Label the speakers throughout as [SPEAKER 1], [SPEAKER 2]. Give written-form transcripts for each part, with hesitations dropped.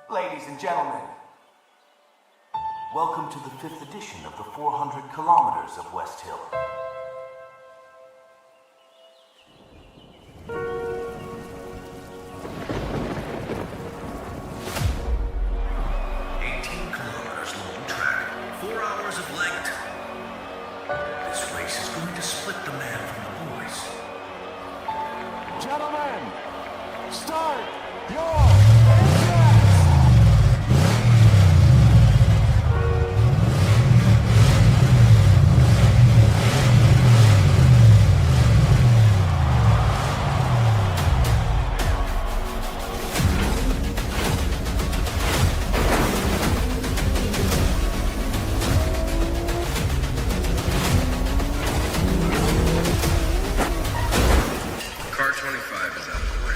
[SPEAKER 1] Ladies and gentlemen, welcome to the 5th edition of the 400km of Westhill.
[SPEAKER 2] Gentlemen, start your
[SPEAKER 3] Car 25 is out of the way.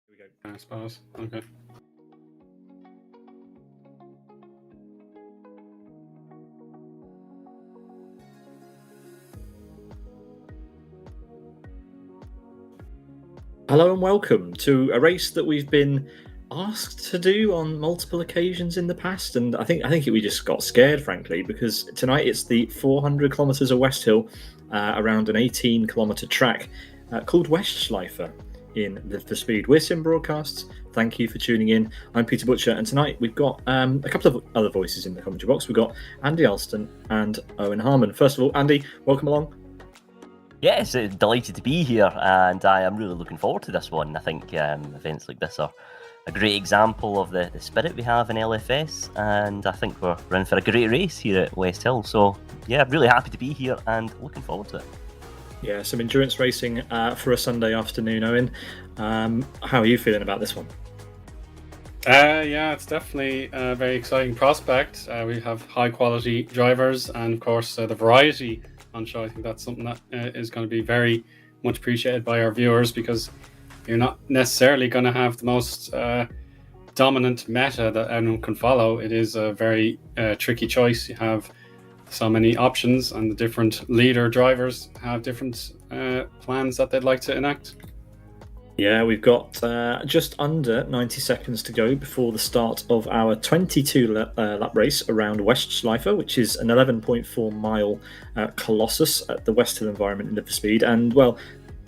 [SPEAKER 4] Here we go, I suppose. Okay.
[SPEAKER 5] Hello and welcome to a race that we've been asked to do on multiple occasions in the past, and I think we just got scared, frankly, because tonight it's the 400km of Westhill around an 18km track called Westschleife in the Speed. We're Sim Broadcasts. Thank you for tuning in. I'm Peter Butcher, and tonight we've got a couple of other voices in the commentary box. We've got Andy Alston and Eoin Harmon. First of all, Andy, welcome along.
[SPEAKER 6] Yes, delighted to be here, and I am really looking forward to this one. I think events like this are a great example of the spirit we have in LFS, and I think we're in for a great race here at Westhill. So, yeah, really happy to be here and looking forward to it.
[SPEAKER 5] Yeah, some endurance racing for a Sunday afternoon, Eoin. How are you feeling about this one?
[SPEAKER 4] Yeah, it's definitely a very exciting prospect. We have high-quality drivers, and, of course, the variety on show. I think that's something that is going to be very much appreciated by our viewers, because you're not necessarily going to have the most dominant meta that anyone can follow. It is a very tricky choice. You have so many options, and the different leader drivers have different plans that they'd like to enact.
[SPEAKER 5] Yeah, we've got just under 90 seconds to go before the start of our 22 lap race around Westschleife, which is an 11.4 mile colossus at the Westhill environment in Liverpool Speed. And, well,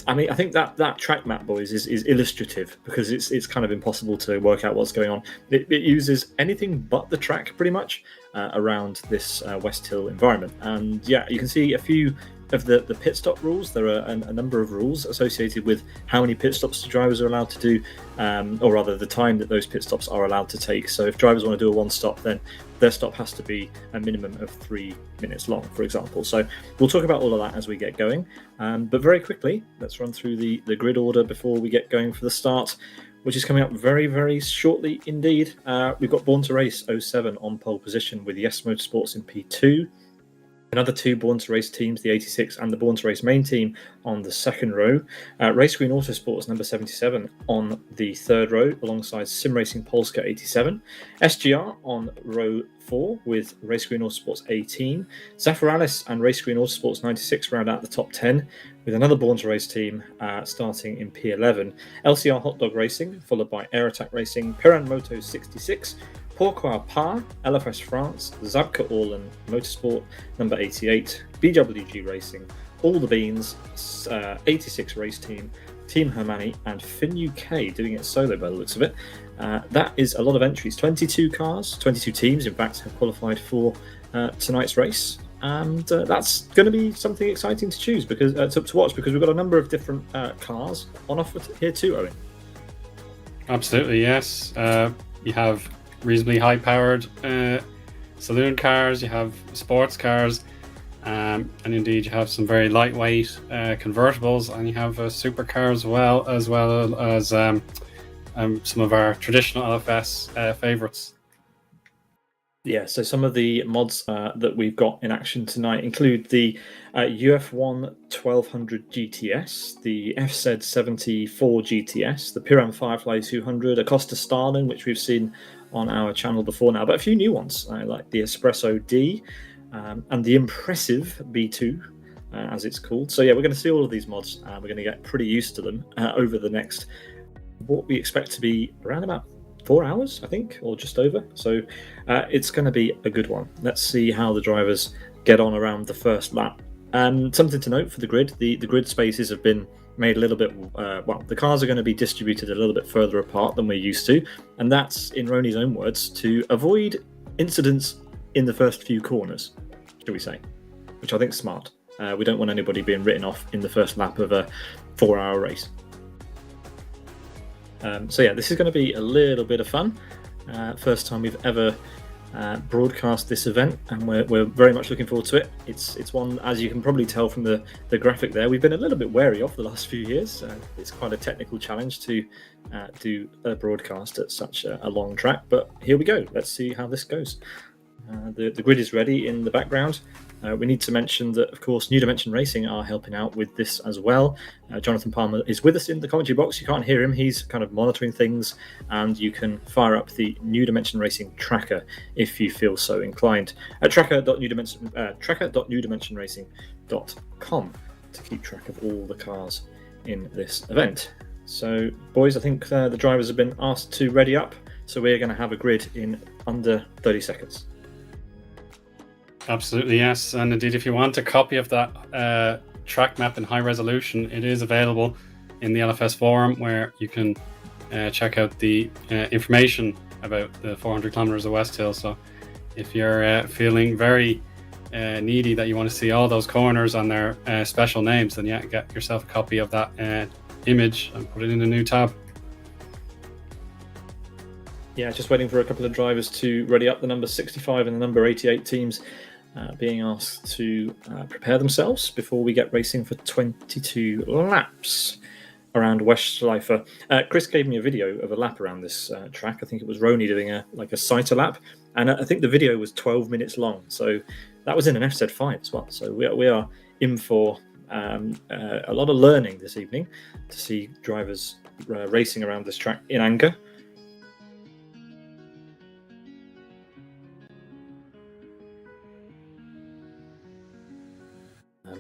[SPEAKER 5] I mean, I think that track map, boys, is illustrative because it's kind of impossible to work out what's going on. It uses anything but the track pretty much around this Westhill environment, and yeah, you can see a few of the pit stop rules. There are a number of rules associated with how many pit stops the drivers are allowed to do, or rather the time that those pit stops are allowed to take. So if drivers want to do a one stop, then their stop has to be a minimum of 3 minutes long, for example. So we'll talk about all of that as we get going. But very quickly, let's run through the grid order before we get going for the start, which is coming up very, very shortly indeed. We've got Born to Race 07 on pole position with Yes Motorsports in P2. Another two Born to Race teams, the 86 and the Born to Race main team, on the second row. Race Green Autosports number 77 on the third row, alongside Sim Racing Polska 87. SGR on row 4 with Race Green Autosports 18. Zafiralis and Race Green Autosports 96 round out the top 10, with another Born to Race team starting in P11. LCR Hot Dog Racing, followed by Air Attack Racing, Piran Moto 66, Pourquoi Pas, LFS France, Zabka Orlan Motorsport, number 88, BWG Racing, All the Beans, 86 Race Team, Team Hermani, and Fin UK doing it solo by the looks of it. That is a lot of entries. 22 cars, 22 teams, in fact, have qualified for tonight's race. And that's going to be something exciting to choose because to watch, because we've got a number of different cars on offer here too, Owen.
[SPEAKER 4] Absolutely, yes. You have reasonably high-powered saloon cars, you have sports cars, and indeed you have some very lightweight convertibles, and you have supercars as well as some of our traditional LFS favourites.
[SPEAKER 5] Yeah, so some of the mods that we've got in action tonight include the UF1 1200 GTS, the FZ 74 GTS, the Piran Firefly 200, a Costa Starling, which we've seen on our channel before now, but a few new ones like the Espresso D and the impressive B2, as it's called. So yeah, we're going to see all of these mods. We're going to get pretty used to them over the next, what we expect to be around about 4 hours, I think, or just over. So it's going to be a good one. Let's see how the drivers get on around the first lap. Something to note for the grid, the grid spaces have been made a little bit, the cars are going to be distributed a little bit further apart than we're used to, and that's, in Roni's own words, to avoid incidents in the first few corners, shall we say, which I think is smart. We don't want anybody being written off in the first lap of a 4-hour race. So yeah, this is going to be a little bit of fun. First time we've ever broadcast this event, and we're very much looking forward to it. It's one, as you can probably tell from the graphic there, we've been a little bit wary of the last few years. It's quite a technical challenge to do a broadcast at such a long track, but here we go. Let's see how this goes. The grid is ready in the background. We need to mention that, of course, New Dimension Racing are helping out with this as well. Jonathan Palmer is with us in the commentary box. You can't hear him. He's kind of monitoring things, and you can fire up the New Dimension Racing tracker if you feel so inclined at tracker.newdimensionracing.com to keep track of all the cars in this event. So, boys, I think the drivers have been asked to ready up, so we're going to have a grid in under 30 seconds.
[SPEAKER 4] Absolutely, yes. And indeed, if you want a copy of that track map in high resolution, it is available in the LFS forum, where you can check out the information about the 400km of Westhill. So if you're feeling very needy that you want to see all those corners on their special names, then yeah, get yourself a copy of that image and put it in a new tab.
[SPEAKER 5] Yeah, just waiting for a couple of drivers to ready up. The number 65 and the number 88 teams being asked to prepare themselves before we get racing for 22 laps around Westschleife. Chris gave me a video of a lap around this track. I think it was Roni doing a sighter lap, and I think the video was 12 minutes long. So that was in an FZ5 as well. So we are in for a lot of learning this evening to see drivers racing around this track in anger.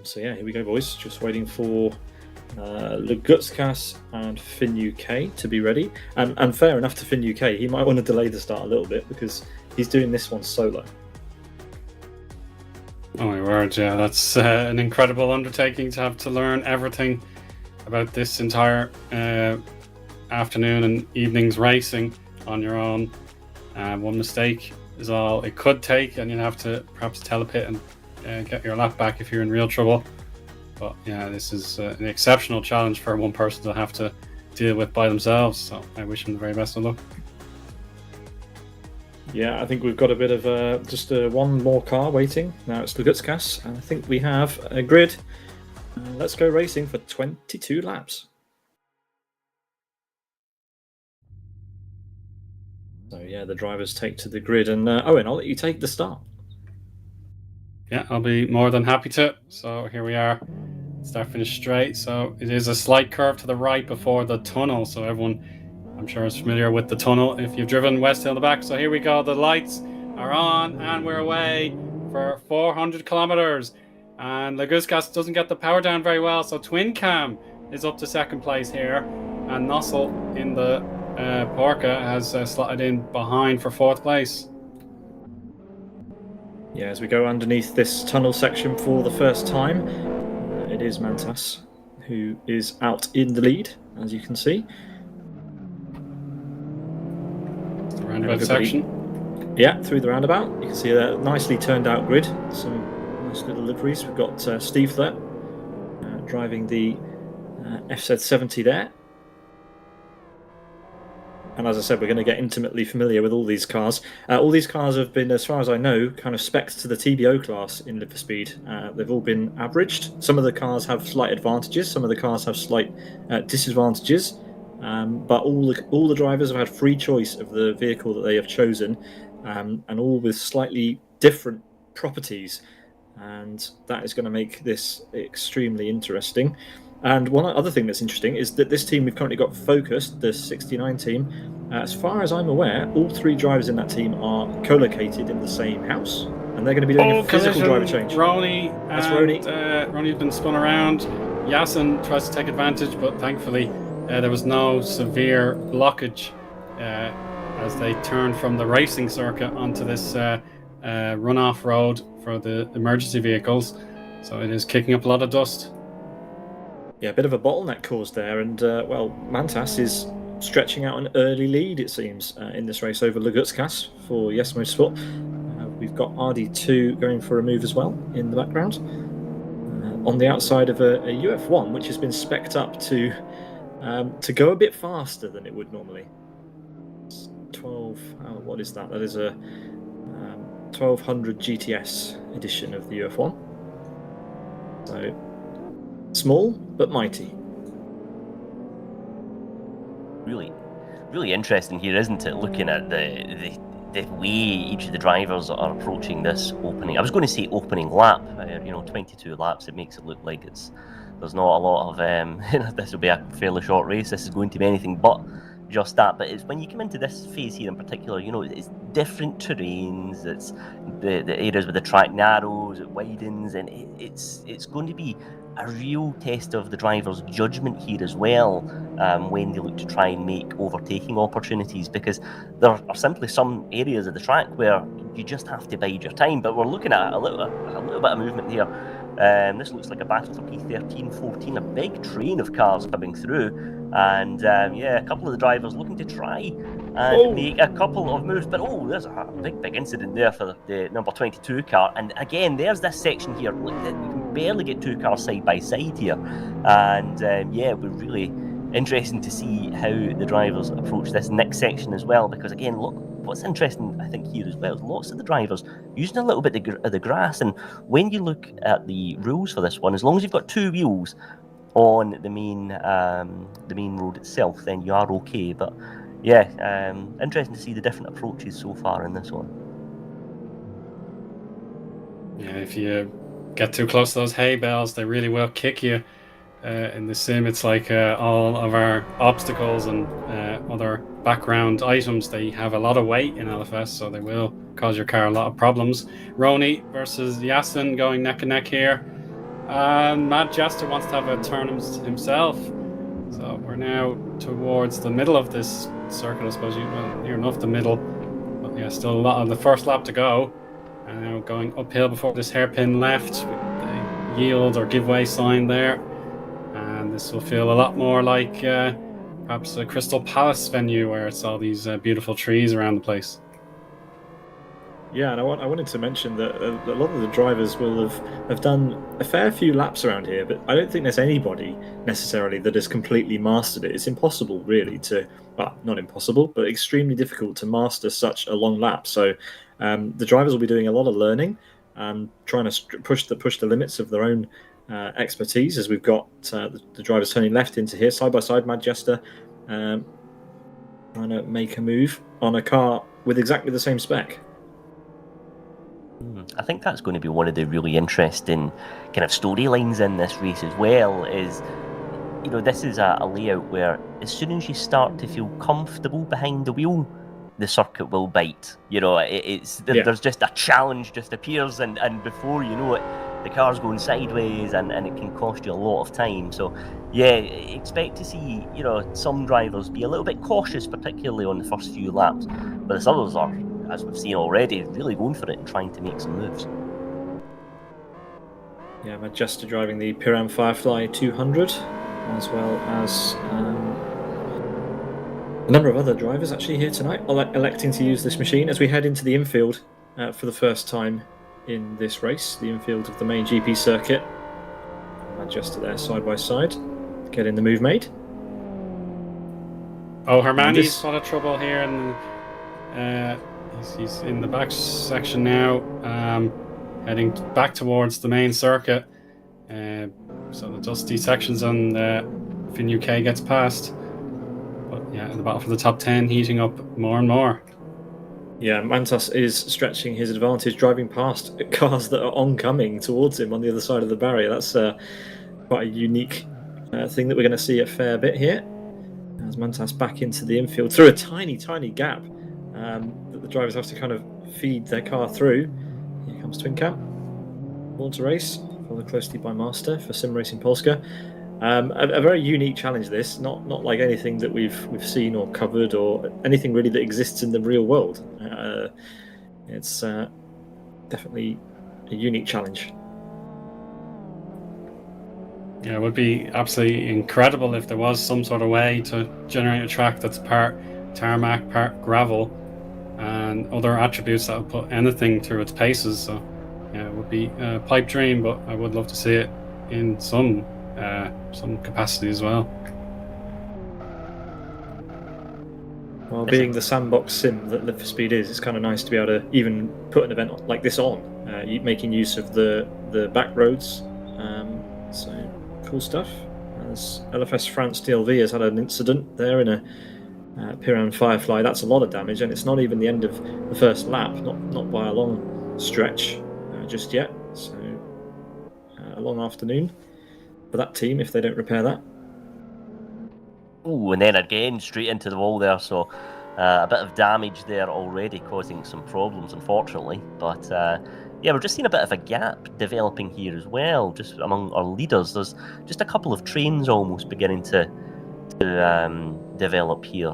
[SPEAKER 5] So yeah, here we go, boys. Just waiting for Legutskas and Fin UK to be ready. And fair enough to Fin UK, he might want to delay the start a little bit because he's doing this one solo.
[SPEAKER 4] Oh my word, yeah, that's an incredible undertaking to have to learn everything about this entire afternoon and evening's racing on your own. One mistake is all it could take, and you'll have to perhaps tell a pit and get your lap back if you're in real trouble. But yeah, this is an exceptional challenge for one person to have to deal with by themselves. So I wish him the very best of luck.
[SPEAKER 5] Yeah, I think we've got a bit of just one more car waiting. Now it's Lugutskas, and I think we have a grid. Let's go racing for 22 laps. So yeah, the drivers take to the grid, and Owen, I'll let you take the start.
[SPEAKER 4] Yeah, I'll be more than happy to. So here we are, start finish straight. So it is a slight curve to the right before the tunnel. So everyone, I'm sure, is familiar with the tunnel if you've driven Westhill in the back. So here we go. The lights are on, and we're away for 400 kilometers. And Lugutskas doesn't get the power down very well. So Twin Cam is up to second place here, and Nossel in the Porca has slotted in behind for fourth place.
[SPEAKER 5] Yeah, as we go underneath this tunnel section for the first time, it is Mantas who is out in the lead, as you can see.
[SPEAKER 4] The roundabout section.
[SPEAKER 5] Yeah, through the roundabout. You can see a nicely turned out grid. Some nice little liveries. We've got Steve there driving the FZ70 there. And as I said, we're going to get intimately familiar with all these cars. All these cars have been, as far as I know, kind of specced to the TBO class in Live for Speed. They've all been averaged. Some of the cars have slight advantages. Some of the cars have slight disadvantages. But all the drivers have had free choice of the vehicle that they have chosen, and all with slightly different properties. And that is going to make this extremely interesting. And one other thing that's interesting is that this team we've currently got focused, the 69 team, as far as I'm aware, all three drivers in that team are co-located in the same house, and they're going to be doing a physical driver change.
[SPEAKER 4] That's
[SPEAKER 5] Ronnie.
[SPEAKER 4] Ronnie's been spun around. Yasin tries to take advantage, but thankfully there was no severe blockage as they turned from the racing circuit onto this runoff road for the emergency vehicles. So it is kicking up a lot of dust.
[SPEAKER 5] Yeah, a bit of a bottleneck caused there, and Mantas is stretching out an early lead, it seems, in this race over Lugutskas for Yes Motorsport. We've got RD2 going for a move as well in the background. On the outside of a UF1, which has been specced up to go a bit faster than it would normally. 12, what is that? That is a 1200 GTS edition of the UF1. So small but mighty.
[SPEAKER 6] Really interesting here, isn't it? Looking at the way each of the drivers are approaching this opening. I was going to say opening lap. 22 laps. It makes it look like there's not a lot of. This will be a fairly short race. This is going to be anything but just that. But it's when you come into this phase here in particular, it's different terrains. It's the areas where the track narrows, it widens, and it's going to be a real test of the driver's judgment here as well, when they look to try and make overtaking opportunities, because there are simply some areas of the track where you just have to bide your time. But we're looking at a little bit of movement here. This looks like a battle for P13, 14, a big train of cars coming through, and a couple of the drivers looking to try and make a couple of moves. But there's a big incident there for the number 22 car, and again there's this section here. Look, you can barely get two cars side by side here, and we're really interesting to see how the drivers approach this next section as well, because again, look, what's interesting I think here as well is lots of the drivers using a little bit of the grass. And when you look at the rules for this one, as long as you've got two wheels on the main road itself, then you are okay. But interesting to see the different approaches so far in this one.
[SPEAKER 4] Yeah, if you get too close to those hay bales, they really will kick you. In the sim, it's like all of our obstacles and other background items, they have a lot of weight in LFS, so they will cause your car a lot of problems. Roni versus Yasin going neck and neck here. Matt Jester wants to have a turn himself. So we're now towards the middle of this circuit, I suppose. Near enough the middle. But yeah, still a lot of the first lap to go. And now going uphill before this hairpin left with the yield or give way sign there. And this will feel a lot more like perhaps a Crystal Palace venue where it's all these beautiful trees around the place.
[SPEAKER 5] Yeah, and I wanted to mention that a lot of the drivers will have done a fair few laps around here, but I don't think there's anybody necessarily that has completely mastered it. It's impossible, really, well, not impossible, but extremely difficult to master such a long lap. So the drivers will be doing a lot of learning and trying to push the limits of their own expertise, as we've got the drivers turning left into here, side by side, Manchester, trying to make a move on a car with exactly the same spec.
[SPEAKER 6] I think that's going to be one of the really interesting kind of storylines in this race as well. Is, you know, this is a layout where as soon as you start to feel comfortable behind the wheel, the circuit will bite. You know, there's just a challenge just appears, and before you know it, the car's going sideways, and it can cost you a lot of time. So yeah, expect to see, you know, some drivers be a little bit cautious, particularly on the first few laps, but the others are, as we've seen already, really going for it and trying to make some moves.
[SPEAKER 5] Yeah, Manchester driving the Piran Firefly 200, as well as a number of other drivers actually here tonight electing to use this machine as we head into the infield for the first time in this race, the infield of the main GP circuit. Manchester there side by side, getting the move made.
[SPEAKER 4] Oh, Harmoni's got a trouble here, and he's in the back section now, heading back towards the main circuit. So the dusty sections on Fin UK gets past. But yeah, in the battle for the top 10 heating up more and more.
[SPEAKER 5] Yeah, Mantas is stretching his advantage, driving past cars that are oncoming towards him on the other side of the barrier. That's quite a unique thing that we're going to see a fair bit here. As Mantas back into the infield through a tiny, tiny gap that the drivers have to kind of feed their car through. Here comes Twin Cap. Born to race, followed closely by Master for Sim Racing Polska. A very unique challenge, this, not like anything that we've seen or covered or anything really that exists in the real world. It's definitely a unique challenge.
[SPEAKER 4] Yeah, it would be absolutely incredible if there was some sort of way to generate a track that's part tarmac, part gravel, and other attributes that would put anything through its paces. So yeah, it would be a pipe dream, but I would love to see it in some capacity as well.
[SPEAKER 5] Well, being the sandbox sim that Live for Speed is, it's kind of nice to be able to even put an event like this on, making use of the back roads. So cool stuff. As LFS France DLV has had an incident there in a Piran Firefly. That's a lot of damage, and it's not even the end of the first lap, not by a long stretch just yet. So a long afternoon for that team if they don't repair that.
[SPEAKER 6] Oh, and then again straight into the wall there, so a bit of damage there already, causing some problems, unfortunately. But yeah, we're just seeing a bit of a gap developing here as well, just among our leaders. There's just a couple of trains almost beginning to develop here.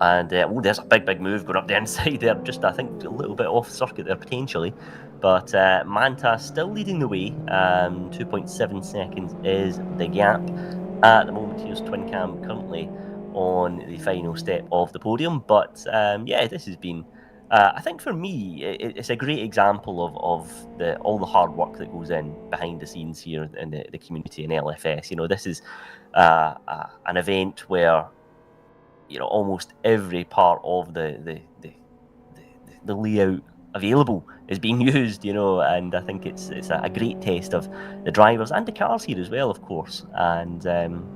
[SPEAKER 6] And there's a big move going up the inside there, just I think a little bit off circuit there potentially. But Manta still leading the way. 2.7 seconds is the gap. At the moment, here's Twin Cam currently on the final step of the podium. But yeah, this has been, I think for me, it's a great example of all the hard work that goes in behind the scenes here in the community in LFS. You know, this is an event where, you know, almost every part of the layout available is being used, you know, and I think it's a great test of the drivers and the cars here as well, of course. And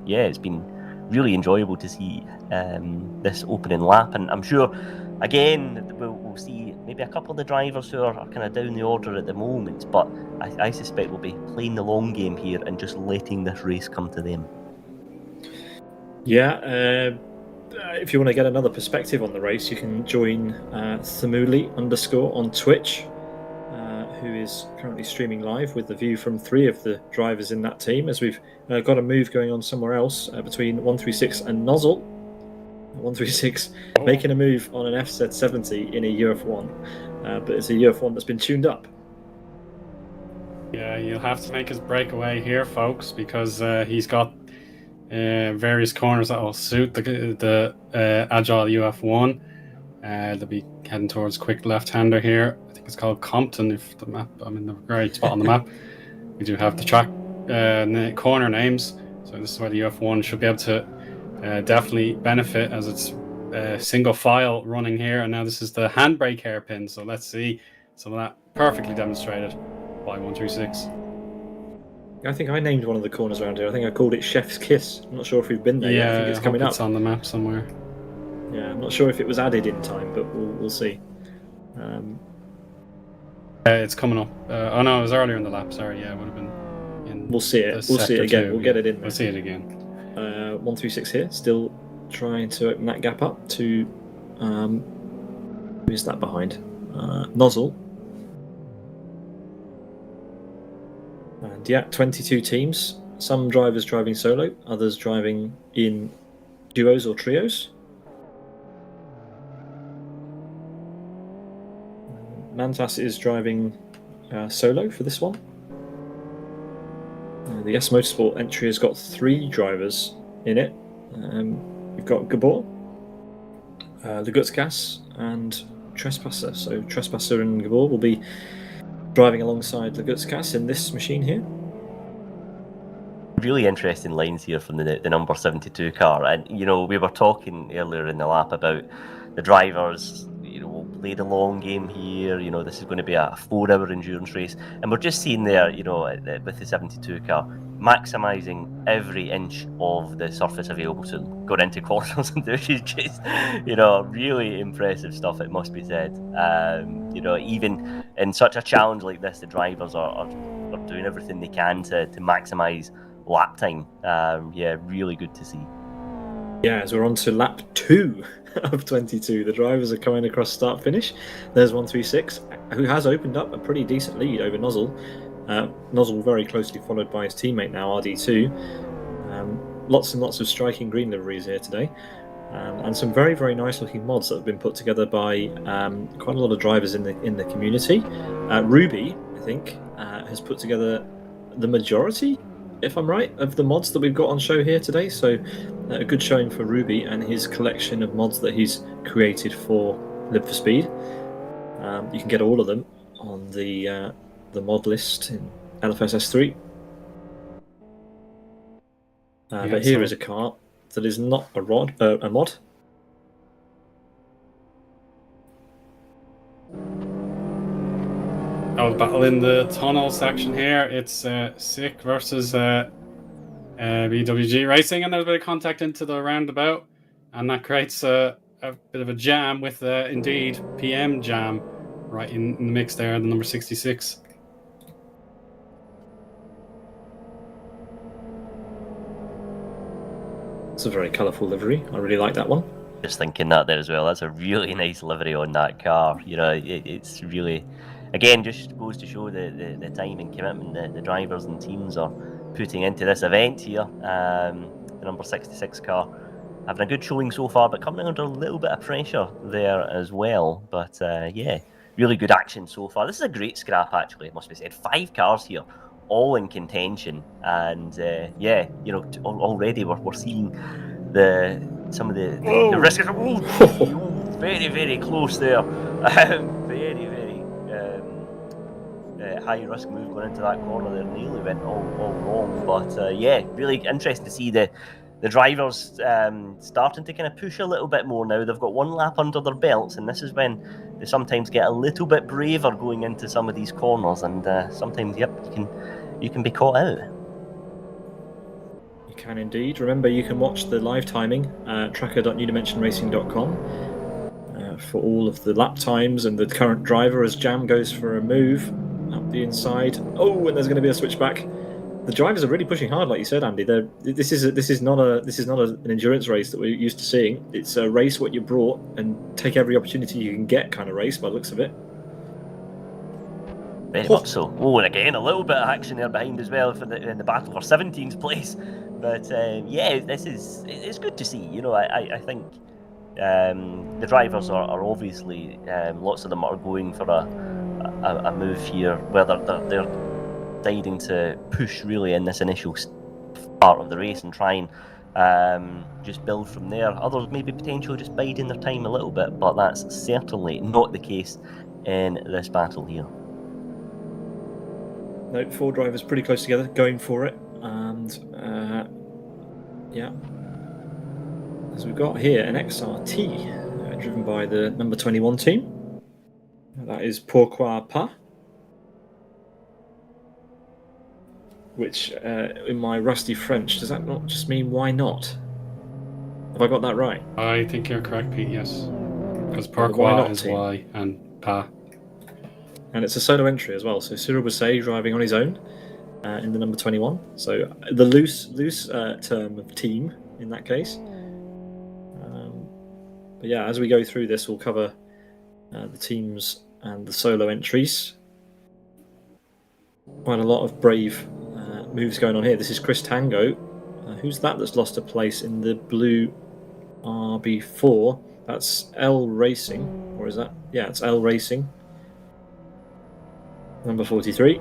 [SPEAKER 6] yeah, it's been really enjoyable to see this opening lap, and I'm sure again we'll see maybe a couple of the drivers who are kind of down the order at the moment, but I suspect we'll be playing the long game here and just letting this race come to them.
[SPEAKER 5] Yeah, if you want to get another perspective on the race, you can join Thamuli_ on Twitch, who is currently streaming live with the view from 3 of the drivers in that team, as we've got a move going on somewhere else between 136 and Nozzle. 136 making a move on an FZ70 in a UF1, but it's a UF1 that's been tuned up.
[SPEAKER 4] Yeah, you'll have to make his breakaway here, folks, because he's got various corners that will suit the Agile UF1. They'll be heading towards quick left-hander here. I think it's called Compton, if the map, I'm in the right spot on the map. We do have the track corner names, so this is where the UF1 should be able to definitely benefit, as it's single file running here. And now this is the handbrake hairpin, so let's see some of that perfectly demonstrated by 136.
[SPEAKER 5] I think I named one of the corners around here. I think I called it Chef's Kiss. I'm not sure if we've been there yet. I think it's coming up.
[SPEAKER 4] It's on the map somewhere.
[SPEAKER 5] Yeah, I'm not sure if it was added in time, but we'll see.
[SPEAKER 4] It's coming up. Oh no, it was earlier in the lap. Sorry, yeah, it would have been.
[SPEAKER 5] We'll see it. We'll see it again. We'll get it in there.
[SPEAKER 4] We'll see it again.
[SPEAKER 5] 136 here, still trying to open that gap up to. Who's that behind? Nozzle. And yeah, 22 teams. Some drivers driving solo, others driving in duos or trios. Mantas is driving solo for this one. The S Motorsport entry has got 3 drivers in it. We've got Gabor, Lugutskas, and Trespasser. So Trespasser and Gabor will be driving alongside Lugutskas in this machine here.
[SPEAKER 6] Really interesting lines here from the number 72 car. And, you know, we were talking earlier in the lap about the drivers, you know, will play the long game here. You know, this is going to be a 4-hour endurance race. And we're just seeing there, you know, with the 72 car, maximising every inch of the surface available to them, going into corners and which is just, you know, really impressive stuff, it must be said. You know, even in such a challenge like this, the drivers are doing everything they can to maximise lap time. Yeah, really good to see.
[SPEAKER 5] Yeah, as we're on to lap 2 of 22, the drivers are coming across start finish. There's 136, who has opened up a pretty decent lead over Nozzle. Nozzle very closely followed by his teammate now, RD2. Lots and lots of striking green liveries here today. And some very, very nice looking mods that have been put together by quite a lot of drivers in the community. Ruby, I think, has put together the majority, if I'm right, of the mods that we've got on show here today. So a good showing for Ruby and his collection of mods that he's created for Live for Speed. You can get all of them on the mod list in LFS S3. But here is a car that is not a mod.
[SPEAKER 4] Oh, battle in the tunnel section here. It's Sick versus BWG Racing, and there's a bit of contact into the roundabout, and that creates a bit of a jam with indeed PM Jam right in the mix there, the number 66.
[SPEAKER 5] It's a very colourful livery. I really like that one.
[SPEAKER 6] Just thinking that there as well. That's a really nice livery on that car. You know, it's really, again, just goes to show the time and commitment the drivers and teams are putting into this event here. The number 66 car having a good showing so far, but coming under a little bit of pressure there as well. But yeah, really good action so far. This is a great scrap, actually, it must be said. 5 cars here, all in contention, and yeah, you know, already we're seeing some of the risk. Very, very close there. Very, very high risk move going into that corner there. Nearly went all wrong, but yeah, really interesting to see the drivers starting to kind of push a little bit more now. They've got 1 lap under their belts, and this is when they sometimes get a little bit braver going into some of these corners, and sometimes, yep, you can be caught out.
[SPEAKER 5] You can indeed. Remember, you can watch the live timing tracker.newdimensionracing.com for all of the lap times and the current driver as Jam goes for a move up the inside. Oh, and there's going to be a switchback. The drivers are really pushing hard, like you said, Andy. This is not an endurance race that we're used to seeing. It's a race what you brought and take every opportunity you can get kind of race, by the looks of it.
[SPEAKER 6] Very much so. Oh, and again, a little bit of action there behind as well in the battle for 17th place. But yeah, it's good to see. You know, I think the drivers are obviously, lots of them are going for a move here, whether they're deciding to push really in this initial part of the race and try and just build from there. Others maybe potentially just biding their time a little bit, but that's certainly not the case in this battle here.
[SPEAKER 5] No, 4 drivers pretty close together, going for it, and yeah, as we've got here an XRT driven by the number 21 team. That is Pourquoi Pas, which in my rusty French, does that not just mean why not? Have I got that right?
[SPEAKER 4] I think you're correct, Pete, yes. Because
[SPEAKER 5] Why
[SPEAKER 4] pourquoi
[SPEAKER 5] not
[SPEAKER 4] is
[SPEAKER 5] team?
[SPEAKER 4] why and pas.
[SPEAKER 5] And it's a solo entry as well. So Cyril Bousset driving on his own in the number 21. So the loose term of team in that case. But yeah, as we go through this, we'll cover the teams and the solo entries. Quite a lot of brave moves going on here. This is Chris Tango. Who's that that's lost a place in the blue RB4? That's L Racing, or is that? Yeah, it's L Racing. Number 43.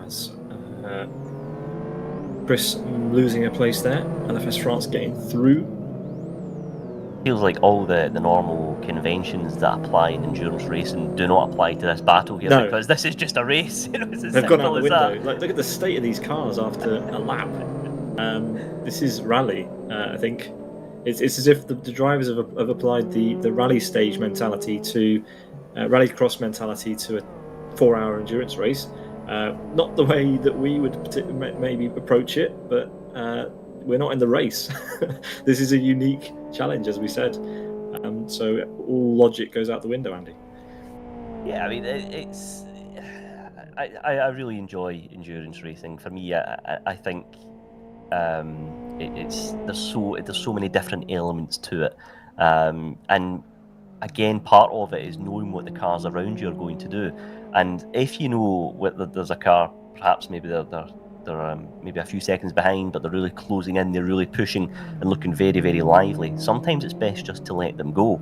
[SPEAKER 5] As Chris losing a place there. LFS France getting through.
[SPEAKER 6] Feels like all the normal conventions that apply in endurance racing do not apply to this battle here, because this is just a race. It's as
[SPEAKER 5] They've gone out
[SPEAKER 6] simple
[SPEAKER 5] the
[SPEAKER 6] as
[SPEAKER 5] window.
[SPEAKER 6] that.
[SPEAKER 5] Like, look at the state of these cars after a lap. This is rally, I think. It's as if the drivers have applied the rally stage mentality to rally cross mentality to a 4-hour endurance race. Not the way that we would maybe approach it, but we're not in the race. This is a unique challenge, as we said. So all logic goes out the window, Andy.
[SPEAKER 6] Yeah, I mean, it's. I really enjoy endurance racing. For me, I think there's so many different elements to it, and again, part of it is knowing what the cars around you are going to do. And if you know there's a car, perhaps maybe they're maybe a few seconds behind, but they're really closing in, they're really pushing and looking very, very lively. Sometimes it's best just to let them go.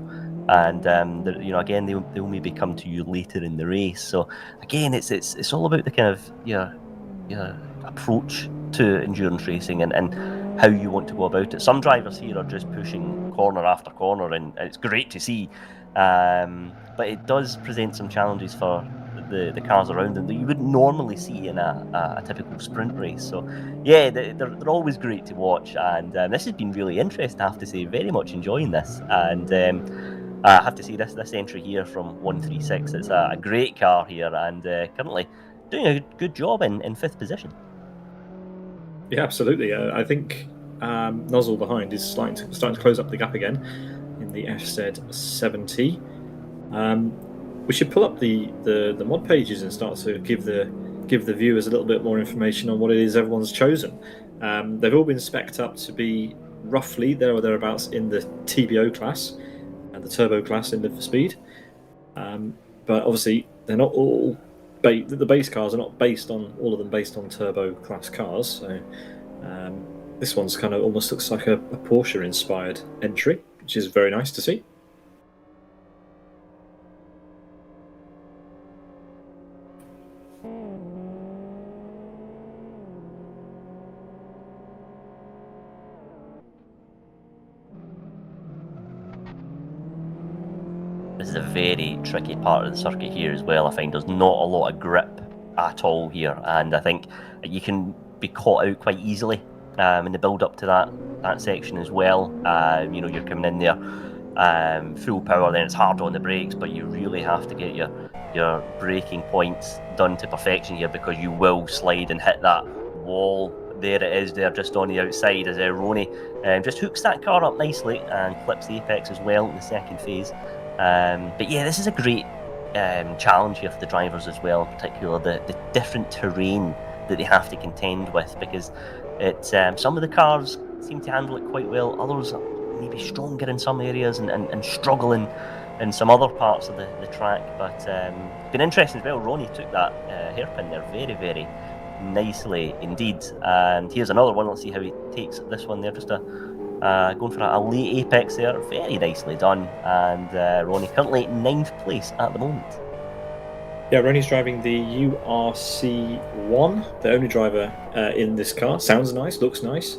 [SPEAKER 6] And again, they'll maybe come to you later in the race. So again, it's all about the kind of your approach to endurance racing and how you want to go about it. Some drivers here are just pushing corner after corner, and it's great to see. But it does present some challenges for the cars around them that you wouldn't normally see in a typical sprint race. So yeah, they're always great to watch, and this has been really interesting, I have to say. Very much enjoying this, and I have to say this entry here from 136, it's a great car here, and currently doing a good job in 5th position.
[SPEAKER 5] Yeah, absolutely. I think Nozzle behind is starting to close up the gap again in the FZ 70. We should pull up the mod pages and start to give the viewers a little bit more information on what it is everyone's chosen. They've all been spec'd up to be roughly there or thereabouts in the TBO class and the turbo class in Live for Speed. But obviously they're not all the base cars are not based on all of them based on turbo class cars. So this one's kind of almost looks like a Porsche inspired entry, which is very nice to see.
[SPEAKER 6] This is a very tricky part of the circuit here as well. I find there's not a lot of grip at all here, and I think you can be caught out quite easily in the build up to that section as well. You're coming in there full power, then it's hard on the brakes, but you really have to get your braking points done to perfection here, because you will slide and hit that wall. There it is, there just on the outside, as Ronnie just hooks that car up nicely and clips the apex as well in the second phase. But yeah, this is a great challenge here for the drivers as well, in particular the different terrain that they have to contend with, because some of the cars seem to handle it quite well, others are maybe stronger in some areas and struggling in some other parts of the track. But it's been interesting as well. Ronnie took that hairpin there very, very nicely indeed. And here's another one. Let's see how he takes this one there. Just going for a late apex there. Very nicely done. And Ronnie currently 9th place at the moment.
[SPEAKER 5] Yeah, Ronnie's driving the URC1, the only driver in this car. Sounds nice, looks nice,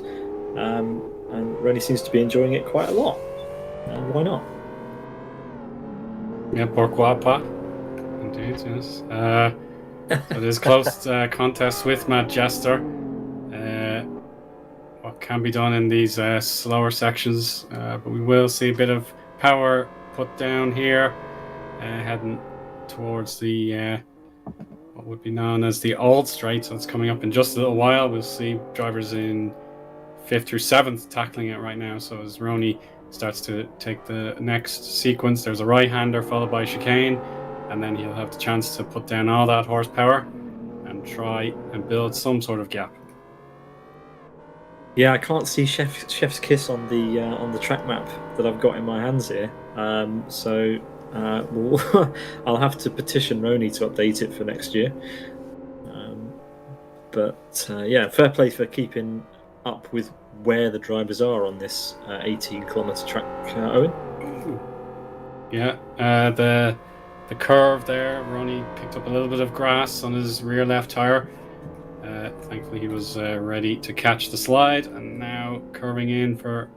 [SPEAKER 5] and Ronnie seems to be enjoying it quite a lot. Why not?
[SPEAKER 4] Yeah, pourquoi pas? Indeed, yes. So there's close contest with Matt Jester. What can be done in these slower sections, but we will see a bit of power put down here, heading towards the what would be known as the Old Straight. So it's coming up in just a little while. We'll see drivers in 5th through 7th tackling it right now. So as Ronnie starts to take the next sequence, there's a right-hander followed by chicane, and then he'll have the chance to put down all that horsepower and try and build some sort of gap.
[SPEAKER 5] Yeah, I can't see Chef's Kiss on the track map that I've got in my hands here. So I'll have to petition Ronnie to update it for next year. But yeah, fair play for keeping up with where the drivers are on this 18-kilometer track, Owen.
[SPEAKER 4] Yeah, the curve there, Ronnie picked up a little bit of grass on his rear left tire. Thankfully, he was ready to catch the slide, and now curving in for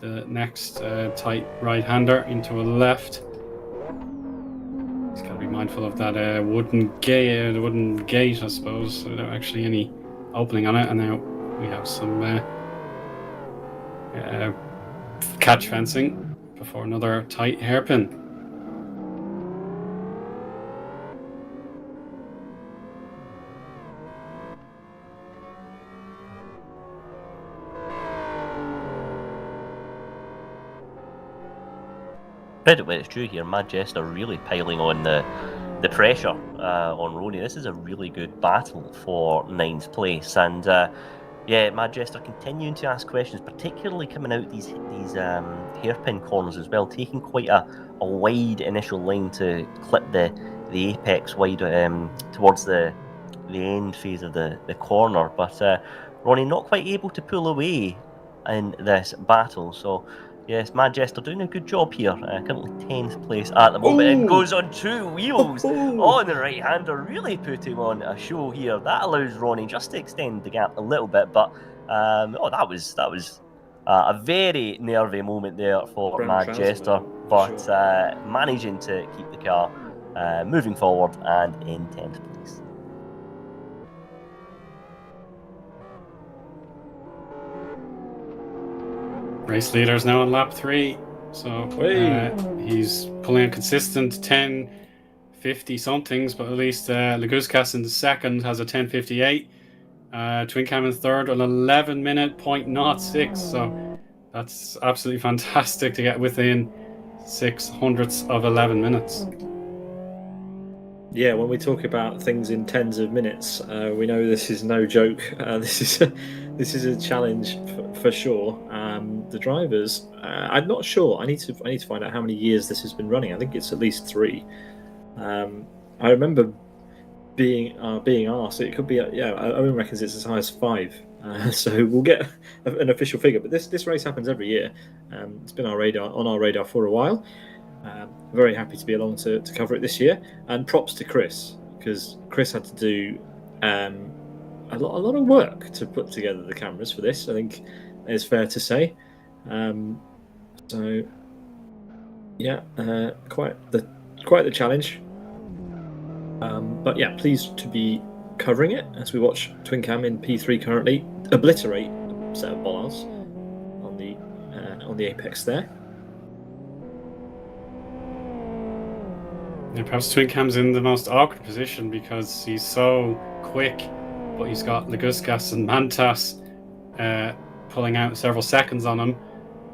[SPEAKER 4] the next tight right-hander into a left. He's got to be mindful of that wooden gate, I suppose, without actually any opening on it. And now we have some catch fencing before another tight hairpin.
[SPEAKER 6] Credit where it's true here, Mad Jester really piling on the pressure on Ronnie. This is a really good battle for 9th place, and yeah, Mad Jester continuing to ask questions, particularly coming out these hairpin corners as well, taking quite a wide initial line to clip the apex wide towards the end phase of the corner, but Ronnie not quite able to pull away in this battle. So yes, Mad Jester doing a good job here. Currently 10th place at the moment, and goes on 2 wheels on the right-hander. Really put him on a show here. That allows Ronnie just to extend the gap a little bit, but that was a very nervy moment there for Mad Jester, but managing to keep the car moving forward and in 10th place.
[SPEAKER 4] Race leaders now on lap 3, so he's pulling a consistent 10:50 somethings, but at least Leguskas in the second has a 10:58. Twin Cam in third, an 11:06. So that's absolutely fantastic to get within 600ths of 11 minutes.
[SPEAKER 5] Yeah, when we talk about things in tens of minutes, we know this is no joke. This is a challenge for sure. The drivers, I'm not sure. I need to find out how many years this has been running. I think it's at least 3. I remember being asked. It could be Owen reckons it's as high as 5. So we'll get an official figure. But this race happens every year. It's been on our radar for a while. Very happy to be along to cover it this year, and props to Chris, because Chris had to do a lot of work to put together the cameras for this. I think it's fair to say. So yeah, quite the challenge. But yeah, pleased to be covering it as we watch Twin Cam in P3 currently obliterate a set of bollards on the apex there.
[SPEAKER 4] Yeah, perhaps Twin Cam's in the most awkward position because he's so quick, but he's got Leguskas and Mantas pulling out several seconds on him.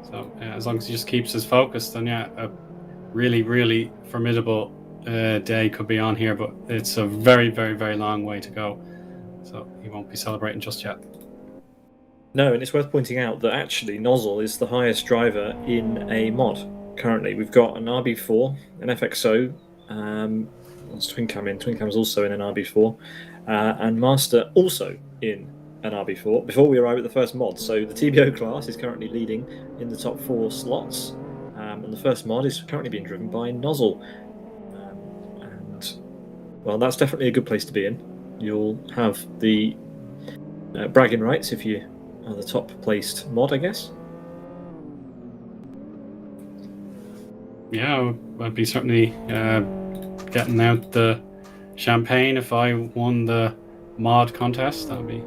[SPEAKER 4] So as long as he just keeps his focus, then yeah, a really, really formidable day could be on here, but it's a very, very, very long way to go. So he won't be celebrating just yet.
[SPEAKER 5] No, and it's worth pointing out that actually Nozzle is the highest driver in a mod currently. We've got an RB4, an FXO, what's Twin Cam in? Twin Cam's also in an RB4, and Master also in an RB4 before we arrive at the first mod. So the TBO class is currently leading in the top 4 slots, and the first mod is currently being driven by Nozzle. And Well, that's definitely a good place to be in. You'll have the bragging rights if you are the top placed mod, I guess.
[SPEAKER 4] Yeah, I'd be certainly getting out the champagne if I won the mod contest. That would be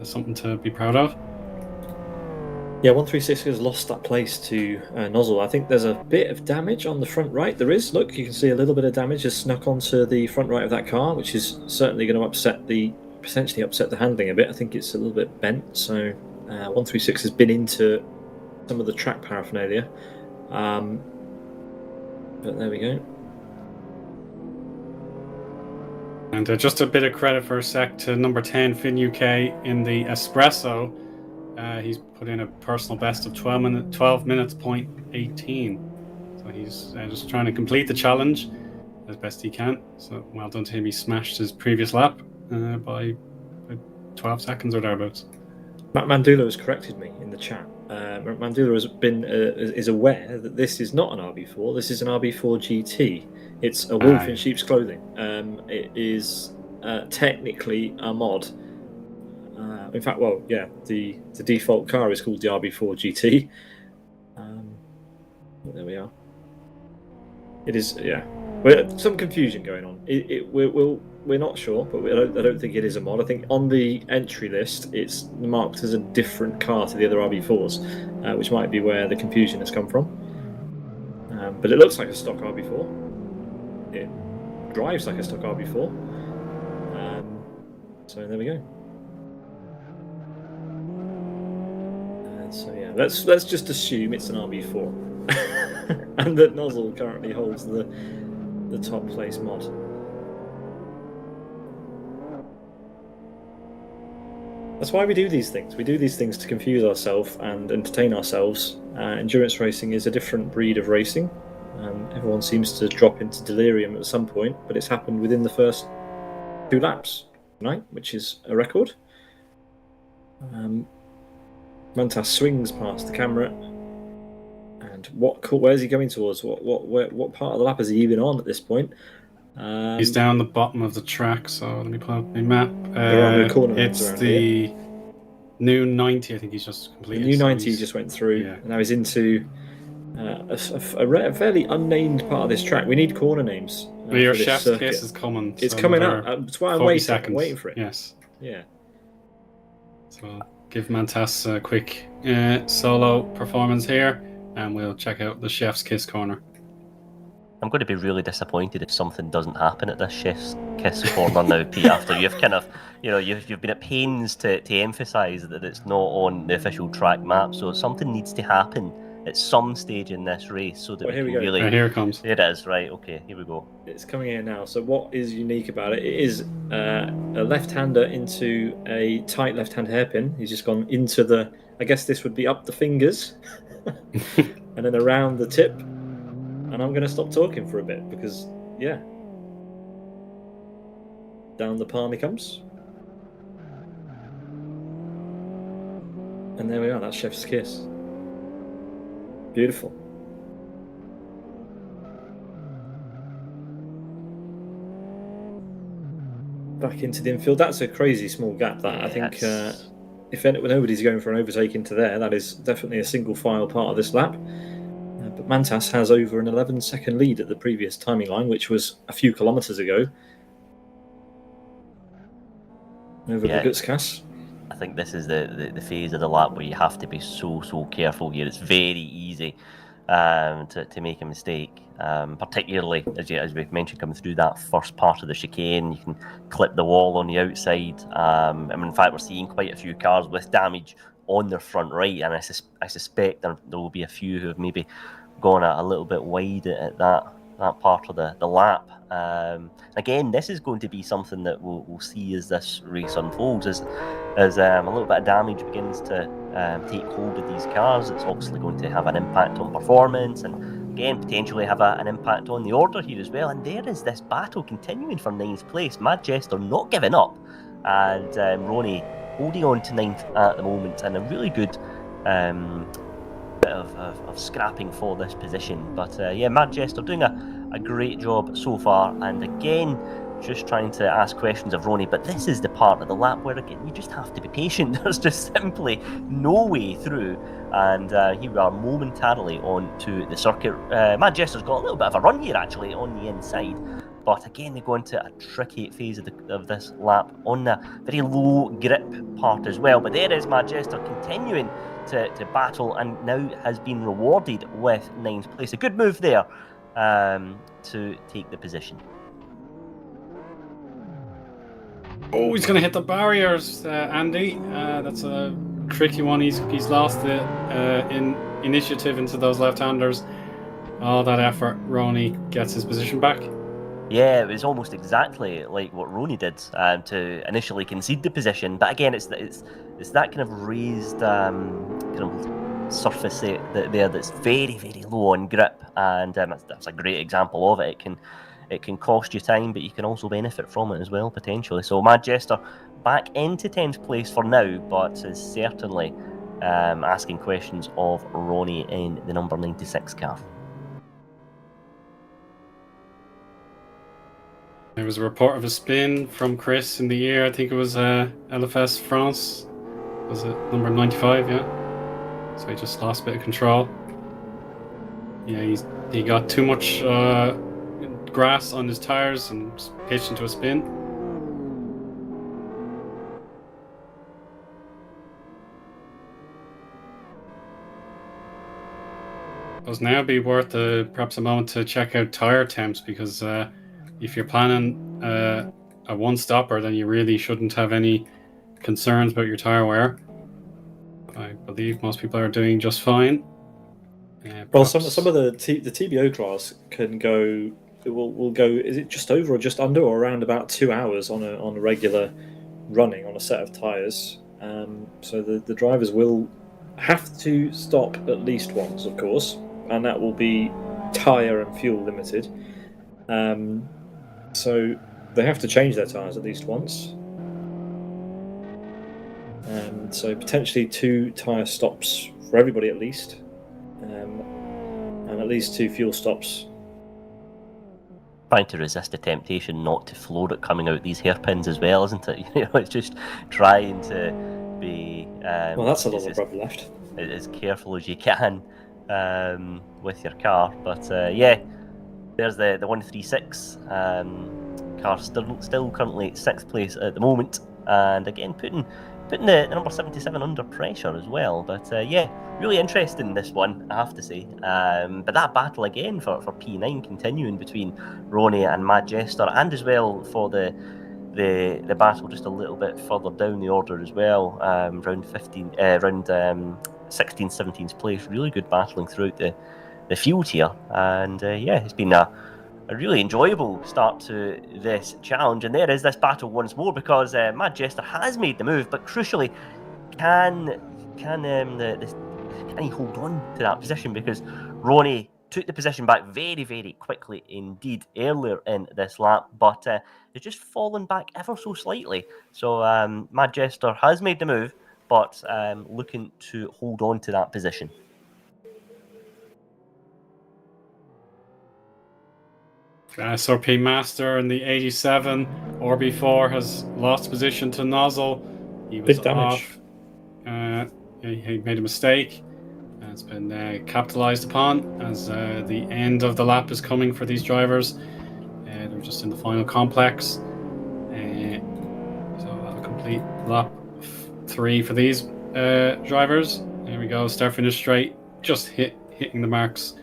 [SPEAKER 4] something to be proud of.
[SPEAKER 5] Yeah, 136 has lost that place to Nozzle. I think there's a bit of damage on the front right. There is. Look, you can see a little bit of damage has snuck onto the front right of that car, which is certainly going to potentially upset the handling a bit. I think it's a little bit bent. So 136 has been into some of the track paraphernalia. But there we go.
[SPEAKER 4] And just a bit of credit for a sec to number 10, Finn UK, in the Espresso. He's put in a personal best of 12 minutes point 18. So he's just trying to complete the challenge as best he can. So well done to him. He smashed his previous lap by 12 seconds or thereabouts.
[SPEAKER 5] Matt Mandula has corrected me in the chat. Mandula has been is aware that this is not an RB4. This is an RB4 GT. It's a wolf in sheep's clothing. It is technically a mod. In fact, well, yeah, the default car is called the RB4 GT. There we are. It is, yeah. Some confusion going on. We're not sure, but I don't think it is a mod. I think on the entry list, it's marked as a different car to the other RB4s, which might be where the confusion has come from. But it looks like a stock RB4. It drives like a stock RB4. So there we go. So yeah, let's just assume it's an RB4, and that Nozzle currently holds the top place mod. That's why we do these things. We do these things to confuse ourselves and entertain ourselves. Endurance racing is a different breed of racing. Everyone seems to drop into delirium at some point, but it's happened within the first 2 laps tonight, which is a record. Mantas swings past the camera, and where's he going towards? What part of the lap is he even on at this point?
[SPEAKER 4] He's down the bottom of the track, so let me pull up the map. It's the new 90, I think he's just completed.
[SPEAKER 5] The new 90 just went through, and now he's into a fairly unnamed part of this track. We need corner names.
[SPEAKER 4] Your chef's kiss is coming.
[SPEAKER 5] It's coming up. That's why I'm waiting for it.
[SPEAKER 4] Yes.
[SPEAKER 5] Yeah.
[SPEAKER 4] So give Mantas a quick solo performance here, and we'll check out the chef's kiss corner.
[SPEAKER 6] I'm going to be really disappointed if something doesn't happen at this chef's kiss corner now, Pete. After you've kind of, you've been at pains to emphasise that it's not on the official track map, so something needs to happen at some stage in this race so that we can really.
[SPEAKER 4] Here it comes.
[SPEAKER 6] It is right. Okay, here we go.
[SPEAKER 5] It's coming in now. So what is unique about it? It is a left-hander into a tight left-hand hairpin. He's just gone into the. I guess this would be up the fingers, and then around the tip. And I'm going to stop talking for a bit because, yeah. Down the palm he comes. And there we are, that's chef's kiss. Beautiful. Back into the infield. That's a crazy small gap, that. I think if nobody's going for an overtake into there, that is definitely a single file part of this lap. But Mantas has over an 11-second lead at the previous timing line, which was a few kilometres ago. Over Bogutskas.
[SPEAKER 6] I think this is the phase of the lap where you have to be so careful here. It's very easy to make a mistake, particularly as we've mentioned, coming through that first part of the chicane. You can clip the wall on the outside. In fact, we're seeing quite a few cars with damage on their front right, and I suspect there will be a few who have maybe gone a little bit wide at that part of the lap. Again, this is going to be something that we'll see as this race unfolds, as a little bit of damage begins to take hold of these cars. It's obviously going to have an impact on performance, and again potentially have an impact on the order here as well. And there is this battle continuing for 9th place. Mad Jester not giving up, and Ronnie holding on to 9th at the moment, and a really good bit of scrapping for this position. But Mad Jester doing a great job so far, and again just trying to ask questions of Ronnie, but this is the part of the lap where, again, you just have to be patient. There's just simply no way through, and here we are momentarily on to the circuit. Mad Jester's got a little bit of a run here, actually, on the inside, but again, they go into a tricky phase of this lap on a very low grip part as well. But there is Mad Jester continuing to battle, and now has been rewarded with 9th place. A good move there to take the position.
[SPEAKER 4] Oh, he's going to hit the barriers, Andy. That's a tricky one. He's lost the initiative into those left-handers. All that effort, Ronnie gets his position back.
[SPEAKER 6] Yeah, it was almost exactly like what Ronnie did to initially concede the position. But again, it's that kind of raised kind of surface there that's very, very low on grip, and that's a great example of it. It can cost you time, but you can also benefit from it as well, potentially. So Mad Jester back into 10th place for now, but is certainly asking questions of Ronnie in the number 96 car.
[SPEAKER 4] There was a report of a spin from Chris in the year. I think it was LFS France. Was it number 95? Yeah. So he just lost a bit of control. Yeah, he got too much grass on his tires and pitched into a spin. Does now be worth perhaps a moment to check out tire temps, because if you're planning a one stopper, then you really shouldn't have any concerns about your tire wear. I believe most people are doing just fine.
[SPEAKER 5] Well, some of the TBO class can go. Will go. Is it just over or just under, or around about 2 hours on a regular running on a set of tires? So the drivers will have to stop at least once, of course, and that will be tire and fuel limited. So they have to change their tires at least once. So potentially 2 tire stops for everybody at least, and at least 2 fuel stops.
[SPEAKER 6] Trying to resist the temptation not to floor it coming out these hairpins as well, isn't it? It's just trying to be
[SPEAKER 5] well, that's a lot of rubber left.
[SPEAKER 6] As careful as you can with your car. But yeah, there's the 136 car still currently 6th place at the moment, and again putting the number 77 under pressure as well. But yeah, really interesting this one, I have to say. But that battle again for P9 continuing between Ronnie and Mad Jester, and as well for the battle just a little bit further down the order as well. Round 16, 17th place. Really good battling throughout the field here, and yeah, it's been a really enjoyable start to this challenge. And there is this battle once more, because Mad Jester has made the move, but crucially, can he hold on to that position? Because Ronnie took the position back very, very quickly indeed earlier in this lap, but it's just fallen back ever so slightly. So Mad Jester has made the move, but looking to hold on to that position.
[SPEAKER 4] SRP Master in the 87, RB4 has lost position to Nozzle. He was off. He made a mistake. It's been capitalised upon as the end of the lap is coming for these drivers. They're just in the final complex. So that'll complete lap 3 for these drivers. There we go, start finish straight, just hitting the marks.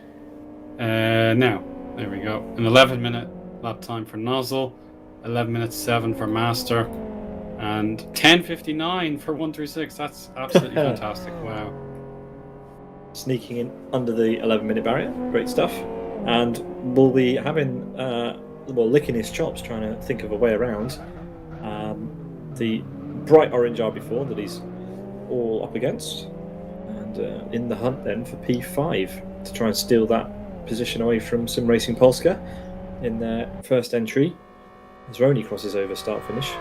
[SPEAKER 4] Now, there we go. An 11-minute lap time for Nozzle, 11 minutes 7 for Master, and 10:59 for 136. That's absolutely fantastic. Wow.
[SPEAKER 5] Sneaking in under the 11-minute barrier. Great stuff. And we'll be having, licking his chops, trying to think of a way around the bright orange RB4 that he's all up against. And in the hunt then for P5 to try and steal that position away from Sim Racing Polska in their first entry as Ronnie crosses over start finish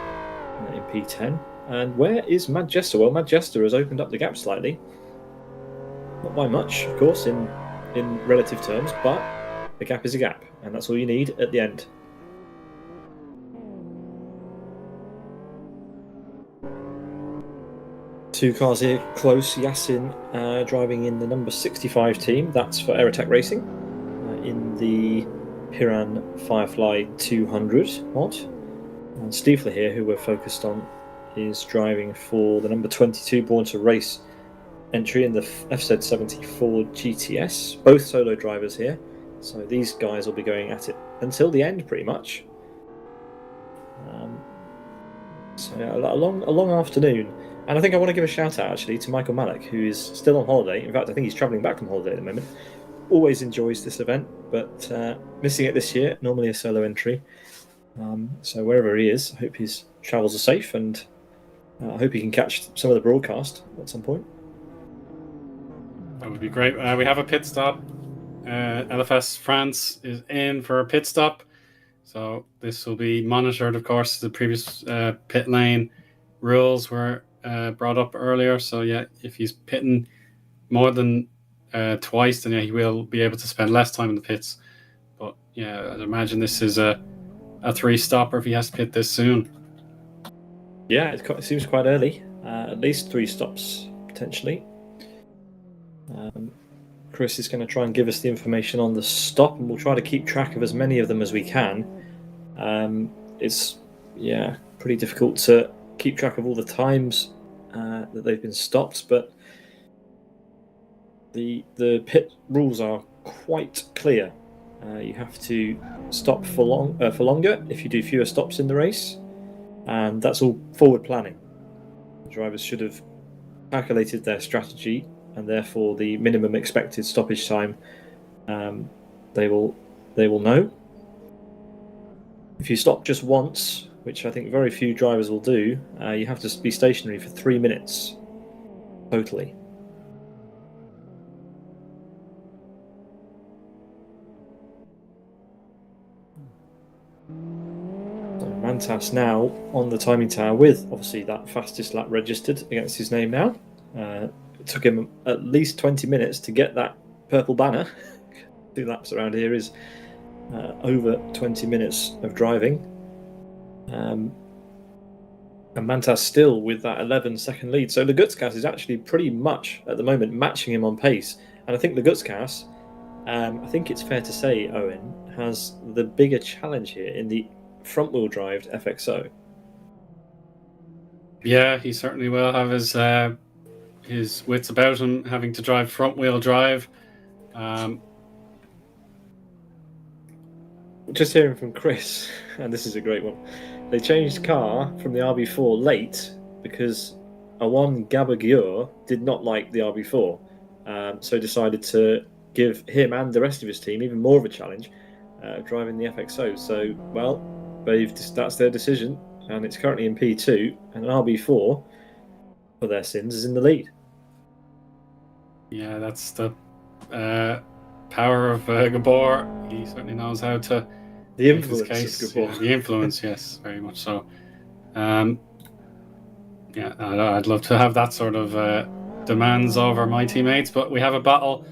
[SPEAKER 5] in P10. And where is Mad Jester? Well, Mad Jester has opened up the gap slightly, not by much, of course, in relative terms, but a gap is a gap, and that's all you need at the end. Two cars here close. Yasin driving in the number 65 team. That's for Aerotech Racing in the Piran Firefly 200 mod. And Stiefler here, who we're focused on, is driving for the number 22 Born to Race entry in the FZ74 GTS. Both solo drivers here. So these guys will be going at it until the end, pretty much. So yeah, a long afternoon. And I think I want to give a shout out actually to Michael Malik, who is still on holiday. In fact, I think he's travelling back from holiday at the moment. Always enjoys this event, but missing it this year. Normally a solo entry. So wherever he is, I hope his travels are safe, and I hope he can catch some of the broadcast at some point.
[SPEAKER 4] That would be great. We have a pit stop. LFS France is in for a pit stop. So this will be monitored, of course. The previous pit lane rules were brought up earlier. So yeah, if he's pitting more than twice, then yeah, he will be able to spend less time in the pits. But yeah, I'd imagine this is a 3-stopper if he has to pit this soon.
[SPEAKER 5] Yeah, it seems quite early. At least 3 stops potentially. Chris is going to try and give us the information on the stop, and we'll try to keep track of as many of them as we can. It's pretty difficult to keep track of all the times that they've been stopped, but the pit rules are quite clear. You have to stop for longer if you do fewer stops in the race, and that's all forward planning. The drivers should have calculated their strategy, and therefore the minimum expected stoppage time they will know. If you stop just once, which I think very few drivers will do, you have to be stationary for 3 minutes totally. So Mantas now on the timing tower with obviously that fastest lap registered against his name now. It took him at least 20 minutes to get that purple banner. 2 laps around here is over 20 minutes of driving. And Mantas still with that 11-second lead. So Lagutskas is actually pretty much at the moment matching him on pace. And I think Lagutskas, I think it's fair to say, Owen, has the bigger challenge here in the front-wheel drive FXO.
[SPEAKER 4] Yeah, he certainly will have his wits about him, having to drive front-wheel drive.
[SPEAKER 5] Just hearing from Chris, and this is a great one. They changed car from the RB4 late because Eoin Gabagior did not like the RB4, so decided to give him and the rest of his team even more of a challenge, driving the FXO. So, well, that's their decision, and it's currently in P2, and an RB4 for their sins is in the lead.
[SPEAKER 4] Yeah, that's the power of Gabor. He certainly knows how to.
[SPEAKER 5] The influence of Gabor.
[SPEAKER 4] Yeah, the influence, yes, very much so. Yeah, I'd love to have that sort of demands over my teammates, but we have a battle.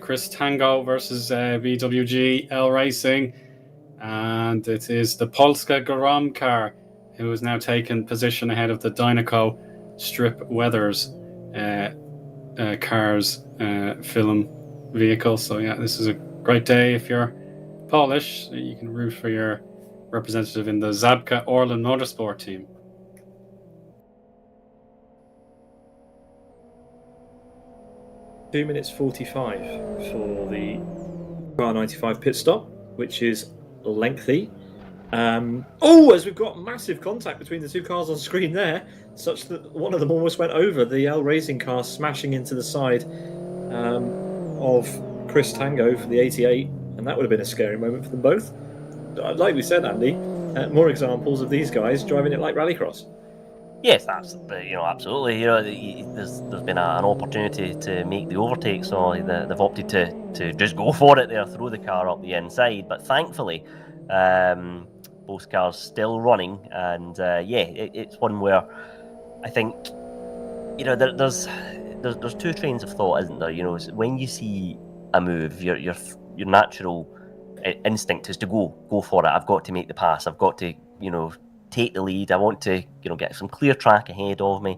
[SPEAKER 4] Chris Tango versus BWG L Racing, and it is the Polska Garam car who has now taken position ahead of the Dynaco Strip Weathers cars film vehicle. So yeah, this is a great day if you're Polish. You can root for your representative in the Zabka Orlen Motorsport team.
[SPEAKER 5] Minutes 45 for the car 95 pit stop, which is lengthy. As we've got massive contact between the 2 cars on screen there, such that one of them almost went over the L Racing car, smashing into the side of Chris Tango for the 88, and that would have been a scary moment for them both. Like we said, Andy, more examples of these guys driving it like rallycross.
[SPEAKER 6] Yes, absolutely. There's been an opportunity to make the overtake, so they've opted to just go for it there, throw the car up the inside. But thankfully, both cars still running, and it's one where I think there's 2 trains of thought, isn't there? When you see a move, your natural instinct is to go for it. I've got to make the pass. I've got to take the lead. I want to get some clear track ahead of me.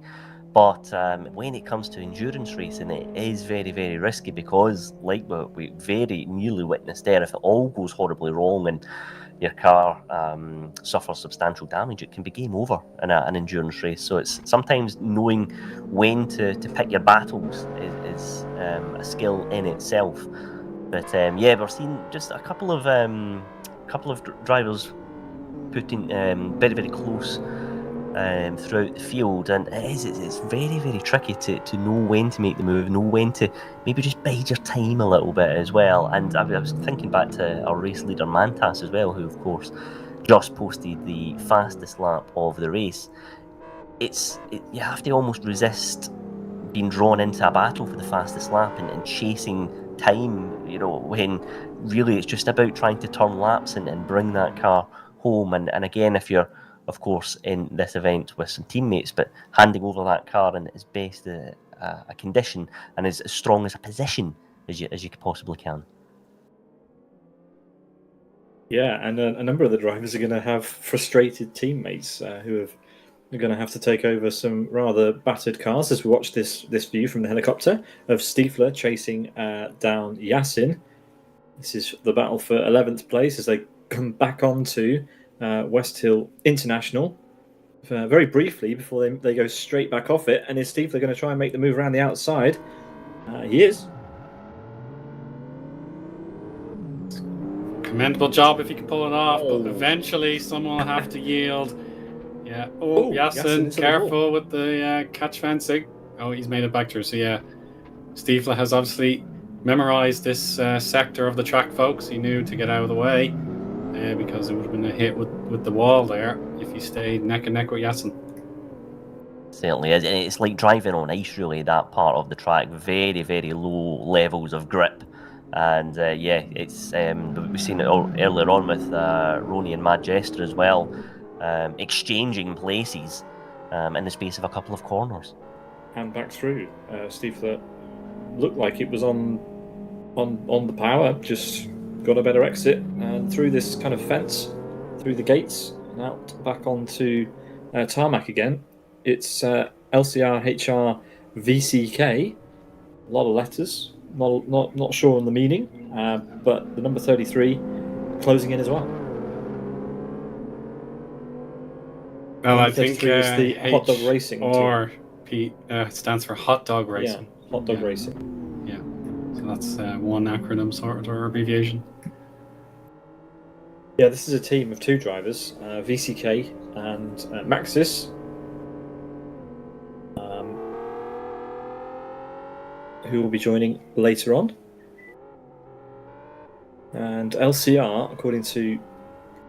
[SPEAKER 6] But when it comes to endurance racing, it is very, very risky because, like we very nearly witnessed there, if it all goes horribly wrong and your car suffers substantial damage, it can be game over in an endurance race. So it's sometimes knowing when to pick your battles is a skill in itself. But yeah, we're seeing just a couple of drivers putting very, very close throughout the field, and it's very, very tricky to know when to make the move, know when to maybe just bide your time a little bit as well. And I was thinking back to our race leader Mantas as well, who of course just posted the fastest lap of the race. You have to almost resist being drawn into a battle for the fastest lap and chasing time, you know, when really it's just about trying to turn laps and bring that car home. And again, if you're of course in this event with some teammates, but handing over that car in as best a condition and as strong as a position as you possibly can.
[SPEAKER 5] Yeah, and a number of the drivers are going to have frustrated teammates who are going to have to take over some rather battered cars as we watch this view from the helicopter of Stiefler chasing down Yassin. This is the battle for 11th place as they come back onto Westhill International very briefly before they go straight back off it. And is Stiefler going to try and make the move around the outside? He is.
[SPEAKER 4] Commendable job if you can pull it off, but eventually someone will have to yield. Yeah. Yassin, careful with the catch fencing. Oh, he's made it back through. So yeah, Stiefler has obviously memorized this sector of the track, folks. He knew to get out of the way because it would have been a hit with the wall there if he stayed neck and neck with Yassin.
[SPEAKER 6] Certainly is. It's like driving on ice, really, that part of the track. Very, very low levels of grip. And yeah, it's we've seen it earlier on with Ronnie and Mad Jester as well, exchanging places in the space of a couple of corners.
[SPEAKER 5] And back through, Stiefler looked like it was on the power, just got a better exit and through this kind of fence, through the gates and out back onto tarmac again. It's LCR HR VCK, a lot of letters. Not sure on the meaning, but the number 33 closing in as well.
[SPEAKER 4] Well, I think
[SPEAKER 5] is the Hot Dog Racing
[SPEAKER 4] or P stands for Hot Dog Racing.
[SPEAKER 5] Yeah, Hot Dog Racing.
[SPEAKER 4] Yeah, so that's one acronym sort or abbreviation.
[SPEAKER 5] Yeah, this is a team of two drivers, VCK and Maxis. Who will be joining later on. And LCR, according to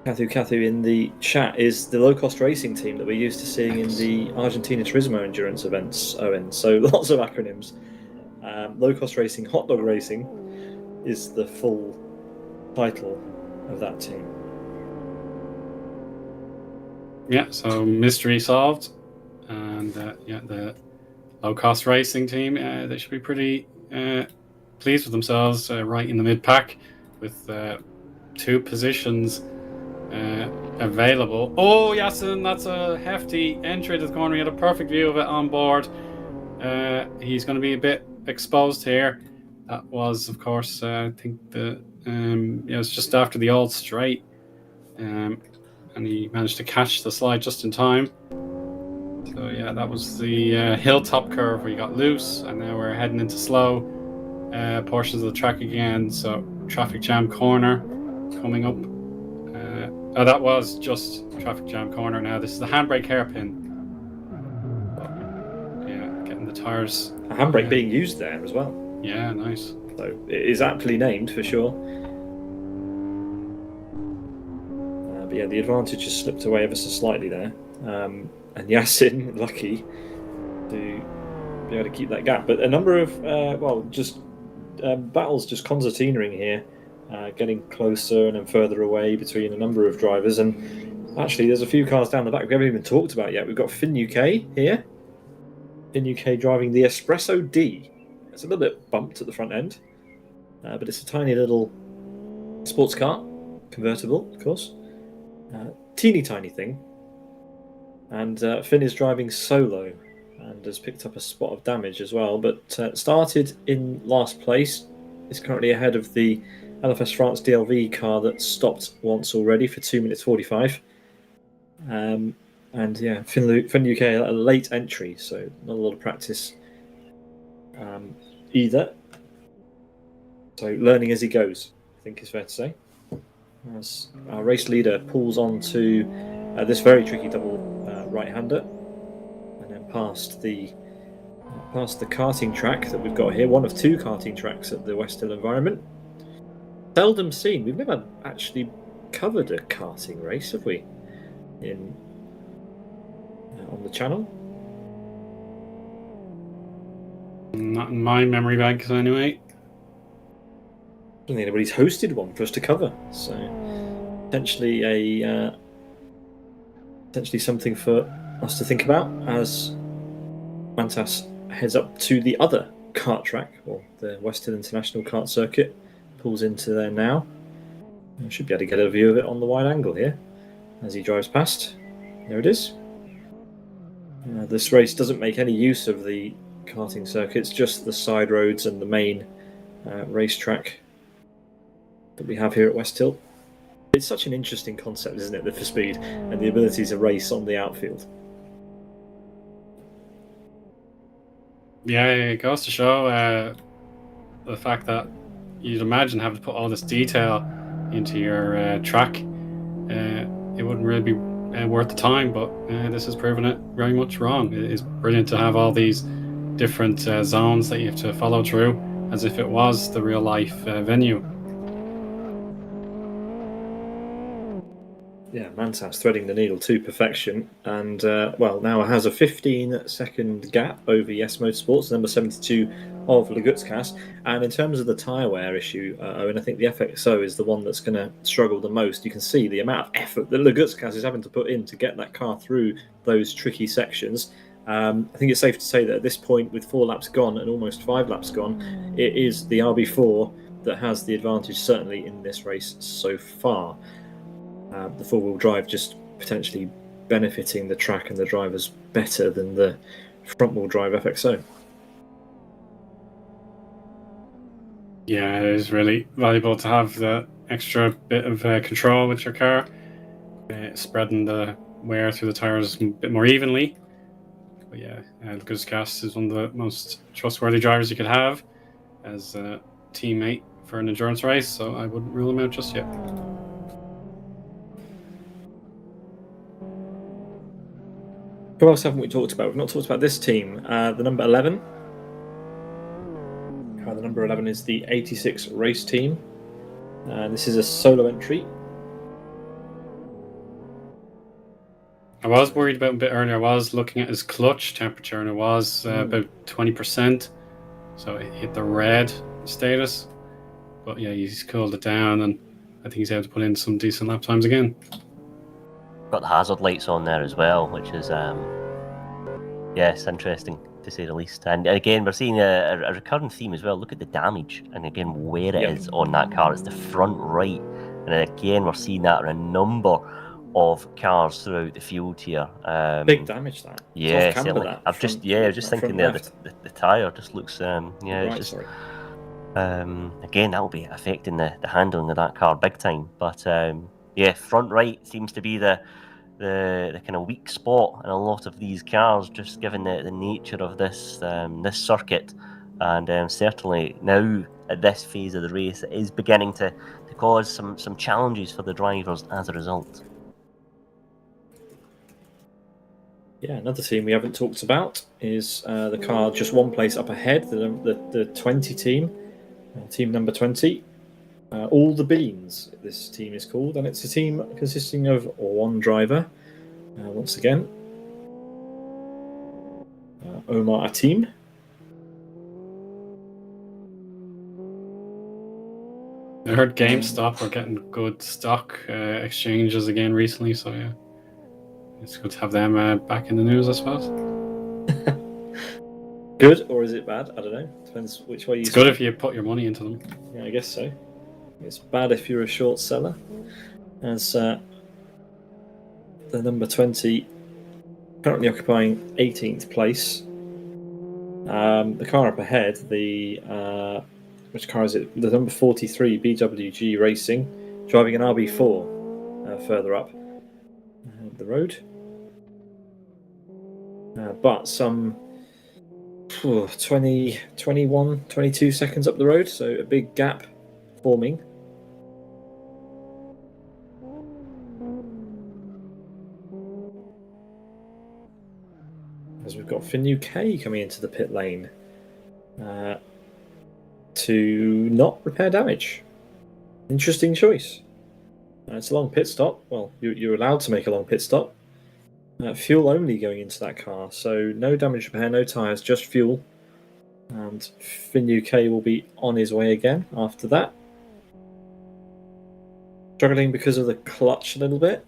[SPEAKER 5] Kathu in the chat, is the low-cost racing team that we're used to seeing in the Argentina Turismo endurance events, Owen. So lots of acronyms. Low-cost racing, Hot Dog Racing is the full title of that team.
[SPEAKER 4] Yeah, so mystery solved. And yeah, the low-cost racing team, they should be pretty pleased with themselves, right in the mid-pack with 2 positions available. Oh, Yassin, that's a hefty entry to the corner. He had a perfect view of it on board. He's going to be a bit exposed here. That was, of course, I think it was just after the old straight, and he managed to catch the slide just in time. So yeah, that was the hilltop curve where he got loose, and now we're heading into slow portions of the track again. So traffic jam corner coming up. That was just traffic jam corner. Now this is the handbrake hairpin. Yeah, getting the tires.
[SPEAKER 5] A handbrake being used there as well.
[SPEAKER 4] Yeah, nice.
[SPEAKER 5] So it is aptly named for sure. But yeah, the advantage has slipped away ever so slightly there. And Yassin, lucky to be able to keep that gap. But a number of, battles just concertinaing here, getting closer and then further away between a number of drivers. And actually, there's a few cars down the back we haven't even talked about yet. We've got Finn UK here. Finn UK driving the Espresso D. It's a little bit bumped at the front end, but it's a tiny little sports car, convertible, of course. Teeny tiny thing. And Finn is driving solo and has picked up a spot of damage as well, but started in last place. Is currently ahead of the LFS France DLV car that stopped once already for 2 minutes 45. And yeah, Finn UK a late entry, so not a lot of practice either. So learning as he goes, I think is fair to say. As our race leader pulls on to this very tricky double right-hander, and then past the karting track that we've got here, one of two karting tracks at the Westhill environment. Seldom seen. We've never actually covered a karting race, have we? On the channel.
[SPEAKER 4] Not in my memory banks, anyway.
[SPEAKER 5] I don't think anybody's hosted one for us to cover, so potentially something for us to think about as Mantas heads up to the other kart track, or the Westhill International Kart Circuit. Pulls into there now. I should be able to get a view of it on the wide angle here as he drives past. There it is. This race doesn't make any use of the karting circuits, just the side roads and the main racetrack that we have here at Westhill. It's such an interesting concept, isn't it, the for speed and the ability to race on the outfield.
[SPEAKER 4] Yeah, it goes to show the fact that you'd imagine having to put all this detail into your track. It wouldn't really be worth the time, but this has proven it very much wrong. It is brilliant to have all these different zones that you have to follow through as if it was the real life venue.
[SPEAKER 5] Yeah, Mantas threading the needle to perfection, and now has a 15-second gap over Yes Motorsports, number 72 of Legutskas. And in terms of the tyre wear issue, Owen, I think the FXO is the one that's going to struggle the most. You can see the amount of effort that Legutskas is having to put in to get that car through those tricky sections. I think it's safe to say that at this point, with 4 laps gone and almost 5 laps gone, it is the RB4 that has the advantage, certainly in this race so far. The four-wheel drive just potentially benefiting the track and the drivers better than the front-wheel drive FXO.
[SPEAKER 4] Yeah, it is really valuable to have the extra bit of control with your car, spreading the wear through the tyres a bit more evenly. But yeah, Legutskas is one of the most trustworthy drivers you could have as a teammate for an endurance race, so I wouldn't rule him out just yet.
[SPEAKER 5] Who else haven't we talked about? We've not talked about this team. The number 11. The number 11 is the 86 race team. This is a solo entry.
[SPEAKER 4] I was worried about him a bit earlier. I was looking at his clutch temperature, and it was about 20%. So it hit the red status. But yeah, he's cooled it down, and I think he's able to put in some decent lap times again.
[SPEAKER 6] Got the hazard lights on there as well, which is yes, interesting to say the least. And again, we're seeing a recurring theme as well. Look at the damage, and again where it is on that car. It's the front right, and again we're seeing that on a number of cars throughout the field here.
[SPEAKER 5] Big damage that.
[SPEAKER 6] Yeah,
[SPEAKER 5] certainly.
[SPEAKER 6] I was just thinking there the tyre just looks it's just. Again, that will be affecting the handling of that car big time. But yeah, front right seems to be the kind of weak spot in a lot of these cars, just given the nature of this circuit, and certainly now at this phase of the race, it is beginning to cause some challenges for the drivers as a result.
[SPEAKER 5] Yeah, another team we haven't talked about is the car just one place up ahead, the 20 team, team number 20. All the Beans, this team is called, and it's a team consisting of one driver, once again, Omar Atim.
[SPEAKER 4] I heard GameStop are getting good stock exchanges again recently, so yeah, it's good to have them back in the news, I suppose.
[SPEAKER 5] Good, or is it bad? I don't know. Depends which way you.
[SPEAKER 4] It's good if you put your money into them.
[SPEAKER 5] Yeah, I guess so. It's bad if you're a short seller. As the number 20 currently occupying 18th place The car up ahead, which car is it? The number 43 BWG Racing, driving an RB4 further up the road. But some 20, 21, 22 seconds up the road, so a big gap forming. As we've got Finn UK coming into the pit lane to not repair damage. Interesting choice. It's a long pit stop. Well, you're allowed to make a long pit stop. Fuel only going into that car, so no damage repair, no tyres, just fuel. And Finn UK will be on his way again after that. Struggling because of the clutch a little bit.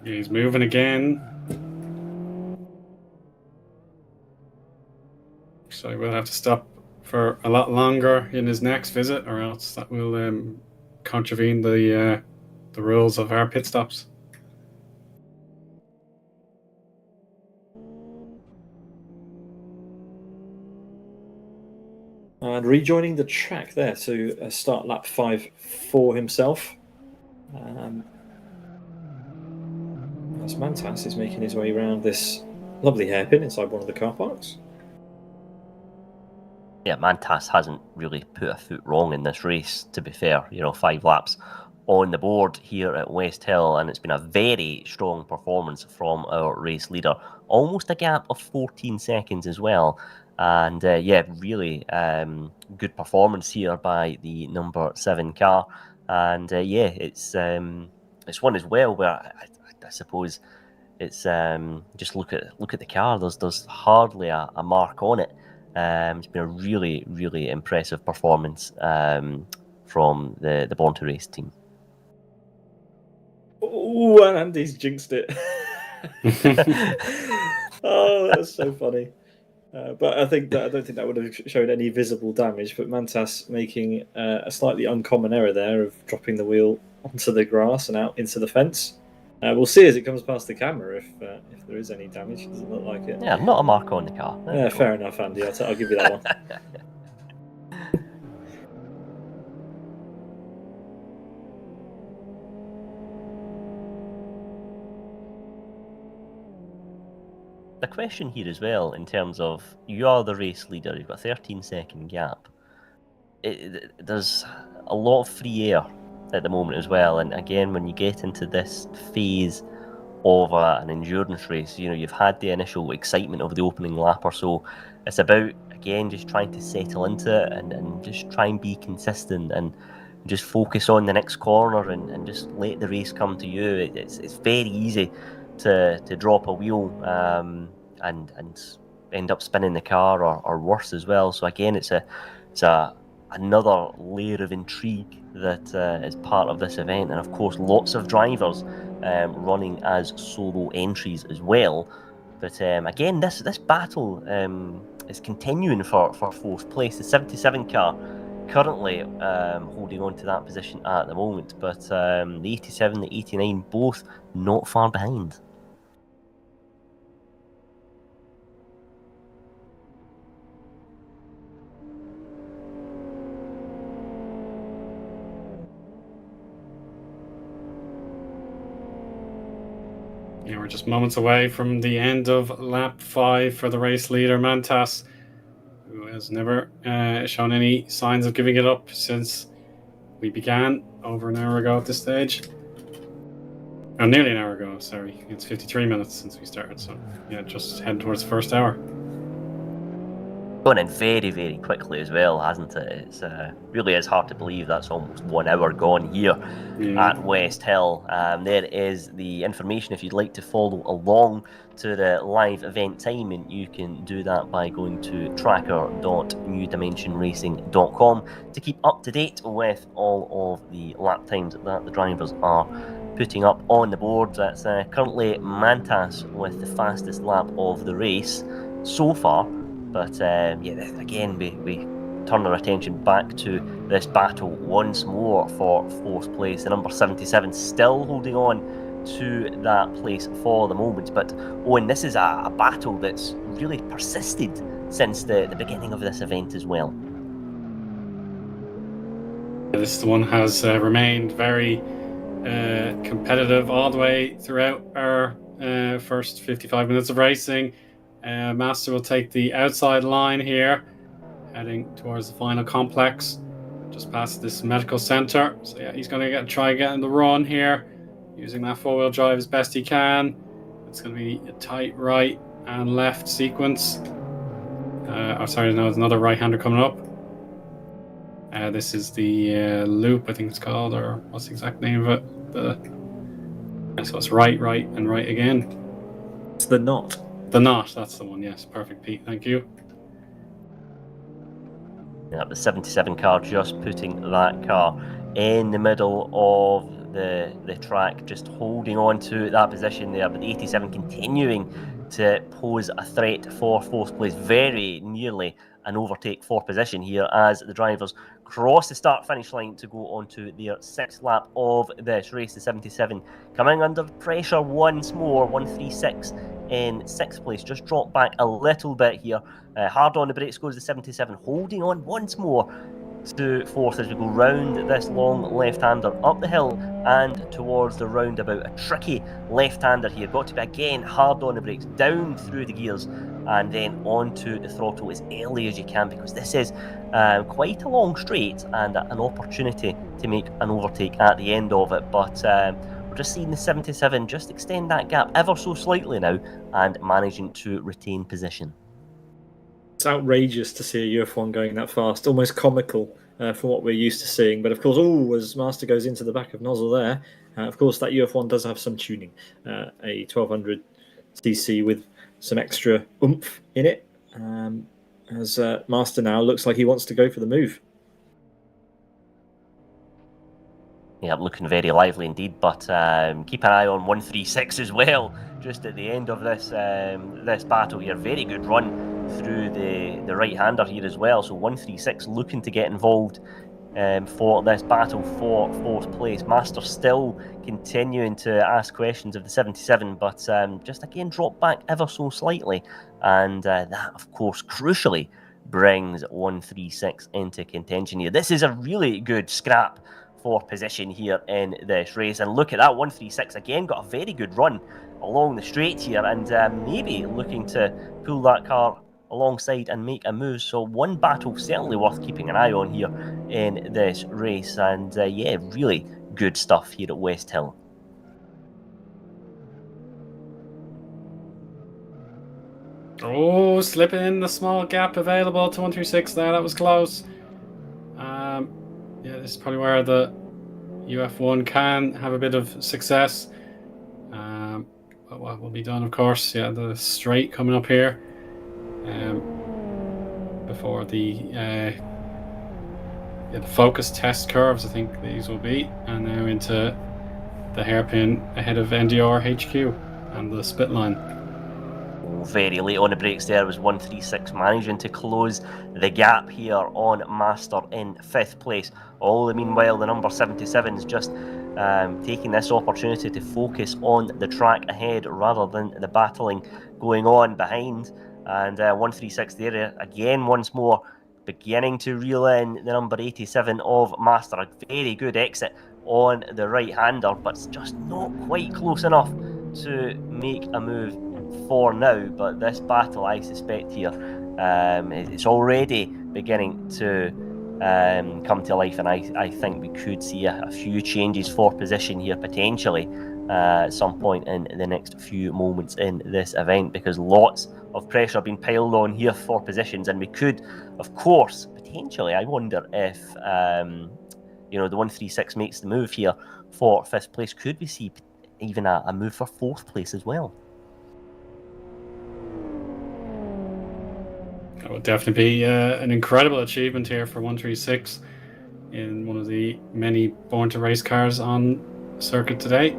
[SPEAKER 4] He's moving again. So we'll have to stop for a lot longer in his next visit, or else that will contravene the rules of our pit stops.
[SPEAKER 5] And rejoining the track there to start lap 5 for himself. As Mantas is making his way around this lovely hairpin inside one of the car parks.
[SPEAKER 6] Yeah, Mantas hasn't really put a foot wrong in this race, to be fair. 5 laps on the board here at Westhill, and it's been a very strong performance from our race leader. Almost a gap of 14 seconds as well. And really good performance here by the number 7 car. And it's one as well where I suppose it's just look at the car. There's hardly a mark on it. It's been a really, really impressive performance from the Born to Race team.
[SPEAKER 5] Oh, and Andy's jinxed it. Oh, that's so funny. But I don't think that would have shown any visible damage. But Mantas making a slightly uncommon error there of dropping the wheel onto the grass and out into the fence. We'll see as it comes past the camera if there is any damage. It doesn't look like it.
[SPEAKER 6] Yeah, not a mark on the car.
[SPEAKER 5] Yeah, fair enough, Andy. I'll give you that one.
[SPEAKER 6] The question here as well, in terms of you are the race leader, you've got a 13-second gap. There's a lot of free air at the moment as well, and again, when you get into this phase of an endurance race, you've had the initial excitement of the opening lap or so. It's about, again, just trying to settle into it and just try and be consistent and just focus on the next corner and just let the race come to you. It's very easy to drop a wheel and end up spinning the car or worse as well. So again, it's another layer of intrigue that is part of this event, and of course lots of drivers running as solo entries as well. But again, this battle is continuing for 4th place. The 77 car currently holding on to that position at the moment, but the 87, the 89 both not far behind.
[SPEAKER 4] Yeah, we're just moments away from the end of lap 5 for the race leader, Mantas, who has never shown any signs of giving it up since we began over an hour ago at this stage. Oh, nearly an hour ago, sorry. It's 53 minutes since we started, so yeah, just heading towards the first hour.
[SPEAKER 6] Gone in very, very quickly as well, hasn't it? It's really is hard to believe that's almost 1 hour gone here at Westhill. There is the information if you'd like to follow along to the live event timing. You can do that by going to tracker.newdimensionracing.com to keep up to date with all of the lap times that the drivers are putting up on the board. That's currently Mantas with the fastest lap of the race so far. But again, we turn our attention back to this battle once more for 4th place. The number 77 still holding on to that place for the moment. But Owen, this is a battle that's really persisted since the beginning of this event as well.
[SPEAKER 4] This one has remained very competitive all the way throughout our first 55 minutes of racing. Master will take the outside line here, heading towards the final complex, just past this medical center. So yeah, he's going to try getting the run here, using that four-wheel drive as best he can. It's going to be a tight right and left sequence. There's another right-hander coming up. This is the loop, I think it's called, or what's the exact name of it? So it's right, and right again.
[SPEAKER 5] It's the knot.
[SPEAKER 4] The knot, that's the one, yes. Perfect, Pete, thank you.
[SPEAKER 6] Yeah, the 77 car just putting that car in the middle of the track, just holding on to that position there, but the 87 continuing to pose a threat for fourth place, very nearly an overtake for position here as the drivers cross the start-finish line to go on to their sixth lap of this race. The 77 coming under pressure once more, 136 in sixth place, just dropped back a little bit here. Hard on the brakes goes the 77, holding on once more to fourth as we go round this long left-hander up the hill and towards the roundabout. A tricky left-hander here, got to be again hard on the brakes, down through the gears and then onto the throttle as early as you can, because this is quite a long straight and an opportunity to make an overtake at the end of it. But we're just seeing the 77 just extend that gap ever so slightly now and managing to retain position.
[SPEAKER 5] It's outrageous to see a UF1 going that fast, almost comical from what we're used to seeing. But of course, as Master goes into the back of Nozzle there, of course that UF1 does have some tuning, a 1200cc with some extra oomph in it, as Master now looks like he wants to go for the move.
[SPEAKER 6] Yeah, looking very lively indeed, but keep an eye on 136 as well, just at the end of this this battle here. Very good run through the right-hander here as well, so 136 looking to get involved for this battle for fourth place. Master still continuing to ask questions of the 77, but just again dropped back ever so slightly, and that of course crucially brings 136 into contention here. This is a really good scrap for position here in this race, and look at that, 136 again got a very good run along the straight here, and maybe looking to pull that car alongside and make a move. So one battle certainly worth keeping an eye on here in this race, and yeah, really good stuff here at Westhill.
[SPEAKER 4] Oh, slipping in the small gap available to 136 there. That was close. Yeah, this is probably where the UF1 can have a bit of success. But what will be done, of course, yeah, the straight coming up here before the focus test curves, I think these will be, and now into the hairpin ahead of NDR HQ and the split line.
[SPEAKER 6] Very late on the brakes there was 136, managing to close the gap here on Master in fifth place. All the meanwhile, the number 77 is just taking this opportunity to focus on the track ahead rather than the battling going on behind. And 136 there again once more, beginning to reel in the number 87 of Master. A very good exit on the right-hander, but it's just not quite close enough to make a move for now. But this battle, I suspect here, it's already beginning to come to life, and I think we could see a few changes for position here potentially at some point in the next few moments in this event, because lots of pressure being piled on here for positions, and we could, of course, potentially, I wonder if the 136 makes the move here for fifth place. Could we see even a move for fourth place as well?
[SPEAKER 4] That would definitely be an incredible achievement here for 136 in one of the many Born to Race cars on circuit today.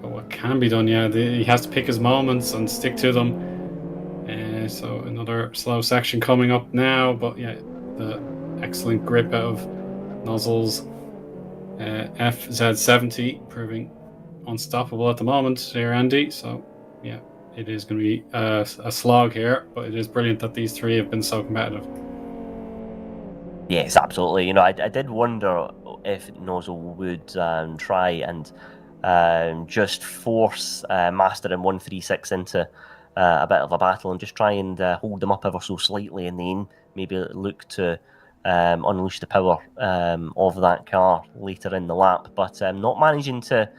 [SPEAKER 4] But what can be done, he has to pick his moments and stick to them. So another slow section coming up now, but yeah, the excellent grip out of Nozzles FZ70 proving unstoppable at the moment here, Andy. So, yeah, it is going to be a slog here, but it is brilliant that these three have been so competitive.
[SPEAKER 6] Yes, absolutely. You know, I did wonder if Nozzle would try and just force Master and 136 into a bit of a battle and just try and hold them up ever so slightly, and then maybe look to unleash the power of that car later in the lap. But not managing to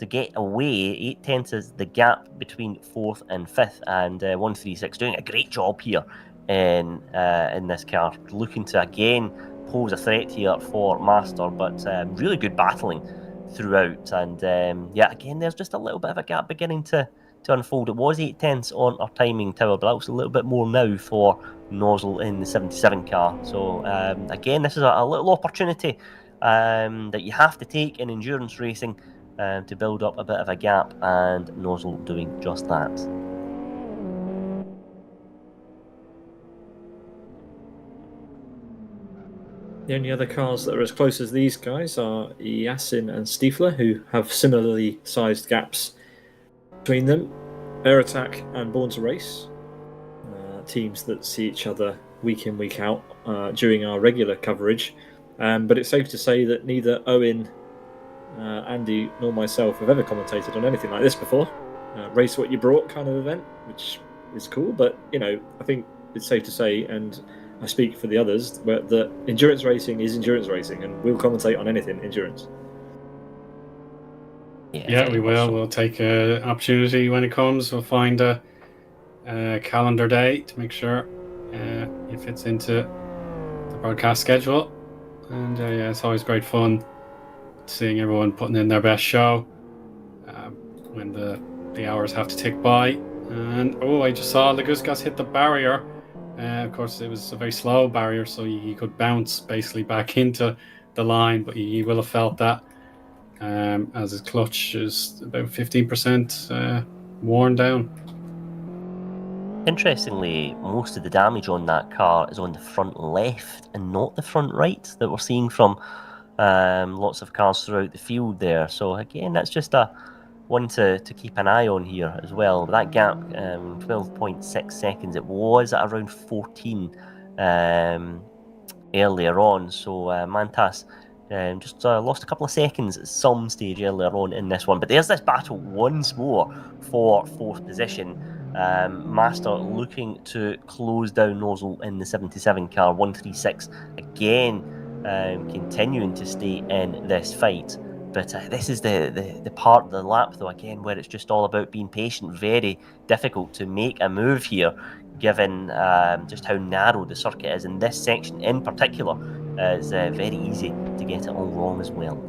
[SPEAKER 6] get away. 8/10 is the gap between 4th and 5th, and 136 doing a great job here in this car, looking to again pose a threat here for Master, but really good battling throughout. And yeah, again, there's just a little bit of a gap beginning to unfold. It was 8/10 on our timing tower, but that was a little bit more now for Nozzle in the 77 car. So again, this is a little opportunity that you have to take in endurance racing to build up a bit of a gap, and Nozzle doing just that.
[SPEAKER 5] The only other cars that are as close as these guys are Yasin and Stiefler, who have similarly sized gaps between them. Air Attack and Born to Race, teams that see each other week in, week out during our regular coverage. But it's safe to say that neither Eoin, Andy, nor myself have ever commentated on anything like this before. Race what you brought kind of event, which is cool. But, you know, I think it's safe to say, and I speak for the others, that endurance racing is endurance racing, and we'll commentate on anything endurance.
[SPEAKER 4] Yeah, we will. We'll take an opportunity when it comes. We'll find a calendar day to make sure it fits into the broadcast schedule. And yeah, it's always great fun seeing everyone putting in their best show when the hours have to tick by. And I just saw Laguskas hit the barrier. Of course, it was a very slow barrier, so he could bounce basically back into the line, but he will have felt that as his clutch is about 15% worn down.
[SPEAKER 6] Interestingly, most of the damage on that car is on the front left and not the front right that we're seeing from lots of cars throughout the field there. So again, that's just a one to keep an eye on here as well. That gap, 12.6 seconds, it was at around 14 earlier on. So Mantas just lost a couple of seconds at some stage earlier on in this one. But there's this battle once more for 4th position. Master looking to close down Nozzle in the 77 car. 136 again continuing to stay in this fight. But this is the part of the lap, though, again, where it's just all about being patient. Very difficult to make a move here, given just how narrow the circuit is. And this section in particular is very easy to get it all wrong as well.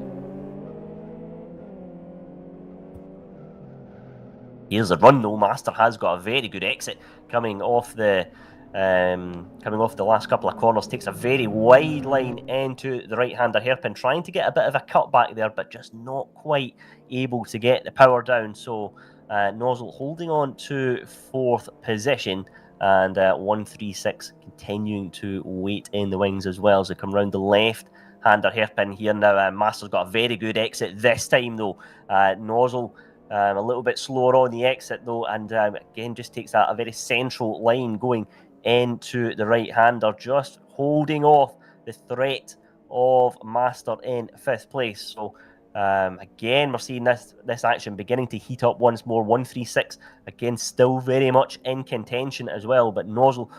[SPEAKER 6] Here's the run, though. Master has got a very good exit coming off the last couple of corners. Takes a very wide line into the right-hander hairpin, trying to get a bit of a cut back there, but just not quite able to get the power down. So Nozzle holding on to 4th position, and 136 continuing to wait in the wings as well as they come round the left-hander hairpin here. Now Master's got a very good exit this time, though. Nozzle a little bit slower on the exit, though, and again just takes a very central line going into the right-hander, just holding off the threat of Master in 5th place. So again, we're seeing this action beginning to heat up once more. 136 again still very much in contention as well, but Nozzle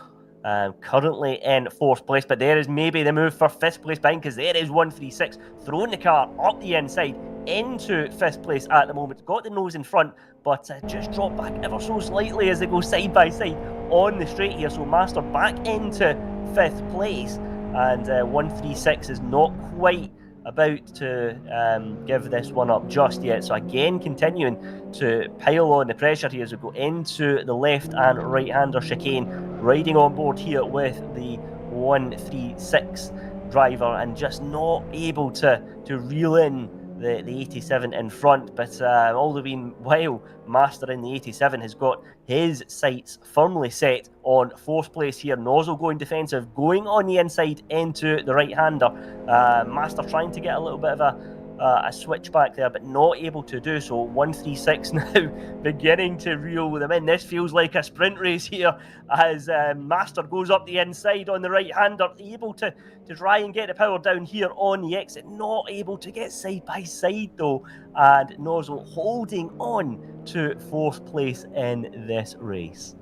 [SPEAKER 6] currently in 4th place. But there is maybe the move for 5th place behind, because there is 136 throwing the car up the inside into 5th place at the moment. Got the nose in front, but just dropped back ever so slightly as they go side by side on the straight here. So Master back into 5th place, and 136 is not quite about to give this one up just yet. So again, continuing to pile on the pressure here as we go into the left and right-hander chicane, riding on board here with the 136 driver, and just not able to reel in the 87 in front. But all the meanwhile, Master in the 87 has got his sights firmly set on 4th place here. Nozzle going defensive, going on the inside into the right-hander. Master trying to get a little bit of a switchback there, but not able to do so. 136 now beginning to reel them in. This feels like a sprint race here as Master goes up the inside on the right-hander, able to try and get the power down here on the exit. Not able to get side by side though, and Nozzle holding on to 4th place in this race.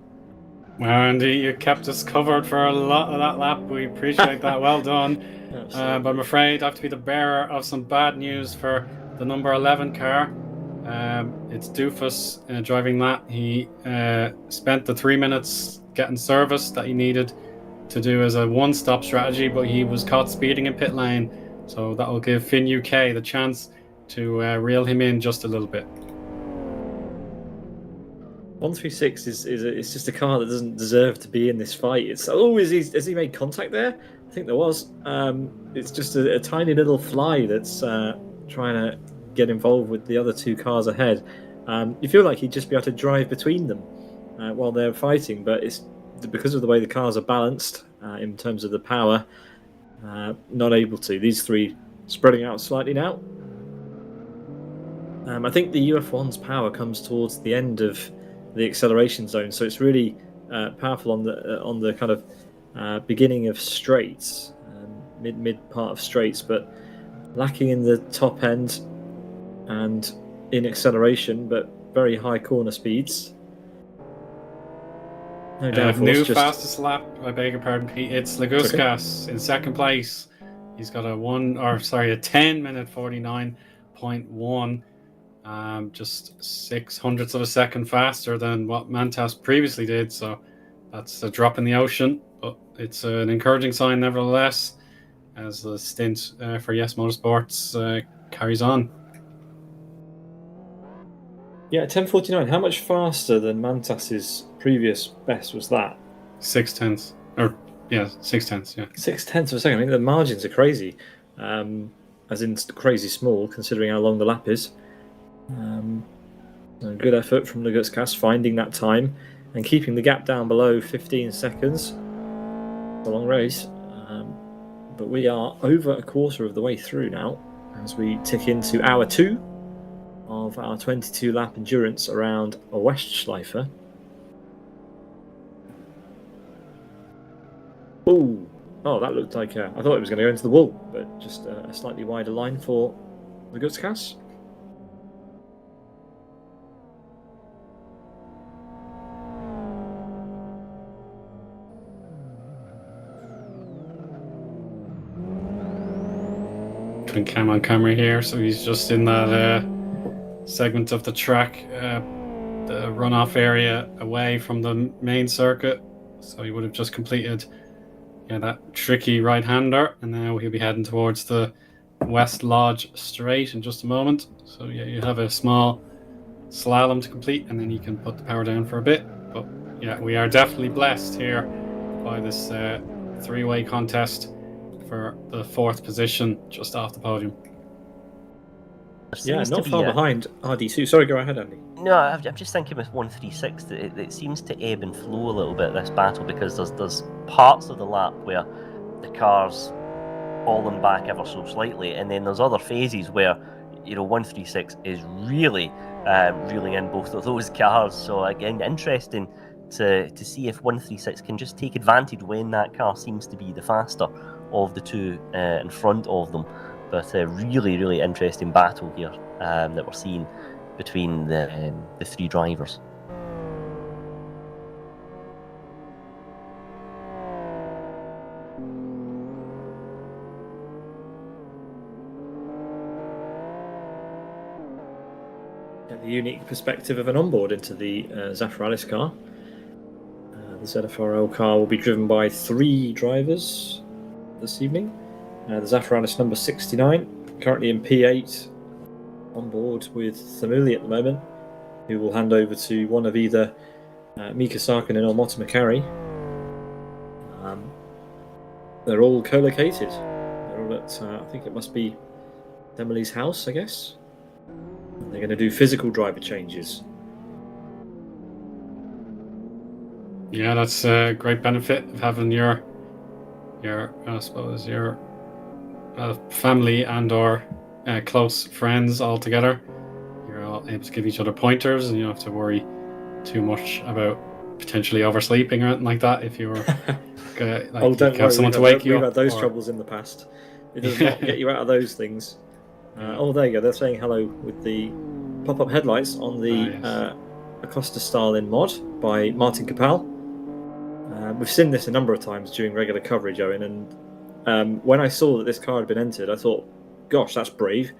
[SPEAKER 4] Well, Andy, you kept us covered for a lot of that lap. We appreciate that. Well done. But I'm afraid I have to be the bearer of some bad news for the number 11 car. It's Doofus driving that. He spent the 3 minutes getting service that he needed to do as a one-stop strategy, but he was caught speeding in pit lane. So that will give Finn UK the chance to reel him in just a little bit.
[SPEAKER 5] 136 is just a car that doesn't deserve to be in this fight. It's has he made contact there? I think there was. It's just a tiny little fly that's trying to get involved with the other 2 cars ahead. You feel like he'd just be able to drive between them while they're fighting, but it's because of the way the cars are balanced in terms of the power, not able to. These 3 spreading out slightly now. I think the UF1's power comes towards the end of the acceleration zone, so it's really powerful on the kind of beginning of straights, mid part of straights, but lacking in the top end and in acceleration, but very high corner speeds. No doubt.
[SPEAKER 4] New fastest lap, I beg your pardon, Pete. It's Laguskas in 2nd place. He's got a 10-minute 49.1. Just 600ths of a second faster than what Mantas previously did, so that's a drop in the ocean, but it's an encouraging sign nevertheless as the stint for Yes Motorsports carries on.
[SPEAKER 5] Yeah, 10:49. How much faster than Mantas's previous best was that?
[SPEAKER 4] 6/10, or 6/10, yeah.
[SPEAKER 5] 6/10 of a second. I mean, the margins are crazy, as in crazy small, considering how long the lap is. A good effort from Laguskas finding that time and keeping the gap down below 15 seconds. It's a long race, but we are over a quarter of the way through now as we tick into hour 2 of our 22 lap endurance around Westschleife. Oh, that looked like I thought it was going to go into the wall, but just a slightly wider line for Laguskas.
[SPEAKER 4] Cam on camera here, so he's just in that segment of the track, the runoff area away from the main circuit, so he would have just completed that tricky right-hander, and now he'll be heading towards the West Lodge straight in just a moment. So yeah, you have a small slalom to complete, and then you can put the power down for a bit. But yeah, we are definitely blessed here by this 3-way contest for the 4th position just off the podium.
[SPEAKER 5] Yeah, not far behind RD2. Sorry, go ahead, Andy.
[SPEAKER 6] No, I'm just thinking with 136 that it seems to ebb and flow a little bit, this battle, because there's parts of the lap where the car's falling back ever so slightly, and then there's other phases where 136 is really in both of those cars. So again, interesting to see if 136 can just take advantage when that car seems to be the faster of the 2 in front of them. But a really interesting battle here that we're seeing between the 3 drivers.
[SPEAKER 5] The unique perspective of an onboard into the Zafiralis car. The ZFRL car will be driven by 3 drivers this evening. The Zafiralis number 69, currently in P8, on board with Thamuli at the moment, who will hand over to one of either Mika Sarkkinen or Motta Makari. They're all co-located. They're all at, I think it must be Emily's house, I guess. They're going to do physical driver changes.
[SPEAKER 4] Yeah, that's a great benefit of having your I suppose your family and or close friends all together. You're all able to give each other pointers, and you don't have to worry too much about potentially oversleeping or anything like that. If you were
[SPEAKER 5] Don't
[SPEAKER 4] have
[SPEAKER 5] worry,
[SPEAKER 4] someone to wake you
[SPEAKER 5] we've
[SPEAKER 4] up.
[SPEAKER 5] had those
[SPEAKER 4] or-
[SPEAKER 5] troubles in the past. It does not get you out of those things. There you go. They're saying hello with the pop-up headlights on the
[SPEAKER 4] yes.
[SPEAKER 5] Acosta Starlin mod by Martin Capel. We've seen this a number of times during regular coverage, Owen, and when I saw that this car had been entered, I thought, gosh, that's brave,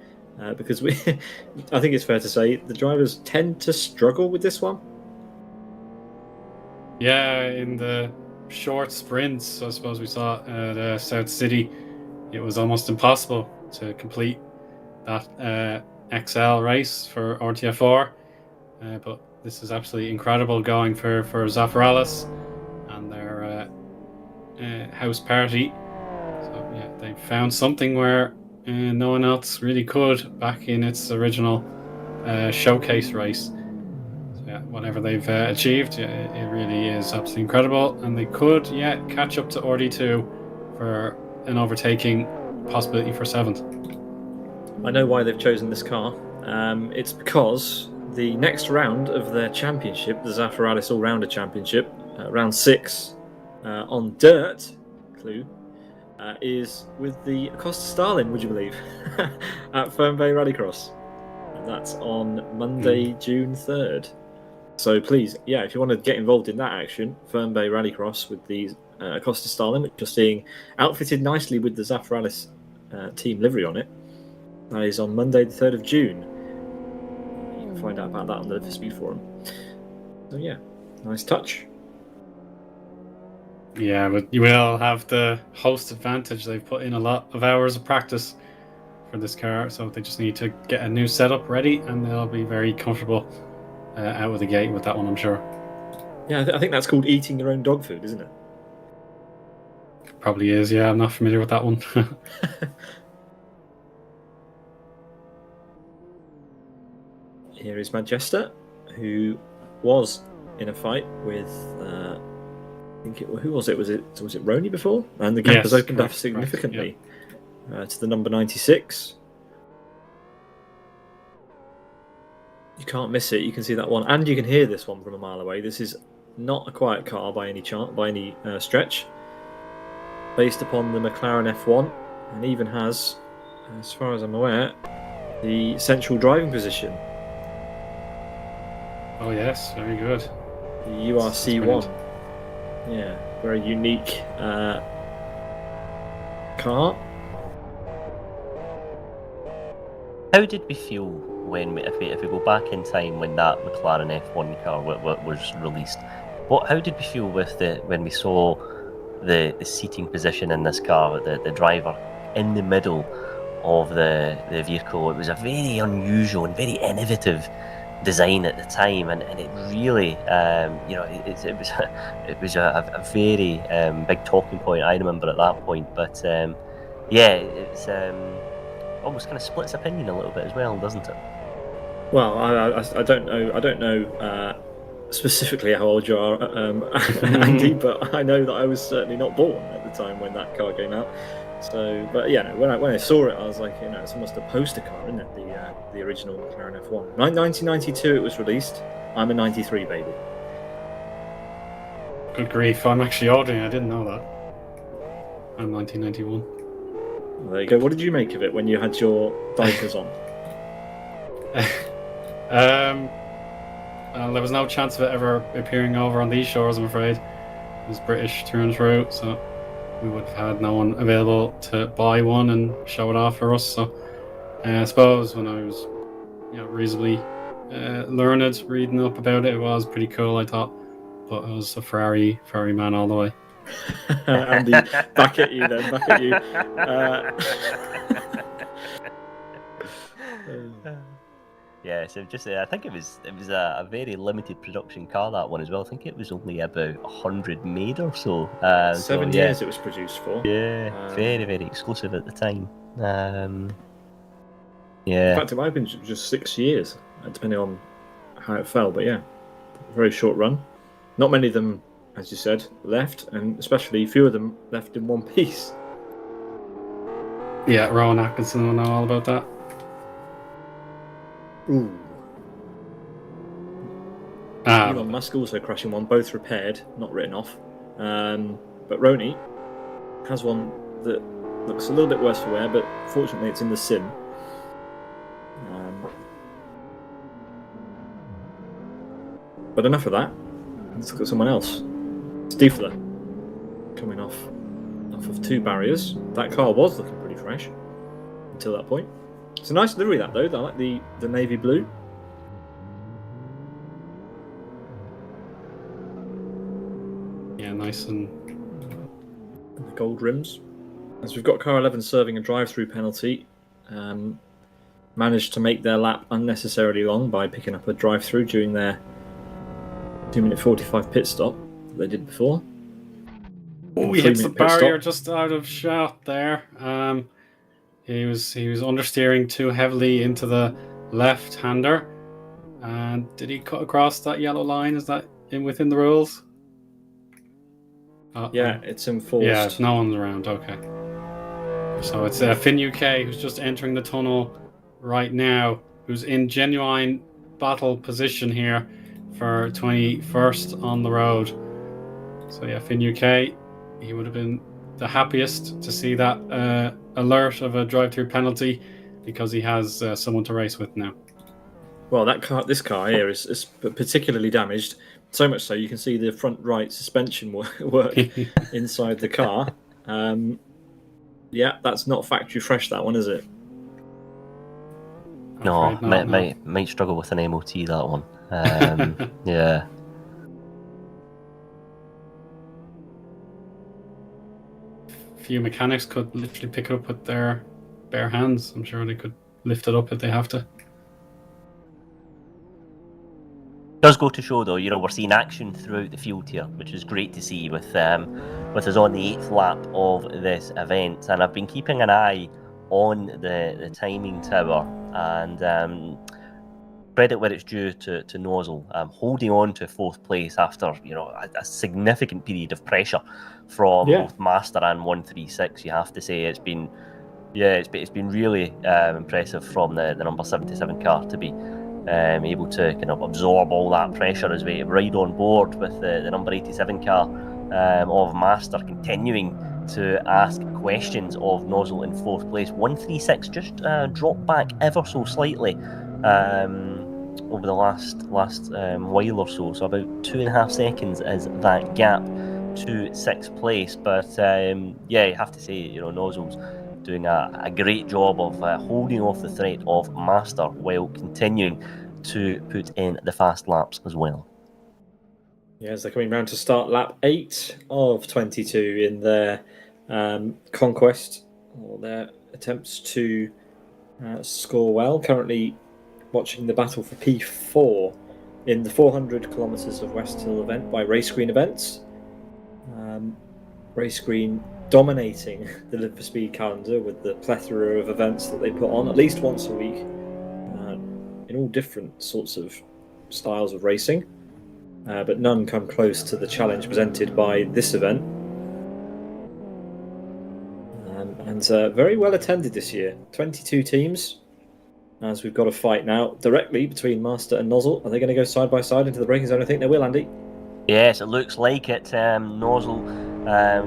[SPEAKER 5] because I think it's fair to say the drivers tend to struggle with this one.
[SPEAKER 4] Yeah, in the short sprints, I suppose we saw at South City, it was almost impossible to complete that XL race for RTFR. But this is absolutely incredible going for Zafaralis and their house party. So yeah, they found something where no one else really could back in its original showcase race. So yeah, whatever they've achieved, it really is absolutely incredible, and they could catch up to RD2 for an overtaking possibility for 7th.
[SPEAKER 5] I know why they've chosen this car. It's because the next round of their championship, the Zafaralis All-Rounder Championship, round 6 on dirt, clue, is with the Acosta Starlin, would you believe, at Fern Bay Rallycross. And that's on Monday, June 3rd. So please, if you want to get involved in that action, Fern Bay Rallycross with the Acosta Starlin, which you're seeing outfitted nicely with the Zafaralis team livery on it. That is on Monday, the 3rd of June. You can find out about that on the Speed Forum. So yeah, nice touch.
[SPEAKER 4] Yeah, but you will have the host advantage. They've put in a lot of hours of practice for this car, so they just need to get a new setup ready, and they'll be very comfortable out of the gate with that one, I'm sure.
[SPEAKER 5] Yeah, I think that's called eating your own dog food, isn't it?
[SPEAKER 4] Probably is, yeah. I'm not familiar with that one.
[SPEAKER 5] Here is Manchester, who was in a fight with who was it? Was it Roney before? And the gap has opened up significantly to the number 96. You can't miss it. You can see that one, and you can hear this one from a mile away. This is not a quiet car by any stretch. Based upon the McLaren F1, and even has, as far as I'm aware, the central driving position.
[SPEAKER 4] Oh yes, very good.
[SPEAKER 5] The URC1. Yeah, very unique car.
[SPEAKER 6] How did we feel when if we go back in time when that McLaren F1 car was released? How did we feel with when we saw the seating position in this car, the driver in the middle of the vehicle? It was a very unusual and very innovative design at the time, and it really it was a very big talking point, I remember, at that point. But it's almost kind of splits opinion a little bit as well, doesn't it?
[SPEAKER 5] Well, I don't know specifically how old you are, Andy, but I know that I was certainly not born at the time when that car came out. So, but when I saw it, I was like, it's almost a poster car, isn't it? The original McLaren F1. 1992 it was released. I'm a 93 baby.
[SPEAKER 4] Good grief, I'm actually older. I didn't know that. I'm 1991.
[SPEAKER 5] Well, there you go. What did you make of it when you had your diapers on?
[SPEAKER 4] Well, there was no chance of it ever appearing over on these shores, I'm afraid. It was British through and through, so we would have had no one available to buy one and show it off for us. So I suppose when I was reasonably learned, reading up about it, it was pretty cool, I thought. But it was a Ferrari man all the way.
[SPEAKER 5] Andy, back at you then, back at you.
[SPEAKER 6] Yeah, so just I think it was a very limited production car, that one as well. I think it was only about 100 made or so.
[SPEAKER 5] 7 years it was produced for.
[SPEAKER 6] Yeah, very, very exclusive at the time.
[SPEAKER 5] In fact, it might have been just 6 years, depending on how it fell. But yeah, very short run. Not many of them, as you said, left, and especially few of them left in one piece.
[SPEAKER 4] Yeah, Rowan Atkinson will know all about that.
[SPEAKER 5] Ooh.
[SPEAKER 4] Ah,
[SPEAKER 5] Elon Musk also crashing one, both repaired, not written off. But Roni has one that looks a little bit worse for wear, but fortunately it's in the sim. But enough of that. Let's look at someone else. Stiefler coming off of 2 barriers. That car was looking pretty fresh until that point. It's a nice livery, that though. I like the navy blue.
[SPEAKER 4] yeah, nice and
[SPEAKER 5] And the gold rims. As we've got car 11 serving a drive-through penalty, managed to make their lap unnecessarily long by picking up a drive-through during their 2-minute 45 pit stop that they did before.
[SPEAKER 4] oh, he hits the
[SPEAKER 5] 3-minute pit stop.
[SPEAKER 4] barrier just out of shot there. He was understeering too heavily into the left-hander. And did he cut across that yellow line? Is that within the rules?
[SPEAKER 5] Yeah, it's enforced.
[SPEAKER 4] Yeah, no one's around. Okay. So it's Finn UK who's just entering the tunnel right now, who's in genuine battle position here for 21st on the road. So yeah, Finn UK, he would have been the happiest to see that alert of a drive-through penalty because he has someone to race with now.
[SPEAKER 5] Well, this car here is particularly damaged. So much so you can see the front right suspension work inside the car. Yeah, that's not factory fresh, that one, is it?
[SPEAKER 6] No, might struggle with an MOT, that one. Yeah.
[SPEAKER 4] Few mechanics could literally pick it up with their bare hands. I'm sure they could lift it up if they have to.
[SPEAKER 6] Does go to show, though, we're seeing action throughout the field here, which is great to see with us on the 8th lap of this event. And I've been keeping an eye on the timing tower, and credit where it's due to Nozzle, holding on to 4th place after a significant period of pressure from both Master and 136. You have to say it's been really impressive from the number 77 car to be able to kind of absorb all that pressure as we ride on board with the number 87 car of Master continuing to ask questions of Nozzle in 4th place. 136 just dropped back ever so slightly over the last while or so. So about 2.5 seconds is that gap to 6th place. But you have to say, Nozzle's doing a great job of holding off the threat of Master while continuing to put in the fast laps as well.
[SPEAKER 5] Yes, they're coming round to start lap 8 of 22 in their conquest, or their attempts to score well. Currently watching the battle for P4 in the 400km of Westhill event by Race Green Events. Race Green dominating the Live for Speed calendar with the plethora of events that they put on at least once a week in all different sorts of styles of racing, but none come close to the challenge presented by this event, and very well attended this year. 22 teams, as we've got a fight now directly between Master and Nozzle. Are they going to go side by side into the braking zone? I think they will, Andy.
[SPEAKER 6] Yes, it looks like it. Nozzle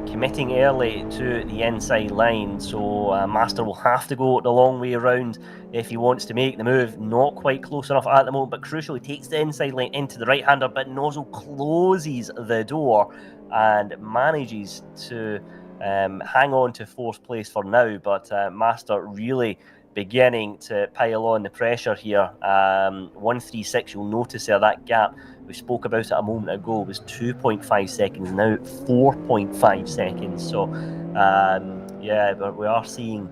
[SPEAKER 6] committing early to the inside line, so Master will have to go the long way around if he wants to make the move. Not quite close enough at the moment, but crucially takes the inside line into the right-hander, but Nozzle closes the door and manages to hang on to 4th place for now, but Master really beginning to pile on the pressure here. 136, you'll notice there that gap we spoke about it a moment ago was 2.5 seconds, now 4.5 seconds. So we are seeing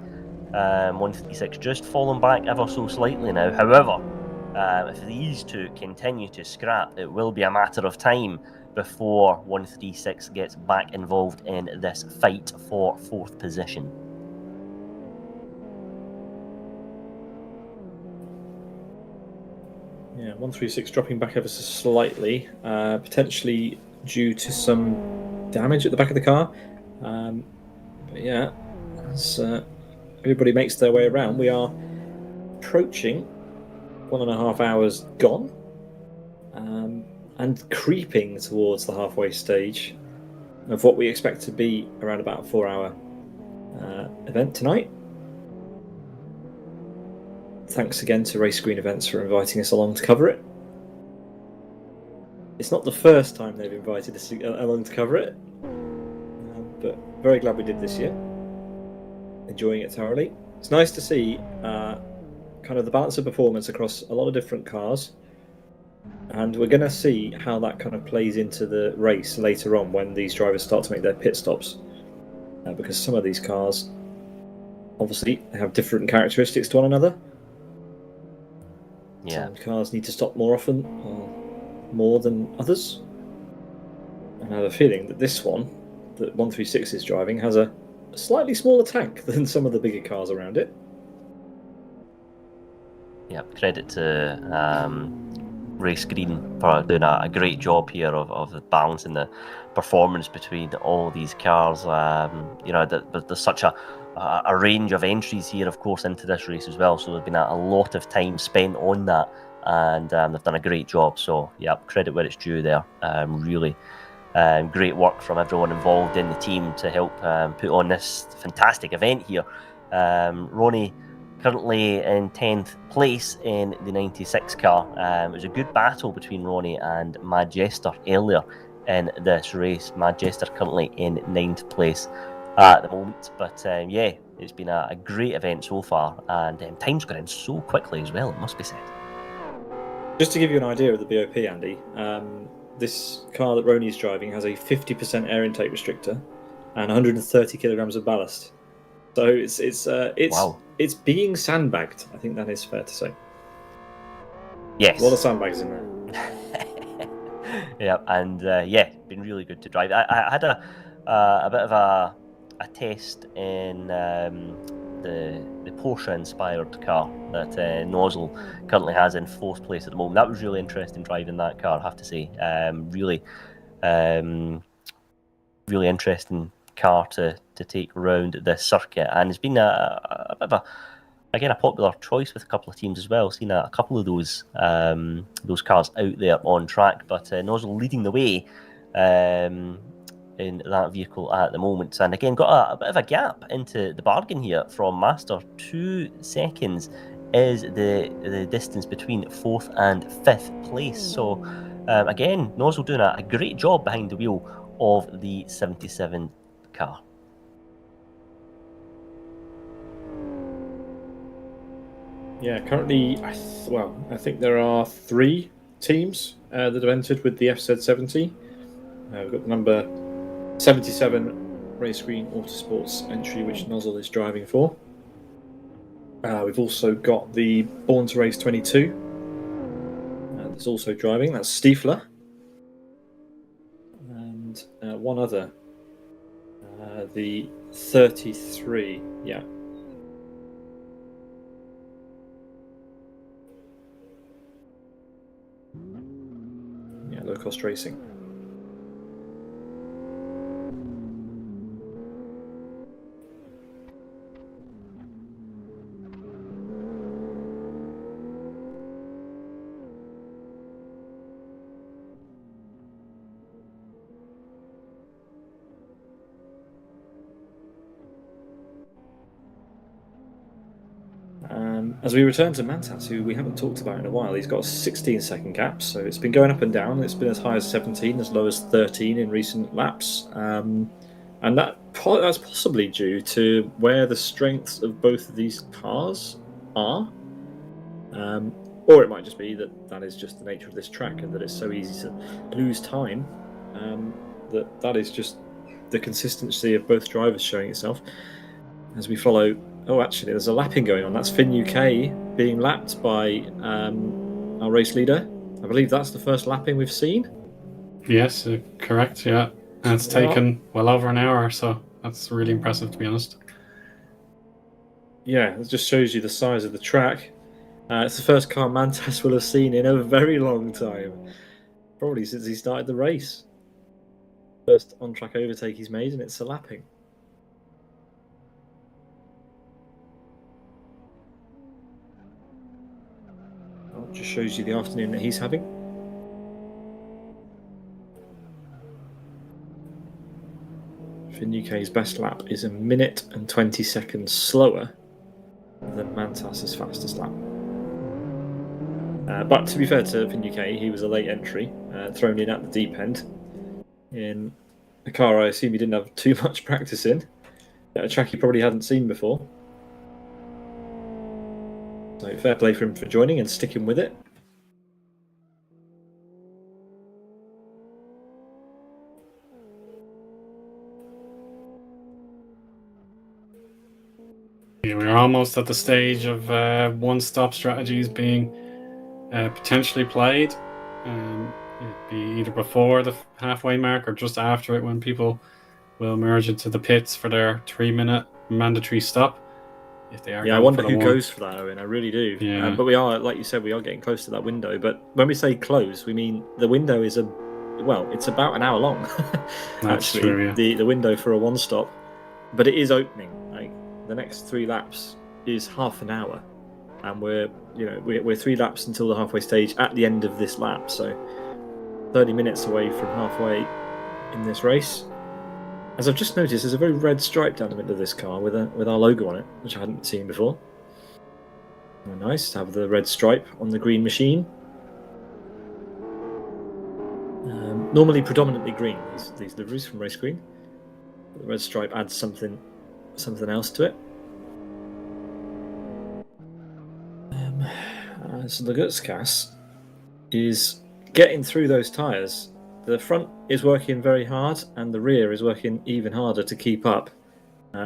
[SPEAKER 6] 136 just falling back ever so slightly now. However, if these two continue to scrap, it will be a matter of time before 136 gets back involved in this fight for 4th position.
[SPEAKER 5] Yeah, 136 dropping back ever so slightly, potentially due to some damage at the back of the car. But yeah, as everybody makes their way around, we are approaching 1.5 hours gone, and creeping towards the halfway stage of what we expect to be around about a 4-hour event tonight. Thanks again to Race Green Events for inviting us along to cover it. It's not the first time they've invited us along to cover it, but very glad we did this year. Enjoying it thoroughly. It's nice to see kind of the balance of performance across a lot of different cars, and we're going to see how that kind of plays into the race later on when these drivers start to make their pit stops, because some of these cars obviously have different characteristics to one another.
[SPEAKER 6] Yeah.
[SPEAKER 5] Some cars need to stop more often or more than others, and I have a feeling that this one that 136 is driving has a slightly smaller tank than some of the bigger cars around it.
[SPEAKER 6] Yeah, credit to Race Green for doing a great job here of balancing the performance between all these cars. There's such a range of entries here, of course, into this race as well. So there's been a lot of time spent on that, and they've done a great job. So yeah, credit where it's due there. Really great work from everyone involved in the team to help put on this fantastic event here. Ronnie currently in 10th place in the 96 car. It was a good battle between Ronnie and Manchester earlier in this race. Manchester currently in 9th place at the moment. But yeah, it's been a great event so far, and time's gone in so quickly as well, it must be said.
[SPEAKER 5] Just to give you an idea of the BOP, Andy, this car that Ronnie's driving has a 50% air intake restrictor and 130 kilograms of ballast. So it's being sandbagged. I think that is fair to say.
[SPEAKER 6] Yes.
[SPEAKER 5] A lot of sandbags in there.
[SPEAKER 6] Yeah, and been really good to drive. I had a bit of a test in the Porsche-inspired car that Nozzle currently has in 4th place at the moment. That was really interesting driving that car, I have to say. Really interesting car to take around this circuit, and it's been a bit of a popular choice with a couple of teams as well. Seen a couple of those cars out there on track, but Nozzle leading the way in that vehicle at the moment, and again got a bit of a gap into the bargain here from Master. 2 seconds is the distance between 4th and 5th place. So again, Nozzle doing a great job behind the wheel of the 77 car.
[SPEAKER 5] Yeah, currently, I think there are 3 teams that have entered with the FZ70. We've got the number 77 Race Green Autosports entry, which Nozzle is driving for. We've also got the Born to Race 22 that's also driving. That's Stiefler. And one other, the 33. Yeah. Yeah, low cost racing. As we return to Mantas, who we haven't talked about in a while, he's got a 16-second gap, so it's been going up and down. It's been as high as 17, as low as 13 in recent laps, and that's possibly due to where the strengths of both of these cars are, or it might just be that is just the nature of this track, and that it's so easy to lose time. That is just the consistency of both drivers showing itself as we follow. Oh, actually, there's a lapping going on. That's Finn UK being lapped by our race leader. I believe that's the first lapping we've seen.
[SPEAKER 4] Yes, correct, yeah. And it's taken well over an hour, so that's really impressive, to be honest.
[SPEAKER 5] Yeah, it just shows you the size of the track. It's the first car Mantas will have seen in a very long time. Probably since he started the race. First on-track overtake he's made, and it's a lapping. shows you the afternoon that he's having. Finn UK's best lap is 1 minute and 20 seconds slower than Mantas's fastest lap. But to be fair to Finn UK, he was a late entry, thrown in at the deep end in a car I assume he didn't have too much practice in, a track he probably hadn't seen before. So fair play for him for joining and sticking with it.
[SPEAKER 4] Yeah, we're almost at the stage of one-stop strategies being potentially played. It'd be either before the halfway mark or just after it, when people will merge into the pits for their 3-minute mandatory stop. If they are,
[SPEAKER 5] I wonder who goes for that, Owen. I really do.
[SPEAKER 4] Yeah.
[SPEAKER 5] But we are, like you said, we are getting close to that window. But when we say close, we mean the window is it's about an hour long.
[SPEAKER 4] That's
[SPEAKER 5] actually,
[SPEAKER 4] true, yeah.
[SPEAKER 5] the window for a one-stop, but it is opening. Like the next 3 laps is half an hour, and we're 3 laps until the halfway stage at the end of this lap. So 30 minutes away from halfway in this race. As I've just noticed, there's a very red stripe down the middle of this car with our logo on it, which I hadn't seen before. Very nice to have the red stripe on the green machine. Normally predominantly green, these liveries from Race Green. But the red stripe adds something else to it. So the Gutskas is getting through those tyres. The front is working very hard, and the rear is working even harder to keep up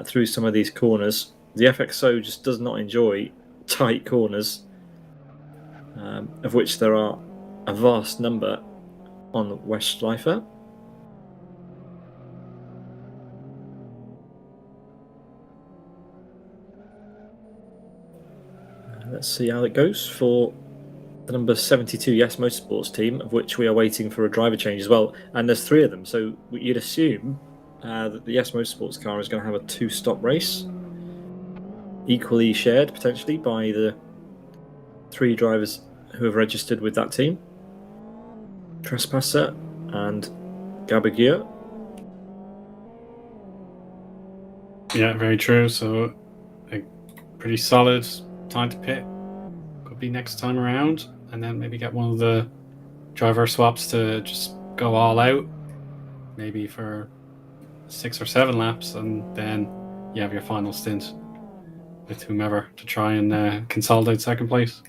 [SPEAKER 5] through some of these corners. The FXO just does not enjoy tight corners, of which there are a vast number on Westschleife. Let's see how it goes for the number 72 Yes Motorsports team, of which we are waiting for a driver change as well. And there's 3 of them, so you'd assume that the Yes Motorsports car is going to have a 2-stop race, equally shared potentially by the 3 drivers who have registered with that team: Trespasser and Gabagier.
[SPEAKER 4] Yeah, very true. So a pretty solid time to pit could be next time around, and then maybe get one of the driver swaps to just go all out, maybe for 6 or 7 laps, and then you have your final stint with whomever to try and consolidate second place.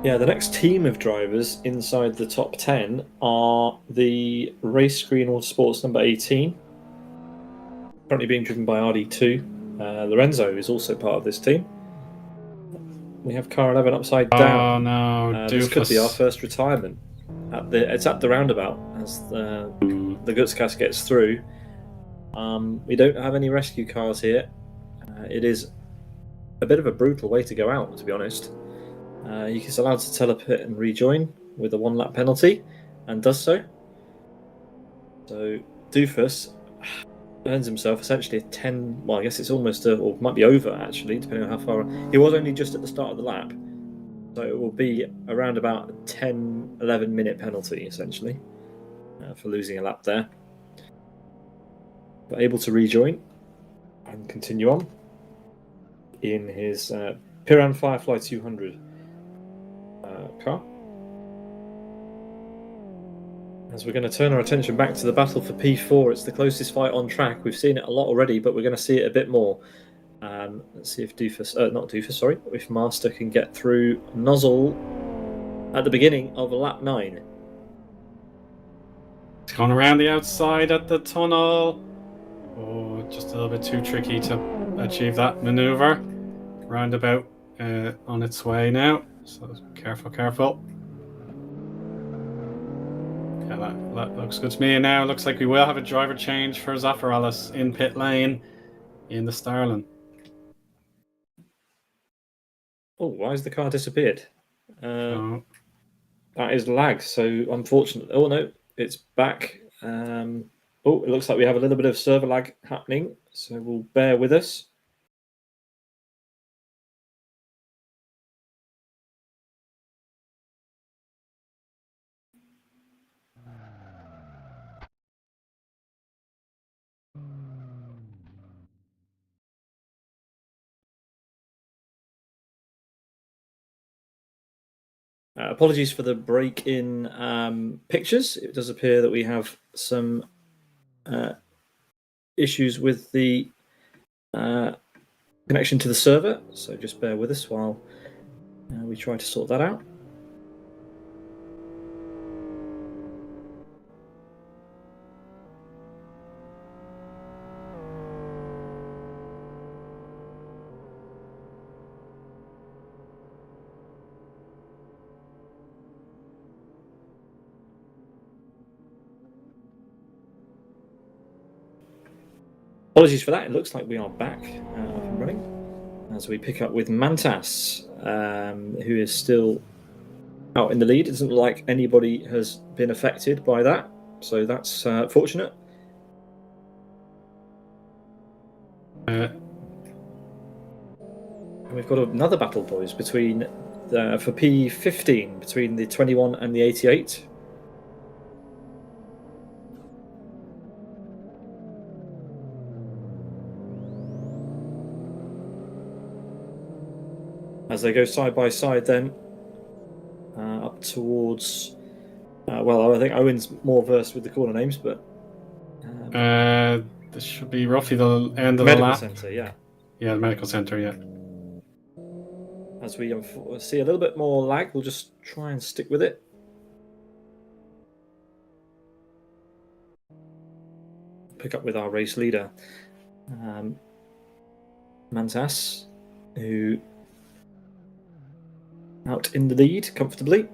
[SPEAKER 5] Yeah, the next team of drivers inside the top 10 are the Race Green Autosports number 18, currently being driven by RD2. Lorenzo is also part of this team. We have car 11 upside down.
[SPEAKER 4] Oh no,
[SPEAKER 5] this could be our first retirement. It's at the roundabout as the Gutskas gets through. We don't have any rescue cars here. It is a bit of a brutal way to go out, to be honest. He's allowed to telepit and rejoin with a 1-lap penalty, and does so. So Doofus earns himself essentially a 10. Well, I guess it's almost or might be over actually, depending on how far. He was only just at the start of the lap, so it will be around about a 10-11 minute penalty essentially for losing a lap there. But able to rejoin and continue on in his Piran Firefly 200 car. As we're going to turn our attention back to the battle for P4, it's the closest fight on track. We've seen it a lot already, but we're going to see it a bit more. Let's see if if Master can get through Nozzle at the beginning of lap 9.
[SPEAKER 4] It's going around the outside at the tunnel. Oh, just a little bit too tricky to achieve that maneuver. Roundabout on its way now, so careful. Yeah, that looks good to me. And now it looks like we will have a driver change for Zafarellis in pit lane in the Starlin.
[SPEAKER 5] Oh, why has the car disappeared? That is lag, so unfortunately. Oh no, it's back. It looks like we have a little bit of server lag happening, so we'll bear with us. Apologies for the break in pictures. It does appear that we have some issues with the connection to the server, so just bear with us while we try to sort that out. Apologies for that. It looks like we are back up and running as we pick up with Mantas, who is still out in the lead. It doesn't look like anybody has been affected by that, so that's fortunate. And we've got another battle, boys, between for P15 between the 21 and the 88. As they go side by side, then up towards. Well, I think Owen's more versed with the corner names, but
[SPEAKER 4] this should be roughly the end of
[SPEAKER 5] medical
[SPEAKER 4] the lap.
[SPEAKER 5] centre, yeah.
[SPEAKER 4] Yeah, the medical centre. Yeah.
[SPEAKER 5] As we see a little bit more lag, we'll just try and stick with it. Pick up with our race leader, Mantas, who out in the lead comfortably.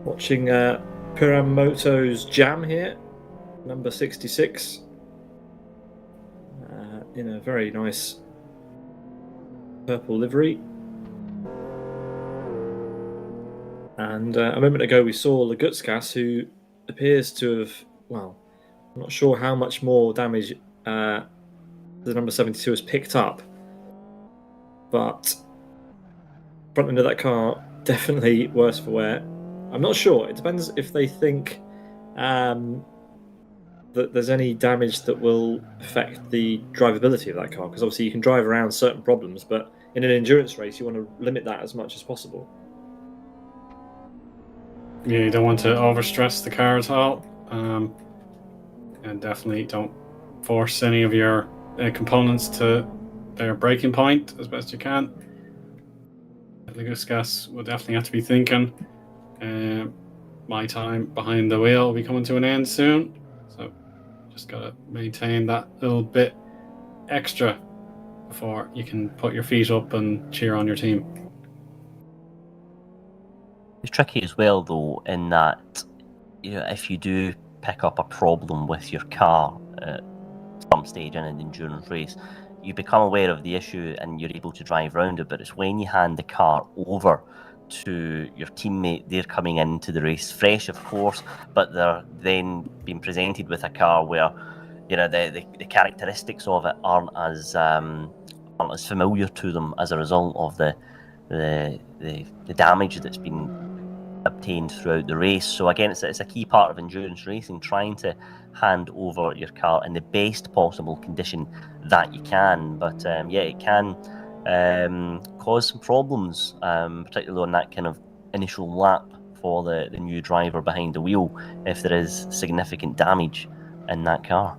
[SPEAKER 5] Watching Puramoto's Jam here, number 66, in a very nice purple livery. And a moment ago we saw Lagutskas, who appears to have, well, I'm not sure how much more damage the number 72 has picked up, but front end of that car, definitely worse for wear. I'm not sure. It depends if they think that there's any damage that will affect the drivability of that car, because obviously you can drive around certain problems, but in an endurance race you want to limit that as much as possible.
[SPEAKER 4] Yeah, you don't want to overstress the car at all, and definitely don't force any of your components to their breaking point as best you can. Lagutskas will definitely have to be thinking, my time behind the wheel will be coming to an end soon, so just gotta maintain that little bit extra before you can put your feet up and cheer on your team.
[SPEAKER 6] It's tricky as well, though, in that if you do pick up a problem with your car at some stage in an endurance race, you become aware of the issue and you're able to drive around it. But it's when you hand the car over to your teammate, they're coming into the race fresh, of course, but they're then being presented with a car where the characteristics of it aren't as familiar to them as a result of the damage that's been obtained throughout the race. So again, it's a key part of endurance racing, trying to hand over your car in the best possible condition that you can. But it can cause some problems, particularly on that kind of initial lap for the new driver behind the wheel, if there is significant damage in that car.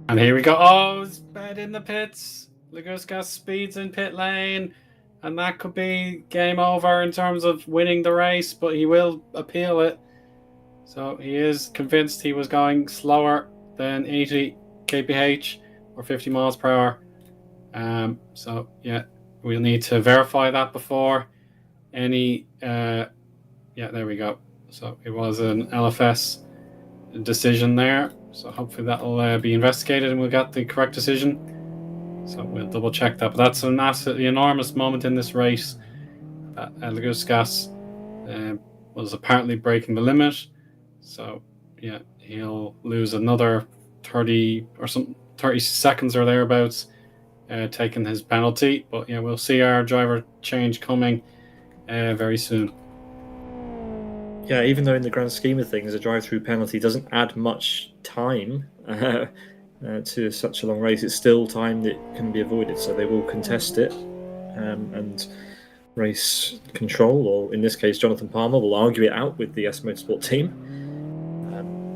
[SPEAKER 4] And here we go. Oh, it's bad in the pits. Lagutskas speeds in pit lane, and that could be game over in terms of winning the race, but he will appeal it. So he is convinced he was going slower than 80 kph or 50 miles per hour. So yeah, we'll need to verify that before any. Yeah, there we go. So it was an LFS decision there. So hopefully that'll be investigated and we'll get the correct decision. So we'll double check that. But that's an absolutely enormous moment in this race. That Lagutskas was apparently breaking the limit. So yeah, he'll lose another 30 seconds or thereabouts, taking his penalty. But yeah, we'll see our driver change coming very soon.
[SPEAKER 5] Yeah, even though in the grand scheme of things, a drive-through penalty doesn't add much time to such a long race, it's still time that can be avoided. So they will contest it, and race control, or in this case, Jonathan Palmer, will argue it out with the S Motorsport team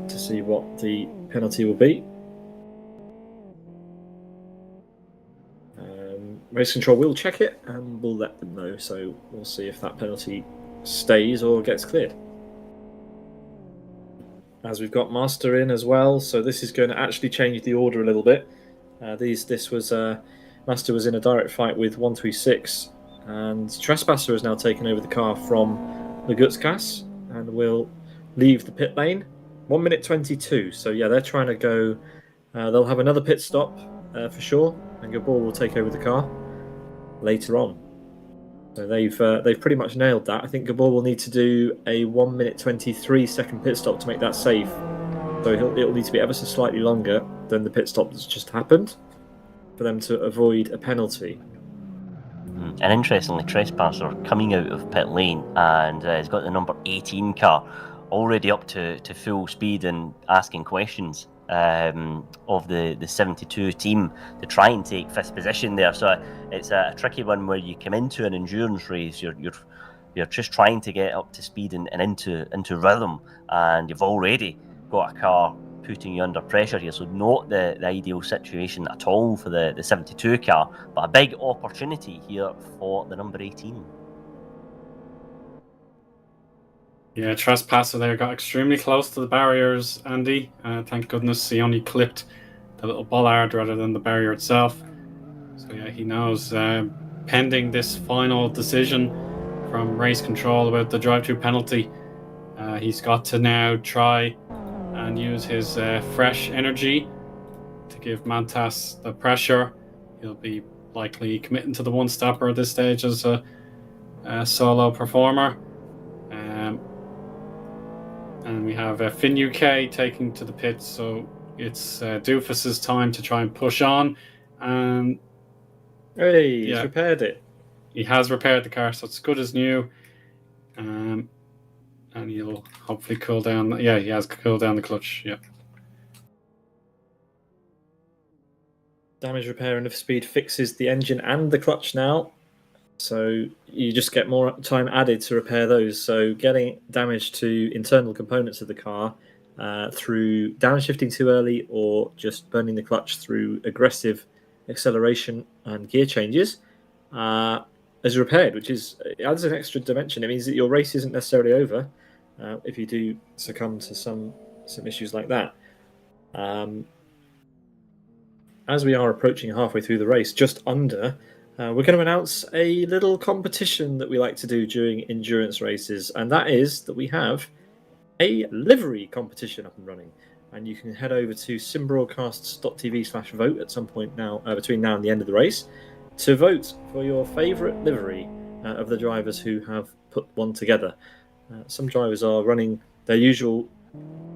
[SPEAKER 5] to see what the penalty will be. Race control will check it and we'll let them know. So we'll see if that penalty stays or gets cleared. As we've got Master in as well, so this is going to actually change the order a little bit. Master was in a direct fight with 136, and Trespasser has now taken over the car from Lagutskas and will leave the pit lane. 1 minute 22. So yeah, they're trying to go. They'll have another pit stop for sure, and Gabor will take over the car later on. So they've pretty much nailed that. I think Gabor will need to do a 1 minute 23 second pit stop to make that safe. So it'll need to be ever so slightly longer than the pit stop that's just happened for them to avoid a penalty.
[SPEAKER 6] And interestingly, Trespasser coming out of pit lane and he's got the number 18 car already up to full speed and asking questions of the 72 team to try and take fifth position there. So it's a tricky one where you come into an endurance race, you're just trying to get up to speed and into rhythm, and you've already got a car putting you under pressure here. So not the ideal situation at all for the 72 car, but a big opportunity here for the number 18.
[SPEAKER 4] Yeah, Trespasser there got extremely close to the barriers, Andy. Thank goodness he only clipped the little bollard rather than the barrier itself. So yeah, he knows. Pending this final decision from race control about the drive-through penalty, he's got to now try and use his fresh energy to give Mantas the pressure. He'll be likely committing to the one-stopper at this stage as a solo performer. And we have Finn UK taking to the pits, so it's Doofus's time to try and push on.
[SPEAKER 5] Hey, he's repaired it.
[SPEAKER 4] He has repaired the car, so it's good as new. And he'll hopefully cool down. Yeah, he has cooled down the clutch. Yeah.
[SPEAKER 5] Damage repair and lift speed fixes the engine and the clutch now. So you just get more time added to repair those. So getting damage to internal components of the car through downshifting too early or just burning the clutch through aggressive acceleration and gear changes is repaired, which adds an extra dimension. It means that your race isn't necessarily over if you do succumb to some issues like that. As we are approaching halfway through the race, just under, we're going to announce a little competition that we like to do during endurance races, and that is that we have a livery competition up and running. And you can head over to simbroadcasts.tv/vote at some point now, between now and the end of the race, to vote for your favourite livery of the drivers who have put one together. Some drivers are running their usual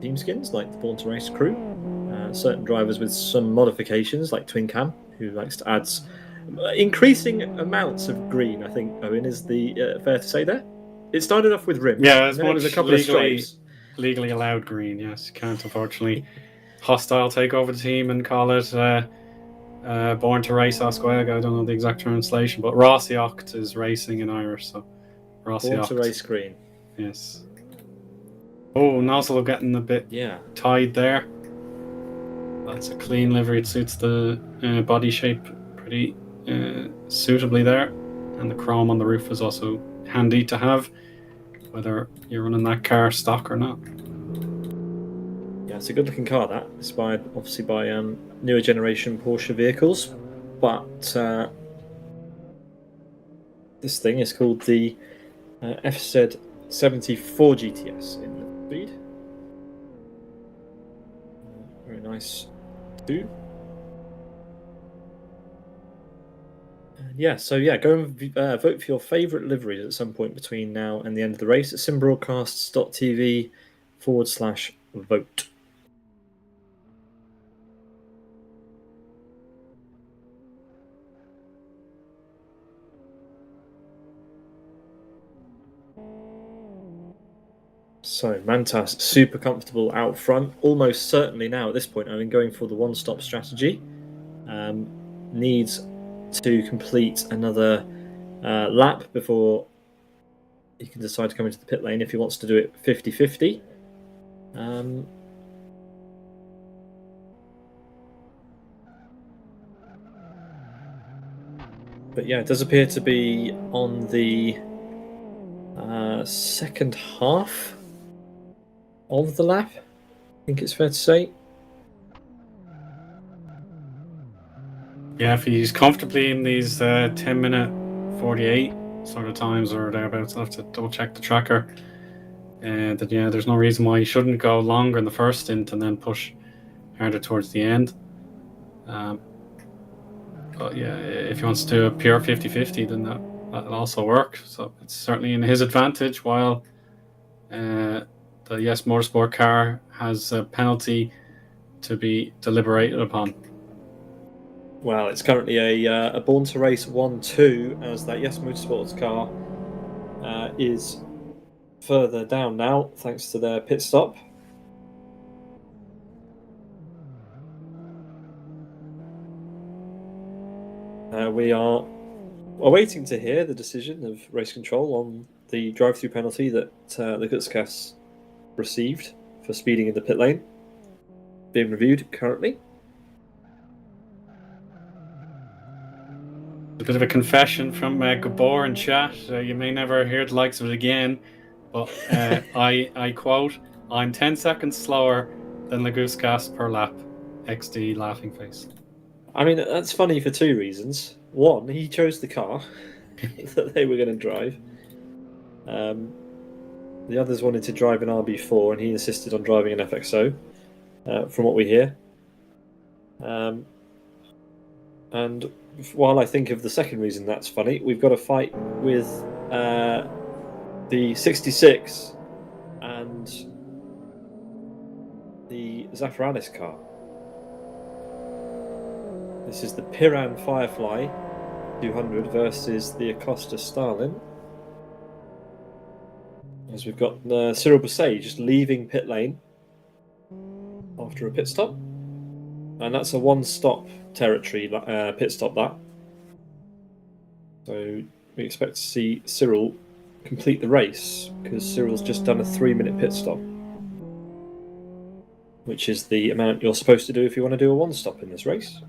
[SPEAKER 5] team skins, like the Born to Race crew. Certain drivers with some modifications, like Twin Cam, who likes to add increasing amounts of green. I think, Owen, is the fair to say there. It started off with rims.
[SPEAKER 4] Yeah, as
[SPEAKER 5] and then it was
[SPEAKER 4] much
[SPEAKER 5] a couple of stripes.
[SPEAKER 4] Legally allowed green. Yes, you can't unfortunately hostile take over the team and call it Born to Race Oswego. I don't know the exact translation, but Rossyocht is racing in Irish, so Rossyocht.
[SPEAKER 5] Born to Race green.
[SPEAKER 4] Yes. Oh, nozzle getting a bit tied there. That's a clean livery. It suits the body shape pretty suitably there. And the chrome on the roof is also handy to have, whether you're running that car stock or not.
[SPEAKER 5] Yeah, it's a good looking car, that. Inspired obviously by newer generation Porsche vehicles. But this thing is called the FZ 74 GTS in the speed. Very nice too. Go and vote for your favourite liveries at some point between now and the end of the race at simbroadcasts.tv/vote. So Mantas super comfortable out front, almost certainly now at this point. I mean, going for the one-stop strategy, needs to complete another lap before he can decide to come into the pit lane if he wants to do it 50-50. But yeah, it does appear to be on the second half of the lap, I think it's fair to say.
[SPEAKER 4] Yeah, if he's comfortably in these 10-minute 48 sort of times or thereabouts, I'll have to double check the tracker. There's no reason why he shouldn't go longer in the first stint and then push harder towards the end. But yeah, if he wants to do a pure 50-50, then that'll also work. So it's certainly in his advantage, while the Yes Motorsport car has a penalty to be deliberated upon.
[SPEAKER 5] Well, it's currently a Born to Race 1-2 as that Yes Motorsports car is further down now, thanks to their pit stop. We are awaiting to hear the decision of race control on the drive-through penalty that the Kutzkas received for speeding in the pit lane. Being reviewed currently.
[SPEAKER 4] A bit of a confession from Gabor in chat. You may never hear the likes of it again, but I quote, "I'm 10 seconds slower than Laguskas per lap." XD laughing face.
[SPEAKER 5] I mean, that's funny for two reasons. One, he chose the car that they were going to drive. The others wanted to drive an RB4, and he insisted on driving an FXO, from what we hear. And while I think of the second reason that's funny, we've got a fight with the 66 and the Zafiranis car. This is the Piran Firefly 200 versus the Acosta Stalin. As we've got Cyril Bousset just leaving pit lane after a pit stop. And that's a one-stop territory pit stop, that. So we expect to see Cyril complete the race, because Cyril's just done a 3-minute pit stop, which is the amount you're supposed to do if you want to do a one-stop in this race.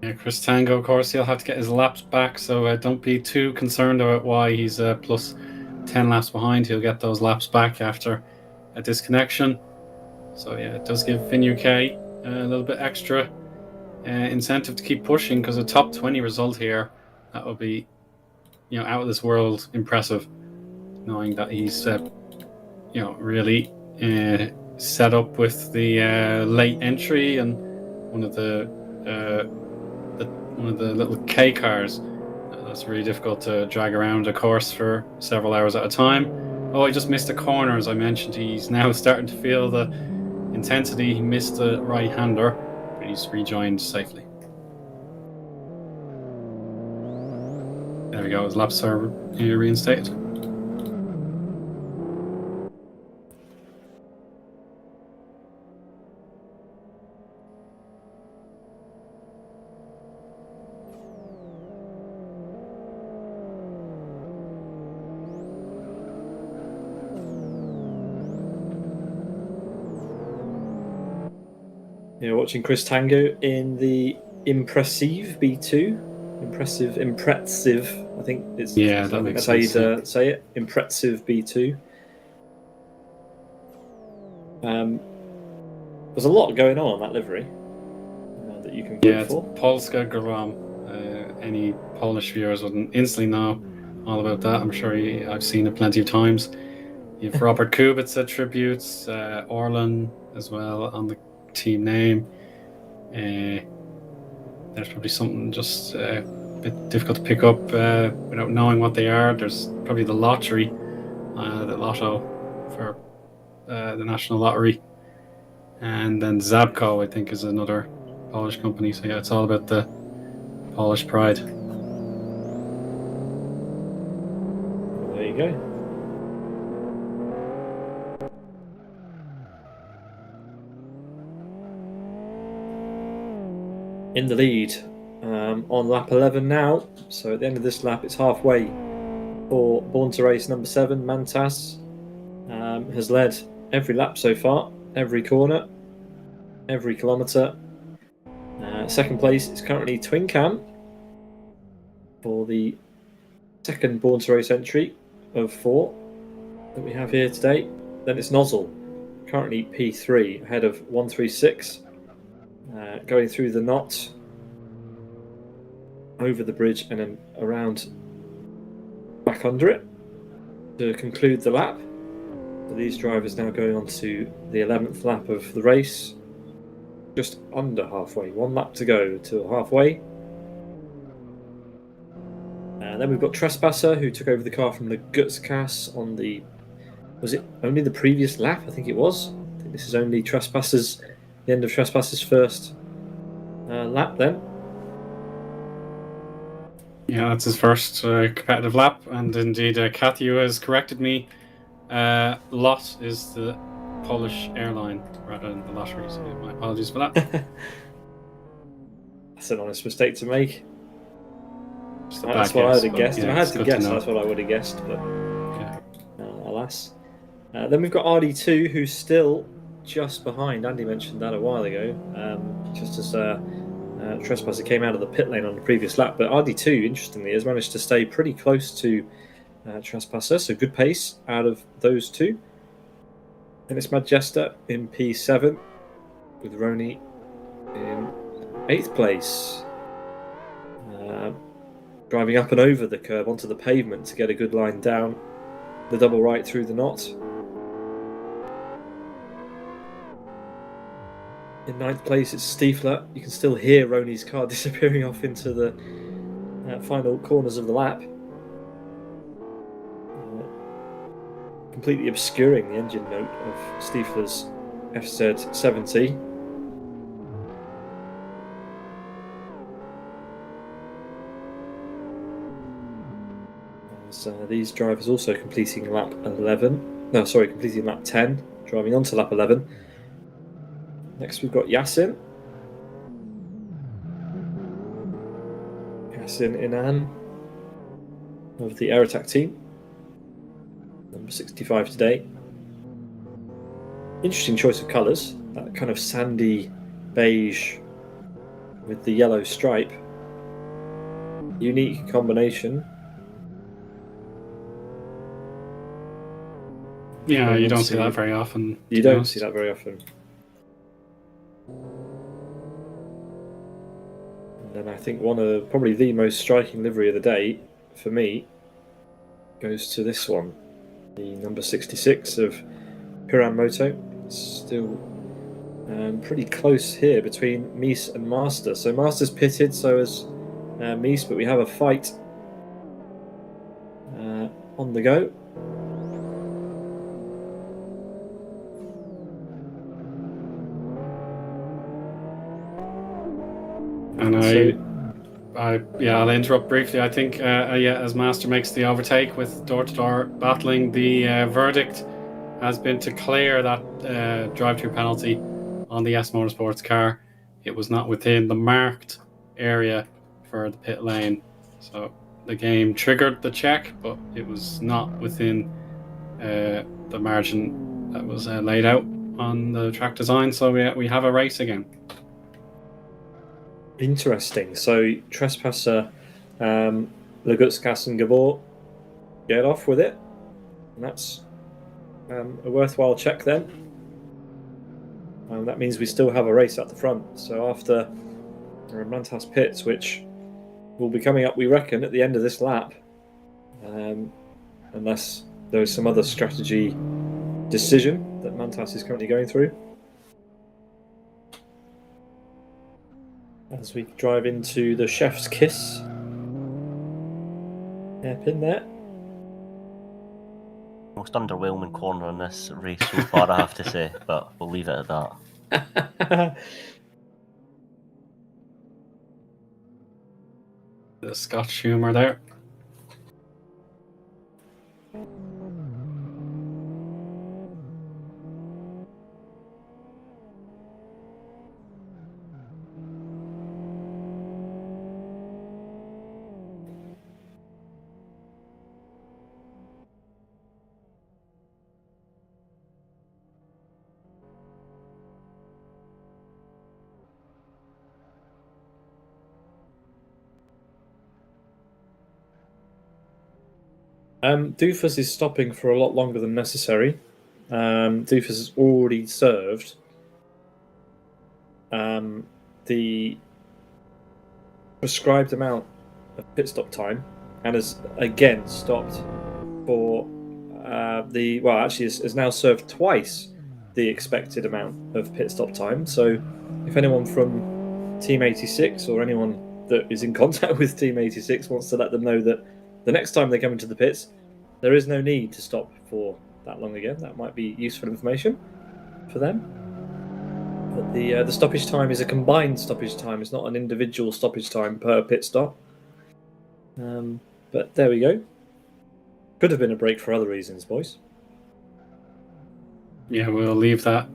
[SPEAKER 4] Yeah, Chris Tango, of course, he'll have to get his laps back, so don't be too concerned about why he's plus 10 laps behind. He'll get those laps back after a disconnection. So yeah, it does give Finn UK a little bit extra incentive to keep pushing, because a top 20 result here, that would be, out of this world impressive, knowing that he's really set up with the late entry and one of the little K cars. That's really difficult to drag around a course for several hours at a time. Oh, he just missed a corner, as I mentioned. He's now starting to feel the intensity. He missed the right-hander, but he's rejoined safely. There we go. His laps are reinstated.
[SPEAKER 5] You're watching Chris Tango in the Impressive B2. Impressive. I think it's.
[SPEAKER 4] Yeah, that makes sense.
[SPEAKER 5] That's how you'd say it. Impressive B2. There's a lot going on that livery that you can vote for.
[SPEAKER 4] It's Polska Grom. Any Polish viewers would instantly know all about that. I'm sure I've seen it plenty of times. You've Robert Kubica attributes, Orlan as well on the team name. There's probably something just a bit difficult to pick up without knowing what they are. There's probably the lottery, the lotto for the National Lottery, and then Zabko, I think, is another Polish company. So yeah, it's all about the Polish pride.
[SPEAKER 5] There you go. In the lead on lap 11 now. So at the end of this lap, it's halfway for Born to Race number 7, Mantas. Has led every lap so far, every corner, every kilometre. Second place is currently Twin Cam for the second Born to Race entry of 4 that we have here today. Then it's Nozzle, currently P3, ahead of 136. Going through the knot, over the bridge, and then around back under it to conclude the lap. So these drivers now going on to the 11th lap of the race, just under halfway, 1 lap to go to halfway. And then we've got Trespasser, who took over the car from the Gutskas on the, was it only the previous lap? I think it was. I think this is only Trespasser's, the end of Trespasser's first lap then.
[SPEAKER 4] Yeah, that's his first competitive lap, and indeed Kathy has corrected me Lot is the Polish airline rather than the lottery. So my apologies for that.
[SPEAKER 5] That's an honest mistake to make.
[SPEAKER 4] Just a
[SPEAKER 5] That's
[SPEAKER 4] bad
[SPEAKER 5] what I
[SPEAKER 4] guess,
[SPEAKER 5] would have
[SPEAKER 4] but
[SPEAKER 5] guessed.
[SPEAKER 4] yeah,
[SPEAKER 5] If I had
[SPEAKER 4] it's
[SPEAKER 5] to
[SPEAKER 4] good
[SPEAKER 5] guess,
[SPEAKER 4] know.
[SPEAKER 5] that's what I would have guessed, but
[SPEAKER 4] Yeah.
[SPEAKER 5] alas. Then we've got RD2, who's still just behind. Andy mentioned that a while ago, just as Trespasser came out of the pit lane on the previous lap. But RD2, interestingly, has managed to stay pretty close to Trespasser, so good pace out of those two. And it's Majesta in P7, with Roni in 8th place. Driving up and over the curb onto the pavement to get a good line down the double right through the knot. In 9th place, it's Stiefler. You can still hear Roni's car disappearing off into the final corners of the lap, completely obscuring the engine note of Stiefler's FZ70. These drivers also completing lap 10, driving onto lap 11. Next we've got Yasin. Yasin Inan of the Air Attack team, number 65 today. Interesting choice of colours, that kind of sandy beige with the yellow stripe. Unique combination.
[SPEAKER 4] Yeah, you don't see that very often.
[SPEAKER 5] You don't see that very often. And then I think one of probably the most striking livery of the day for me goes to this one, the number 66 of Piran Moto. Still pretty close here between Mies and Master. So Master's pitted, so is Mies, but we have a fight on the go.
[SPEAKER 4] And I'll interrupt briefly. I think, as Master makes the overtake with door-to-door battling, the verdict has been to clear that drive-through penalty on the S Motorsports car. It was not within the marked area for the pit lane, so the game triggered the check, but it was not within the margin that was laid out on the track design. So we have a race again.
[SPEAKER 5] Interesting. So Trespasser, Lagutskas and Gabor get off with it, and that's a worthwhile check then. That means we still have a race at the front. So after Mantas pits, which will be coming up, we reckon, at the end of this lap, unless there is some other strategy decision that Mantas is currently going through. As we drive into the Chef's Kiss hairpin there.
[SPEAKER 6] Most underwhelming corner in this race so far, I have to say, but we'll leave it at that.
[SPEAKER 4] The Scotch humour there.
[SPEAKER 5] Doofus is stopping for a lot longer than necessary. Doofus has already served the prescribed amount of pit stop time and has again stopped for has now served twice the expected amount of pit stop time. So if anyone from Team 86 or anyone that is in contact with Team 86 wants to let them know that the next time they come into the pits, there is no need to stop for that long again. That might be useful information for them. But the stoppage time is a combined stoppage time. It's not an individual stoppage time per pit stop. But there we go. Could have been a break for other reasons, boys.
[SPEAKER 4] Yeah, we'll leave that.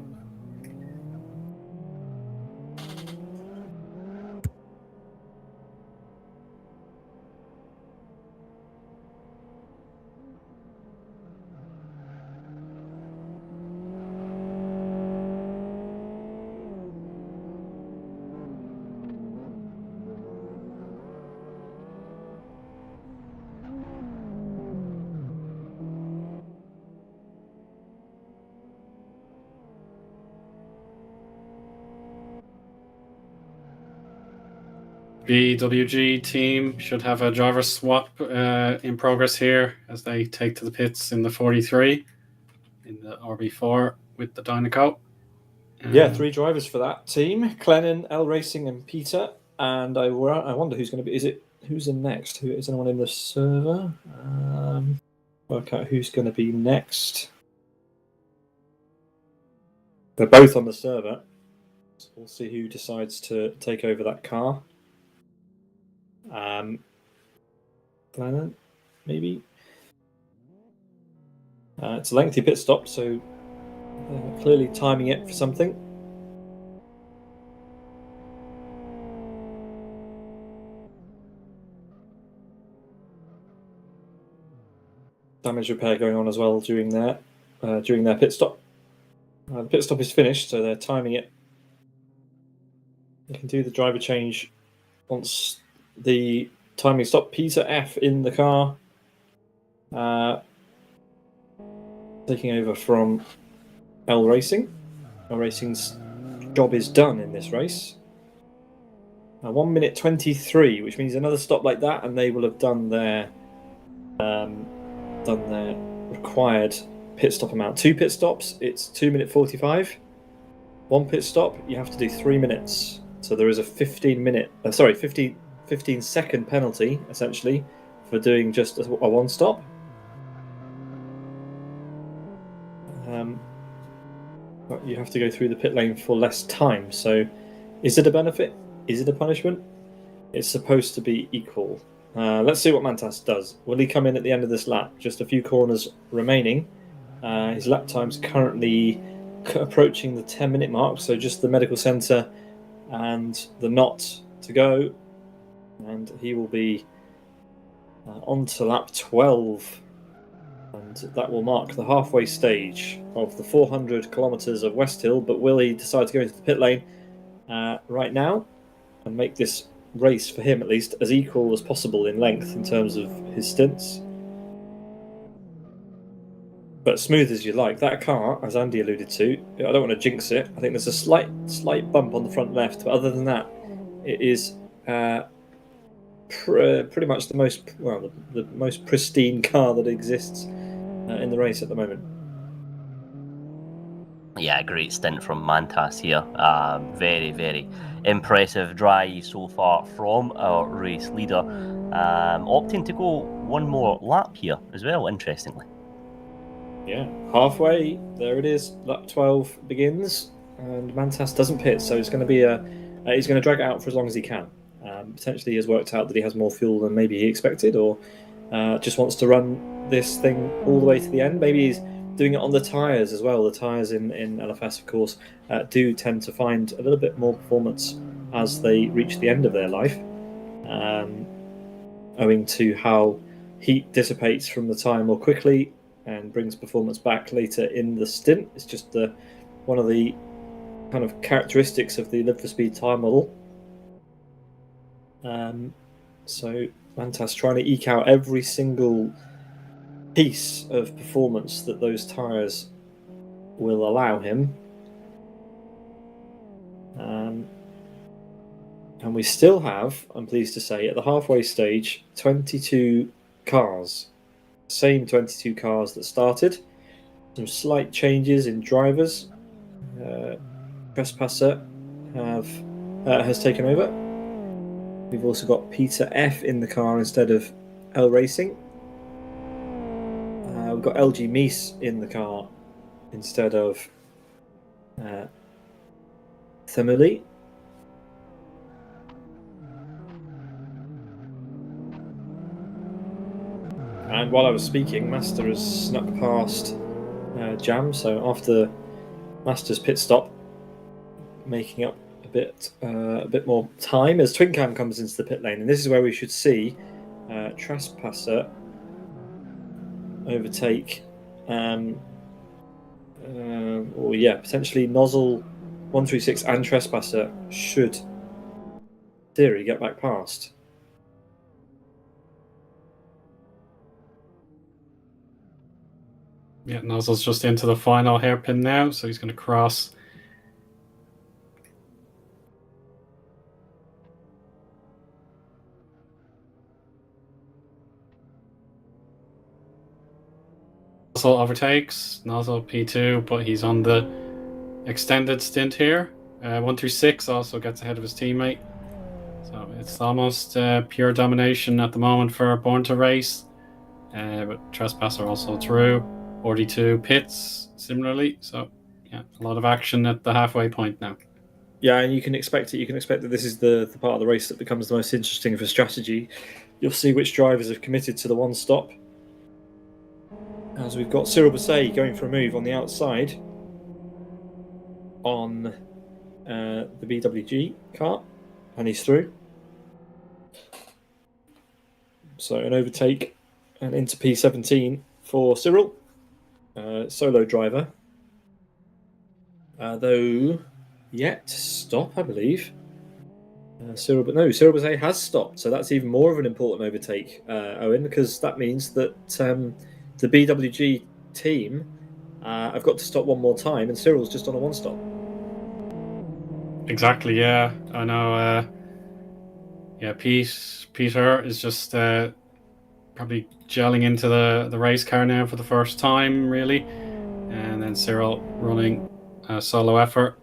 [SPEAKER 4] BWG team should have a driver swap in progress here as they take to the pits in the 43 in the RB4 with the Dynaco.
[SPEAKER 5] Yeah, 3 drivers for that team: Clennon, L Racing, and Peter. And I wonder who's going to be. Who's in next? Who is anyone in the server? Work out who's going to be next. They're both on the server. So we'll see who decides to take over that car. Clennon, maybe. It's a lengthy pit stop, so clearly timing it for something. Damage repair going on as well during their pit stop. The pit stop is finished, so they're timing it. You can do the driver change once the timing stop. Peter F in the car, taking over from L Racing. L Racing's job is done in this race. 1 minute 23, which means another stop like that, and they will have done their required pit stop amount. 2 pit stops, it's 2 minute 45. 1 pit stop, you have to do 3 minutes. So there is a 15 second penalty essentially for doing just a 1 stop. But you have to go through the pit lane for less time. So is it a benefit? Is it a punishment? It's supposed to be equal. Let's see what Mantas does. Will he come in at the end of this lap? Just a few corners remaining. His lap time's currently approaching the 10-minute mark, so just the medical centre and the knot to go. And he will be on to lap 12. And that will mark the halfway stage of the 400 kilometres of Westhill. But will he decide to go into the pit lane right now and make this race, for him at least, as equal as possible in length in terms of his stints? But smooth as you like. That car, as Andy alluded to, I don't want to jinx it. I think there's a slight bump on the front left, but other than that, it is pretty much the most pristine car that exists in the race at the moment.
[SPEAKER 6] Yeah, great stint from Mantas here. Very, very impressive drive so far from our race leader. Opting to go 1 more lap here as well, interestingly.
[SPEAKER 5] Yeah, halfway, there it is. Lap 12 begins, and Mantas doesn't pit, so it's going to be he's going to drag it out for as long as he can. Potentially he has worked out that he has more fuel than maybe he expected, or just wants to run this thing all the way to the end. Maybe he's doing it on the tyres as well. The tyres in LFS, of course, do tend to find a little bit more performance as they reach the end of their life, owing to how heat dissipates from the tyre more quickly and brings performance back later in the stint. It's just one of the kind of characteristics of the Live for Speed tyre model. So Mantas trying to eke out every single piece of performance that those tyres will allow him. And we still have, I'm pleased to say, at the halfway stage, 22 cars. Same 22 cars that started. Some slight changes in drivers. Trespasser has taken over. We've also got Peter F in the car instead of L Racing. We've got LG Mies in the car instead of Themuli. And while I was speaking, Master has snuck past Jam. So after Masters pit stop, making up a bit more time as Twin Cam comes into the pit lane, and this is where we should see Trespasser overtake, potentially Nozzle 136 and Trespasser should theory get back past.
[SPEAKER 4] Yeah, Nozzle's just into the final hairpin now, so he's going to cross. Nozzle overtakes, Nozzle P2, but he's on the extended stint here. 136 also gets ahead of his teammate. So it's almost pure domination at the moment for Born to Race. But Trespasser also through. 42 pits similarly. So yeah, a lot of action at the halfway point now.
[SPEAKER 5] Yeah, and you can expect it. You can expect that this is the part of the race that becomes the most interesting for strategy. You'll see which drivers have committed to the one stop. As we've got Cyril Basset going for a move on the outside on the BWG car, and he's through. So an overtake and into P17 for Cyril, solo driver. Though yet to stop, I believe. Cyril Basset has stopped, so that's even more of an important overtake, Owen, because that means that the BWG team have got to stop one more time, and Cyril's just on a one stop.
[SPEAKER 4] Exactly, yeah. I know. Peter is just probably gelling into the race car now for the first time, really. And then Cyril running a solo effort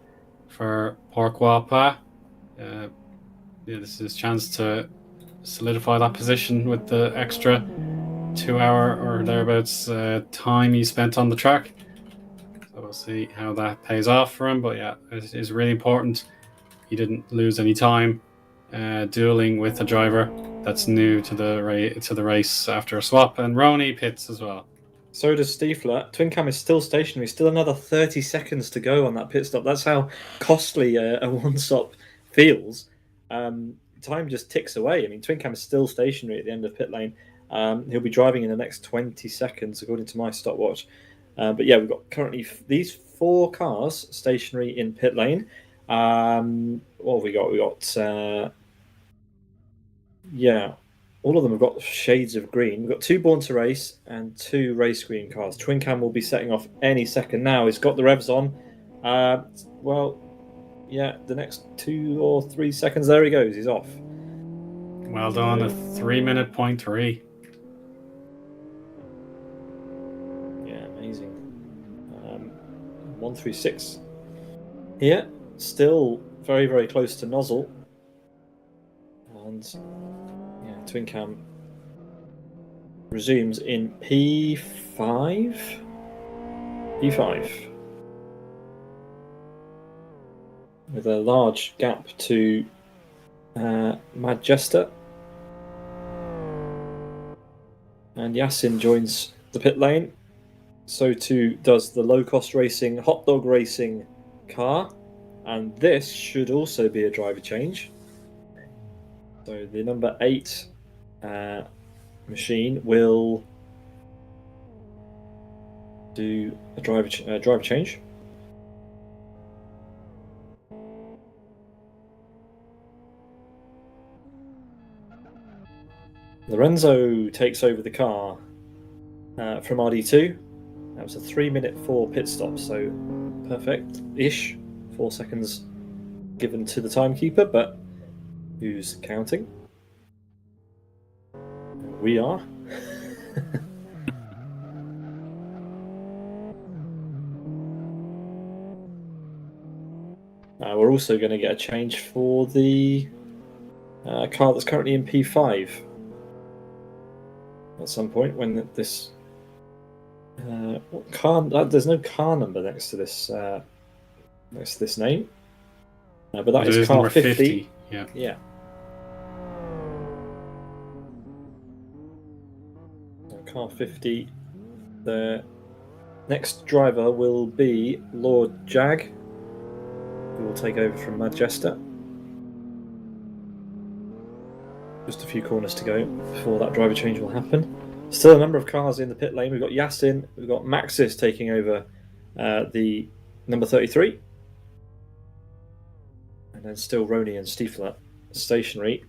[SPEAKER 4] for Pourquoi Pas. This is his chance to solidify that position with the extra 2 hour or thereabouts time he spent on the track. So we'll see how that pays off for him. But yeah, it is really important he didn't lose any time dueling with a driver that's new to the race after a swap. And Roney pits as well.
[SPEAKER 5] So does Stiefler. Twin Cam is still stationary. Still another 30 seconds to go on that pit stop. That's how costly a one stop feels. Time just ticks away. I mean, Twin Cam is still stationary at the end of pit lane. He'll be driving in the next 20 seconds, according to my stopwatch. But yeah, we've got currently these 4 cars stationary in pit lane. What have we got? We got all of them have got shades of green. We've got 2 Born to Race and 2 race green cars. Twin Cam will be setting off any second now. He's got the revs on. The next 2 or 3 seconds, there he goes. He's off.
[SPEAKER 4] Well done, a 3-minute point 3.
[SPEAKER 5] Yeah, amazing. 136 here, still very, very close to Nozzle. And yeah, Twin Cam resumes in P5. With a large gap to Madjester. And Yassin joins the pit lane. So too does the low-cost racing, hot dog racing car. And this should also be a driver change. So the number 8 machine will do a driver change. Lorenzo takes over the car from RD2. That was a 3-minute 4 pit stop, so perfect-ish. 4 seconds given to the timekeeper, but who's counting? We are. We're also going to get a change for the car that's currently in P5 at some point when this what car? There's no car number next to this name, but that is car 50. Yeah. So car 50 there Next driver will be Lord Jag, who will take over from Manchester. Just a few corners to go before that driver change will happen. Still a number of cars in the pit lane. We've got Yasin, we've got Maxis taking over the number 33. And then still Roney and Stiefler stationary.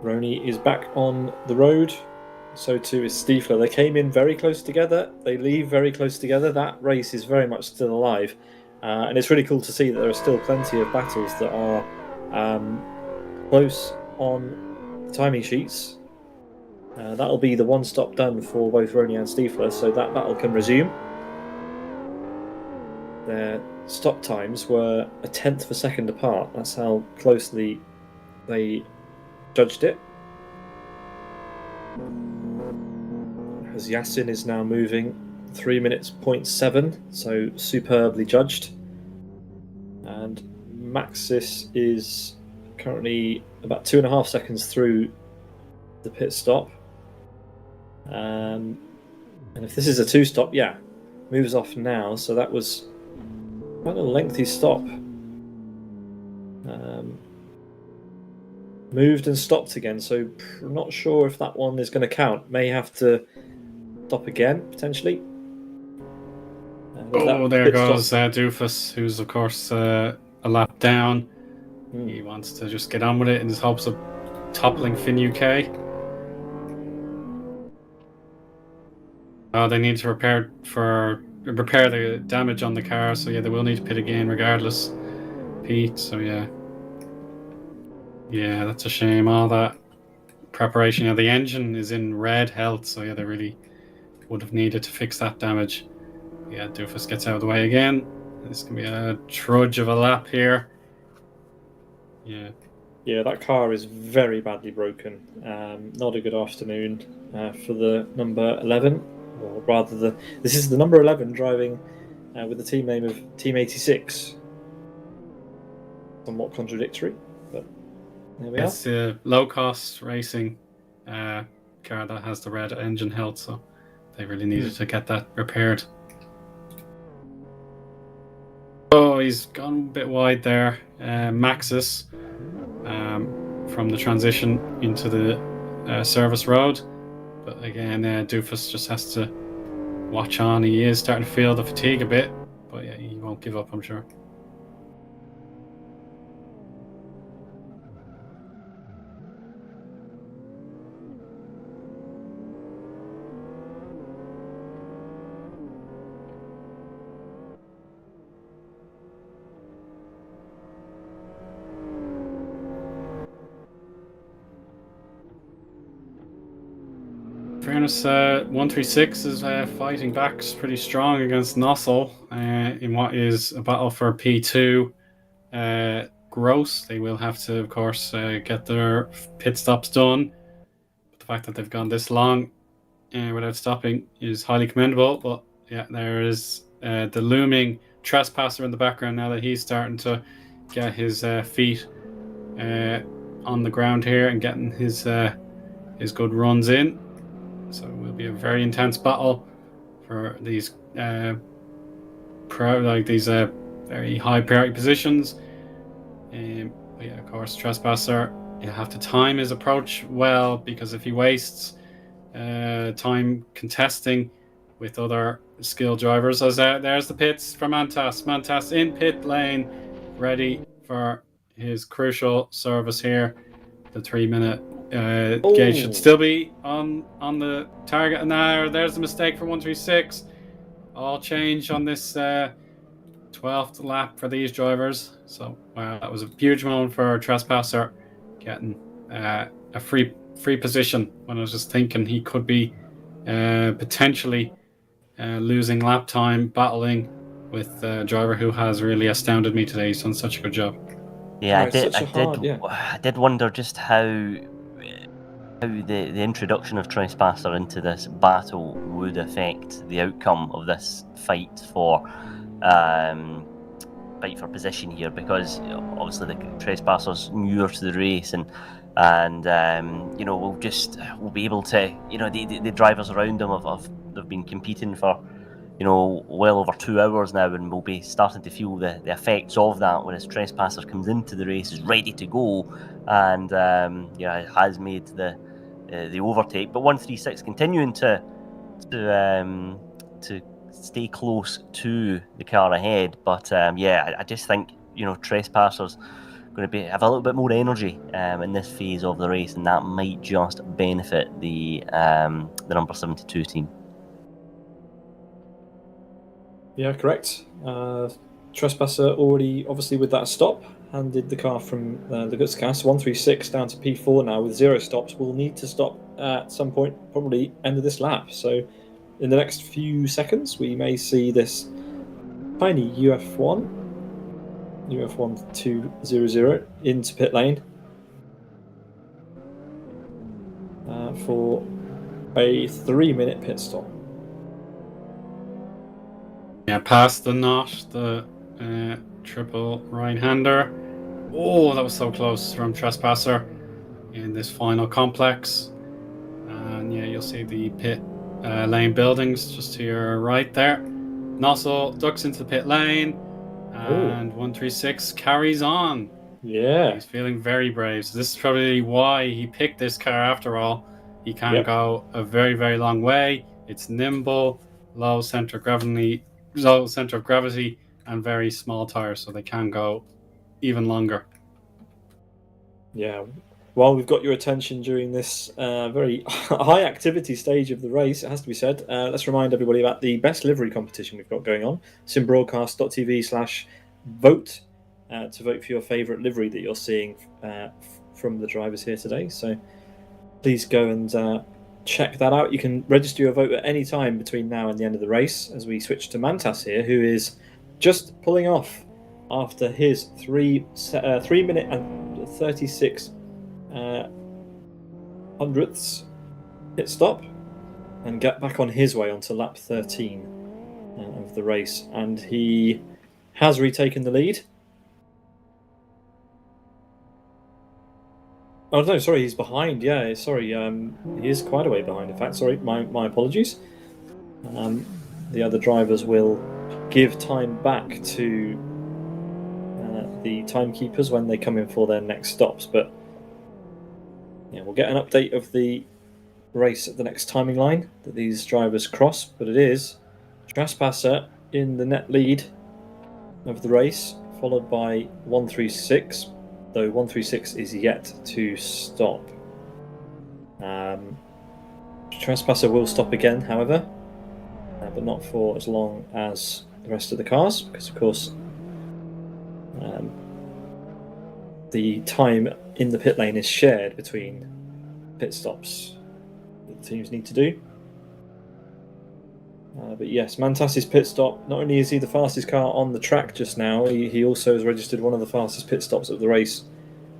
[SPEAKER 5] Roney is back on the road. So too is Stiefler. They came in very close together. They leave very close together. That race is very much still alive. And it's really cool to see that there are still plenty of battles that are close on the timing sheets. That'll be the one stop done for both Roney and Stiefler, so that battle can resume. Their stop times were a tenth of a second apart. That's how closely they judged it. As Yasin is now moving 3 minutes 0.7, so superbly judged. And Maxis is currently about 2.5 seconds through the pit stop. And if this is a two-stop, moves off now. So that was quite a lengthy stop. Moved and stopped again, so not sure if that one is going to count. May have to stop again, potentially.
[SPEAKER 4] There goes Doofus, who's of course a lap down. He wants to just get on with it in his hopes of toppling Finn UK. They need to repair the damage on the car, so they will need to pit again regardless, Pete. So yeah, that's a shame. All that preparation. The engine is in red health, so they really would have needed to fix that damage. Doofus gets out of the way again. This can be a trudge of a lap here. Yeah, that car is very badly broken. Not a good afternoon for the number 11, or rather, this is the number 11 driving with the team name of Team 86. Somewhat contradictory, but there we are. It's a low-cost racing car that has the red engine health, so they really needed to get that repaired. Oh, he's gone a bit wide there. Maxis from the transition into the service road. But again, Doofus just has to watch on. He is starting to feel the fatigue a bit, but he won't give up, I'm sure. Fairness, 136 is fighting back pretty strong against Nossel in what is a battle for P2. Gross, they will have to, of course, get their pit stops done. But the fact that they've gone this long without stopping is highly commendable. But there is the looming trespasser in the background now that he's starting to get his feet on the ground here and getting his good runs in. So it will be a very intense battle for these very high priority positions. But of course, Trespasser, he'll have to time his approach well, because if he wastes time contesting with other skilled drivers, as there's the pits for Mantas. Mantas in pit lane, ready for his crucial service here. The 3 minute gauge should still be on the target. And now there's a mistake for 136. All change on this 12th lap for these drivers. So wow, that was a huge moment for Trespasser, getting a free position when I was just thinking he could be potentially losing lap time battling with a driver who has really astounded me today. He's done such a good job.
[SPEAKER 6] Yeah,
[SPEAKER 5] it's such a hard, yeah.
[SPEAKER 6] I did wonder just how the introduction of Trespasser into this battle would affect the outcome of this fight for position here, because obviously the Trespasser's newer to the race, and we'll be able to, the drivers around him they've been competing for well over 2 hours now, and we'll be starting to feel the effects of that when his Trespasser comes into the race, is ready to go, and has made the overtake. But 136 continuing to stay close to the car ahead. But I just think Trespasser's going to have a little bit more energy in this phase of the race, and that might just benefit the number 72 team.
[SPEAKER 5] Yeah, correct. Trespasser already, obviously, with that stop, handed the car from the Gutscast 136 down to P4 now with 0 stops. We'll need to stop at some point, probably end of this lap. So in the next few seconds, we may see this tiny UF1 200 into pit lane for a 3-minute pit stop.
[SPEAKER 4] Yeah, past the knot, the triple right-hander. Oh, that was so close from Trespasser in this final complex. And yeah, you'll see the pit lane buildings just to your right there. Nozzle ducks into the pit lane, and 136 carries on.
[SPEAKER 5] Yeah.
[SPEAKER 4] He's feeling very brave. So this is probably why he picked this car after all. He can go a very, very long way. It's nimble, low center of gravity, and very small tires, so they can go even longer.
[SPEAKER 5] Yeah. While we've got your attention during this very high activity stage of the race, it has to be said, let's remind everybody about the best livery competition we've got going on. simbroadcast.tv/vote to vote for your favourite livery that you're seeing from the drivers here today. So please go and check that out. You can register your vote at any time between now and the end of the race, as we switch to Mantas here, who is just pulling off after his 3 minute and 36 hundredths pit stop, and get back on his way onto lap 13 of the race, and he has retaken the lead. Oh no, sorry, he's behind. Yeah, sorry, he is quite a way behind. In fact, sorry, my apologies. The other drivers will give time back to the timekeepers when they come in for their next stops, but yeah, we'll get an update of the race at the next timing line that these drivers cross. But it is Trespasser in the net lead of the race, followed by 136, though 136 is yet to stop. Trespasser will stop again, however, but not for as long as the rest of the cars, because of course the time in the pit lane is shared between pit stops that the teams need to do. But yes, Mantas's pit stop, not only is he the fastest car on the track just now, he also has registered one of the fastest pit stops of the race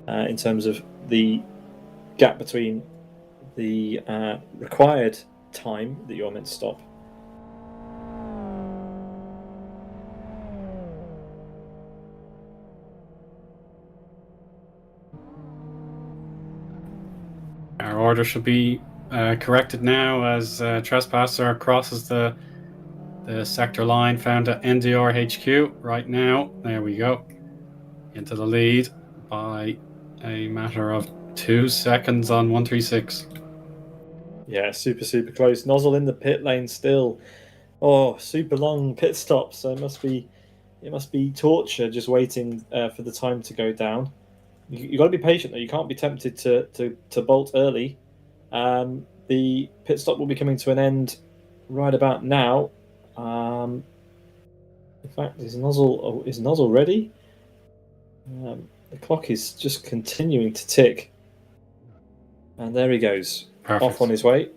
[SPEAKER 5] in terms of the gap between the required time that you're meant to stop.
[SPEAKER 4] Our order should be corrected now as Trespasser crosses the sector line found at NDR HQ right now. There we go. Into the lead by a matter of 2 seconds on 136.
[SPEAKER 5] Yeah, super close. Nozzle in the pit lane still. Oh, super long pit stop. So it must be torture just waiting for the time to go down. You got to be patient though. You can't be tempted to bolt early. The pit stop will be coming to an end right about now. In fact, is Nozzle ready? The clock is just continuing to tick, and there he goes.
[SPEAKER 4] Perfect.
[SPEAKER 5] Off on his way.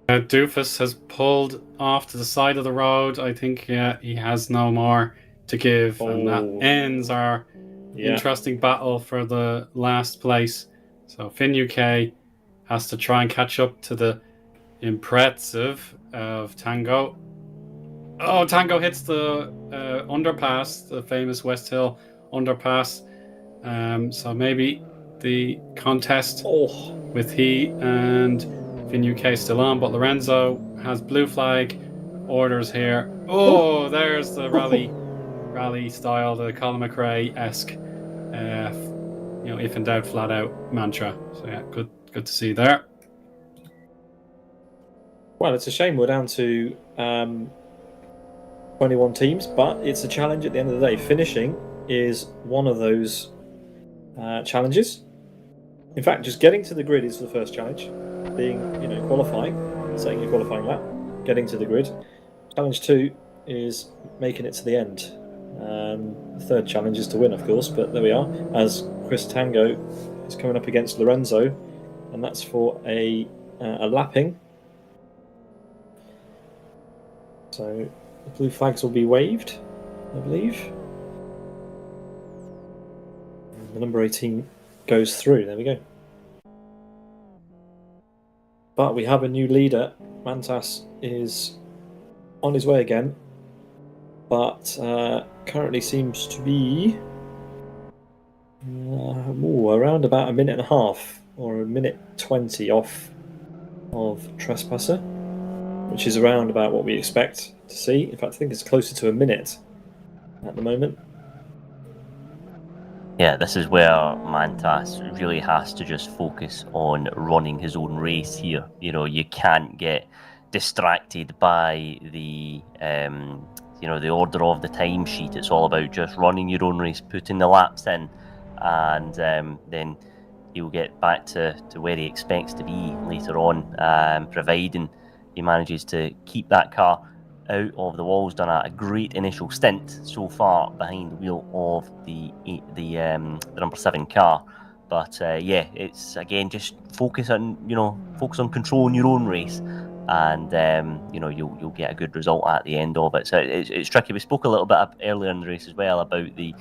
[SPEAKER 4] Doofus has pulled off to the side of the road. I think he has no more to give, and that
[SPEAKER 5] Oh.
[SPEAKER 4] ends our interesting battle for the last place. So Finn UK has to try and catch up to the impressive of Tango. Oh, Tango hits the underpass, the famous Westhill underpass. So maybe the contest with he and Finn UK still on, but Lorenzo has blue flag orders here. Oh, there's the rally style, the Colin McRae-esque, if in doubt, flat out mantra. So yeah, good to see there.
[SPEAKER 5] Well, it's a shame we're down to 21 teams, but it's a challenge at the end of the day. Finishing is one of those challenges. In fact, just getting to the grid is the first challenge. Being, qualifying, setting your qualifying lap, getting to the grid. Challenge 2 is making it to the end. The third challenge is to win, of course, but there we are. As Chris Tango is coming up against Lorenzo, and that's for a lapping. So the blue flags will be waved, I believe. And the number 18 goes through. There we go. But we have a new leader. Mantas is on his way again, but currently seems to be around about a minute and a half or a minute 20 off of Trespasser, which is around about what we expect to see. In fact, I think it's closer to a minute at the moment.
[SPEAKER 6] Yeah, this is where Mantas really has to just focus on running his own race here. You can't get distracted by the the order of the timesheet. It's all about just running your own race, putting the laps in, and then he'll get back to where he expects to be later on, providing he manages to keep that car out of the walls. Done a great initial stint so far behind the wheel of the number 7 car, but it's again just focus on controlling your own race, and you'll get a good result at the end of it. So it's tricky. We spoke a little bit earlier in the race as well about the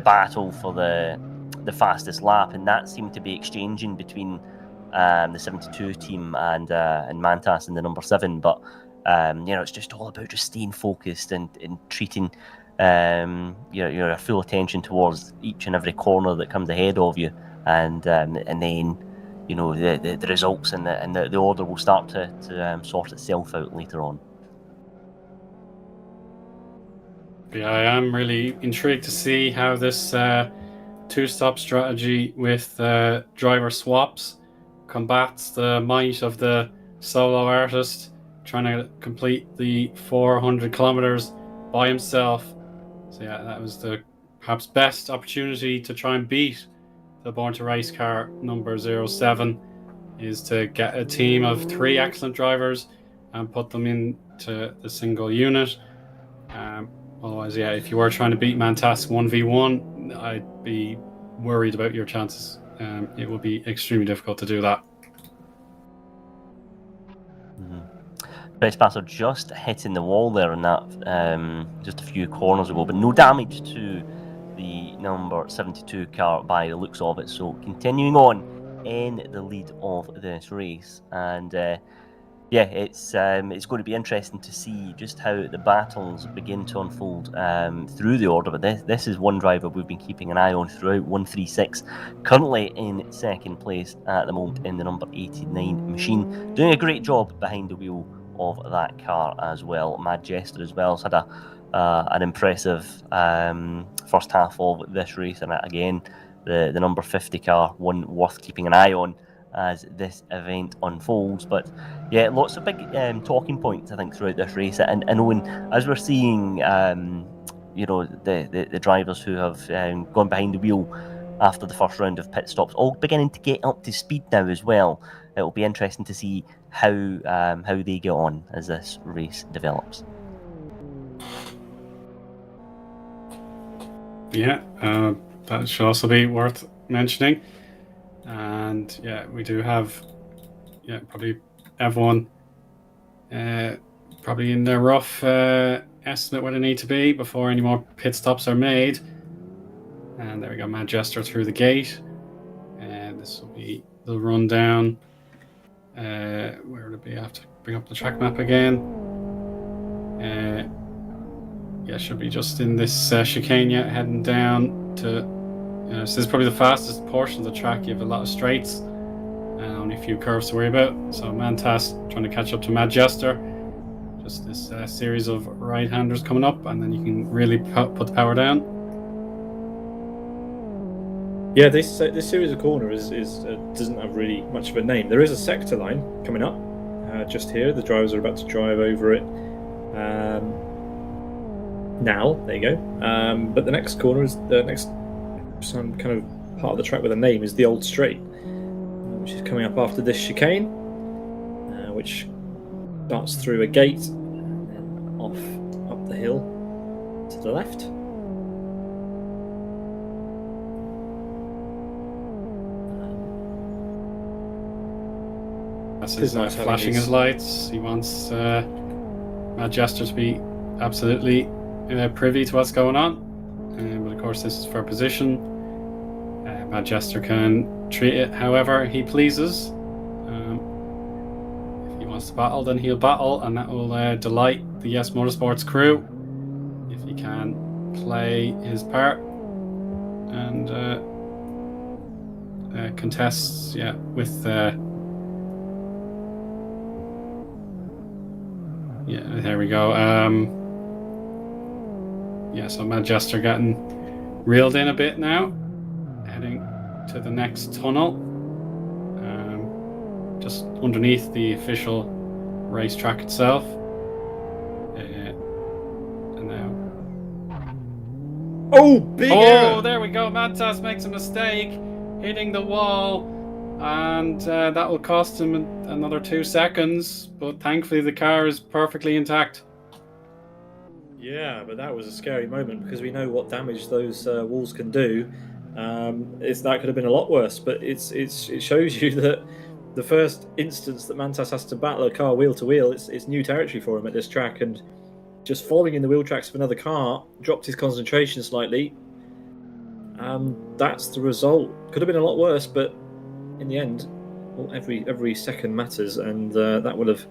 [SPEAKER 6] battle for the fastest lap, and that seemed to be exchanging between the 72 team and Mantas and the number 7, but it's just all about just staying focused and treating your full attention towards each and every corner that comes ahead of you, and then the results and the order will start to sort itself out later on.
[SPEAKER 4] Yeah, I am really intrigued to see how this two-stop strategy with driver swaps combats the might of the solo artist trying to complete the 400 kilometers by himself. So yeah, that was the perhaps best opportunity to try and beat the Born to Race car number 07, is to get a team of 3 excellent drivers and put them into the single unit. Otherwise, yeah, if you were trying to beat Mantas 1v1, I'd be worried about your chances. It would be extremely difficult to do that.
[SPEAKER 6] Trespasser just hitting the wall there in that just a few corners ago, but no damage to the number 72 car by the looks of it. So continuing on in the lead of this race, and it's going to be interesting to see just how the battles begin to unfold through the order. But this is one driver we've been keeping an eye on throughout, 136, currently in second place at the moment in the number 89 machine, doing a great job behind the wheel of that car as well. Mad Jester as well has had an impressive first half of this race, and again the number 50 car, one worth keeping an eye on as this event unfolds. But yeah, lots of big talking points I think throughout this race, and Owen, as we're seeing the drivers who have gone behind the wheel after the first round of pit stops all beginning to get up to speed now as well. It'll be interesting to see how they get on as this race develops.
[SPEAKER 4] Yeah, that should also be worth mentioning. And yeah, we do have probably everyone probably in their rough estimate where they need to be before any more pit stops are made. And there we go, Mad Jester through the gate. And this will be the rundown. Where would it be? I have to bring up the track map again. Yeah, should be just in this chicane, heading down to. So this is probably the fastest portion of the track. You have a lot of straights and only a few curves to worry about. So Mantas trying to catch up to Mad Jester. Just this series of right-handers coming up, and then you can really put the power down.
[SPEAKER 5] Yeah, this series of corners doesn't have really much of a name. There is a sector line coming up just here. The drivers are about to drive over it. Now, there you go. But the next corner is the next some kind of part of the track with a name is the Old Straight, which is coming up after this chicane, which starts through a gate and then off up the hill to the left.
[SPEAKER 4] That's nice flashing his lights. He wants Mad Jester to be absolutely privy to what's going on. But of course, this is for position. Mad Jester can treat it however he pleases. If he wants to battle, then he'll battle, and that will delight the Yes Motorsports crew. If he can play his part and contests, with. There we go. So Mad Jester getting reeled in a bit now, heading to the next tunnel, just underneath the official racetrack itself. And now,
[SPEAKER 5] big error.
[SPEAKER 4] There we go. Mantas makes a mistake, hitting the wall, and that will cost him another 2 seconds. But thankfully, the car is perfectly intact.
[SPEAKER 5] Yeah, but that was a scary moment because we know what damage those walls can do. That could have been a lot worse, but it shows you that the first instance that Mantas has to battle a car wheel to wheel, it's new territory for him at this track, and just falling in the wheel tracks of another car dropped his concentration slightly. That's the result. Could have been a lot worse, but in the end, every second matters, and that would have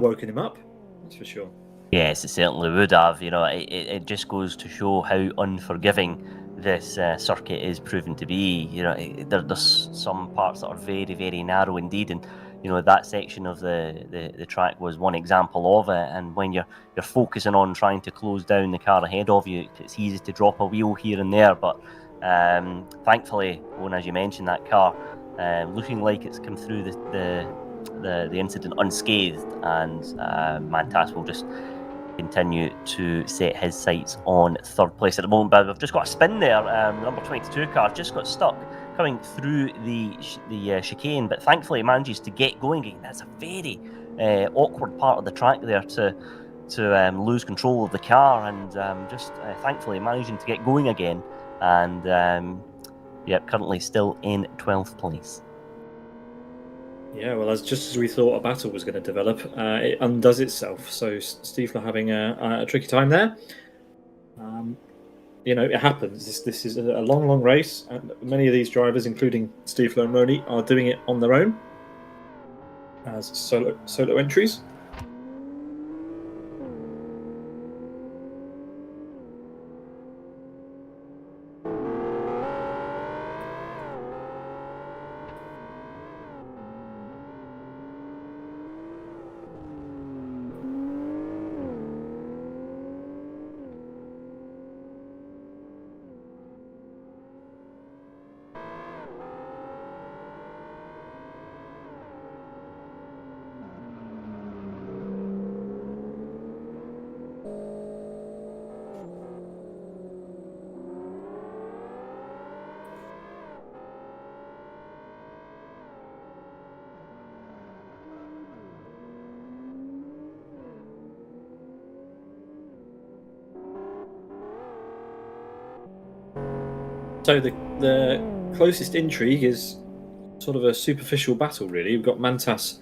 [SPEAKER 5] woken him up. That's for sure.
[SPEAKER 6] Yes, it certainly would have. It just goes to show how unforgiving this circuit is proven to be. There's some parts that are very, very narrow indeed, and that section of the track was one example of it. And when you're focusing on trying to close down the car ahead of you, it's easy to drop a wheel here and there. But thankfully, Owen, as you mentioned, that car looking like it's come through the incident unscathed, and Mantas will just continue to set his sights on third place at the moment. But we've just got a spin there. Number 22 car just got stuck coming through the chicane, but thankfully manages to get going again. That's a very awkward part of the track there to lose control of the car, and just thankfully managing to get going again, and currently still in 12th place.
[SPEAKER 5] Yeah, well, just as we thought a battle was going to develop, it undoes itself. So Stiefler having a tricky time there. It happens. This is a long race, and many of these drivers, including Stiefler and Roney, are doing it on their own as solo entries. So the closest intrigue is sort of a superficial battle, really. We've got Mantas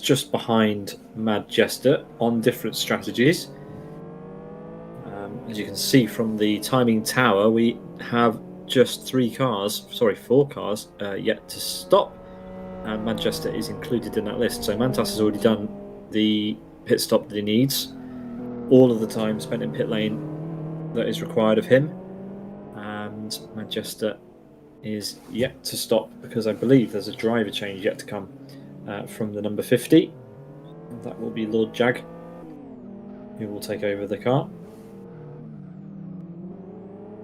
[SPEAKER 5] just behind Mad Jester on different strategies. as you can see from the timing tower, we have just 4 cars yet to stop, and Manchester is included in that list. So Mantas has already done the pit stop that he needs, all of the time spent in pit lane that is required of him, and Manchester is yet to stop because I believe there's a driver change yet to come from the number 50. That will be Lord Jag, who will take over the car.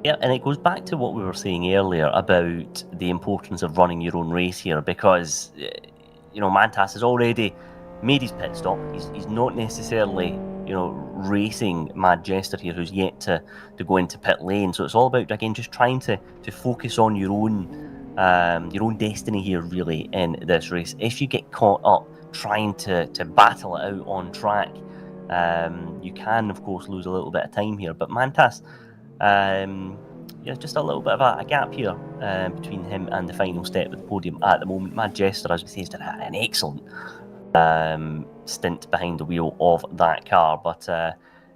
[SPEAKER 6] Yeah, and it goes back to what we were saying earlier about the importance of running your own race here, because Mantas has already made his pit stop. He's not necessarily racing Mad Jester here, who's yet to go into pit lane. So it's all about, again, just trying to focus on your own destiny here, really, in this race. If you get caught up trying to battle it out on track, you can, of course, lose a little bit of time here. But Mantas, just a little bit of a gap here between him and the final step of the podium at the moment. Mad Jester, as we say, has done an excellent stint behind the wheel of that car. But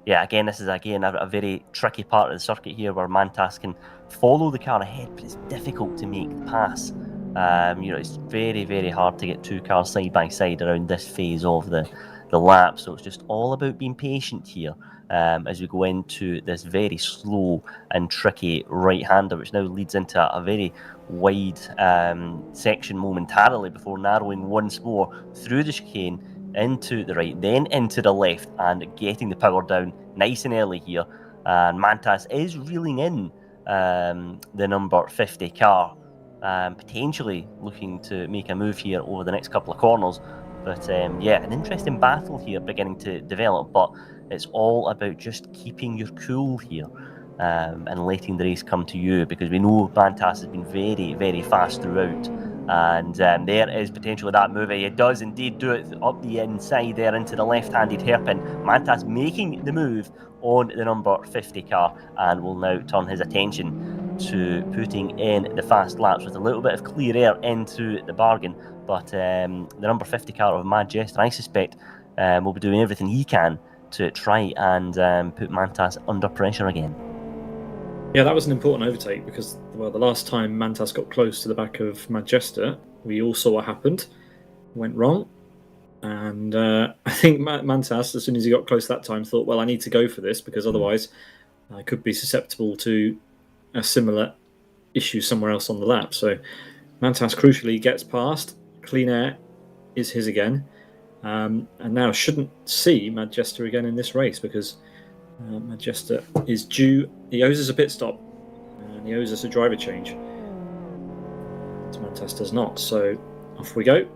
[SPEAKER 6] again, this is a very tricky part of the circuit here, where Mantas can follow the car ahead, but it's difficult to make the pass. It's very, very hard to get 2 cars side by side around this phase of the lap. So it's just all about being patient here as we go into this very slow and tricky right-hander, which now leads into a very wide section momentarily before narrowing once more through the chicane into the right, then into the left, and getting the power down nice and early here. And Mantas is reeling in the number 50 car, potentially looking to make a move here over the next couple of corners. But an interesting battle here beginning to develop, but it's all about just keeping your cool here and letting the race come to you, because we know Mantas has been very, very fast throughout. And there is potentially that move. He does indeed do it up the inside there into the left-handed hairpin. Mantas making the move on the number 50 car, and will now turn his attention to putting in the fast laps with a little bit of clear air into the bargain. But the number 50 car of Mad Jester, I suspect, will be doing everything he can to try and put Mantas under pressure again.
[SPEAKER 5] Yeah, that was an important overtake, because the last time Mantas got close to the back of Manchester, we all saw what happened. Went wrong. And I think Mantas, as soon as he got close that time, thought, well, I need to go for this, because otherwise I could be susceptible to a similar issue somewhere else on the lap. So Mantas crucially gets past. Clean air is his again. And now shouldn't see Manchester again in this race, because Manchester is due. He owes us a pit stop, and he owes us a driver change. Mantas does not. So off we go.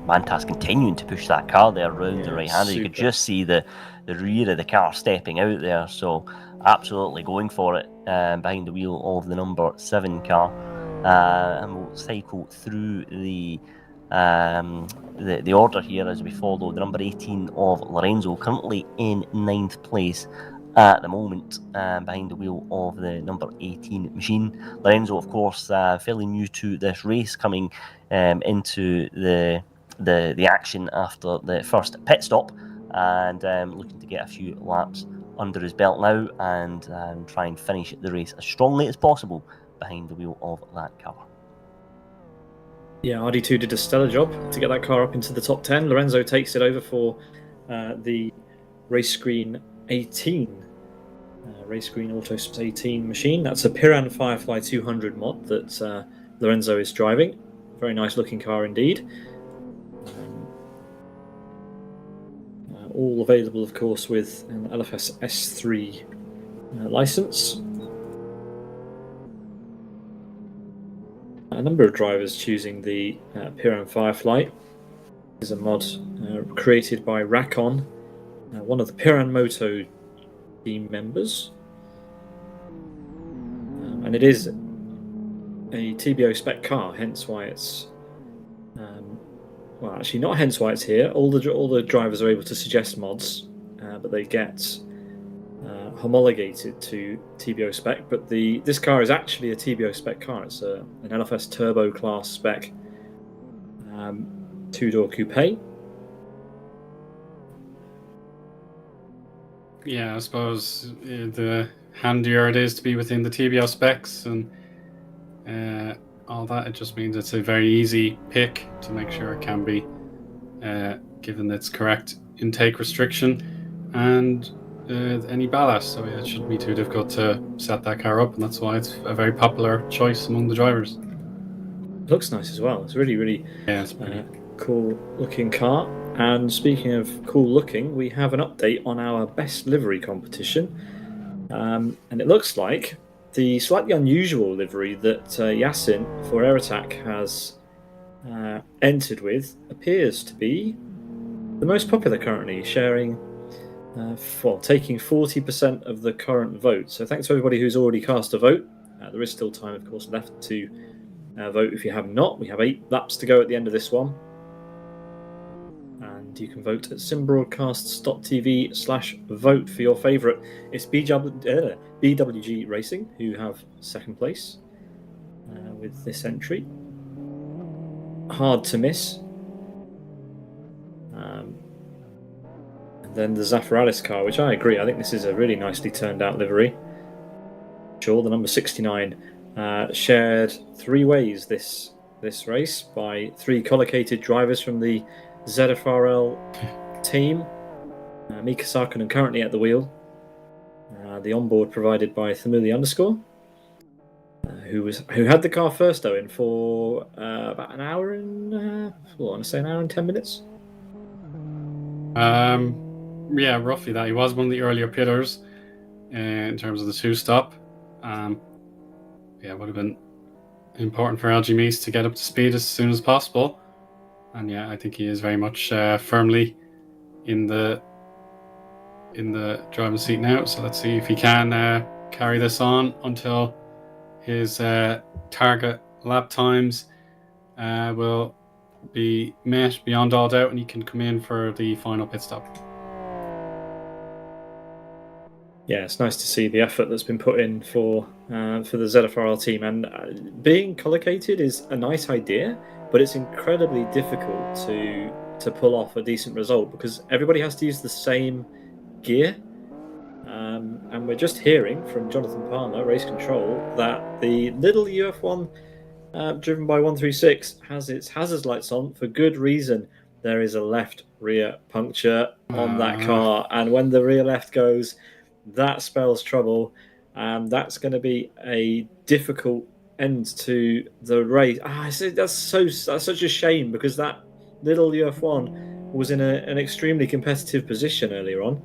[SPEAKER 6] Mantas continuing to push that car there around the right-hander. You could just see the rear of the car stepping out there. So absolutely going for it behind the wheel of the number 7 car. And we'll cycle through the order here as we follow the number 18 of Lorenzo, currently in 9th place at the moment, behind the wheel of the number 18 machine. Lorenzo, of course, fairly new to this race, coming into the action after the first pit stop, and looking to get a few laps under his belt now, and try and finish the race as strongly as possible behind the wheel of that car.
[SPEAKER 5] Yeah, RD2 did a stellar job to get that car up into the top 10. Lorenzo takes it over for the Race Screen 18. Race Screen Autos 18 machine. That's a Piran Firefly 200 mod that Lorenzo is driving. Very nice looking car indeed. All available, of course, with an LFS S3 license. A number of drivers choosing the Piran Firefly. Is a mod created by Rakon, one of the Piran Moto team members. And it is a TBO spec car, hence why it's well, actually not hence why it's here. All the drivers are able to suggest mods, but they get homologated to TBO spec. But this car is actually a TBO spec car. It's an LFS Turbo class spec. two-door coupe.
[SPEAKER 4] Yeah, I suppose the handier it is to be within the TBO specs and all that, it just means it's a very easy pick to make sure it can be given its correct intake restriction and any ballast. So yeah, it shouldn't be too difficult to set that car up, and that's why it's a very popular choice among the drivers.
[SPEAKER 5] It looks nice as well. It's really, really
[SPEAKER 4] it's pretty
[SPEAKER 5] cool looking car. And speaking of cool looking, we have an update on our best livery competition. And it looks like the slightly unusual livery that Yasin for Air Attack has entered with appears to be the most popular currently, sharing, taking 40% of the current vote. So thanks to everybody who's already cast a vote. There is still time, of course, left to vote if you have not. We have 8 laps to go at the end of this one. And you can vote at simbroadcasts.tv/vote for your favourite. It's BWG Racing who have second place with this entry. Hard to miss. And then the Zafiralis car, which I agree, I think this is a really nicely turned out livery. Sure, the number 69 shared 3 ways this race by 3 collocated drivers from the ZFRL team. Mika Sarkonen currently at the wheel. The onboard provided by Thamuli _ who had the car first, Owen, for about an hour and I want to say an hour and 10 minutes.
[SPEAKER 4] Yeah, roughly that. He was one of the earlier pitters in terms of the 2-stop. Yeah, it would have been important for LG Meese to get up to speed as soon as possible. And yeah, I think he is very much firmly in the driving seat now. So let's see if he can carry this on until his target lap times will be met beyond all doubt, and he can come in for the final pit stop.
[SPEAKER 5] Yeah, it's nice to see the effort that's been put in for the ZFRL team, and being collocated is a nice idea, but it's incredibly difficult to pull off a decent result because everybody has to use the same gear. And we're just hearing from Jonathan Palmer, Race Control, that the little UF1 driven by 136 has its hazards lights on for good reason. There is a left rear puncture on that car, and when the rear left goes, that spells trouble. That's going to be a difficult end to the race. That's such a shame because that little UF1 was in an extremely competitive position earlier on.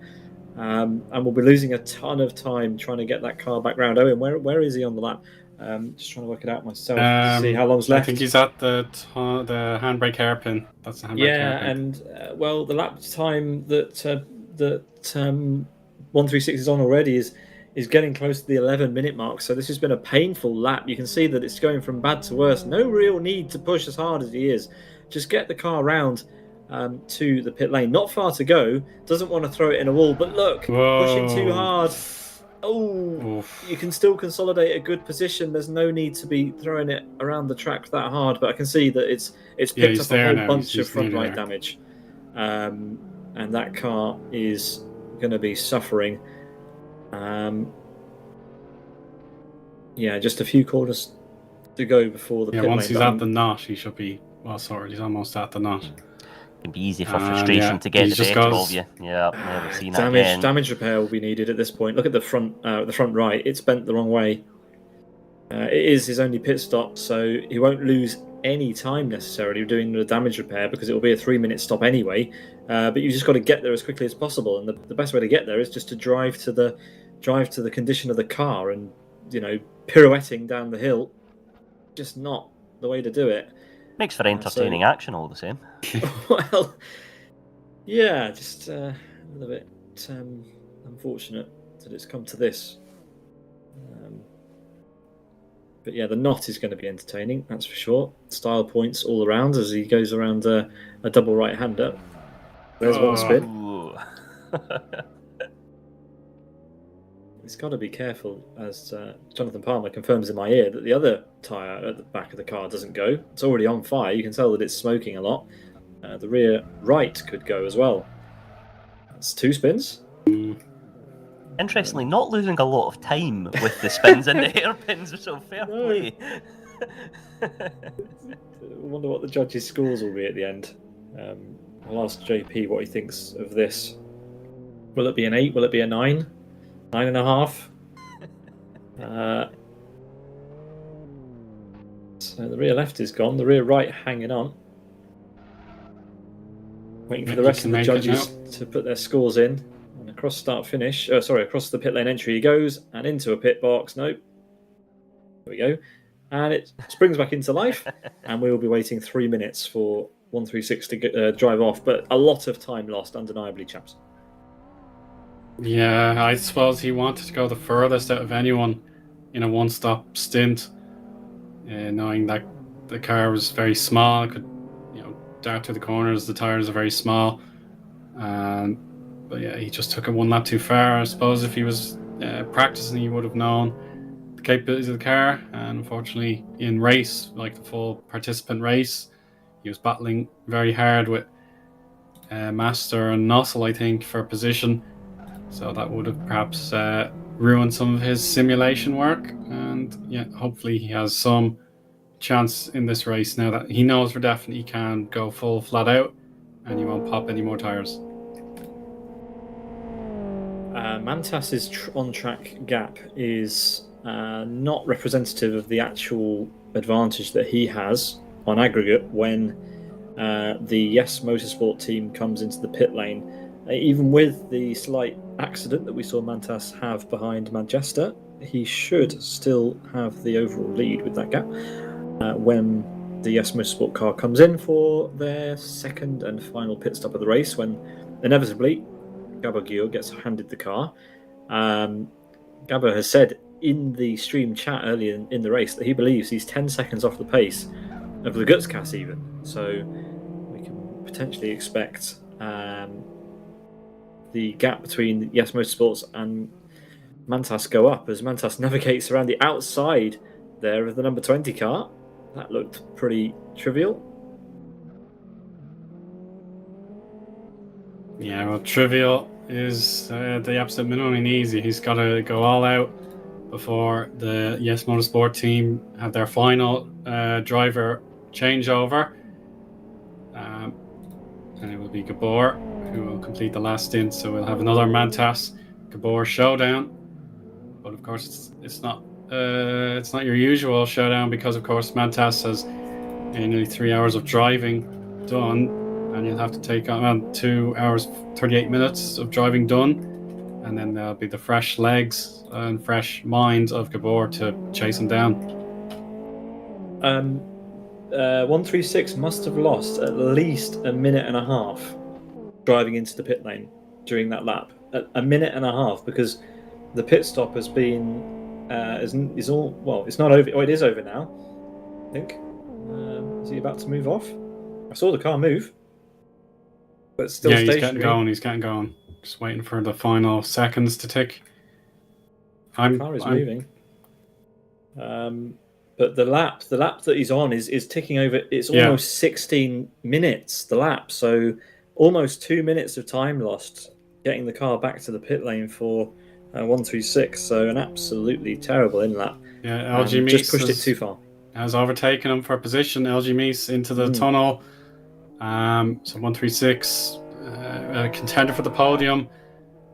[SPEAKER 5] And we'll be losing a ton of time trying to get that car back round. Owen, where is he on the lap? Just trying to work it out myself to see how long's left.
[SPEAKER 4] I think he's at the handbrake hairpin. That's the handbrake hairpin.
[SPEAKER 5] And the lap time that 136 is on already is getting close to the 11-minute mark. So this has been a painful lap. You can see that it's going from bad to worse. No real need to push as hard as he is. Just get the car round to the pit lane. Not far to go. Doesn't want to throw it in a wall. But look, pushing too hard. Oh, you can still consolidate a good position. There's no need to be throwing it around the track that hard. But I can see that it's picked up a whole bunch of front right damage. And that car is going to be suffering. Just a few corners to go before the pit lane.
[SPEAKER 4] Once he's at the knot, he should be well sorted. He's almost at the knot.
[SPEAKER 6] It can be easy for frustration to get the better of you. Yeah, never seen that again.
[SPEAKER 5] Damage repair will be needed at this point. Look at the front right. It's bent the wrong way. It is his only pit stop, so he won't lose any time necessarily doing the damage repair because it will be a 3-minute stop anyway. But you just got to get there as quickly as possible, and the best way to get there is just to drive to the condition of the car, and pirouetting down the hill, just not the way to do it.
[SPEAKER 6] Makes for entertaining action all the same.
[SPEAKER 5] Well, yeah, just a little bit unfortunate that it's come to this. But yeah, the knot is going to be entertaining, that's for sure. Style points all around as he goes around a double right-hander. There's one spin. He's got to be careful, as Jonathan Palmer confirms in my ear, that the other tyre at the back of the car doesn't go. It's already on fire. You can tell that it's smoking a lot. The rear right could go as well. That's 2 spins.
[SPEAKER 6] Interestingly, not losing a lot of time with the spins and the hairpins, so fair
[SPEAKER 5] No.
[SPEAKER 6] play.
[SPEAKER 5] I wonder what the judges' scores will be at the end. I'll ask JP what he thinks of this. Will it be an 8? Will it be a 9? 9.5? So the rear left is gone. The rear right hanging on. Waiting for the rest of the judges to put their scores in. And across across the pit lane entry he goes, and into a pit box. Nope. There we go. And it springs back into life, and we will be waiting 3 minutes for 136 to drive off. But a lot of time lost, undeniably, chaps.
[SPEAKER 4] Yeah, I suppose he wanted to go the furthest out of anyone in a one-stop stint, knowing that the car was very small. It could, dart through the corners. The tires are very small. But yeah, he just took it one lap too far. I suppose if he was practicing, he would have known the capabilities of the car. And unfortunately, in race, like the full participant race, he was battling very hard with Master and Nussel, I think, for position. So that would have perhaps ruined some of his simulation work. And yeah, hopefully he has some chance in this race now that he knows for definite he can go full flat out and he won't pop any more tires.
[SPEAKER 5] Mantas's on-track gap is not representative of the actual advantage that he has on aggregate when the Yes Motorsport team comes into the pit lane. Even with the slight accident that we saw Mantas have behind Manchester, he should still have the overall lead with that gap when the Yes Motorsport car comes in for their second and final pit stop of the race, when inevitably Gabo Gio gets handed the car. Gabo has said in the stream chat earlier in the race that he believes he's 10 seconds off the pace of the Gutskas even. So we can potentially expect the gap between Yes Motorsports and Mantas go up as Mantas navigates around the outside there of the number 20 car. That looked pretty trivial.
[SPEAKER 4] Yeah, well, trivial is the absolute minimum he needs. He's got to go all out before the Yes Motorsport team have their final driver changeover. And it will be Gabor who will complete the last stint. So we'll have another Mantas Gabor showdown. But of course, it's not your usual showdown because of course Mantas has nearly 3 hours of driving done, and you'll have to take on 2 hours 38 minutes of driving done, and then there'll be the fresh legs and fresh mind of Gabor to chase him down.
[SPEAKER 5] 136 must have lost at least a minute and a half driving into the pit lane during that lap. A minute and a half, because the pit stop has been is all, well, it's not over. Oh, it is over now, I think. Is he about to move off? I saw the car move, but it's still stationary.
[SPEAKER 4] He's getting going. Just waiting for the final seconds to tick.
[SPEAKER 5] The car is moving. But the lap that he's on is ticking over. It's almost 16 minutes, the lap. So almost 2 minutes of time lost getting the car back to the pit lane for 136. So an absolutely terrible in lap.
[SPEAKER 4] Yeah, LG Meese
[SPEAKER 5] just pushed it too far.
[SPEAKER 4] Has overtaken him for position. LG Meese into the tunnel. So 136, a contender for the podium.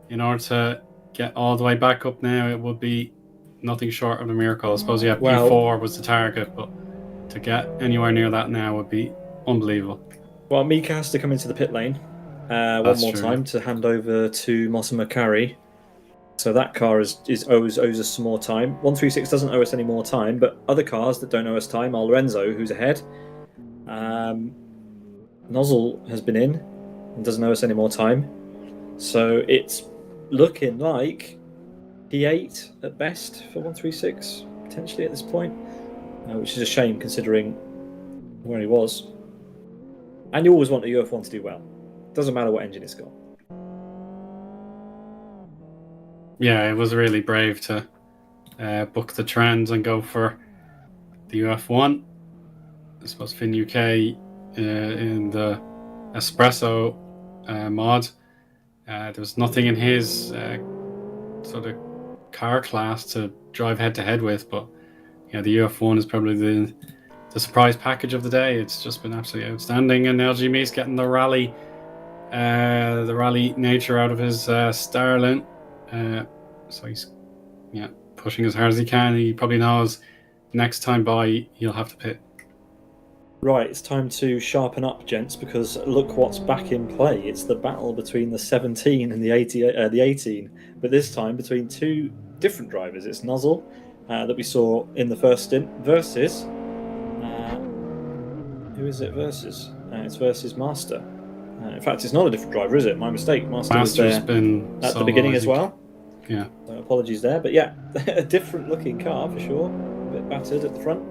[SPEAKER 4] In order to get all the way back up now, it would be nothing short of a miracle. I suppose P4 was the target, but to get anywhere near that now would be unbelievable.
[SPEAKER 5] Well, Mika has to come into the pit lane one more time to hand over to Mossa Makari. So that car owes us some more time. 136 doesn't owe us any more time, but other cars that don't owe us time are Lorenzo, who's ahead. Nozzle has been in and doesn't owe us any more time. So it's looking like P8 at best for 136, potentially at this point, which is a shame considering where he was. And you always want a UF1 to do well. Doesn't matter what engine it's got.
[SPEAKER 4] Yeah, it was really brave to book the trends and go for the UF1. I suppose Finn UK in the espresso mod. There was nothing in his sort of car class to drive head to head with, but the UF1 is probably the surprise package of the day. It's just been absolutely outstanding, and LG Me's getting the rally nature out of his Starlin. So he's pushing as hard as he can. He probably knows next time by he'll have to pit.
[SPEAKER 5] Right, it's time to sharpen up, gents, because look what's back in play. It's the battle between the 17 and the 18, but this time between two different drivers. It's Nuzzle, that we saw in the first stint, versus... who is it versus? It's versus Master. In fact, it's not a different driver, is it? My mistake. Master's was there
[SPEAKER 4] been
[SPEAKER 5] at the beginning as well.
[SPEAKER 4] Yeah.
[SPEAKER 5] So apologies there, but yeah, a different looking car for sure. A bit battered at the front.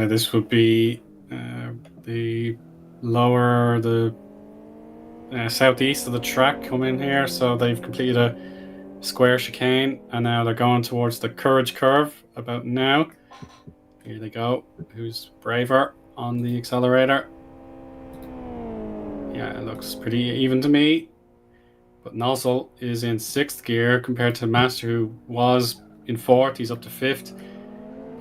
[SPEAKER 4] This would be the southeast of the track coming here. So they've completed a square chicane, and now they're going towards the Courage Curve about now. Here they go. Who's braver on the accelerator? Yeah, it looks pretty even to me. But Nozzle is in 6th gear compared to Master, who was in 4th. He's up to 5th.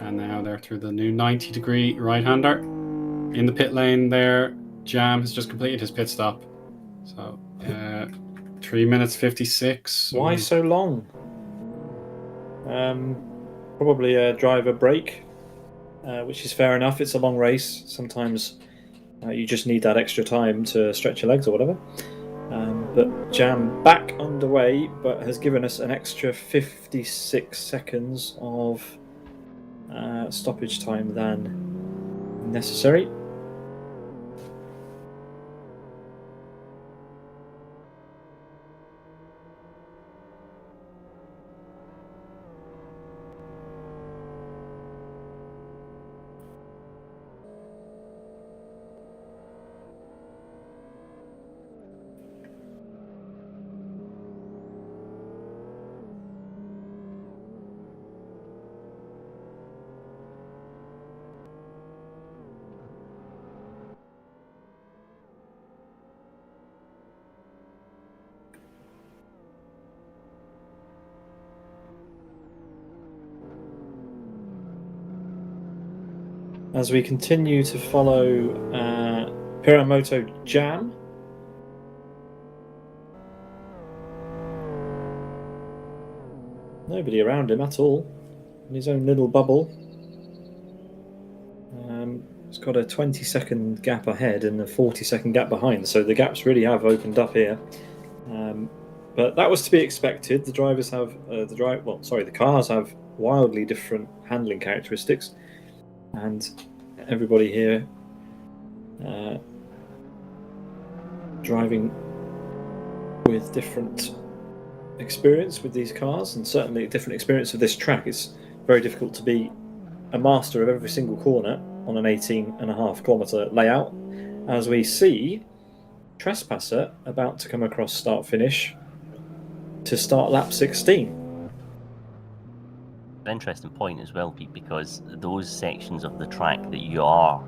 [SPEAKER 4] And now they're through the new 90-degree right-hander. In the pit lane there, Jam has just completed his pit stop. So, 3 minutes 56.
[SPEAKER 5] Why so long? Probably a driver break, which is fair enough. It's a long race. Sometimes you just need that extra time to stretch your legs or whatever. But Jam back underway, but has given us an extra 56 seconds of stoppage time than necessary. As we continue to follow Piramoto Jam. Nobody around him at all. In his own little bubble. He's got a 20-second gap ahead and a 40-second gap behind, so the gaps really have opened up here. But that was to be expected. The drivers have the cars have wildly different handling characteristics. And everybody here driving with different experience with these cars, and certainly a different experience of this track. It's very difficult to be a master of every single corner on an 18.5-kilometre layout, as we see Trespasser about to come across start-finish to start lap 16.
[SPEAKER 6] Interesting point as well, Pete, because those sections of the track that you are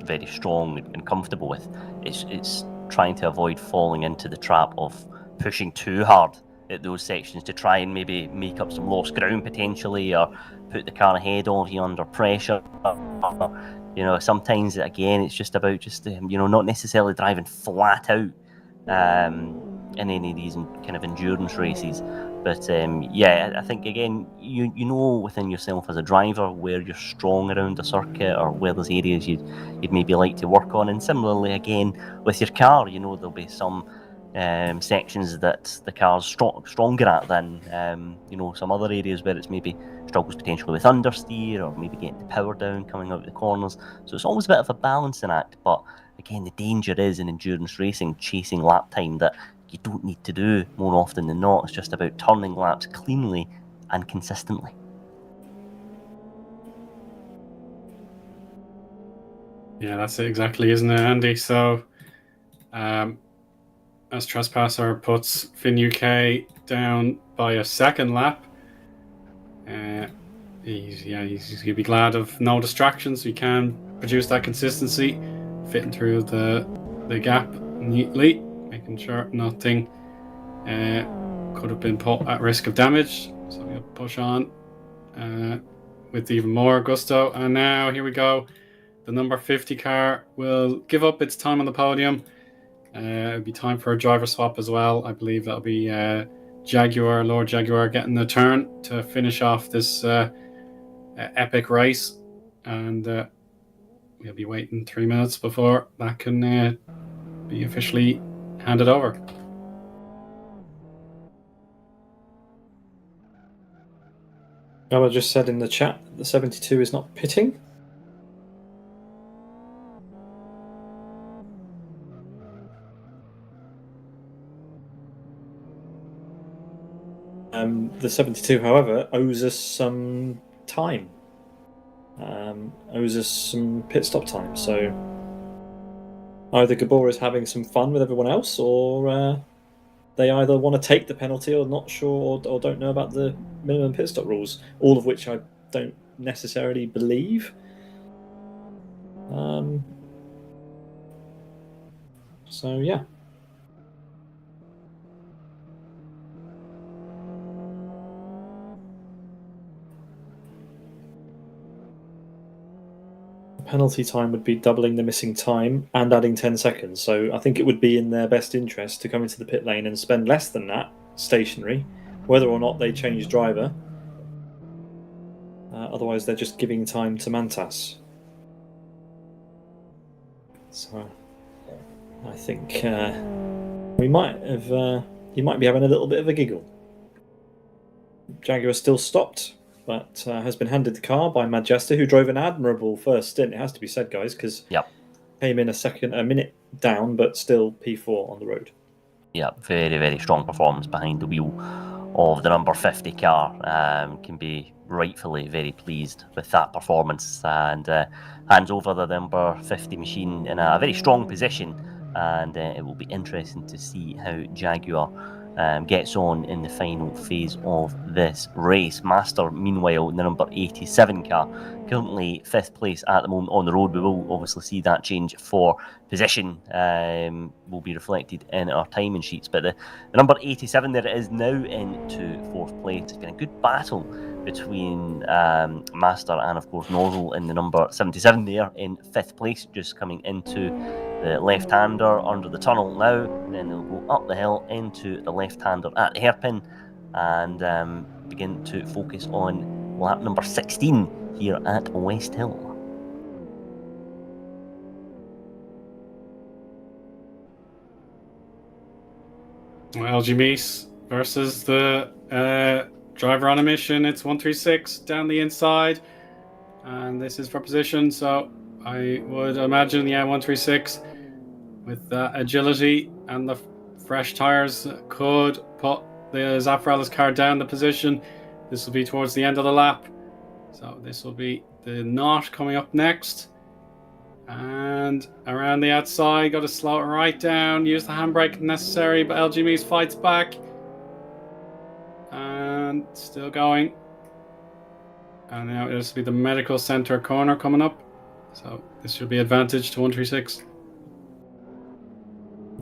[SPEAKER 6] very strong and comfortable with, it's trying to avoid falling into the trap of pushing too hard at those sections to try and maybe make up some lost ground potentially, or put the car ahead of you under pressure. Sometimes again it's just about not necessarily driving flat out in any of these kind of endurance races. But I think again, you know within yourself as a driver where you're strong around a circuit, or where there's areas you'd maybe like to work on. And similarly again with your car, there'll be some sections that the car's stronger at than some other areas where it's maybe struggles potentially with understeer or maybe getting the power down coming out of the corners. So it's always a bit of a balancing act, but again, the danger is in endurance racing chasing lap time that you don't need to do more often than not. It's just about turning laps cleanly and consistently.
[SPEAKER 4] Yeah, that's it exactly, isn't it, Andy? So, as Trespasser puts Finn UK down by a second lap, he's going to be glad of no distractions. We can produce that consistency, fitting through the gap neatly, making sure nothing could have been put at risk of damage. So we'll push on with even more gusto. And now here we go. The number 50 car will give up its time on the podium. It'll be time for a driver swap as well. I believe that'll be Lord Jaguar getting the turn to finish off this epic race. And we'll be waiting 3 minutes before that can be officially handed over.
[SPEAKER 5] I just said in the chat that the 72 is not pitting. The 72, however, owes us some time. Owes us some pit stop time. So either Gabor is having some fun with everyone else, or they either want to take the penalty or not sure or don't know about the minimum pit stop rules, all of which I don't necessarily believe. So yeah. Penalty time would be doubling the missing time and adding 10 seconds. So I think it would be in their best interest to come into the pit lane and spend less than that stationary, whether or not they change driver. Otherwise, they're just giving time to Mantas. So I think we might have. You might be having a little bit of a giggle. Jaguar still stopped, but has been handed the car by Majesta, who drove an admirable first stint, it has to be said, guys, because came in a minute down, but still P4 on the road.
[SPEAKER 6] Yeah, very, very strong performance behind the wheel of the number 50 car. Can be rightfully very pleased with that performance, and hands over the number 50 machine in a very strong position, and it will be interesting to see how Jaguar gets on in the final phase of this race. Master, meanwhile, in the number 87 car, currently 5th place at the moment on the road. We will obviously see that change for position will be reflected in our timing sheets, but the number 87 there is now into 4th place. It's been a good battle between Master and of course Nozzle in the number 77 there in 5th place, just coming into the left-hander under the tunnel now, and then they'll go up the hill into the left-hander at the hairpin and begin to focus on lap number 16 here at Westhill.
[SPEAKER 4] LG Meese versus the driver on a mission. It's 136 down the inside, and this is for position. So I would imagine, 136 with that agility and the fresh tires could put the Zafrala's car down the position. This will be towards the end of the lap. So this will be the knot coming up next. And around the outside, got to slow it right down, use the handbrake if necessary, but LG Meese fights back. And still going. And now this will be the medical center corner coming up. So this should be advantage to 136.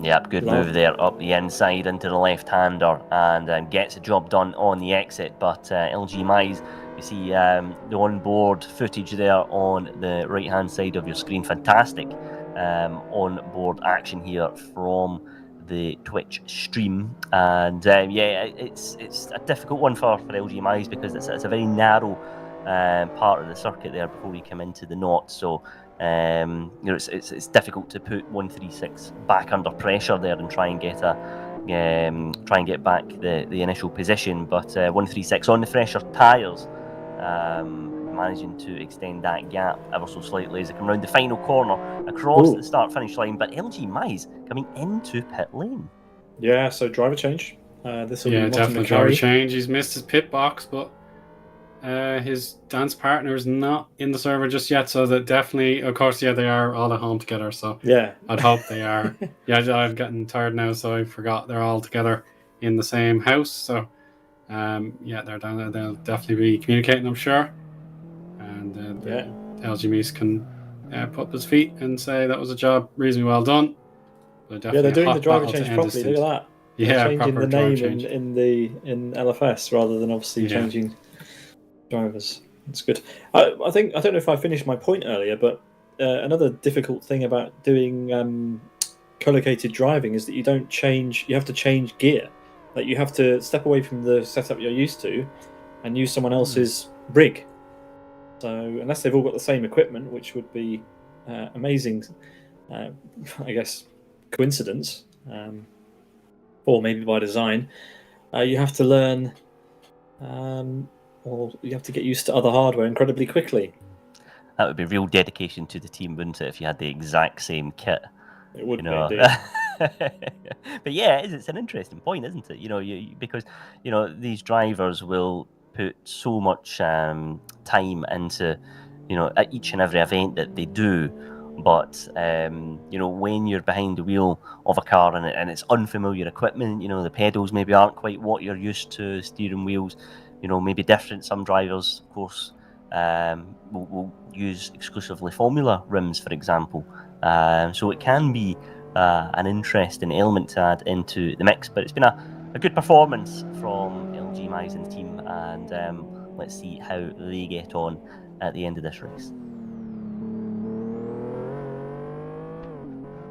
[SPEAKER 6] Yep, good move there up the inside into the left-hander, and gets the job done on the exit. But LG Mize, you see the on-board footage there on the right-hand side of your screen. Fantastic on-board action here from the Twitch stream, and it's a difficult one for LG Mize because it's a very narrow part of the circuit there before we come into the knot. So it's difficult to put 136 back under pressure there and try and get back the initial position. But 136 on the fresher tyres, managing to extend that gap ever so slightly as they come round the final corner across the start-finish line. But LG Mize coming into pit lane.
[SPEAKER 5] Yeah, so driver change. This will be
[SPEAKER 4] definitely driver change. He's missed his pit box, but his dance partner is not in the server just yet. So that definitely, of course, they are all at home together. So I'd hope they are. I'm getting tired now, so I forgot they're all together in the same house. So they're down there. They'll definitely be communicating, I'm sure. And LG Meese can put up his feet and say that was a job reasonably well done. But
[SPEAKER 5] they're doing the driver change properly. Look at that.
[SPEAKER 4] Yeah,
[SPEAKER 5] changing the name in LFS rather than obviously changing drivers. It's good. I don't know if I finished my point earlier, but another difficult thing about doing co-located driving is that you have to change gear. Like you have to step away from the setup you're used to and use someone else's rig. So unless they've all got the same equipment, which would be amazing, I guess, coincidence, or maybe by design, you have to learn, or you have to get used to other hardware incredibly quickly.
[SPEAKER 6] That would be real dedication to the team, wouldn't it, if you had the exact same kit?
[SPEAKER 5] It would be.
[SPEAKER 6] But it's an interesting point, isn't it? Because these drivers will put so much time into at each and every event that they do, but when you're behind the wheel of a car and it's unfamiliar equipment, the pedals maybe aren't quite what you're used to, steering wheels maybe different. Some drivers, of course, will use exclusively Formula rims, for example, so it can be an interesting element to add into the mix. But it's been a good performance from LG Mize and the team, and let's see how they get on at the end of this race.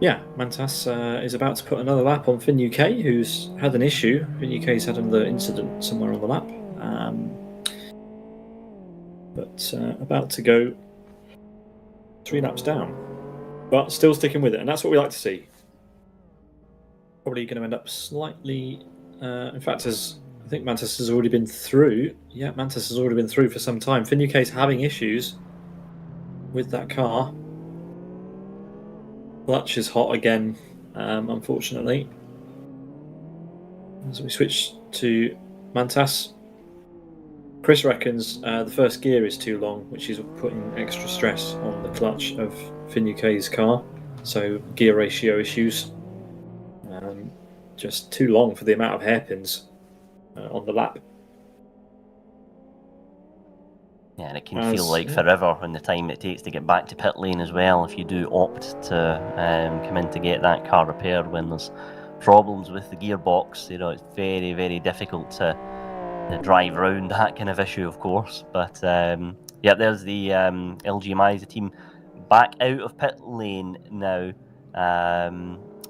[SPEAKER 5] Yeah, Mantas is about to put another lap on Finn UK, who's had an issue. Finn UK's had another incident somewhere on the lap, but about to go 3 laps down, but still sticking with it, and that's what we like to see. Probably going to end up slightly. In fact, I think Mantas has already been through. Yeah, Mantas has already been through for some time. Finn UK's having issues with that car. Clutch is hot again, unfortunately. As we switch to Mantas, Chris reckons the first gear is too long, which is putting extra stress on the clutch of Finn UK's car. So gear ratio issues. Just too long for the amount of hairpins on the lap.
[SPEAKER 6] Yeah, and it can feel like forever in the time it takes to get back to pit lane as well, if you do opt to come in to get that car repaired when there's problems with the gearbox. It's very, very difficult to drive around that kind of issue, of course. But there's the LG Mize team back out of pit lane now.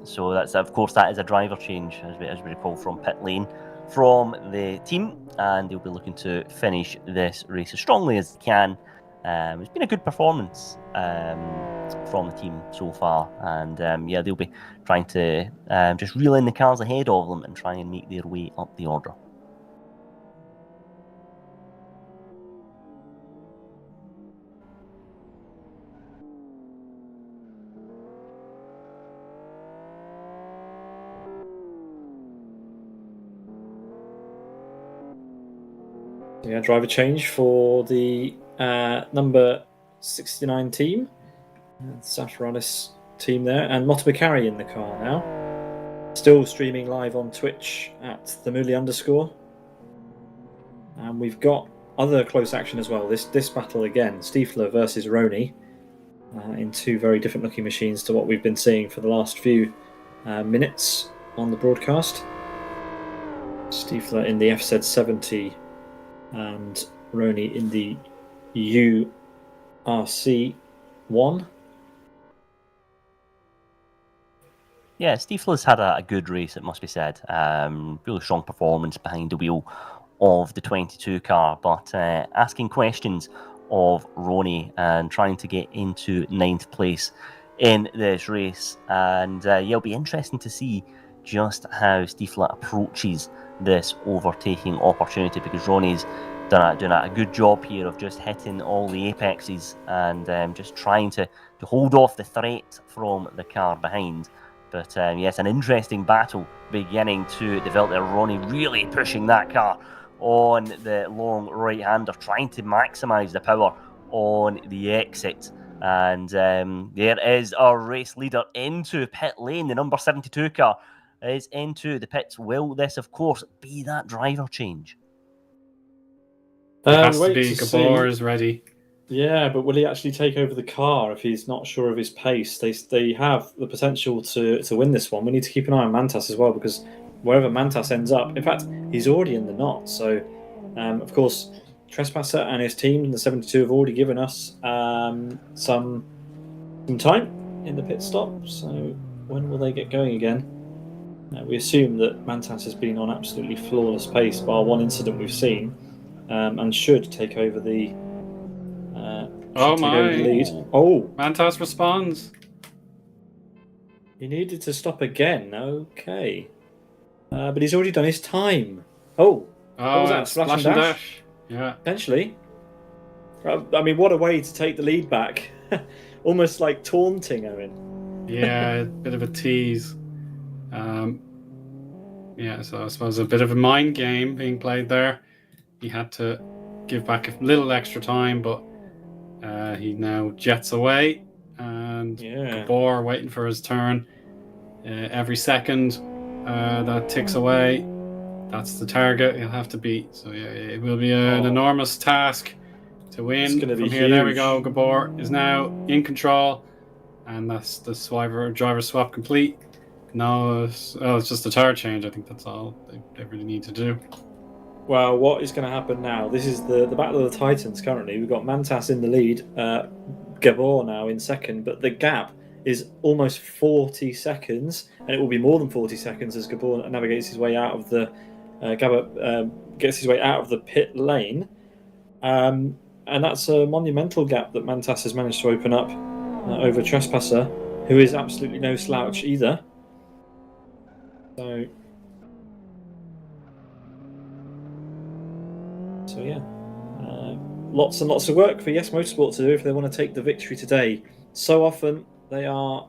[SPEAKER 6] So that's, of course, that is a driver change, as we recall, from pit lane from the team, and they'll be looking to finish this race as strongly as they can. It's been a good performance from the team so far, and they'll be trying to just reel in the cars ahead of them and try and make their way up the order.
[SPEAKER 5] Yeah, driver change for the number 69 team. Safranis team there. And Motabakari in the car now. Still streaming live on Twitch at @themuli_. And we've got other close action as well. This battle again, Stiefler versus Roney, in two very different looking machines to what we've been seeing for the last few minutes on the broadcast. Stiefler in the FZ70 and Roney in the URC1.
[SPEAKER 6] Yeah, Stiefler's had a good race, it must be said. Really strong performance behind the wheel of the 22 car, but asking questions of Ronnie and trying to get into 9th place in this race. And it'll be interesting to see just how Stiefel approaches this overtaking opportunity, because Ronnie's doing a good job here of just hitting all the apexes and just trying to hold off the threat from the car behind. But yes, an interesting battle beginning to develop there. Ronnie really pushing that car on the long right-hander, trying to maximise the power on the exit. And there is our race leader into pit lane. The number 72 car is into the pits. Will this, of course, be that driver change?
[SPEAKER 4] It has to
[SPEAKER 5] Wait
[SPEAKER 4] be. Gabor is ready.
[SPEAKER 5] Yeah, but will he actually take over the car if he's not sure of his pace? They have the potential to win this one. We need to keep an eye on Mantas as well, because wherever Mantas ends up, in fact, he's already in the knot. So, of course, Trespasser and his team, the 72, have already given us some time in the pit stop. So when will they get going again? We assume that Mantas has been on absolutely flawless pace, bar one incident we've seen, and should take over the lead. Oh,
[SPEAKER 4] Mantas responds.
[SPEAKER 5] He needed to stop again. Okay, but he's already done his time. Oh, what was that?
[SPEAKER 4] Splash and dash. Yeah,
[SPEAKER 5] potentially. I mean, what a way to take the lead back. Almost like taunting Eoin.
[SPEAKER 4] Yeah, a bit of a tease. Yeah, so I suppose a bit of a mind game being played there. He had to give back a little extra time, but he now jets away, and Gabor waiting for his turn. Every second that ticks away, that's the target he'll have to beat. So yeah, it will be an enormous task to win from here. Huge. There we go. Gabor is now in control, and that's the driver swap complete. No, it's just a tire change. I think that's all they really need to do.
[SPEAKER 5] Well, what is going to happen now? This is the Battle of the Titans currently. We've got Mantas in the lead, Gabor now in second, but the gap is almost 40 seconds, and it will be more than 40 seconds as Gabor navigates his way out of the gets his way out of the pit lane, and that's a monumental gap that Mantas has managed to open up over Trespasser, who is absolutely no slouch either. So yeah, lots and lots of work for Yes Motorsport to do if they want to take the victory today. So often they are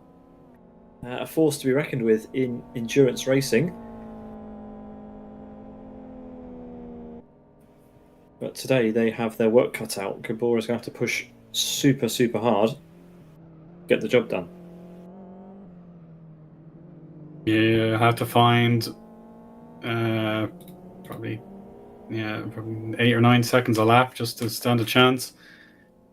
[SPEAKER 5] a force to be reckoned with in endurance racing. But today they have their work cut out. Gabor is going to have to push super, super hard to get the job done.
[SPEAKER 4] Yeah, I have to find probably 8 or 9 seconds a lap just to stand a chance.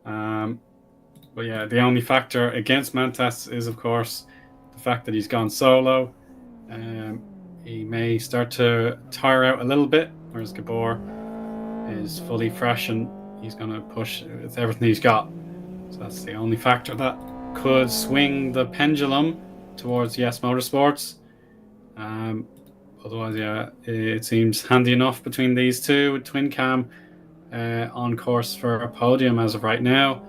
[SPEAKER 4] But yeah, the only factor against Mantas is, of course, the fact that he's gone solo. He may start to tire out a little bit, whereas Gabor is fully fresh and he's going to push with everything he's got. So that's the only factor that could swing the pendulum towards Yes Motorsports. Otherwise, yeah, it seems handy enough between these two, with Twin Cam on course for a podium as of right now.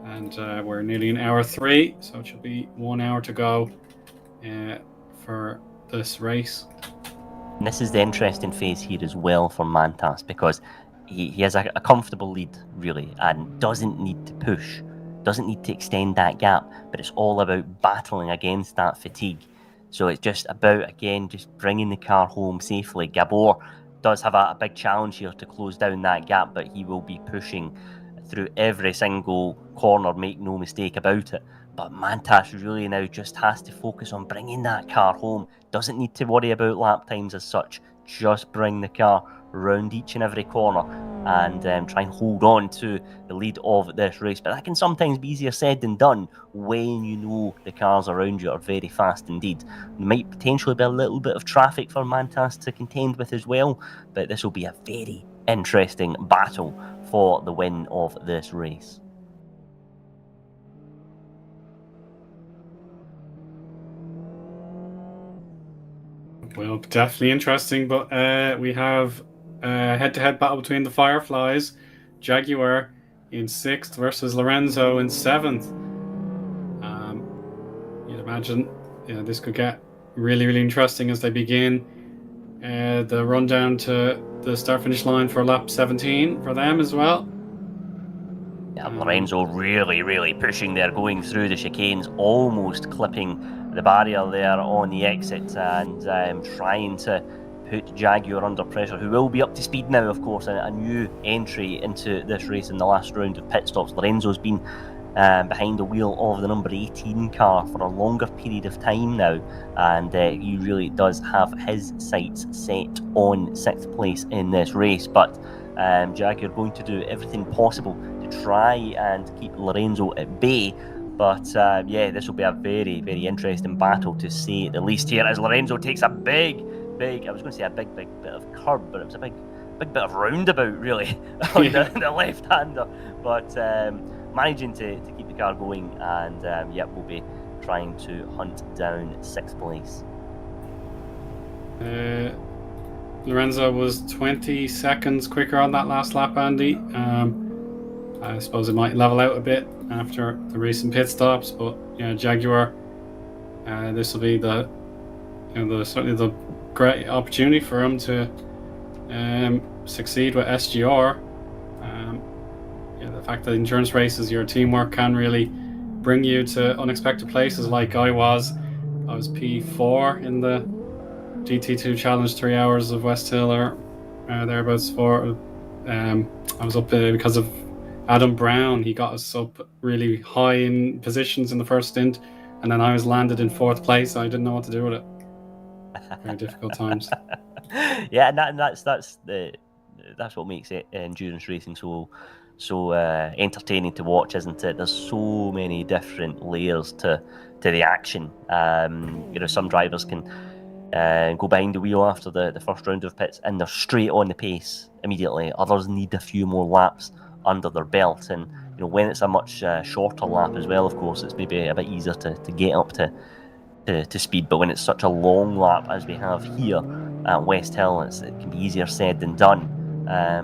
[SPEAKER 4] And we're nearly in hour 3, so it should be 1 hour to go for this race.
[SPEAKER 6] And this is the interesting phase here as well for Mantas, because he has a comfortable lead, really, and doesn't need to push, doesn't need to extend that gap, but it's all about battling against that fatigue. So it's just about, again, just bringing the car home safely. Gabor does have a big challenge here to close down that gap, but he will be pushing through every single corner, make no mistake about it. But Mantas really now just has to focus on bringing that car home. Doesn't need to worry about lap times as such. Just bring the car around each and every corner and try and hold on to the lead of this race. But that can sometimes be easier said than done when you know the cars around you are very fast indeed. There might potentially be a little bit of traffic for Mantas to contend with as well, but this will be a very interesting battle for the win of this race.
[SPEAKER 4] Well, definitely interesting, but we have a head-to-head battle between the Fireflies, Jaguar, in 6th versus Lorenzo in 7th. You'd imagine this could get really, really interesting as they begin the run down to the start-finish line for lap 17 for them as well.
[SPEAKER 6] Yeah, Lorenzo really pushing there, going through the chicanes, almost clipping the barrier there on the exit, and trying to put Jaguar under pressure, who will be up to speed now, of course, a new entry into this race in the last round of pit stops. Lorenzo's been behind the wheel of the number 18 car for a longer period of time now, and he really does have his sights set on 6th place in this race. But Jaguar going to do everything possible to try and keep Lorenzo at bay. But this will be a very, very interesting battle to say the least here, as Lorenzo takes a big, I was going to say a big bit of curb, but it was a big bit of roundabout, really, on the left-hander. But managing to keep the car going, and we'll be trying to hunt down 6th place.
[SPEAKER 4] Lorenzo was 20 seconds quicker on that last lap, Andy. I suppose it might level out a bit after the recent pit stops, but Jaguar, this will be certainly the great opportunity for him to succeed with SGR. The fact that endurance races, your teamwork can really bring you to unexpected places. Like I was P4 in the GT2 Challenge 3 Hours of Westhill, or thereabouts. I was up because of Adam Brown. He got us up really high in positions in the first stint, and then I was landed in 4th place. I didn't know what to do with it. Very difficult times.
[SPEAKER 6] Yeah, and that's what makes it endurance racing so entertaining to watch, isn't it? There's so many different layers to the action. Some drivers can go behind the wheel after the first round of pits, and they're straight on the pace immediately. Others need a few more laps under their belt, and when it's a much shorter lap as well, of course, it's maybe a bit easier to get up to speed. But when it's such a long lap as we have here at Westhill, it can be easier said than done.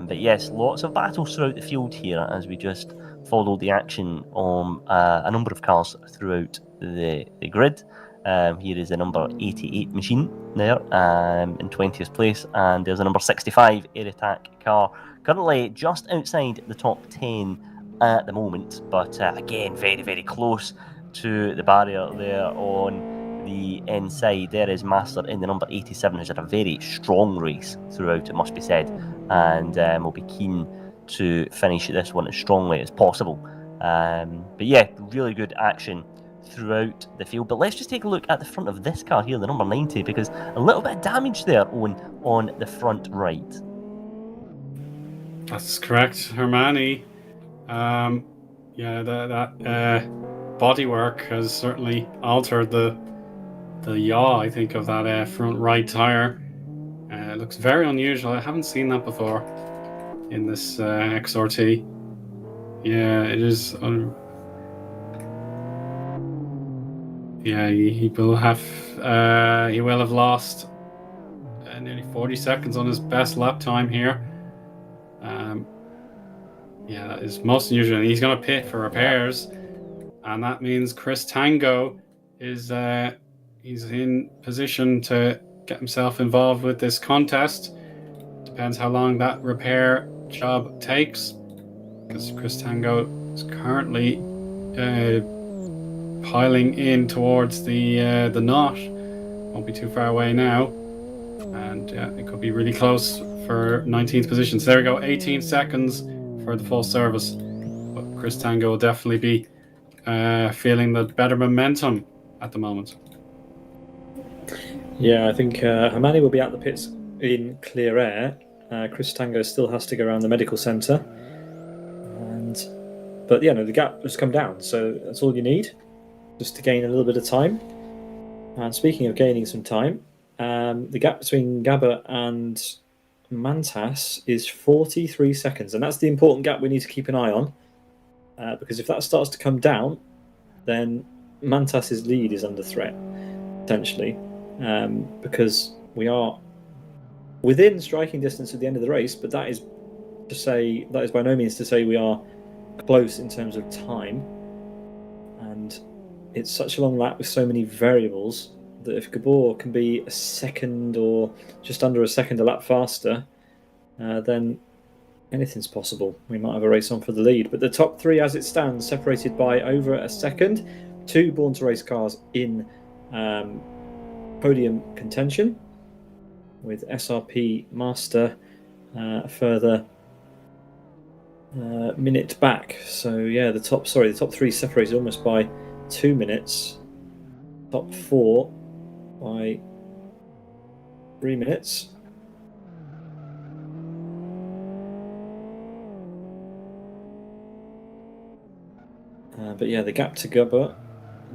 [SPEAKER 6] But yes, lots of battles throughout the field here as we just follow the action on a number of cars throughout the grid. Here is the number 88 machine there in 20th place, and there's a number 65 Air Attack car currently just outside the top 10 at the moment, but again very, very close to the barrier there on the inside. There is Master in the number 87, who's had a very strong race throughout, it must be said, and will be keen to finish this one as strongly as possible. But really good action throughout the field. But let's just take a look at the front of this car here, the number 90, because a little bit of damage there on the front right.
[SPEAKER 4] That's correct, Hermione. That bodywork has certainly altered the yaw, I think, of that front right tire. It looks very unusual. I haven't seen that before in this XRT. Yeah, it is. He will have lost nearly 40 seconds on his best lap time here. That is most unusual. He's going to pit for repairs, and that means Chris Tango is he's in position to get himself involved with this contest. Depends how long that repair job takes, because Chris Tango is currently piling in towards the knot. Won't be too far away now, and it could be really close for 19th position. So there we go, 18 seconds for the full service. But Chris Tango will definitely be feeling the better momentum at the moment.
[SPEAKER 5] Yeah, I think Hermione will be at the pits in clear air. Chris Tango still has to go around the medical centre. But the gap has come down, so that's all you need, just to gain a little bit of time. And speaking of gaining some time, the gap between Gabba and Mantas is 43 seconds, and that's the important gap we need to keep an eye on, because if that starts to come down, then Mantas's lead is under threat, potentially, because we are within striking distance at the end of the race, but that is by no means to say we are close in terms of time, and it's such a long lap with so many variables that if Gabor can be a second or just under a second a lap faster, then anything's possible. We might have a race on for the lead. But the top three, as it stands, separated by over a second. 2 Born to Race cars in podium contention, with SRP Master a further minute back. So yeah, the top three separated almost by 2 minutes. Top 4 by 3 minutes. But yeah, the gap to Gabor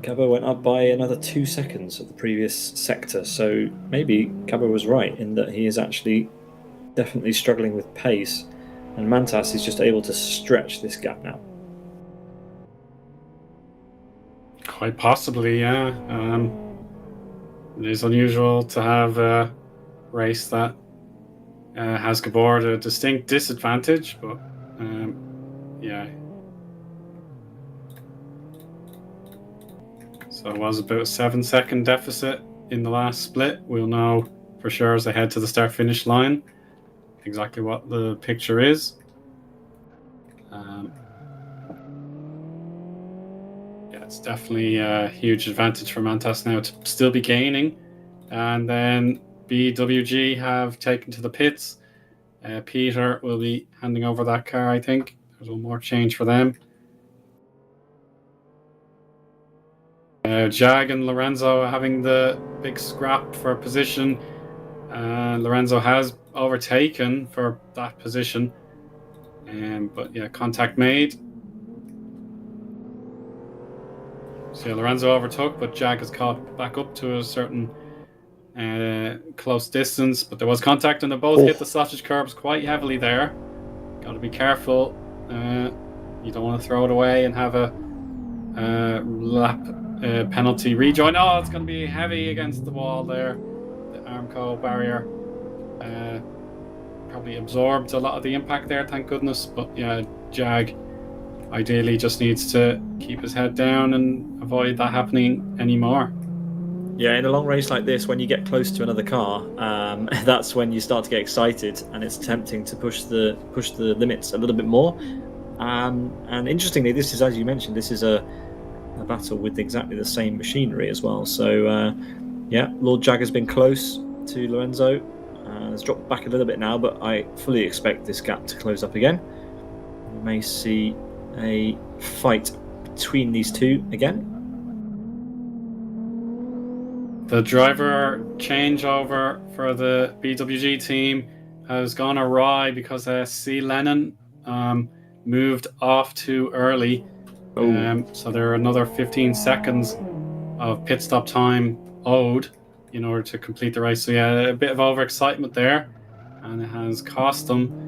[SPEAKER 5] went up by another 2 seconds of the previous sector. So maybe Gabor was right in that he is actually definitely struggling with pace, and Mantas is just able to stretch this gap now.
[SPEAKER 4] Quite possibly, yeah. It is unusual to have a race that has Gabor at a distinct disadvantage, but yeah. So it was about a 7-second deficit in the last split. We'll know for sure as they head to the start-finish line exactly what the picture is. Yeah, it's definitely a huge advantage for Mantas now to still be gaining. And then BWG have taken to the pits. Peter will be handing over that car, I think. There's one more change for them. Jag and Lorenzo having the big scrap for position. Lorenzo has overtaken for that position. But yeah, contact made. So yeah, Lorenzo overtook, but Jag has caught back up to a certain close distance. But there was contact, and they both hit the sausage curbs quite heavily there. Got to be careful. You don't want to throw it away and have a lap penalty rejoin. Oh, it's going to be heavy against the wall there. The Armco barrier probably absorbed a lot of the impact there, thank goodness. But yeah, Jag ideally just needs to keep his head down and avoid that happening anymore.
[SPEAKER 5] Yeah, in a long race like this, when you get close to another car, that's when you start to get excited, and it's tempting to push the limits a little bit more. And interestingly, this is, as you mentioned, this is a battle with exactly the same machinery as well. So yeah, Lord Jag has been close to Lorenzo. Has dropped back a little bit now, but I fully expect this gap to close up again. We may see a fight between these two again.
[SPEAKER 4] The driver changeover for the BWG team has gone awry because C. Lennon moved off too early. So there are another 15 seconds of pit stop time owed in order to complete the race. So yeah, a bit of overexcitement there, and it has cost them.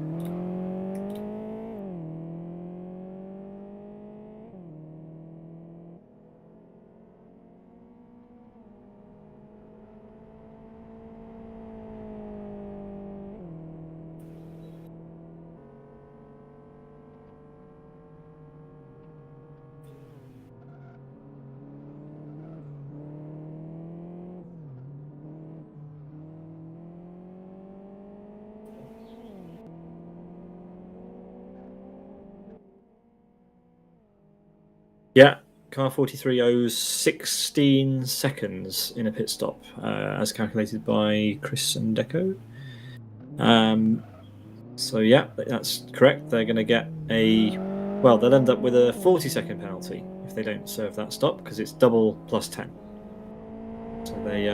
[SPEAKER 5] Yeah, car 43 owes 16 seconds in a pit stop, as calculated by Chris and Deco. So yeah, that's correct. They're going to get they'll end up with a 40-second penalty if they don't serve that stop, because it's double plus 10. So they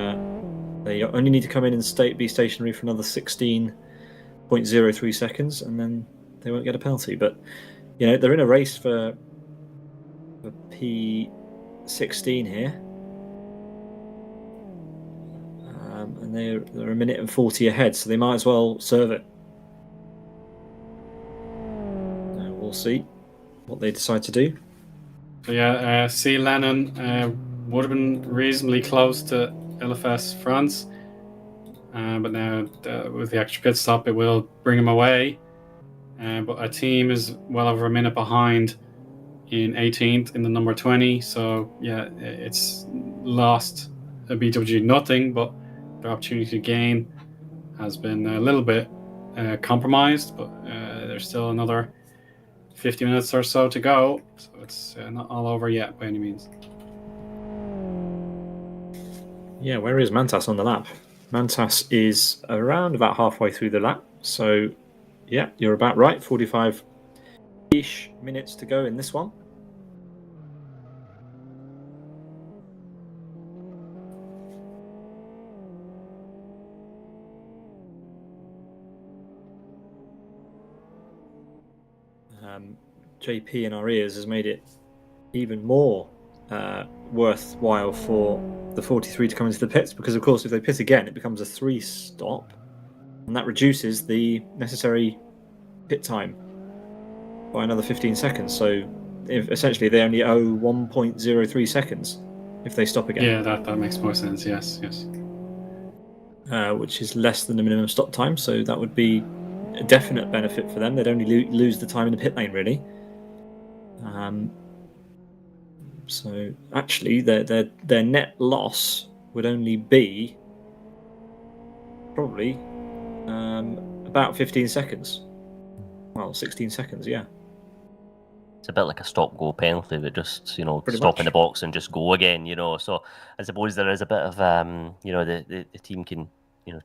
[SPEAKER 5] only need to come in and be stationary for another 16.03 seconds, and then they won't get a penalty. But you know, they're in a race for P16 here, and they're a minute and 40 ahead, so they might as well serve it. We'll see what they decide to do.
[SPEAKER 4] So yeah, C. Lennon would have been reasonably close to LFS France, but now with the extra pit stop, it will bring him away. But a team is well over a minute behind in 18th in the number 20. So yeah, it's lost a BWG nothing, but the opportunity to gain has been a little bit compromised. But there's still another 50 minutes or so to go, so it's not all over yet by any means.
[SPEAKER 5] Yeah, where is Mantas on the lap? Mantas is around about halfway through the lap, so yeah, you're about right. 45-ish minutes to go in this one. JP in our ears has made it even more worthwhile for the 43 to come into the pits, because of course if they pit again it becomes a 3-stop, and that reduces the necessary pit time by another 15 seconds. So essentially they only owe 1.03 seconds if they stop again.
[SPEAKER 4] Yeah, that makes more sense. Yes.
[SPEAKER 5] Which is less than the minimum stop time, so that would be a definite benefit for them. They'd only lose the time in the pit lane, really. So actually, their net loss would only be probably about 15 seconds. Well, 16 seconds, yeah.
[SPEAKER 6] It's a bit like a stop-go penalty, but just,
[SPEAKER 5] Pretty
[SPEAKER 6] stop
[SPEAKER 5] much.
[SPEAKER 6] in the box and just go again, So I suppose there is a bit of, the team can,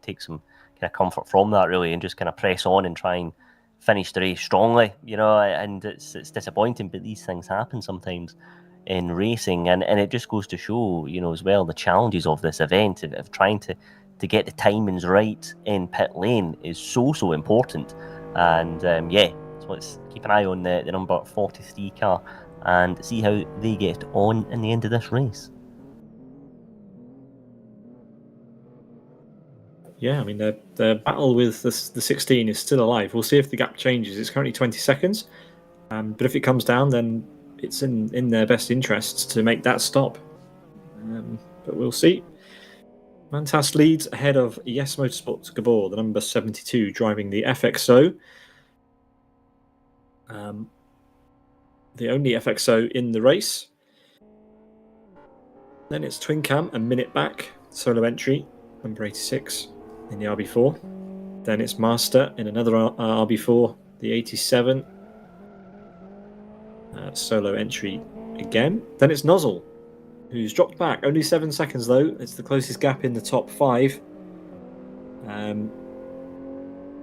[SPEAKER 6] take some kind of comfort from that, really, and just kind of press on and try and finish the race strongly, and it's disappointing, but these things happen sometimes in racing, and it just goes to show, as well, the challenges of this event, of trying to get the timings right in pit lane is so important. And so let's keep an eye on the number 43 car and see how they get on in the end of this race.
[SPEAKER 5] Yeah, I mean, their battle with the 16 is still alive. We'll see if the gap changes. It's currently 20 seconds, but if it comes down, then it's in their best interests to make that stop. But we'll see. Mantas leads ahead of Yes Motorsports Gabor, the number 72, driving the FXO. The only FXO in the race. Then it's Twin Cam, a minute back, solo entry, number 86 in the RB4. Then it's Master in another RB4, the 87. Solo entry again. Then it's Nozzle, who's dropped back. Only 7 seconds, though. It's the closest gap in the top 5.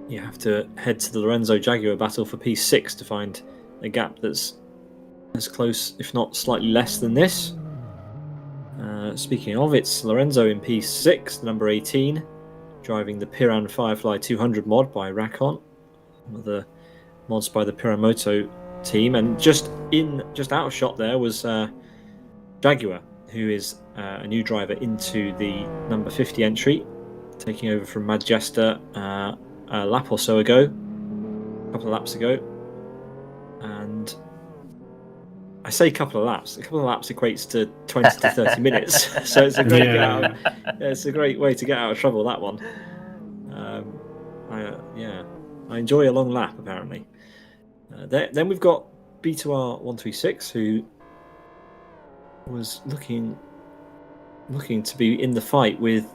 [SPEAKER 5] You have to head to the Lorenzo Jaguar battle for P6 to find a gap that's as close, if not slightly less than this. Speaking of, it's Lorenzo in P6, number 18, driving the Piran Firefly 200 mod by Rakon, one of the mods by the Piramoto team. And just out of shot there was Jaguar, who is a new driver into the number 50 entry, taking over from Majesta a lap or so ago, a couple of laps ago. And I say a couple of laps equates to 20 to 30 minutes, so it's a great it's a great way to get out of trouble, that one. I enjoy a long lap, apparently. Then we've got B2R136, who was looking to be in the fight with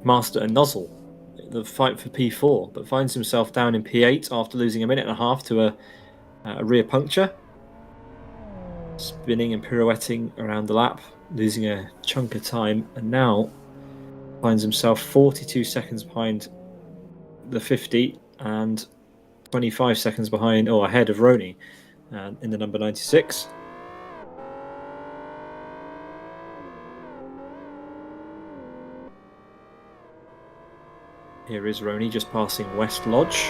[SPEAKER 5] Master and Nozzle, the fight for P4, but finds himself down in P8 after losing a minute and a half to a rear puncture, spinning and pirouetting around the lap, losing a chunk of time, and now finds himself 42 seconds behind the 50 and 25 seconds behind, or ahead of Roni in the number 96. Here is Roni just passing West Lodge,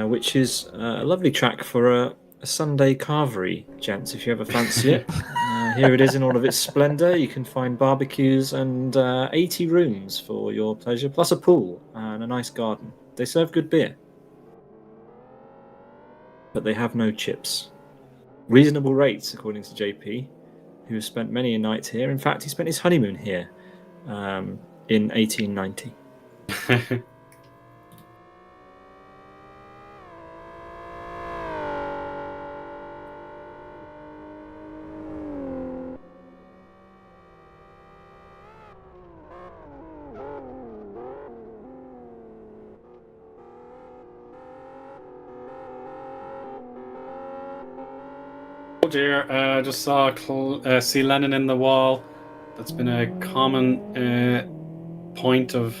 [SPEAKER 5] which is a lovely track for a Sunday carvery, gents, if you ever fancy it. Here it is in all of its splendour. You can find barbecues and 80 rooms for your pleasure, plus a pool and a nice garden. They serve good beer, but they have no chips. Reasonable rates, according to JP, who has spent many a night here. In fact, he spent his honeymoon here in 1890.
[SPEAKER 4] Oh dear, just saw see Lennon in the wall. That's been a common point of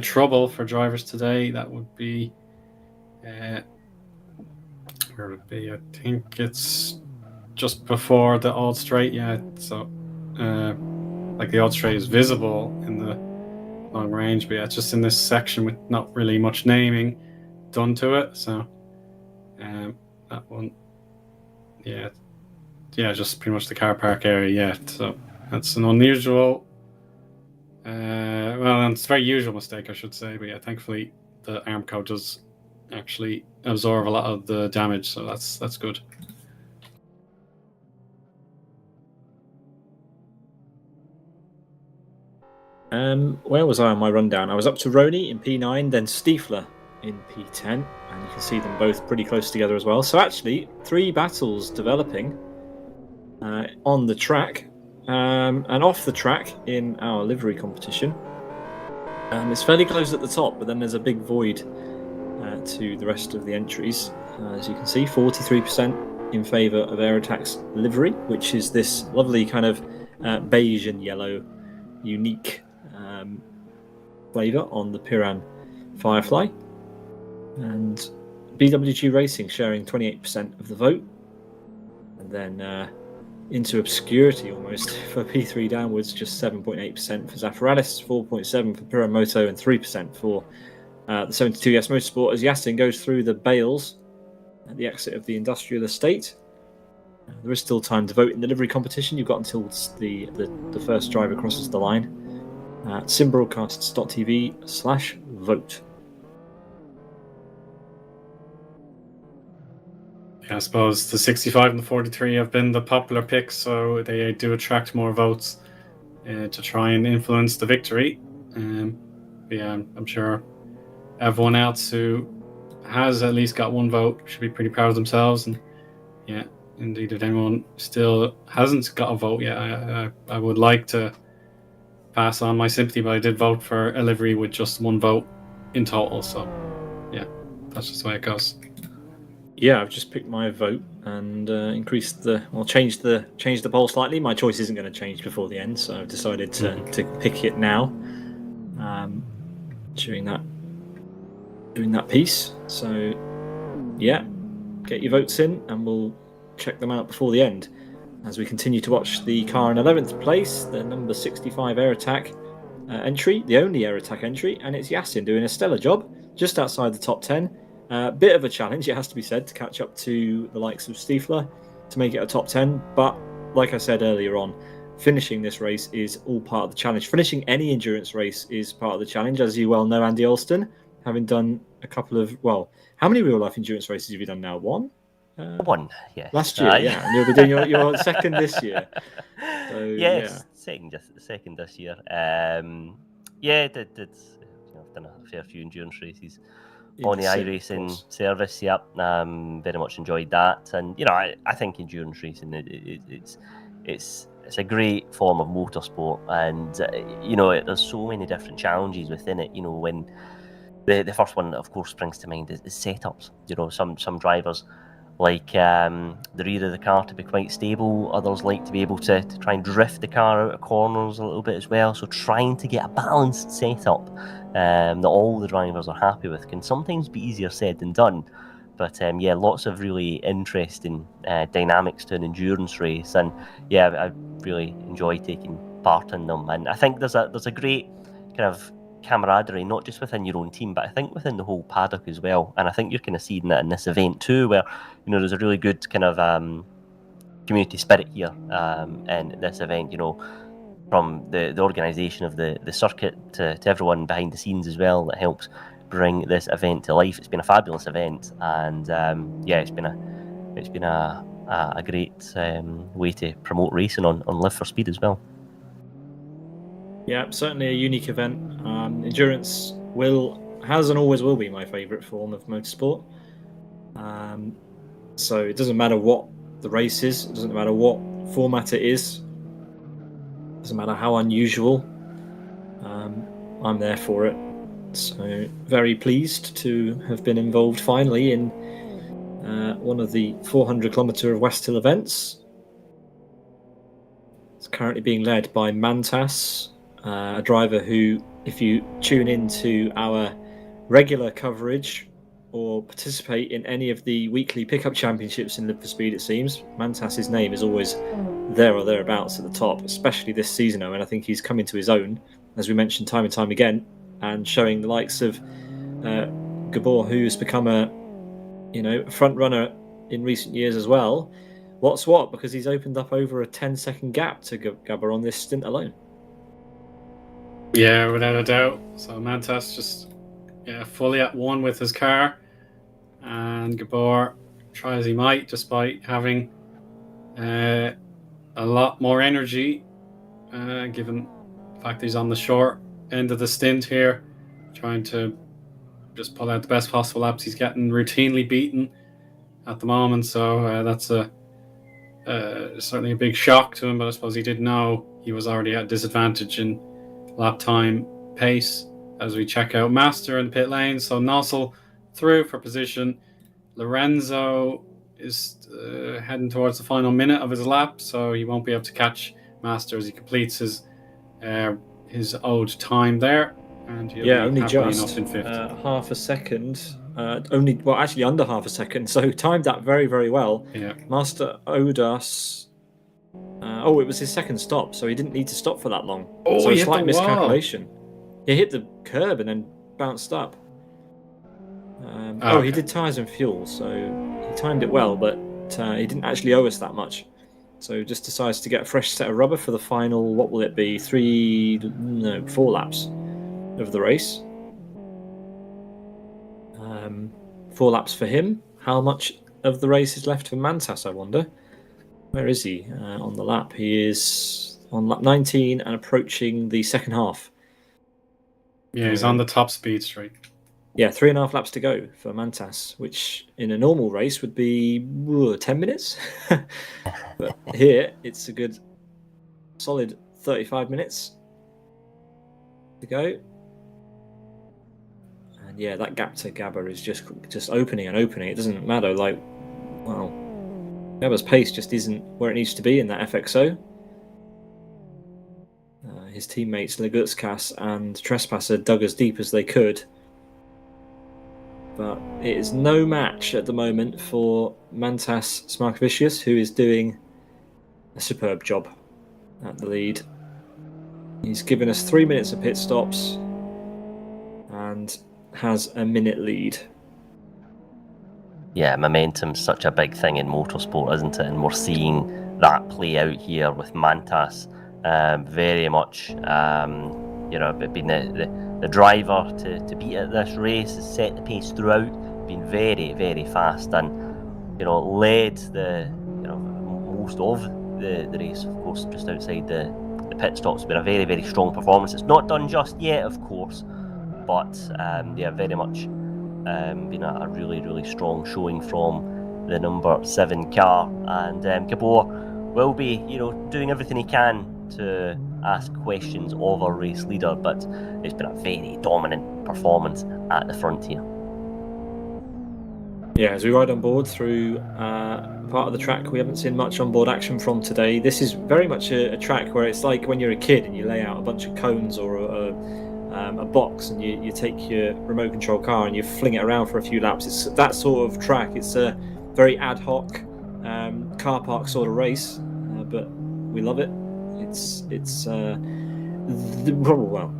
[SPEAKER 4] trouble for drivers today. That would be where would it be? I think it's just before the old straight. Yeah, so like the old straight is visible in the long range, but yeah, it's just in this section with not really much naming done to it. So that one, yeah, just pretty much the car park area. Yeah, so that's an unusual. Well, it's a very usual mistake, I should say, but yeah, thankfully the Armco does actually absorb a lot of the damage, so that's good.
[SPEAKER 5] Where was I on my rundown? I was up to Roney in P9, then Stiefler in P10, and you can see them both pretty close together as well. So actually, 3 battles developing on the track and off the track in our livery competition. It's fairly close at the top, but then there's a big void to the rest of the entries. As you can see, 43% in favour of Air Attack's livery, which is this lovely kind of beige and yellow unique flavour on the Piran Firefly. And BWG Racing sharing 28% of the vote. And then into obscurity almost for P3 downwards, just 7.8% for Zafiralis, 4.7% for Piran Moto, and 3% for the 72S Motorsport as Yasin goes through the bales at the exit of the industrial estate. There is still time to vote in the livery competition. You've got until the first driver crosses the line. simbroadcasts.tv/vote.
[SPEAKER 4] Yeah, I suppose the 65 and the 43 have been the popular picks, so they do attract more votes to try and influence the victory. Yeah, I'm sure everyone else who has at least got one vote should be pretty proud of themselves. And yeah, indeed, if anyone still hasn't got a vote yet, I would like to pass on my sympathy, but I did vote for a livery with just one vote in total. So yeah, that's just the way it goes.
[SPEAKER 5] Yeah, I've just picked my vote and changed the poll slightly. My choice isn't going to change before the end, so I've decided to pick it now. During that piece. So yeah, get your votes in and we'll check them out before the end as we continue to watch the car in 11th place, the number 65 Air Attack entry, the only Air Attack entry, and it's Yasin doing a stellar job just outside the top 10. Bit of a challenge, it has to be said, to catch up to the likes of Stiefler to make it a top 10, but like I said earlier on, finishing this race is all part of the challenge. Finishing any endurance race is part of the challenge, as you well know, Andy Alston, having done a couple of, well, how many real-life endurance races have you done now? One?
[SPEAKER 6] One, yes.
[SPEAKER 5] Last year, yeah. And you'll be doing your second this year. So,
[SPEAKER 6] yes, second this year. I've done a fair few endurance races on the iRacing service. Yep, very much enjoyed that. And I think endurance racing it's a great form of motorsport, and there's so many different challenges within it. When the first one, of course, springs to mind is setups. Some drivers like the rear of the car to be quite stable. Others like to be able to try and drift the car out of corners a little bit as well. So trying to get a balanced setup that all the drivers are happy with can sometimes be easier said than done. But lots of really interesting dynamics to an endurance race, and yeah, I really enjoy taking part in them. And I think there's a great kind of camaraderie, not just within your own team, but I think within the whole paddock as well. And I think you're kind of seeing that in this event too, where there's a really good kind of community spirit here in this event. From the organisation of the circuit to everyone behind the scenes as well that helps bring this event to life. It's been a fabulous event, and it's been a great way to promote racing on Live for Speed as well.
[SPEAKER 5] Yeah, certainly a unique event. Endurance has and always will be my favourite form of motorsport. So it doesn't matter what the race is, it doesn't matter what format it is, it doesn't matter how unusual. I'm there for it. So very pleased to have been involved finally in one of the 400km of Westhill events. It's currently being led by Mantas, a driver who, if you tune into our regular coverage or participate in any of the weekly pickup championships in Live for Speed, it seems, Mantas's name is always there or thereabouts at the top, especially this season, and I think he's coming to his own, as we mentioned time and time again, and showing the likes of Gabor, who's become a front runner in recent years as well. What's what? Because he's opened up over a 10-second gap to Gabor on this stint alone.
[SPEAKER 4] Yeah, without a doubt. So Mantas just fully at one with his car, and Gabor try as he might, despite having a lot more energy, given the fact he's on the short end of the stint here, trying to just pull out the best possible laps. He's getting routinely beaten at the moment, so that's certainly a big shock to him, but I suppose he did know he was already at disadvantage in lap time pace. As we check out Master in the pit lane, so Nozzle through for position. Lorenzo is heading towards the final minute of his lap, so he won't be able to catch Master as he completes his owed time there. And
[SPEAKER 5] only just
[SPEAKER 4] enough in fifth.
[SPEAKER 5] half a second, actually under half a second, so timed that very, very well.
[SPEAKER 4] Yeah.
[SPEAKER 5] Master owed us it was his second stop, so he didn't need to stop for that long. So a slight miscalculation. He hit the curb and then bounced up. He did tyres and fuel, so he timed it well, but he didn't actually owe us that much. So just decides to get a fresh set of rubber for the final, what will it be, 4 laps of the race. 4 laps for him. How much of the race is left for Mantas, I wonder? Where is he on the lap? He is on lap 19 and approaching the second half.
[SPEAKER 4] Yeah, he's on the top speed streak.
[SPEAKER 5] Yeah, 3.5 laps to go for Mantas, which in a normal race would be 10 minutes. But here, it's a good solid 35 minutes to go. And yeah, that gap to Gabor is just opening and opening. It doesn't matter, Gabor's pace just isn't where it needs to be in that FXO. His teammates Legutskas and Trespasser dug as deep as they could. But it is no match at the moment for Mantas Smarkovicius, who is doing a superb job at the lead. He's given us 3 minutes of pit stops and has a minute lead.
[SPEAKER 6] Yeah, momentum's such a big thing in motorsport, isn't it? And we're seeing that play out here with Mantas very much, being the driver to beat at this race, has set the pace throughout, been very, very fast, and led the most of the race, of course, just outside the pit stops. Been a very, very strong performance. It's not done just yet, of course, but very much been a really, really strong showing from the number 7 car, and Gabor will be doing everything he can to ask questions of our race leader, but it's been a very dominant performance at the front here.
[SPEAKER 5] Yeah, as we ride on board through part of the track we haven't seen much on-board action from today. This is very much a track where it's like when you're a kid and you lay out a bunch of cones or a box, and you take your remote control car and you fling it around for a few laps. It's that sort of track. It's a very ad hoc car park sort of race, but we love it. It's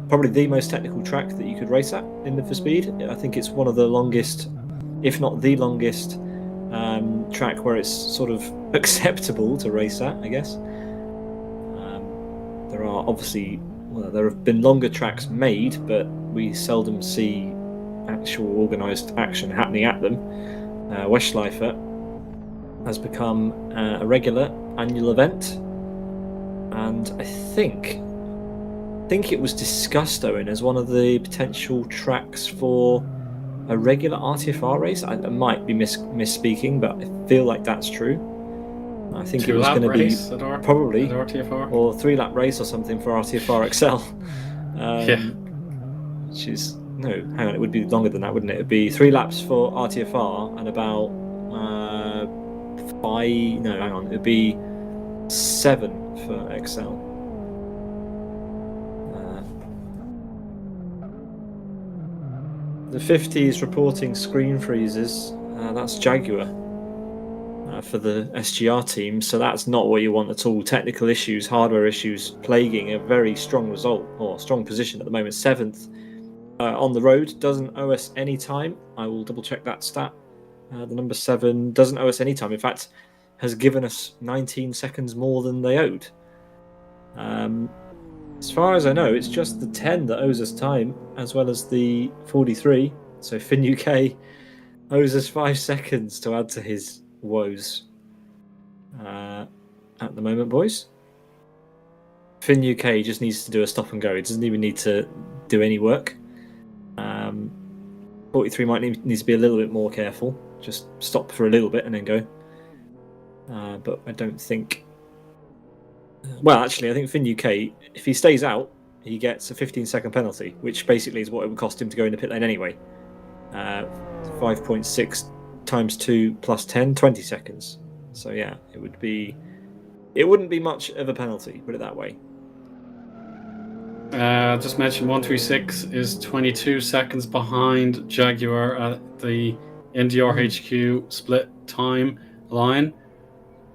[SPEAKER 5] probably the most technical track that you could race at in Live for Speed. I think it's one of the longest, if not the longest, track where it's sort of acceptable to race at, I guess. There are obviously, there have been longer tracks made, but we seldom see actual organised action happening at them. Westschleife has become a regular annual event, and I think it was discussed, Owen, as one of the potential tracks for a regular RTFR race. I might be misspeaking, but I feel like that's true. I think it was going to be probably
[SPEAKER 4] RTFR,
[SPEAKER 5] or 3-lap race or something for RTFR XL. Which is, no, hang on, it would be longer than that, wouldn't it? It would be 3 laps for RTFR and about No, hang on. It'd be 7 for Excel. The 50 is reporting screen freezes. That's Jaguar for the SGR team, so that's not what you want at all. Technical issues, hardware issues, plaguing a very strong result or strong position at the moment. 7th on the road, doesn't owe us any time. I will double check that stat. The number 7 doesn't owe us any time. In fact, has given us 19 seconds more than they owed. As far as I know, it's just the 10 that owes us time, as well as the 43. So Finn UK owes us 5 seconds to add to his woes at the moment, boys. Finn UK just needs to do a stop and go. He doesn't even need to do any work. 43 might need to be a little bit more careful. Just stop for a little bit and then go. But I don't think... Well, actually, I think Finn UK, if he stays out, he gets a 15-second penalty, which basically is what it would cost him to go in the pit lane anyway. 5.6 times 2 plus 10, 20 seconds. So yeah, it wouldn't be much of a penalty, put it that way.
[SPEAKER 4] Just mentioned 136 is 22 seconds behind Jaguar at the NDR HQ split time line.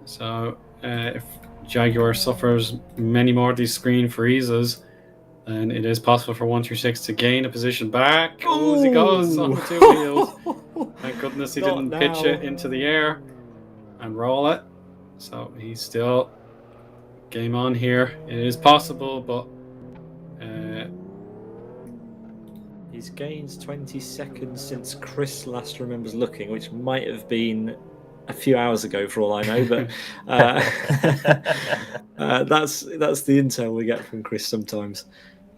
[SPEAKER 4] So if Jaguar suffers many more of these screen freezes, then it is possible for 136 to gain a position back. Oh, as he goes on the 2 wheels. Thank goodness he didn't pitch it into the air and roll it. So he's still game on here. It is possible, but
[SPEAKER 5] he's gained 20 seconds since Chris last remembers looking, which might have been a few hours ago for all I know, but that's the intel we get from Chris sometimes.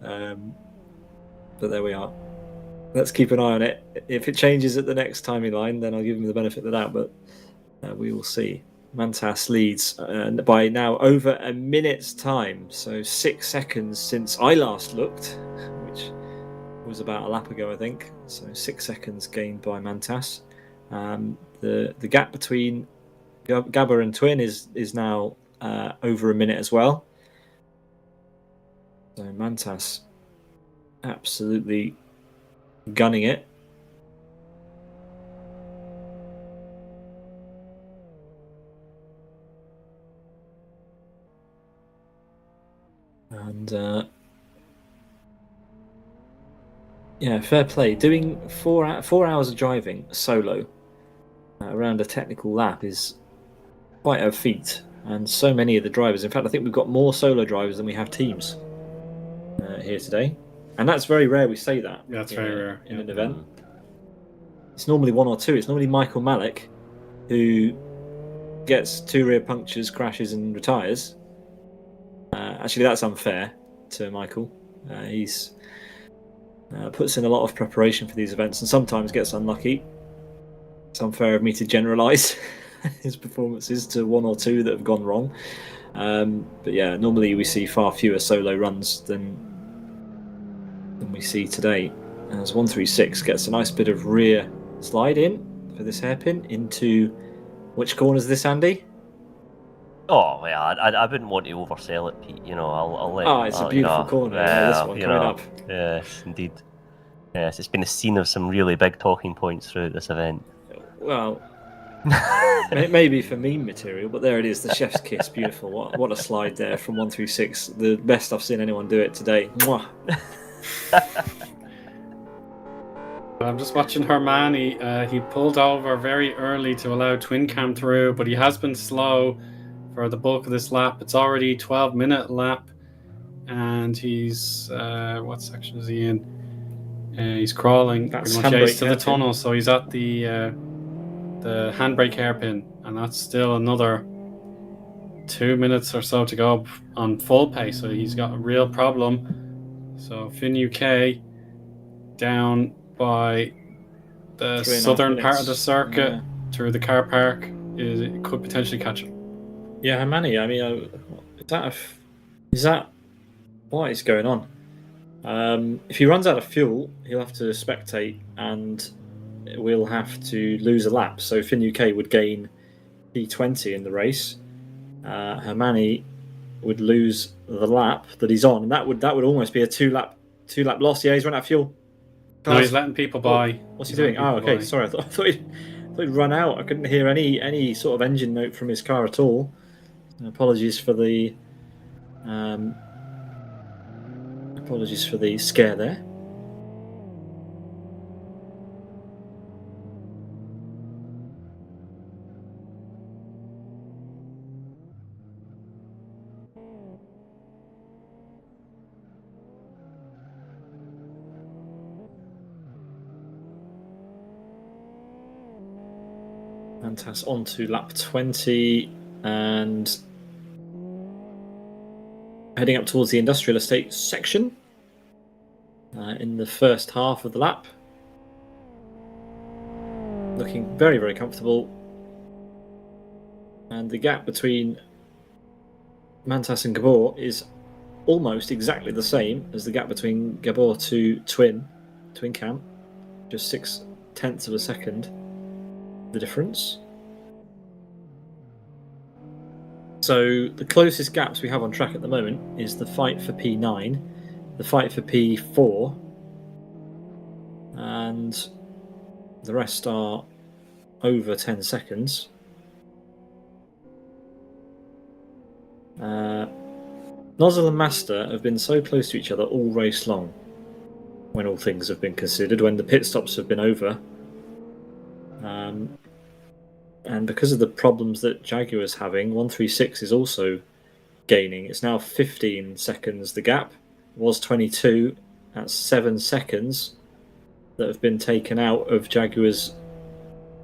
[SPEAKER 5] But there we are. Let's keep an eye on it. If it changes at the next timing line, then I'll give him the benefit of the doubt, but we will see. Mantas leads by now over a minute's time, so 6 seconds since I last looked, which was about a lap ago, I think. So 6 seconds gained by Mantas. The gap between Gabba and Twin is now over a minute as well. So Mantas absolutely gunning it. And yeah, fair play. Doing 4 hours of driving solo around a technical lap is quite a feat. And so many of the drivers, in fact, I think we've got more solo drivers than we have teams here today. And that's very rare we say that.
[SPEAKER 4] That's very rare
[SPEAKER 5] in an event. It's normally 1 or 2. It's normally Michael Malik who gets 2 rear punctures, crashes and retires. Actually, that's unfair to Michael. He's puts in a lot of preparation for these events and sometimes gets unlucky. It's unfair of me to generalise his performances to 1 or 2 that have gone wrong. But yeah, normally we see far fewer solo runs than we see today. As 136 gets a nice bit of rear slide in for this hairpin into which corner is this, Andy?
[SPEAKER 6] Oh yeah, I wouldn't want to oversell it, Pete. You know, I'll let.
[SPEAKER 5] Oh, it's a beautiful corner. This one coming up.
[SPEAKER 6] Yes, indeed. Yes, it's been a scene of some really big talking points throughout this event.
[SPEAKER 5] Well, maybe for meme material, but there it is. The chef's kiss, beautiful. What a slide there from 136. The best I've seen anyone do it today. Mwah.
[SPEAKER 4] I'm just watching Harmon. He pulled over very early to allow Twin Cam through, but he has been slow for the bulk of this lap. It's already 12-minute lap, and he's what section is he in? He's crawling pretty much to the tunnel, so he's at the handbrake hairpin, and that's still another 2 minutes or so to go on full pace. So he's got a real problem. So Finn UK down by the southern part of the circuit through the car park it could potentially catch him.
[SPEAKER 5] Yeah, how many? I mean, is that what is going on? If he runs out of fuel, he'll have to spectate and we'll have to lose a lap. So Finn UK would gain P20 in the race, Hermani would lose the lap that he's on, and that would almost be a two lap loss. Yeah, he's run out of fuel.
[SPEAKER 4] No, he's letting people by.
[SPEAKER 5] What's he doing? Oh, okay. Sorry, I thought he'd run out. I couldn't hear any sort of engine note from his car at all. Apologies for the scare there. Mantas on to lap 20 and heading up towards the industrial estate section in the first half of the lap. Looking very, very comfortable. And the gap between Mantas and Gabor is almost exactly the same as the gap between Gabor to Twin Cam. Just 0.6 of a second. The difference. So the closest gaps we have on track at the moment is the fight for P9, the fight for P4, and the rest are over 10 seconds. Nozzle and Master have been so close to each other all race long, when all things have been considered, when the pit stops have been over. And because of the problems that Jaguar's having, 136 is also gaining. It's now 15 seconds the gap. It was 22. That's 7 seconds that have been taken out of Jaguar's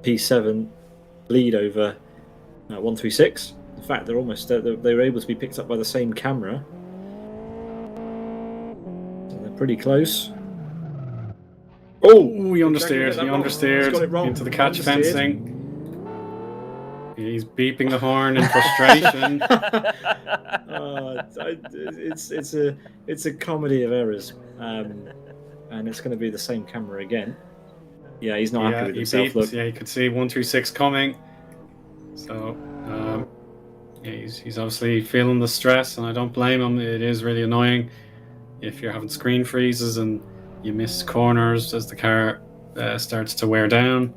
[SPEAKER 5] P7 lead over 136. In fact, they were able to be picked up by the same camera. So they're pretty close.
[SPEAKER 4] Oh, he understeered.
[SPEAKER 5] Got it wrong.
[SPEAKER 4] Into the catch fencing. He's beeping the horn in frustration.
[SPEAKER 5] It's a comedy of errors, and it's going to be the same camera again. Yeah, he's not happy with himself. Look.
[SPEAKER 4] Yeah, you could see 136 coming. So, he's obviously feeling the stress, and I don't blame him. It is really annoying if you're having screen freezes and you miss corners as the car starts to wear down.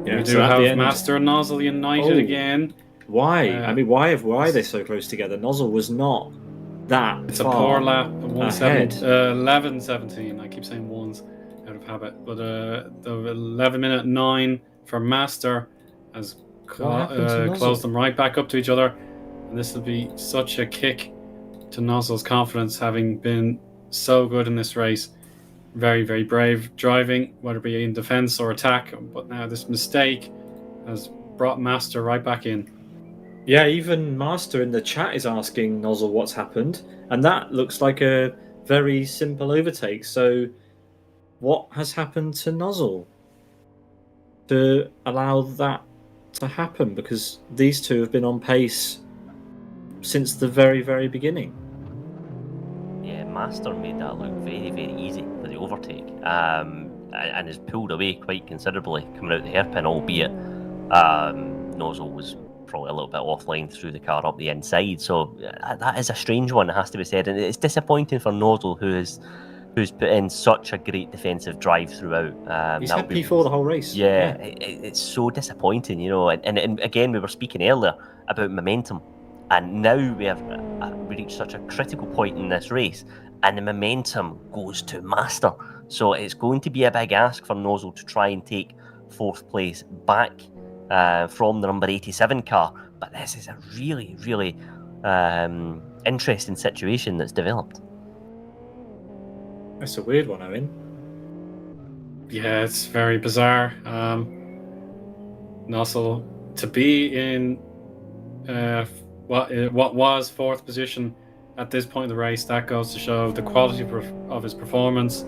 [SPEAKER 4] Yeah, we do have Master and Nozzle united again.
[SPEAKER 5] Why? Why are they so close together? Nozzle was not that
[SPEAKER 4] It's
[SPEAKER 5] far
[SPEAKER 4] a poor lap.
[SPEAKER 5] 11:17.
[SPEAKER 4] I keep saying ones out of habit. But the 11-minute 9 for Master has closed them right back up to each other. And this will be such a kick to Nozzle's confidence, having been so good in this race. Very, very brave driving, whether it be in defence or attack. But now this mistake has brought Master right back in.
[SPEAKER 5] Yeah, even Master in the chat is asking Nozzle what's happened. And that looks like a very simple overtake. So what has happened to Nozzle to allow that to happen? Because these two have been on pace since the very, very beginning.
[SPEAKER 6] Yeah, Master made that look very, very easy for the overtake, and has pulled away quite considerably coming out the hairpin, albeit Nozzle was probably a little bit offline through the car up the inside. So that is a strange one, it has to be said, and it's disappointing for Nozzle, who's put in such a great defensive drive throughout.
[SPEAKER 5] He's had P4 the whole race.
[SPEAKER 6] Yeah. It's so disappointing, and again, we were speaking earlier about momentum. And now we reached such a critical point in this race, and the momentum goes to Master. So it's going to be a big ask for Nozzle to try and take 4th place back from the number 87 car. But this is a really, really interesting situation that's developed.
[SPEAKER 5] That's a weird one, Eoin.
[SPEAKER 4] Yeah, it's very bizarre. Nozzle to be in what was 4th position at this point in the race, that goes to show the quality of his performance.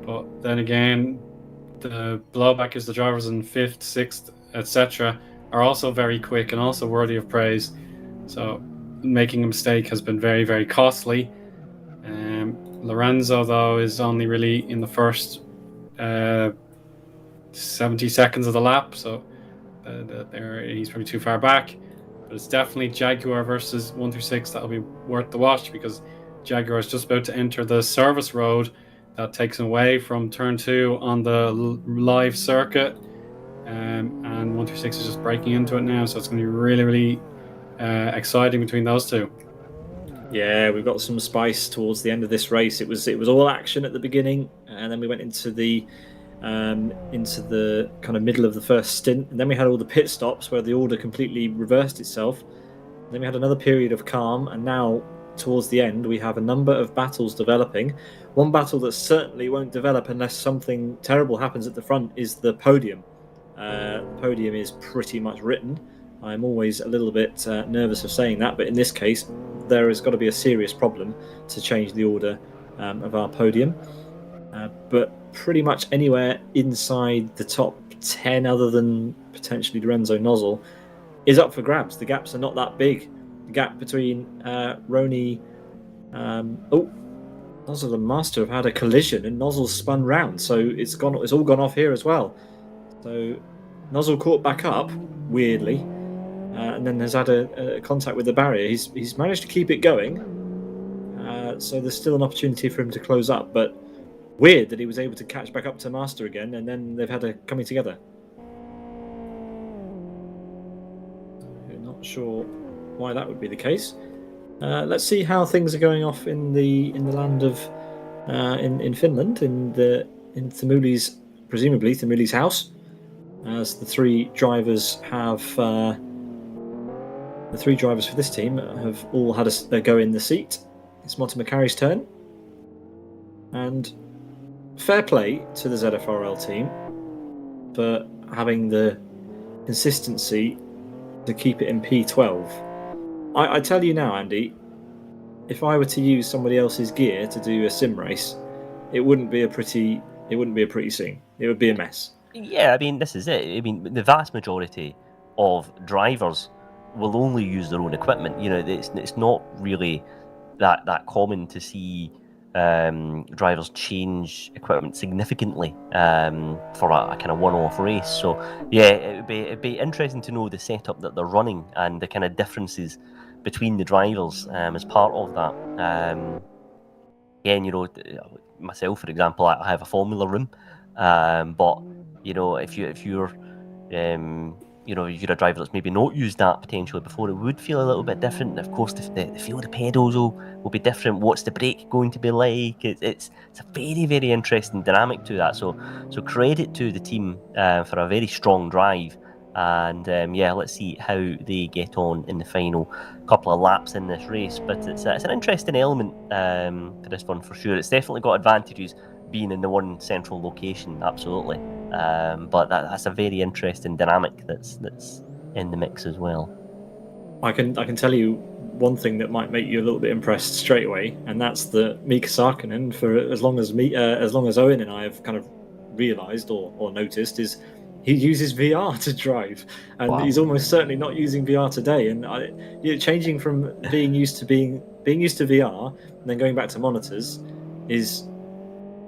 [SPEAKER 4] But then again, the blowback is the drivers in 5th, 6th, etc. are also very quick and also worthy of praise. So making a mistake has been very, very costly. Lorenzo, though, is only really in the first 70 seconds of the lap, so he's probably too far back. But it's definitely Jaguar versus 1 through 6 that'll be worth the watch, because Jaguar is just about to enter the service road that takes him away from turn 2 on the live circuit. And 1 through 6 is just breaking into it now, so it's going to be really, really exciting between those two.
[SPEAKER 5] Yeah, we've got some spice towards the end of this race. It was all action at the beginning, and then we went into the kind of middle of the first stint, and then we had all the pit stops where the order completely reversed itself. And then we had another period of calm, and now towards the end we have a number of battles developing. One battle that certainly won't develop unless something terrible happens at the front is the podium. The podium is pretty much written. I'm always a little bit nervous of saying that, but in this case there has got to be a serious problem to change the order of our podium. But pretty much anywhere inside the top 10, other than potentially Lorenzo Nozzle, is up for grabs. The gaps are not that big. The gap between Roni... Nozzle and Master have had a collision, and Nozzle's spun round, so it's all gone off here as well. So Nozzle caught back up, weirdly, and then has had a contact with the barrier. He's managed to keep it going, so there's still an opportunity for him to close up, but weird that he was able to catch back up to Master again, and then they've had a coming together. I'm not sure why that would be the case. Let's see how things are going off in the land of in Finland, in Thamuli's, presumably Thamuli's house, as the three drivers for this team have all had a go in the seat. It's Monty McCarry's turn, and fair play to the ZFRL team for having the consistency to keep it in P12. I tell you now, Andy, if I were to use somebody else's gear to do a sim race, it wouldn't be a pretty scene. It would be a mess.
[SPEAKER 6] Yeah, I mean, this is it. I mean, the vast majority of drivers will only use their own equipment. You know, it's not really that common to see drivers change equipment significantly for a kind of one-off race. So yeah, it'd be interesting to know the setup that they're running and the kind of differences between the drivers as part of that. Again, you know, myself, for example, I have a formula room, but you know, if you're you know, if you're a driver that's maybe not used that potentially before, it would feel a little bit different. Of course, the feel of the pedals will be different. What's the brake going to be like? It's a very, very interesting dynamic to that. So credit to the team for a very strong drive. And yeah, let's see how they get on in the final couple of laps in this race. But it's an interesting element for this one for sure. It's definitely got advantages being in the one central location, absolutely. But that's a very interesting dynamic that's in the mix as well.
[SPEAKER 5] I can tell you one thing that might make you a little bit impressed straight away, and that's that Mika Sarkkinen, for as long as Eoin and I have kind of realised or noticed, is he uses VR to drive, and wow. He's almost certainly not using VR today. And changing from being used to VR and then going back to monitors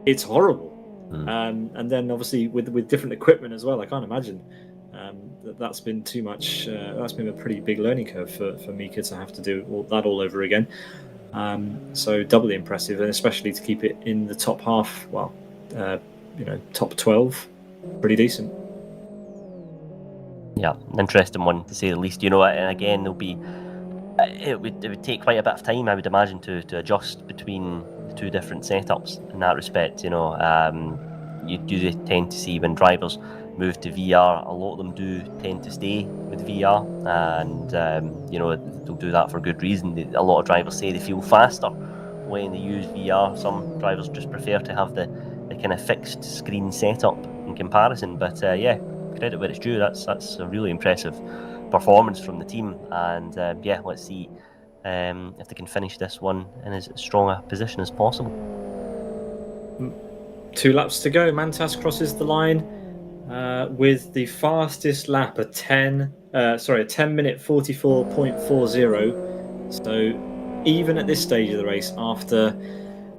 [SPEAKER 5] it's horrible. And then obviously with different equipment as well, I can't imagine that's been too much. That's been a pretty big learning curve for Mika to have to do that all over again. So doubly impressive, and especially to keep it in the top half. Well, top 12, pretty decent.
[SPEAKER 6] Yeah, an interesting one to say the least. You know, and again, it would take quite a bit of time, I would imagine, to adjust between the two different setups in that respect. You know, you do tend to see when drivers move to VR, a lot of them do tend to stay with VR, and you know, they'll do that for good reason. A lot of drivers say they feel faster when they use VR. Some drivers just prefer to have the kind of fixed screen setup in comparison. But yeah, credit where it's due. That's a really impressive performance from the team, and yeah, let's see if they can finish this one in as strong a position as possible.
[SPEAKER 5] 2 laps to go. Mantas crosses the line with the fastest lap, a 10 minute 44.40. So even at this stage of the race, after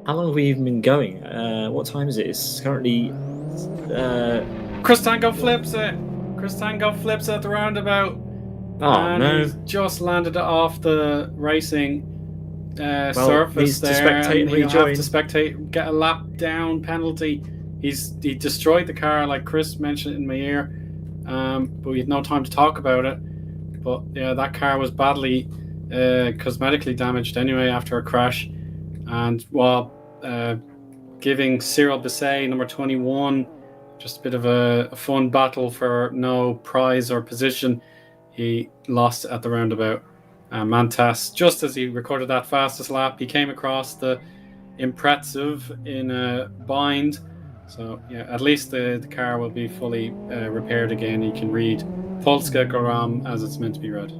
[SPEAKER 5] how long have we even been going? What time is it? It's currently
[SPEAKER 4] Chris Tango flips it. Chris Tango flips at the roundabout.
[SPEAKER 5] Oh,
[SPEAKER 4] and
[SPEAKER 5] no.
[SPEAKER 4] he's just landed it off the racing surface
[SPEAKER 5] needs to
[SPEAKER 4] there.
[SPEAKER 5] spectate
[SPEAKER 4] And
[SPEAKER 5] and
[SPEAKER 4] he'll have
[SPEAKER 5] rejoin.
[SPEAKER 4] to spectate, get a lap down penalty. He destroyed the car, like Chris mentioned in my ear, but we had no time to talk about it. But yeah, that car was badly cosmetically damaged anyway after a crash. And while giving Cyril Bisset, number 21, just a bit of a fun battle for no prize or position, he lost at the roundabout. Mantas, just as he recorded that fastest lap, he came across the Impressive in a bind. So yeah, at least the car will be fully repaired again. You can read Polska Goram as it's meant to be read.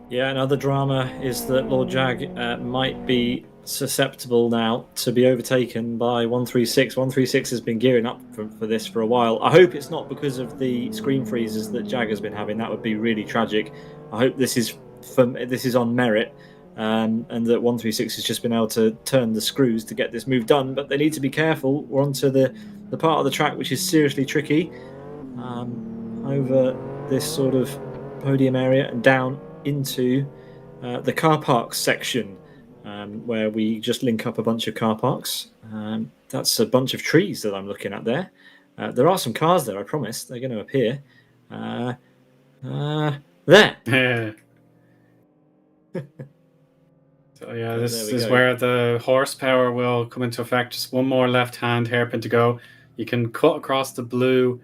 [SPEAKER 5] Yeah, another drama is that Lord Jag might be susceptible now to be overtaken by 136. 136 has been gearing up for this for a while. I hope it's not because of the screen freezes that Jag has been having. That would be really tragic. I hope this is on merit, and that 136 has just been able to turn the screws to get this move done. But they need to be careful. We're onto the part of the track which is seriously tricky, over this sort of podium area and down into the car parks section, where we just link up a bunch of car parks. That's a bunch of trees that I'm looking at there. There are some cars there, I promise. They're going to appear. There.
[SPEAKER 4] Yeah. So yeah, this
[SPEAKER 5] there we
[SPEAKER 4] is
[SPEAKER 5] go.
[SPEAKER 4] where the horsepower will come into effect. Just one more left-hand hairpin to go. You can cut across the blue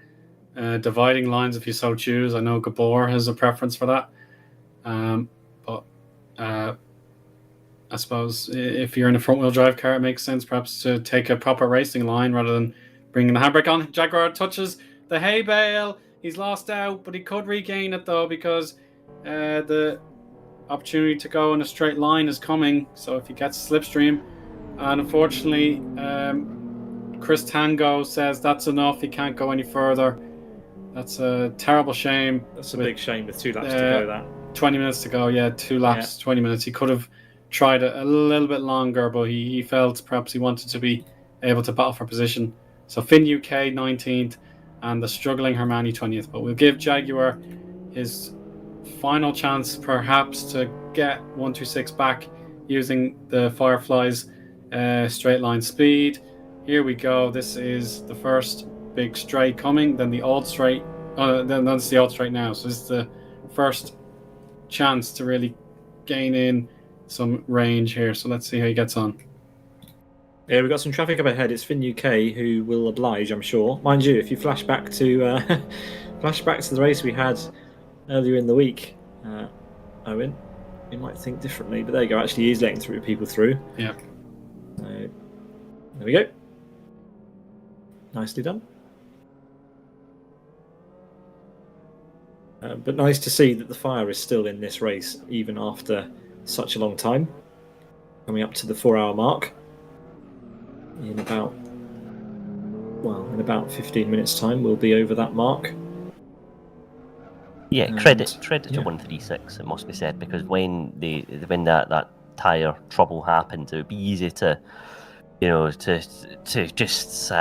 [SPEAKER 4] dividing lines if you so choose. I know Gabor has a preference for that. But I suppose if you're in a front-wheel drive car, it makes sense perhaps to take a proper racing line rather than bringing the handbrake on. Jaguar touches the hay bale. He's lost out, but he could regain it though, because the opportunity to go in a straight line is coming. So if he gets slipstream, and unfortunately Chris Tango says that's enough, he can't go any further. That's a terrible shame.
[SPEAKER 5] That's a big shame with 2 laps to go. That
[SPEAKER 4] 20 minutes to go, yeah, 2 laps, 20 minutes. He could have tried it a little bit longer, but he felt perhaps he wanted to be able to battle for position. So Finn UK 19th and the struggling Hermani 20th. But we'll give Jaguar his final chance perhaps to get 126 back using the Firefly's straight line speed. Here we go. This is the first big straight coming, then the old straight. Then that's the old straight now. So this is the first chance to really gain in some range here. So let's see how he gets on.
[SPEAKER 5] Yeah, we've got some traffic up ahead. It's Finn UK who will oblige, I'm sure. Mind you, if you flash back to the race we had earlier in the week, Owen, you might think differently. But there you go. Actually, he's letting people through.
[SPEAKER 4] Yeah.
[SPEAKER 5] So, there we go. Nicely done. But nice to see that the fire is still in this race, even after such a long time. Coming up to the 4-hour mark. In about 15 minutes' time, we'll be over that mark.
[SPEAKER 6] Yeah, credit to 136, it must be said, because when that tyre trouble happened, it would be easy to just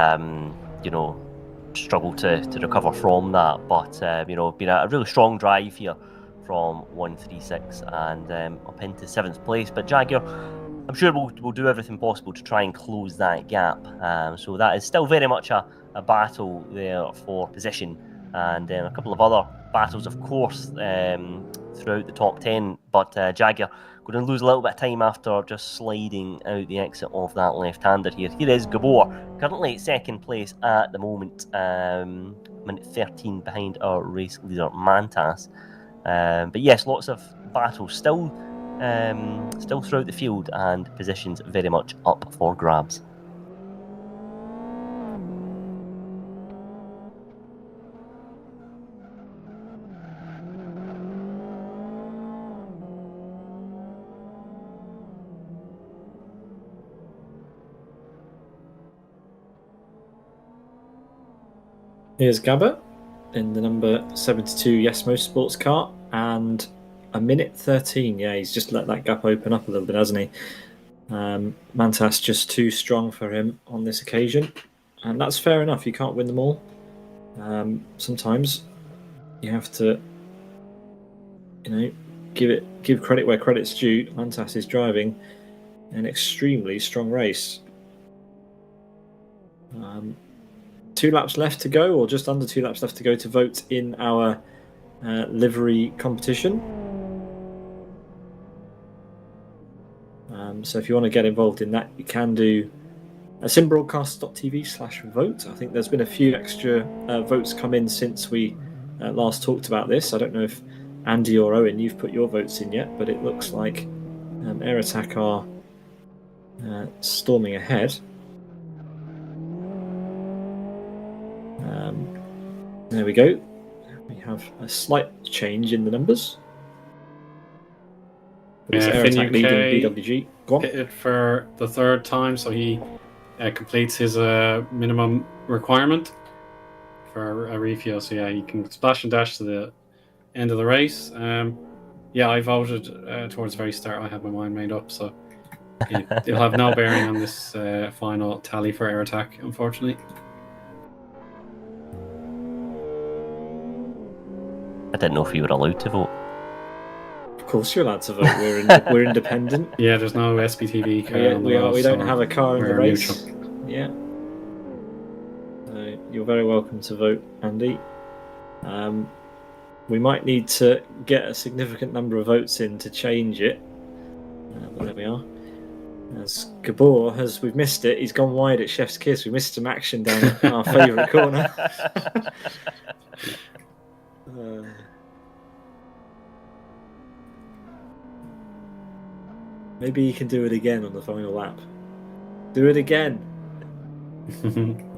[SPEAKER 6] struggle to recover from that. But been a really strong drive here from 136 and up into 7th place. But Jaguar, I'm sure we'll do everything possible to try and close that gap. So that is still very much a battle there for position, and a couple of other battles, of course, throughout the top 10. But Jaguar going to lose a little bit of time after just sliding out the exit of that left-hander here. Here is Gabor, currently 2nd place at the moment, minute 13 behind our race leader Mantas. But yes, lots of battles still throughout the field, and positions very much up for grabs.
[SPEAKER 5] Here's Gabba in the number 72 Yes Motorsports car, and a minute 13. Yeah, he's just let that gap open up a little bit, hasn't he? Mantas just too strong for him on this occasion, and that's fair enough. You can't win them all. Sometimes you have to, give credit where credit's due. Lantas is driving an extremely strong race. 2 laps left to go, or just under 2 laps left to go to vote in our livery competition. So if you want to get involved in that, you can do simbroadcast.tv/vote. I think there's been a few extra votes come in since we last talked about this. I don't know if Andy or Owen, you've put your votes in yet, but it looks like Air Attack are storming ahead. There we go. We have a slight change in the numbers. It's Air
[SPEAKER 4] Finn
[SPEAKER 5] Attack
[SPEAKER 4] UK
[SPEAKER 5] leading BWG. Go on.
[SPEAKER 4] hit it for the 3rd time, so he completes his minimum requirement for a refuel. So yeah, he can splash and dash to the end of the race. Yeah, I voted towards the very start. I had my mind made up, so it'll have no bearing on this final tally for Air Attack, unfortunately.
[SPEAKER 6] I didn't know if you were allowed to vote.
[SPEAKER 5] Of course, you're allowed to vote. We're independent.
[SPEAKER 4] Yeah, there's no SPTV car.
[SPEAKER 5] We don't have a car in the race.
[SPEAKER 4] Neutral.
[SPEAKER 5] Yeah. You're very welcome to vote, Andy. We might need to get a significant number of votes in to change it. But there we are. As Gabor we've missed it. He's gone wide at Chef's Kiss. We missed some action down our favourite corner. Maybe he can do it again on the final lap. Do it again.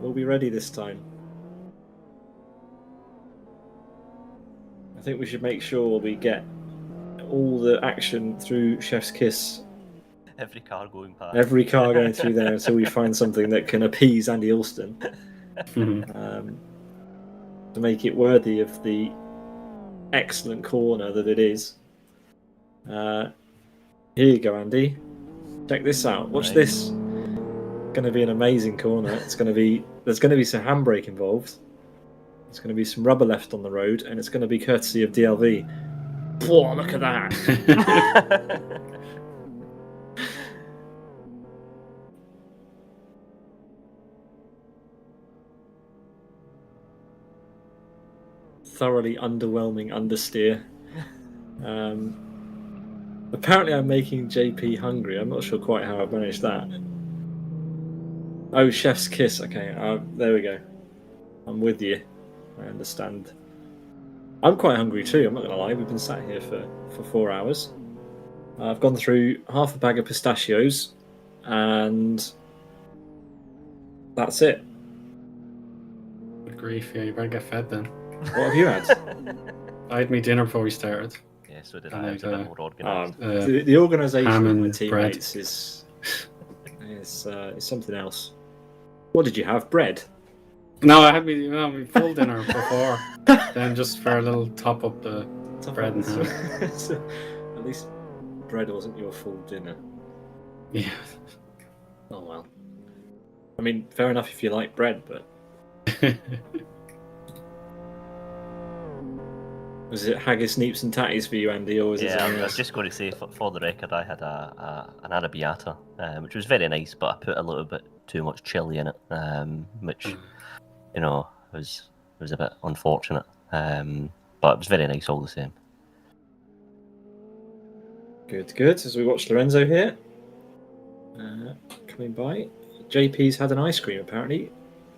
[SPEAKER 5] We'll be ready this time. I think we should make sure we get all the action through Chef's Kiss.
[SPEAKER 6] Every car going past.
[SPEAKER 5] Every car going through there until we find something that can appease Andy Alston. To make it worthy of the excellent corner that it is. Here you go, Andy. Check this out. Watch this. Going to be an amazing corner. There's going to be some handbrake involved. There's going to be some rubber left on the road, and it's going to be courtesy of DLV. Whoa, look at that! Thoroughly underwhelming understeer. Apparently I'm making JP hungry. I'm not sure quite how I've managed that. Oh, Chef's Kiss. Okay, there we go. I'm with you. I understand. I'm quite hungry too, I'm not going to lie. We've been sat here for 4 hours. I've gone through half a bag of pistachios, and that's it.
[SPEAKER 4] Good grief, yeah, you better get fed then.
[SPEAKER 5] What have you had?
[SPEAKER 4] I had me dinner before we started.
[SPEAKER 6] Yeah, so did I. It's a bit more organised.
[SPEAKER 5] The organisation of
[SPEAKER 4] ham
[SPEAKER 5] my
[SPEAKER 4] and
[SPEAKER 5] teammates is something else. What did you have? Bread?
[SPEAKER 4] No, I had me full dinner before. Then just for a little top up the bread and ham.
[SPEAKER 5] So, at least bread wasn't your full dinner.
[SPEAKER 4] Yeah.
[SPEAKER 5] Oh well. I mean, fair enough if you like bread, but was it haggis, neeps, and tatties for you, Andy, or was it something
[SPEAKER 6] I
[SPEAKER 5] else?
[SPEAKER 6] was just going to say, for the record, I had an arrabbiata, which was very nice, but I put a little bit too much chili in it, which, was a bit unfortunate. But it was very nice all the same.
[SPEAKER 5] Good. As we watch Lorenzo here, coming by. JP's had an ice cream, apparently.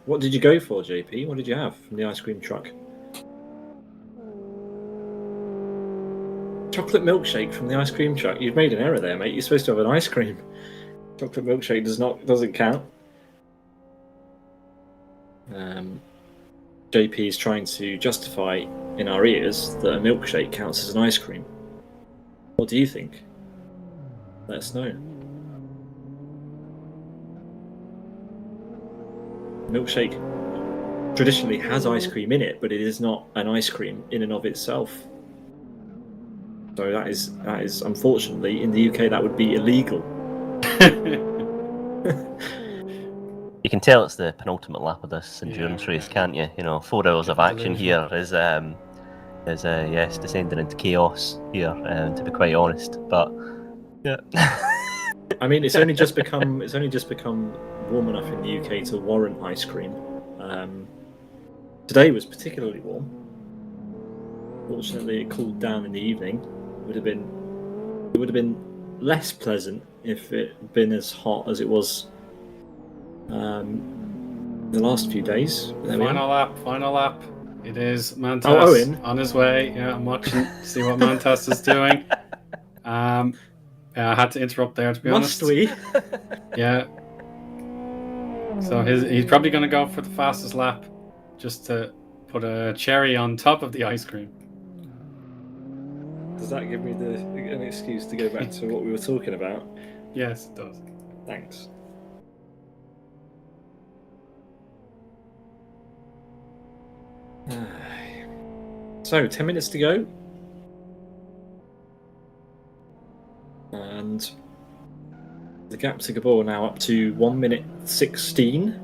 [SPEAKER 5] What did you go for, JP? What did you have from the ice cream truck? Chocolate milkshake from the ice cream truck. You've made an error there, mate. You're supposed to have an ice cream. Chocolate milkshake doesn't count. JP is trying to justify in our ears that a milkshake counts as an ice cream. What do you think? Let us know. Milkshake traditionally has ice cream in it, but it is not an ice cream in and of itself. So that is unfortunately in the UK that would be illegal.
[SPEAKER 6] You can tell it's the penultimate lap of this endurance race, can't you? 4 hours of action here is yes, descending into chaos here, to be quite honest. But yeah.
[SPEAKER 5] I mean, it's only just become warm enough in the UK to warrant ice cream. Today was particularly warm. Fortunately, it cooled down in the evening. It would have been less pleasant if it had been as hot as it was the last few days.
[SPEAKER 4] Final lap. It is Mantas
[SPEAKER 5] Eoin.
[SPEAKER 4] on his way. Yeah, I'm watching to see what Mantas is doing. Yeah, I had to interrupt there, to be honest.
[SPEAKER 5] Must we?
[SPEAKER 4] Yeah. So he's probably going to go for the fastest lap, just to put a cherry on top of the ice cream.
[SPEAKER 5] Does that give me an excuse to go back to what we were talking about?
[SPEAKER 4] Yes, it does.
[SPEAKER 5] Thanks. So, 10 minutes to go. And the gap to Gabor now up to 1 minute 16.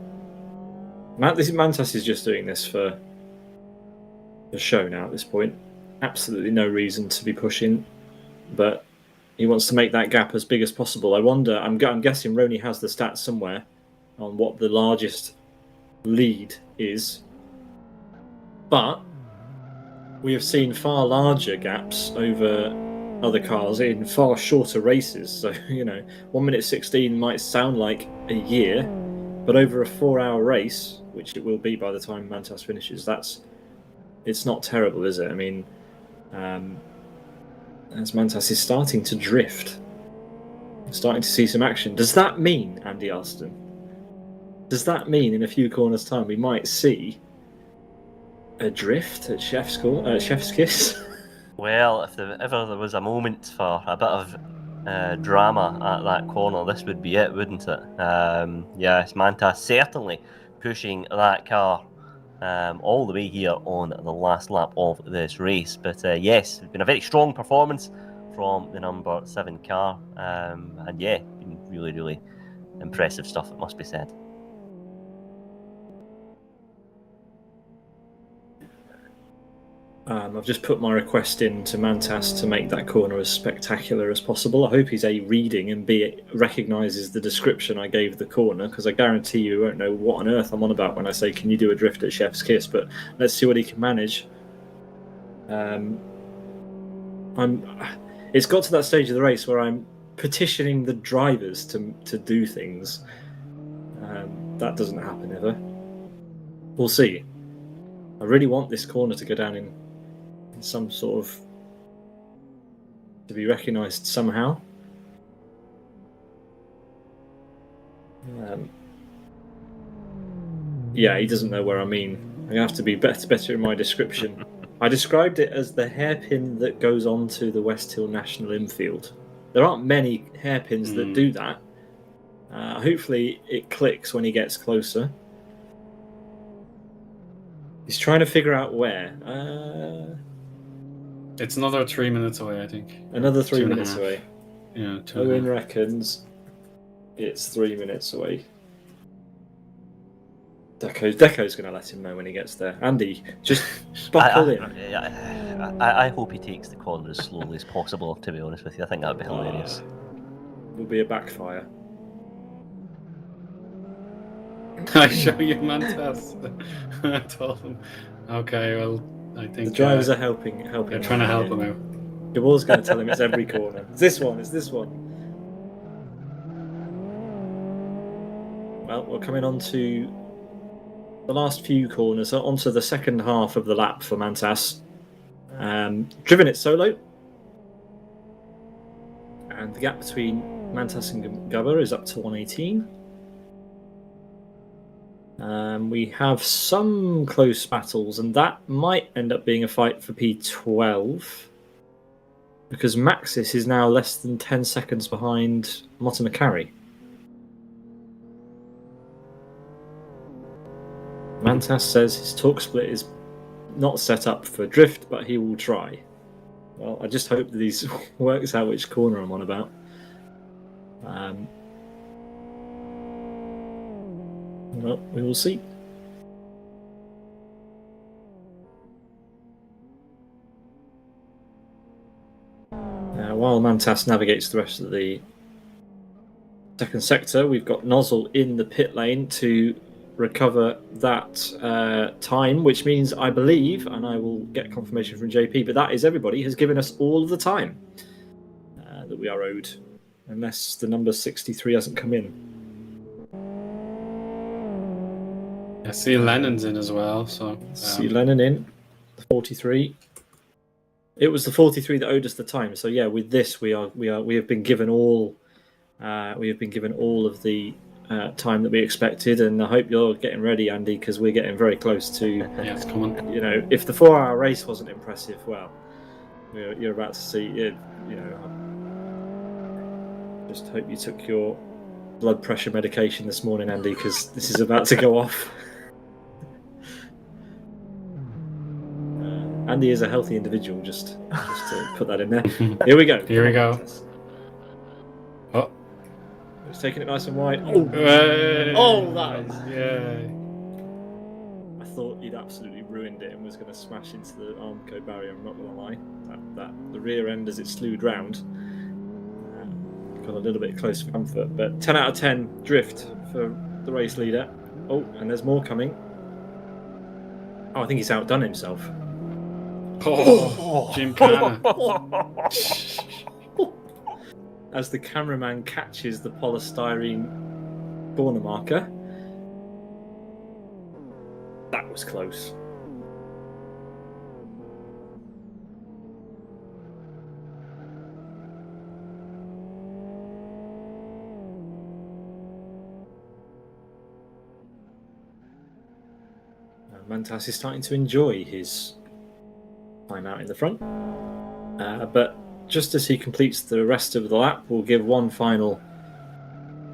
[SPEAKER 5] Mantas is just doing this for the show now at this point. Absolutely no reason to be pushing, but he wants to make that gap as big as possible. I wonder, I'm guessing Roni has the stats somewhere on what the largest lead is. But we have seen far larger gaps over other cars in far shorter races. So, 1 minute 16 might sound like a year, but over a 4-hour race, which it will be by the time Mantas finishes, it's not terrible, is it? I mean, as Mantas is starting to drift, starting to see some action. Does that mean, Andy Alston, in a few corners' time we might see a drift at Chef's Kiss?
[SPEAKER 6] Well, if ever there was a moment for a bit of drama at that corner, this would be it, wouldn't it? Yes, Mantas certainly pushing that car all the way here on the last lap of this race. But yes, it's been a very strong performance from the number 7 car. And yeah, been really, really impressive stuff, it must be said.
[SPEAKER 5] I've just put my request in to Mantas to make that corner as spectacular as possible. I hope he's A, reading, and B, recognises the description I gave the corner, because I guarantee you won't know what on earth I'm on about when I say, can you do a drift at Chef's Kiss? But let's see what he can manage. It's got to that stage of the race where I'm petitioning the drivers to do things. That doesn't happen ever. We'll see. I really want this corner to go down in some sort of, to be recognised somehow. Yeah, he doesn't know where I mean. I'm going to have to be better in my description. I described it as the hairpin that goes onto the Westhill National Infield. There aren't many hairpins that do that. Hopefully it clicks when he gets closer. He's trying to figure out where.
[SPEAKER 4] It's another 3 minutes away, I think.
[SPEAKER 5] Another 3 minutes away.
[SPEAKER 4] Yeah,
[SPEAKER 5] Eoin reckons it's 3 minutes away. Deco's going to let him know when he gets there. Andy, just buckle in.
[SPEAKER 6] I hope he takes the corner as slowly as possible, to be honest with you. I think that would be hilarious.
[SPEAKER 5] Will be a backfire.
[SPEAKER 4] I show you Mantas. I told him. Okay, well, I think
[SPEAKER 5] the drivers are helping.
[SPEAKER 4] They're trying to help him out.
[SPEAKER 5] Gabor's going to tell him it's every corner. It's this one. Well, we're coming on to the last few corners, onto the second half of the lap for Mantas. Driven it solo. And the gap between Mantas and Gabor is up to 118. We have some close battles, and that might end up being a fight for P12, because Maxis is now less than 10 seconds behind Motta McCarry. Mantas says his torque split is not set up for drift, but he will try. Well, I just hope that he works out which corner I'm on about. Well, we will see. While Mantas navigates the rest of the second sector, we've got Nozzle in the pit lane to recover that time, which means I believe, and I will get confirmation from JP, but that is everybody has given us all of the time that we are owed, unless the number 63 hasn't come in.
[SPEAKER 4] I see Lennon's in as well. So
[SPEAKER 5] see Lennon in, the 43. It was the 43 that owed us the time. So yeah, with this we have been given all of the time that we expected, and I hope you're getting ready, Andy, because we're getting very close to.
[SPEAKER 4] Yeah, it's coming.
[SPEAKER 5] You know, if the 4-hour race wasn't impressive, well, you're about to see. You know, I just hope you took your blood pressure medication this morning, Andy, because this is about to go off. Andy is a healthy individual, just to put that in there. Here we go.
[SPEAKER 4] Here we go. Oh.
[SPEAKER 5] It's taking it nice and wide.
[SPEAKER 4] Oh,
[SPEAKER 5] that.
[SPEAKER 4] Yeah.
[SPEAKER 5] I thought he'd absolutely ruined it and was going to smash into the Armco barrier. I'm not going to lie. That the rear end as it slewed round got a little bit close for comfort. But 10 out of 10 drift for the race leader. Oh, and there's more coming. Oh, I think he's outdone himself.
[SPEAKER 4] Jim Canna.
[SPEAKER 5] As the cameraman catches the polystyrene corner marker. That was close. Mantas is starting to enjoy his time out in the front, but just as he completes the rest of the lap, we'll give one final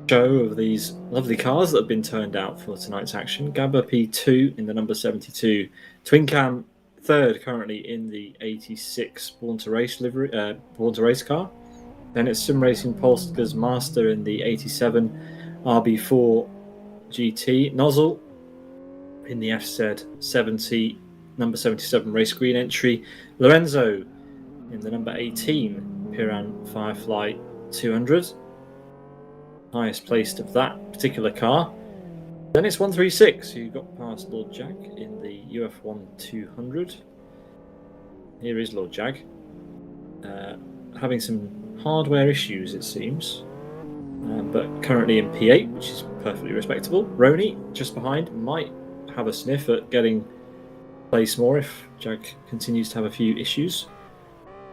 [SPEAKER 5] show of these lovely cars that have been turned out for tonight's action. Gabba P2 in the number 72, Twin Cam third currently in the 86 Born to Race car. Then it's Sim Racing Polska's Master in the 87 RB4 GT. Nozzle in the FZ 70 number 77 race green entry. Lorenzo in the number 18 Piran Firefly 200, highest placed of that particular car. Then it's 136 who got past Lord Jag in the UF1 200. Here is Lord Jag, having some hardware issues it seems, but currently in P8, which is perfectly respectable. Roni just behind might have a sniff at getting place more if Jag continues to have a few issues.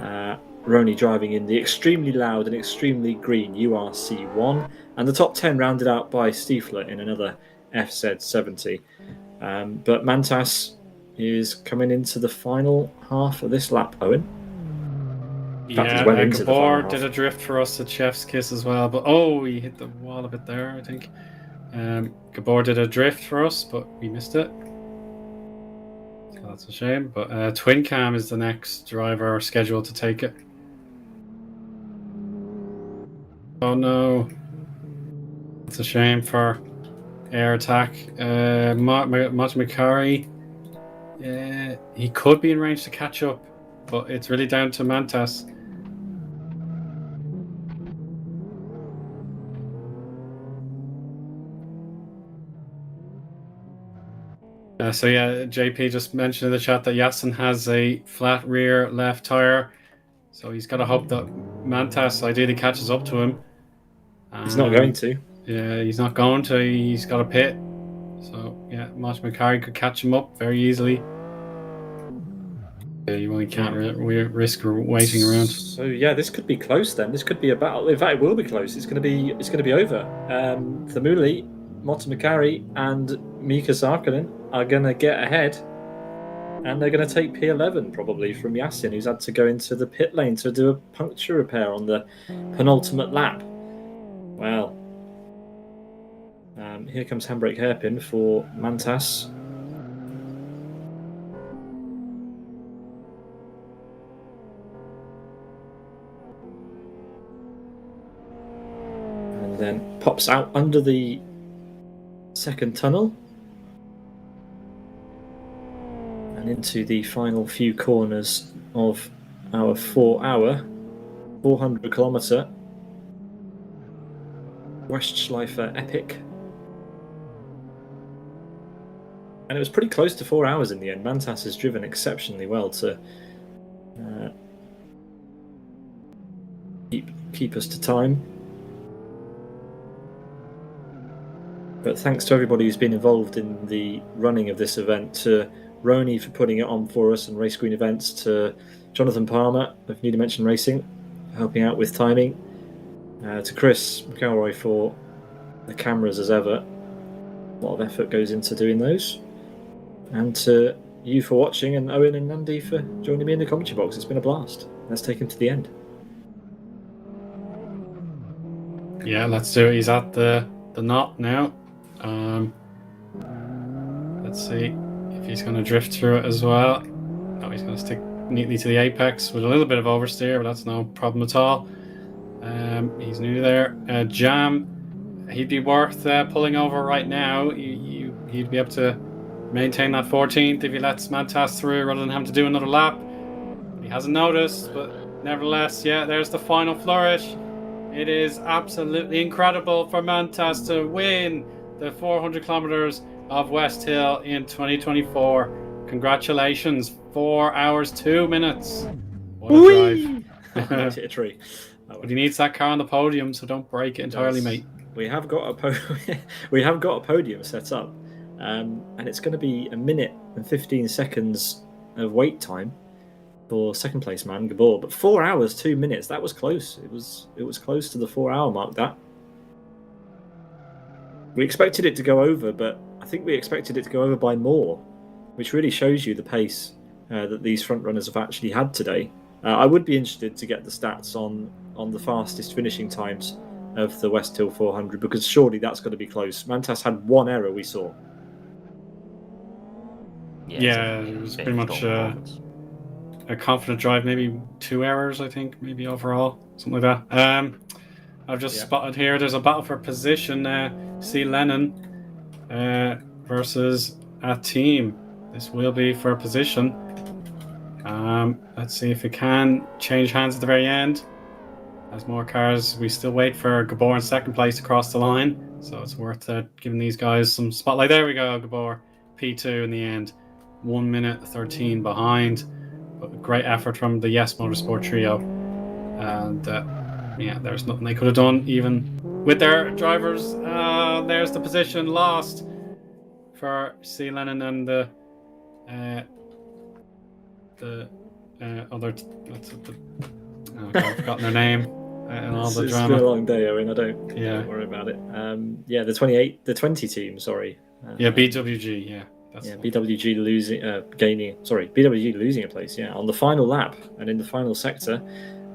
[SPEAKER 5] Roni driving in the extremely loud and extremely green URC1, and the top 10 rounded out by Stiefler in another FZ70. But Mantas is coming into the final half of this lap, Owen.
[SPEAKER 4] Gabor did a drift for us at Chef's Kiss as well, but he hit the wall a bit there, I think. Gabor did a drift for us, but we missed it. So that's a shame. But Twin Cam is the next driver scheduled to take it. Oh no. It's a shame for Air Attack. Martin McElroy, he could be in range to catch up, but it's really down to Mantas. JP just mentioned in the chat that Yasin has a flat rear left tire, so he's got to hope that Mantas ideally catches up to him.
[SPEAKER 5] He's not going to.
[SPEAKER 4] Yeah, he's not going to. He's got a pit. So, yeah, Martin McElroy could catch him up very easily. Yeah, you really can't risk waiting around.
[SPEAKER 5] So, yeah, this could be close then. This could be a battle. In fact, it will be close. It's going to be over. Thamuli, Martin McElroy, and Mika Sarkkinen are going to get ahead. And they're going to take P11 probably from Yasin, who's had to go into the pit lane to do a puncture repair on the penultimate lap. Well, here comes handbrake hairpin for Mantas. And then pops out under the second tunnel. And into the final few corners of our 4-hour, 400km Westschleifer epic. And it was pretty close to 4 hours in the end. Mantas has driven exceptionally well to keep us to time. But thanks to everybody who's been involved in the running of this event, to Roni for putting it on for us and Race Green Events, to Jonathan Palmer of New Dimension Racing for helping out with timing, to Chris McElroy for the cameras as ever. A lot of effort goes into doing those. And to you for watching, and Owen and Andy for joining me in the commentary box. It's been a blast. Let's take him to the end.
[SPEAKER 4] Yeah, let's do it. He's at the knot now. Let's see if he's going to drift through it as well. No, he's going to stick neatly to the apex with a little bit of oversteer, but that's no problem at all. He's new there. Jam, he'd be worth pulling over right now. He'd be able to maintain that 14th if he lets Mantas through rather than having to do another lap. He hasn't noticed, but nevertheless, yeah, there's the final flourish. It is absolutely incredible for Mantas to win the 400 kilometers of Westhill in 2024. Congratulations. 4 hours, 2 minutes. What a drive.
[SPEAKER 5] Hit a tree.
[SPEAKER 4] But he needs that car on the podium, so don't break it entirely, mate.
[SPEAKER 5] We have got a podium set up. And it's going to be 1 minute and 15 seconds of wait time for second place man Gabor. But 4 hours 2 minutes, that was close. It was close to the 4 hour mark. That we expected it to go over, but I think we expected it to go over by more, which really shows you the pace that these front runners have actually had today. I would be interested to get the stats on the fastest finishing times of the Westhill 400, because surely that's got to be close. Mantas had one error we saw.
[SPEAKER 4] Yeah, it was pretty much a confident drive, maybe 2 errors, I think, maybe overall, something like that. I've just spotted here, there's a battle for position, C. Lennon versus a team. This will be for a position. Let's see if it can change hands at the very end. As more cars, we still wait for Gabor in second place to cross the line, so it's worth giving these guys some spotlight. There we go, Gabor, P2 in the end. 1 minute 13 behind, but great effort from the Yes Motorsport trio, and there's nothing they could have done even with their drivers. There's the position lost for C. Lennon and the other. I've forgotten their name. And all the drama.
[SPEAKER 5] It's been a long day, Owen. Don't worry about it. The 20 team. Sorry.
[SPEAKER 4] BWG. Yeah.
[SPEAKER 5] BWG losing a place, on the final lap and in the final sector,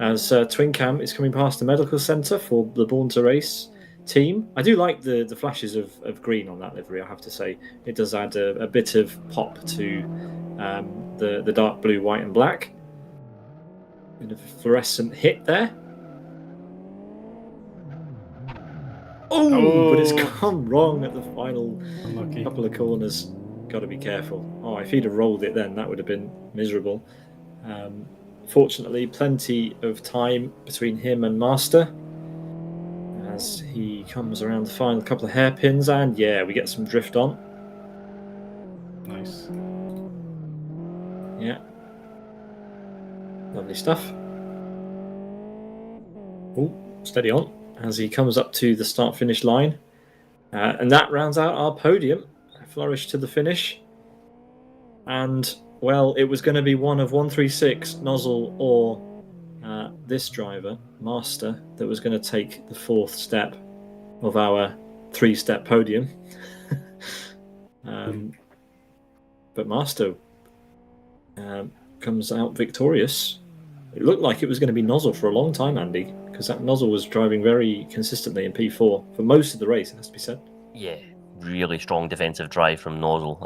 [SPEAKER 5] as Twin Cam is coming past the medical centre for the Born to Race team. I do like the flashes of green on that livery, I have to say. It does add a bit of pop to the dark blue, white and black. Bit of a fluorescent hit there. But it's gone wrong at the final couple of corners. Got to be careful. If he'd have rolled it then, that would have been miserable. Fortunately, plenty of time between him and Master as he comes around the final couple of hairpins, and we get some drift on.
[SPEAKER 4] Nice.
[SPEAKER 5] Yeah. Lovely stuff. Steady on as he comes up to the start-finish line. And that rounds out our podium. Flourish to the finish, and it was going to be one of 136 Nozzle or this driver Master that was going to take the fourth step of our 3-step podium. But Master comes out victorious. It looked like it was going to be Nozzle for a long time, Andy, because that Nozzle was driving very consistently in P4 for most of the race, it has to be said.
[SPEAKER 6] Yeah, really strong defensive drive from Nozzle.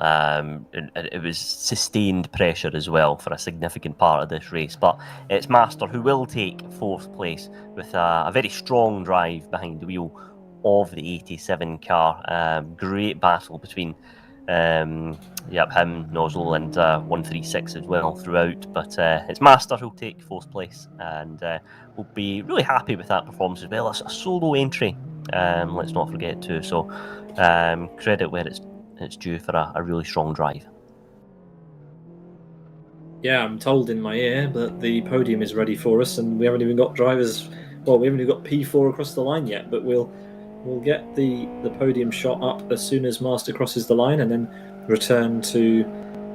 [SPEAKER 6] It was sustained pressure as well for a significant part of this race, but it's Master who will take 4th place with a very strong drive behind the wheel of the 87 car. Great battle between him, Nozzle, and 136 as well throughout. But it's Master who'll take fourth place, and we'll be really happy with that performance as well. It's a solo entry, let's not forget too. So credit where it's due for a really strong drive.
[SPEAKER 5] Yeah, I'm told in my ear that the podium is ready for us, and we haven't even got drivers. Well, we haven't even got P4 across the line yet, but we'll get the podium shot up as soon as Master crosses the line, and then return to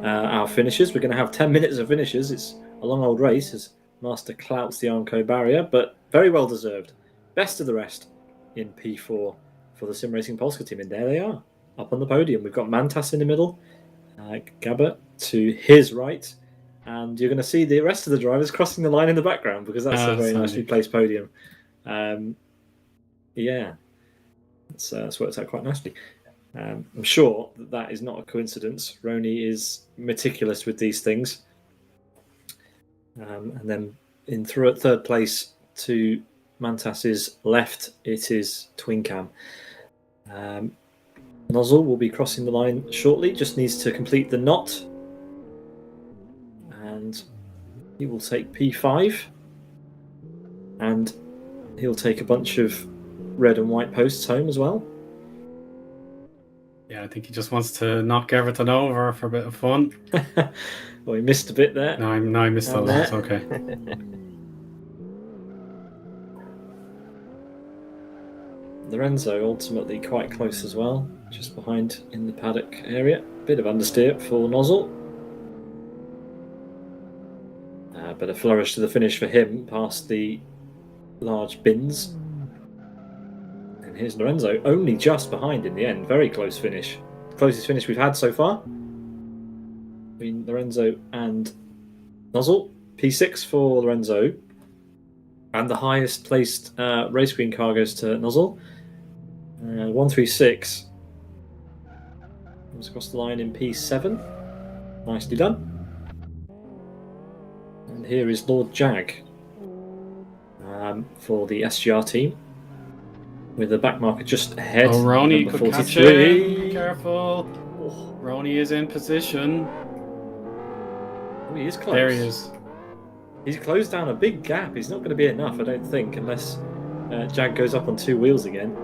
[SPEAKER 5] our finishers. We're going to have 10 minutes of finishers. It's a long old race as Master clouts the Armco barrier, but very well deserved. Best of the rest in P4 for the Sim Racing Polska team, and there they are up on the podium. We've got Mantas in the middle, Gabba to his right. And you're going to see the rest of the drivers crossing the line in the background because that's a very nicely placed podium. Yeah, that's worked out quite nicely. I'm sure that is not a coincidence. Roni is meticulous with these things. And then in third place to Mantas's left, it is Twin Cam. Nozzle will be crossing the line shortly, just needs to complete the knot. And he will take P5, and he'll take a bunch of red and white posts home as well.
[SPEAKER 4] Yeah, I think he just wants to knock everything over for a bit of fun.
[SPEAKER 5] Well, he missed a bit there.
[SPEAKER 4] No, I missed a lot. Okay.
[SPEAKER 5] Lorenzo ultimately quite close as well, just behind in the paddock area. Bit of understeer for Nozzle. But a flourish to the finish for him past the large bins. And here's Lorenzo, only just behind in the end. Very close finish. Closest finish we've had so far between Lorenzo and Nozzle. P6 for Lorenzo. And the highest placed race green car goes to Nozzle. 136 comes across the line in P7. Nicely done. And here is Lord Jag for the SGR team, with the back marker just ahead.
[SPEAKER 4] Oh, Roni could
[SPEAKER 5] 43.
[SPEAKER 4] catch him. Careful. Oh, Roni is in position.
[SPEAKER 5] Oh, he is close.
[SPEAKER 4] There he is.
[SPEAKER 5] He's closed down a big gap. He's not going to be enough, I don't think, unless Jag goes up on two wheels again.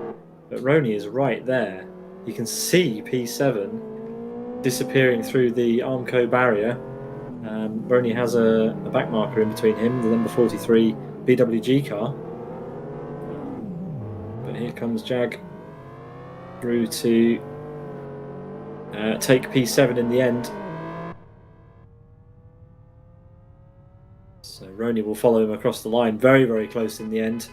[SPEAKER 5] But Roni is right there. You can see P7 disappearing through the Armco barrier. Roni has a back marker in between him, the number 43 BWG car. But here comes Jag through to take P7 in the end. So Roni will follow him across the line, very, very close in the end.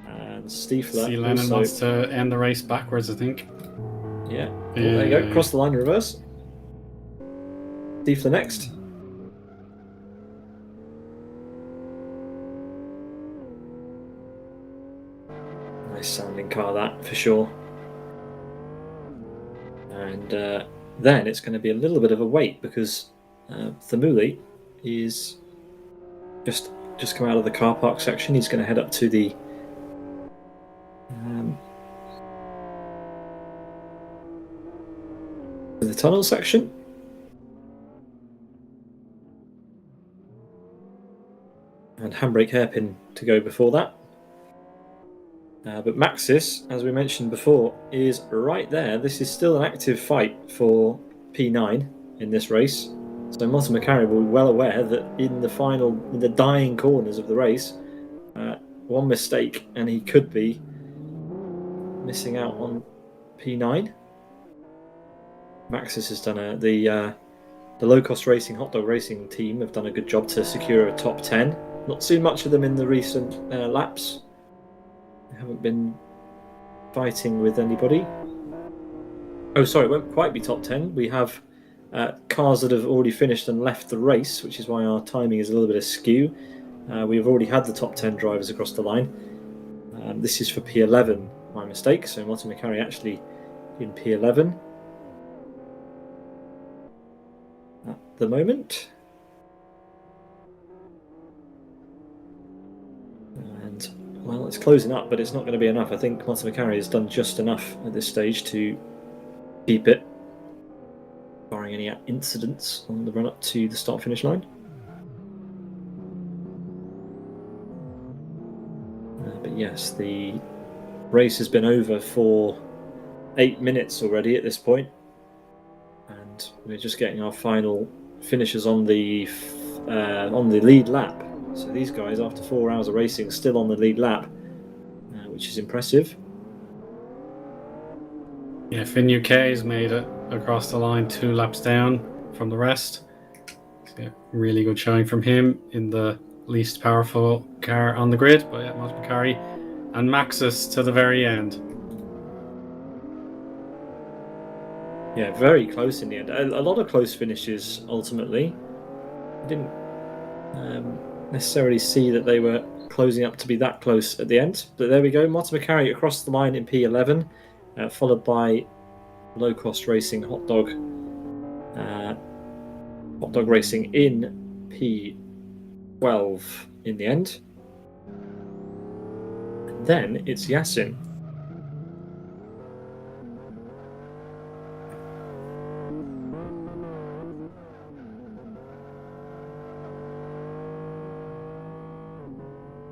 [SPEAKER 5] And Stiefler
[SPEAKER 4] See, Lennon
[SPEAKER 5] also
[SPEAKER 4] wants to end the race backwards, I think.
[SPEAKER 5] Yeah. Oh, there you go. Cross the line in reverse. Stiefler next. Nice sounding car, that for sure. And then it's going to be a little bit of a wait because Thamuli is just come out of the car park section. He's going to head up to the tunnel section. And handbrake hairpin to go before that. But Maxis, as we mentioned before, is right there. This is still an active fight for P9 in this race. So Martin McCarry will be well aware that in the dying corners of the race, one mistake and he could be missing out on P9. Maxis has done the low-cost racing, hot dog racing team have done a good job to secure a top 10. Not seen much of them in the recent laps. They haven't been fighting with anybody. Oh, sorry, it won't quite be top 10. We have cars that have already finished and left the race, which is why our timing is a little bit askew. We've already had the top 10 drivers across the line. This is for P11, my mistake. So Martin McCarry actually in P11 at the moment. And Well, it's closing up, but it's not going to be enough. I think Martin McElroy has done just enough at this stage to keep it, barring any incidents on the run up to the start-finish line. But yes, the race has been over for 8 minutes already at this point, and we're just getting our final finishers on the lead lap. So these guys, after 4 hours of racing, still on the lead lap, which is impressive.
[SPEAKER 4] Yeah, Finn UK has made it across the line 2 laps down from the rest. So, yeah, really good showing from him in the least powerful car on the grid. But yeah, Martin McElroy and Maxis to the very end.
[SPEAKER 5] Yeah, very close in the end. A lot of close finishes ultimately. I didn't necessarily see that they were closing up to be that close at the end. But there we go. Martin McElroy across the line in P11, followed by Low Cost Racing Hot Dog Racing in P12 in the end. And then it's Yasin.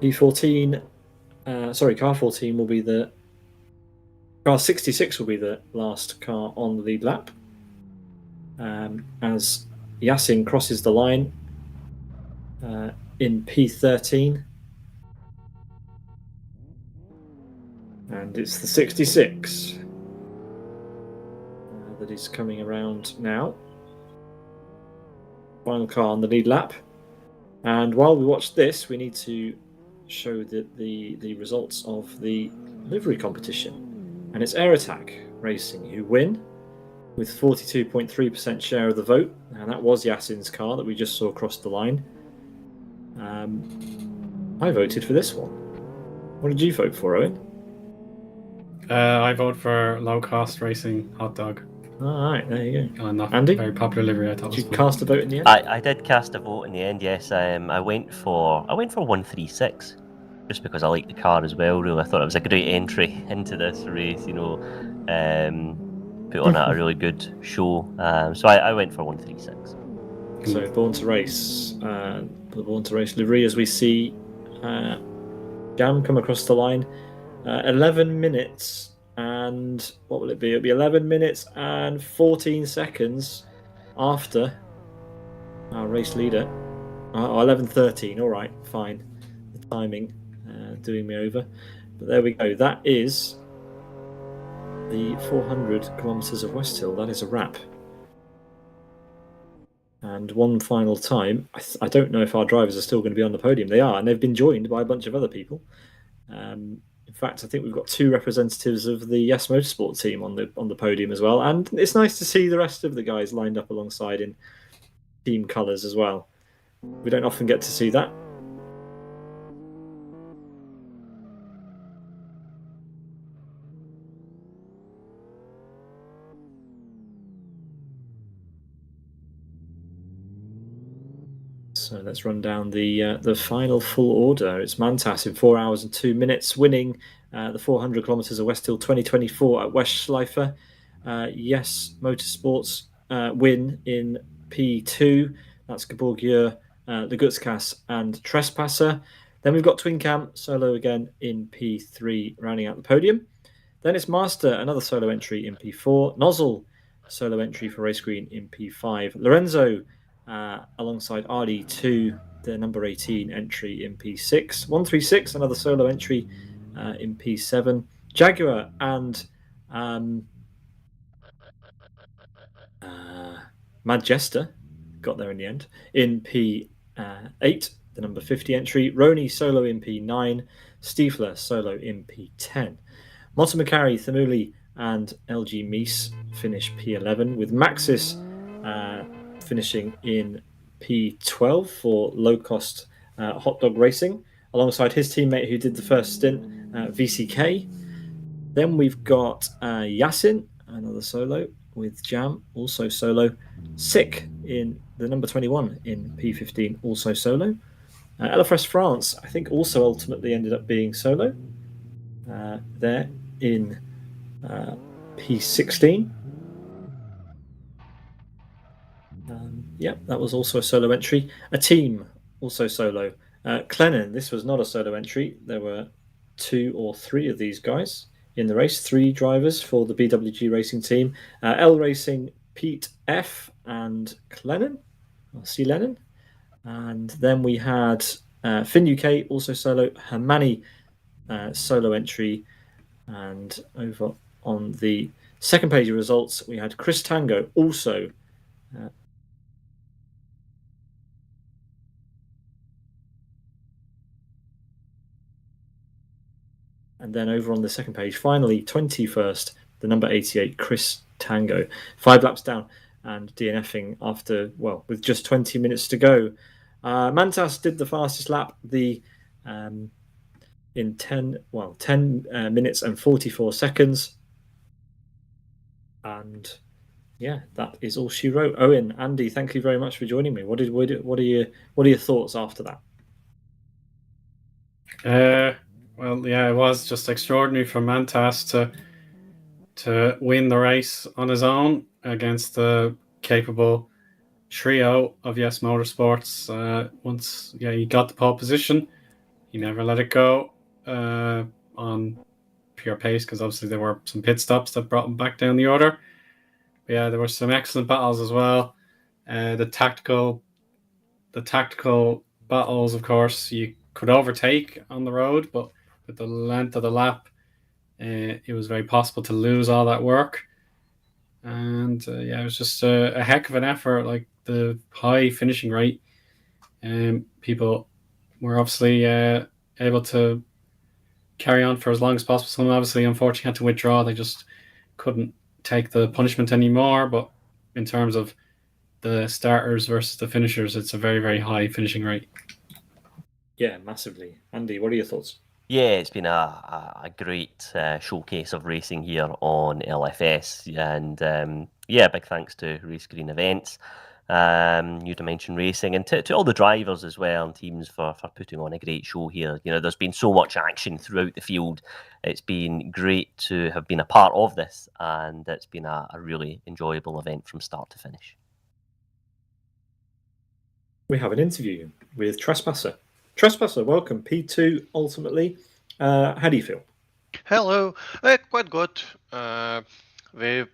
[SPEAKER 5] P14, car 14 will be car 66 will be the last car on the lead lap. As Yasin crosses the line in P13. And it's the 66 that is coming around now. Final car on the lead lap. And while we watch this, we need to show the results of the livery competition. And it's Air Attack Racing who win with 42.3% share of the vote. And that was Yasin's car that we just saw cross the line. I voted for this one. What did you vote for, Owen?
[SPEAKER 4] I vote for Low Cost Racing Hot Dog.
[SPEAKER 5] All right, there you go.
[SPEAKER 4] And that
[SPEAKER 5] Andy?
[SPEAKER 4] very popular livery, I thought.
[SPEAKER 5] Did you cast a vote in the end?
[SPEAKER 6] I did cast a vote in the end. Yes, I went for 136, just because I like the car as well. Really, I thought it was a great entry into this race. You know, put on a really good show. So I went for 136.
[SPEAKER 5] So Born to Race, the Born to Race livery, as we see Jam come across the line, 11 minutes. And what will it be? It'll be 11 minutes and 14 seconds after our race leader. 11:13. All right, fine. The timing doing me over. But there we go. That is the 400 kilometers of Westhill. That is a wrap. And one final time. I don't know if our drivers are still going to be on the podium. They are, and they've been joined by a bunch of other people. In fact, I think we've got 2 representatives of the Yes Motorsport team on the podium as well, and it's nice to see the rest of the guys lined up alongside in team colours as well. We don't often get to see that. So let's run down the final full order. It's Mantas in 4 hours and 2 minutes, winning the 400 kilometers of Westhill 2024 at Westschleife. Yes Motorsports win in P2. That's Geborgier, the Gutskas, and Trespasser. Then we've got Twin Cam solo again in P3, rounding out the podium. Then it's Master, another solo entry in P4. Nozzle, solo entry for Race Green in P5. Lorenzo, alongside RD2, the number 18 entry in P6. 136, another solo entry in P7. Jaguar and Madjester got there in the end in P8, the number 50 entry. Roni solo in P9. Stiefler solo in P10. Martin McElroy, Thamuli, and LG Meese finish P11, with Maxis finishing in P12 for low-cost hot dog racing, alongside his teammate who did the first stint, VCK. Then we've got Yasin, another solo, with Jam, also solo. Sick in the number 21 in P15, also solo. LFS France, I think, also ultimately ended up being solo. There in P16. That was also a solo entry. A team, also solo. Clennon, this was not a solo entry. There were 2 or 3 of these guys in the race. 3 drivers for the BWG racing team. L Racing, Pete F and Clennon, or C Lennon. And then we had Finn UK, also solo. Hermani, solo entry. And over on the second page of results, we had Chris Tango, also and then over on the second page, finally, 21st, the number 88, Chris Tango. 5 laps down and DNFing after, with just 20 minutes to go. Mantas did the fastest lap, in 10 minutes and 44 seconds. And that is all she wrote. Eoin, Andy, thank you very much for joining me. What are your thoughts after that?
[SPEAKER 4] It was just extraordinary for Mantas to win the race on his own against the capable trio of Yes Motorsports. Once he got the pole position, he never let it go on pure pace, because obviously there were some pit stops that brought him back down the order. But there were some excellent battles as well. The tactical battles, of course, you could overtake on the road, but with the length of the lap, it was very possible to lose all that work. And it was just a heck of an effort. Like the high finishing rate, people were obviously able to carry on for as long as possible. Some obviously, unfortunately, had to withdraw. They just couldn't take the punishment anymore. But in terms of the starters versus the finishers, it's a very, very high finishing rate.
[SPEAKER 5] Yeah, massively. Andy, what are your thoughts?
[SPEAKER 6] Yeah, it's been a great showcase of racing here on LFS, and big thanks to Race Green Events, New Dimension Racing, and to all the drivers as well and teams for putting on a great show here. There's been so much action throughout the field. It's been great to have been a part of this, and it's been a really enjoyable event from start to finish.
[SPEAKER 5] We have an interview with Trespasser. Trespasser, welcome. P2 ultimately. How do you feel?
[SPEAKER 7] Hello. Quite good. We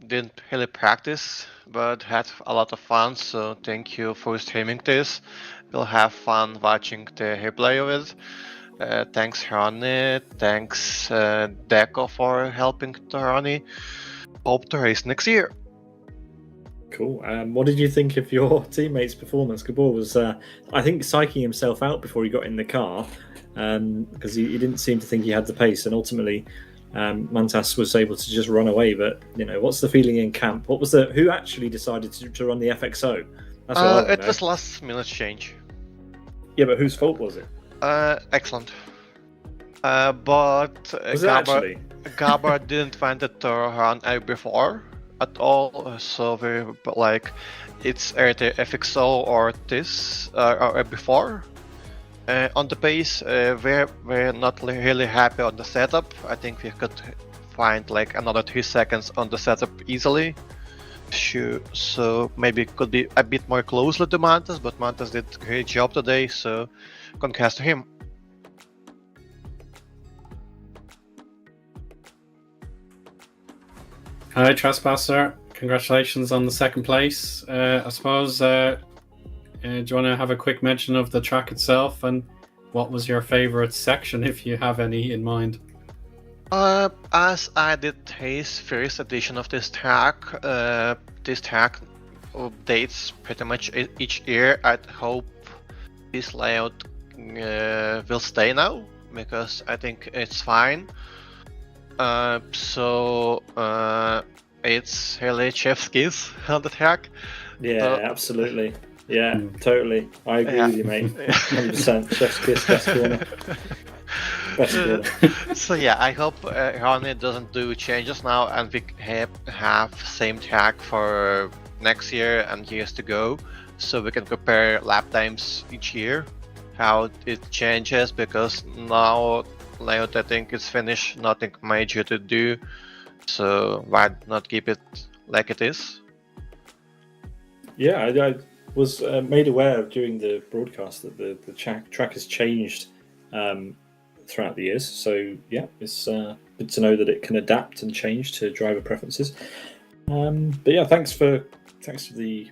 [SPEAKER 7] didn't really practice, but had a lot of fun. So thank you for streaming this. We'll have fun watching the replay of it. Thanks, Ronnie. Thanks, Deco, for helping Ronnie. Hope to race next year.
[SPEAKER 5] Cool. What did you think of your teammate's performance? Gabor was, I think, psyching himself out before he got in the car because he didn't seem to think he had the pace, and ultimately Mantas was able to just run away. But what's the feeling in camp? Who actually decided to run the FXO? That's what
[SPEAKER 7] it was last minute change.
[SPEAKER 5] Yeah, but whose fault was it?
[SPEAKER 7] Excellent. But Gabor didn't find the run before at all, so it's either FXO or this or before. On the pace, we're not really happy on the setup. I think we could find another 3 seconds on the setup easily. Sure, so maybe it could be a bit more closely to Mantas, but Mantas did a great job today, so congrats to him.
[SPEAKER 4] Hi, Trespasser. Congratulations on the second place. I suppose, do you want to have a quick mention of the track itself, and what was your favourite section, if you have any in mind?
[SPEAKER 7] As I did his first edition of this track updates pretty much each year. I hope this layout will stay now, because I think it's fine. It's really chef's kiss on the track.
[SPEAKER 5] Yeah, absolutely. Yeah, totally. I agree with you, mate. 100%. Chef's kiss, best corner. Best corner.
[SPEAKER 7] So yeah, I hope Ronnie doesn't do changes now, and we have same track for next year and years to go, so we can compare lap times each year. how it changes, because now that I think it's finished, nothing major to do. So why not keep it like it is?
[SPEAKER 5] Yeah, I was made aware during the broadcast that the track has changed throughout the years. So yeah, it's good to know that it can adapt and change to driver preferences. But yeah, thanks for the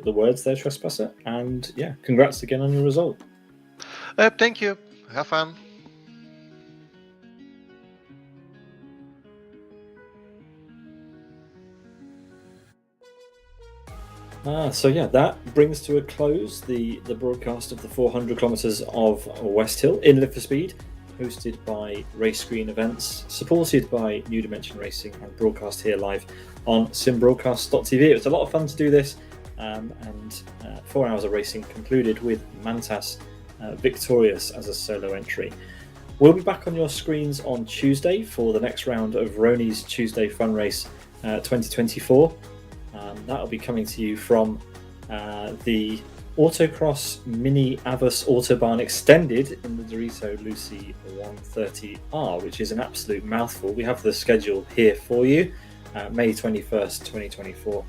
[SPEAKER 5] words there, Trespasser, and yeah, congrats again on your result.
[SPEAKER 7] Thank you. Have fun.
[SPEAKER 5] So yeah, that brings to a close the broadcast of the 400 kilometers of Westhill in Live for Speed, hosted by Race Screen Events, supported by New Dimension Racing, and broadcast here live on simbroadcast.tv. It was a lot of fun to do this, and 4 hours of racing concluded with Mantas victorious as a solo entry. We'll be back on your screens on Tuesday for the next round of Roni's Tuesday Fun Race 2024. That'll be coming to you from the Autocross Mini Avus Autobahn Extended in the Dorito Lucy 130R, which is an absolute mouthful. We have the schedule here for you, May 21st, 2024.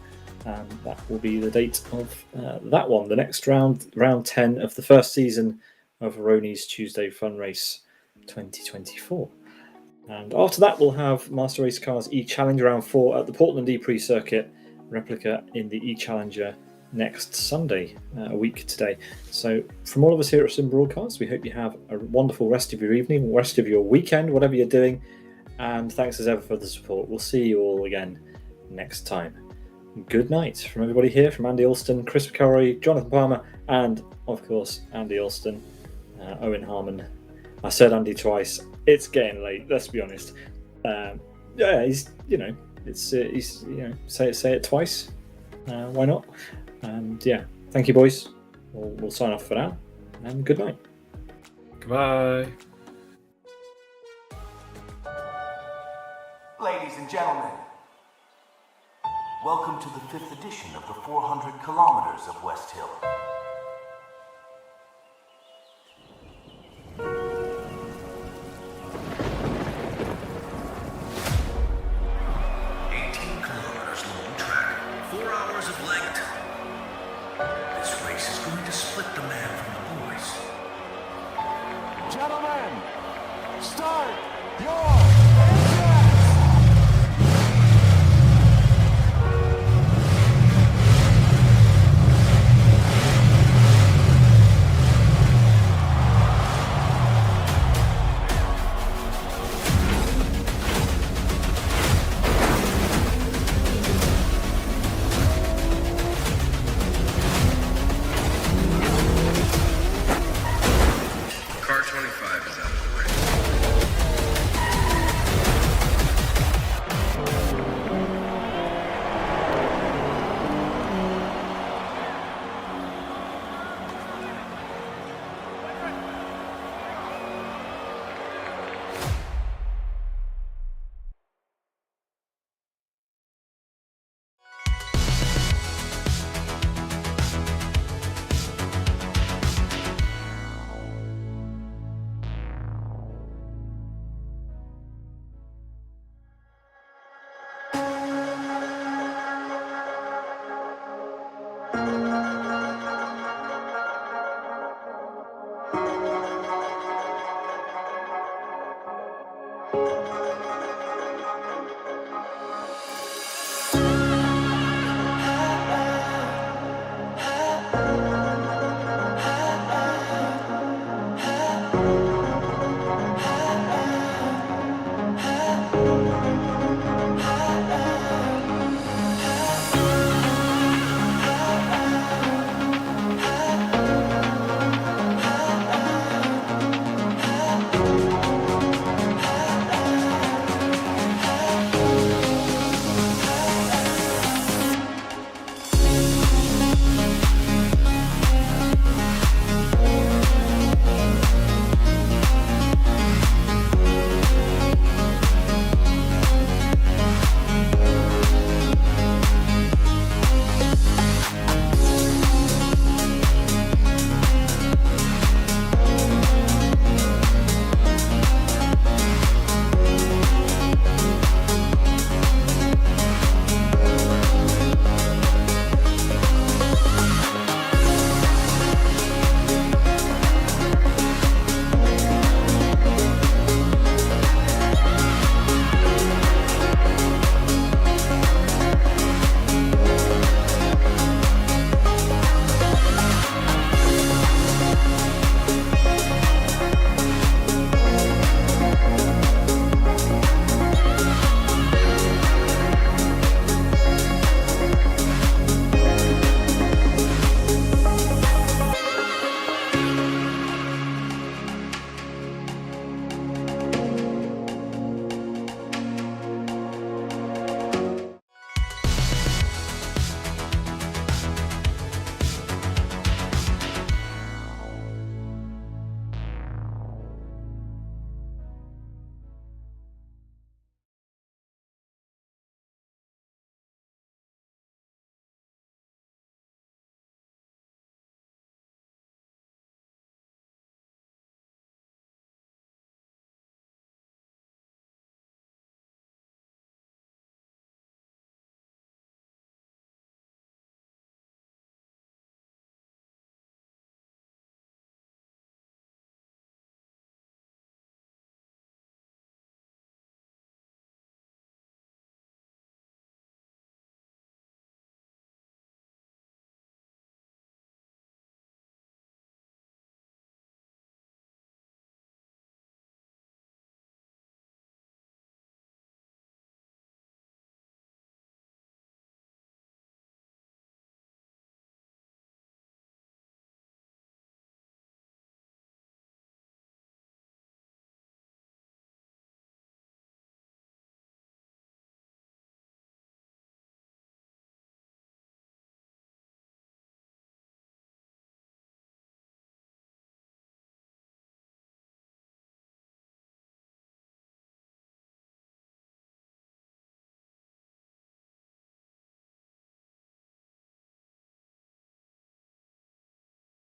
[SPEAKER 5] That will be the date of that one, the next round 10 of the first season of Roni's Tuesday Fun Race 2024. And after that, we'll have Master Race Cars E-Challenge Round 4 at the Portland E-Prix Circuit, replica in the E-Challenger next Sunday, a week today. So from all of us here at Sim Broadcast, we hope you have a wonderful rest of your evening, rest of your weekend, whatever you're doing, and thanks as ever for the support. We'll see you all again next time. Good night from everybody here, from Andy Alston, Chris McElroy, Jonathan Palmer, and of course Andy Alston, Eoin Harmon. I said Andy twice. It's getting late, let's be honest. Yeah, he's, he's, say it twice. Why not? And yeah, thank you, boys. We'll sign off for now, and good night.
[SPEAKER 4] Goodbye.
[SPEAKER 1] Ladies and gentlemen, welcome to the 5th edition of the 400 kilometers of Westhill.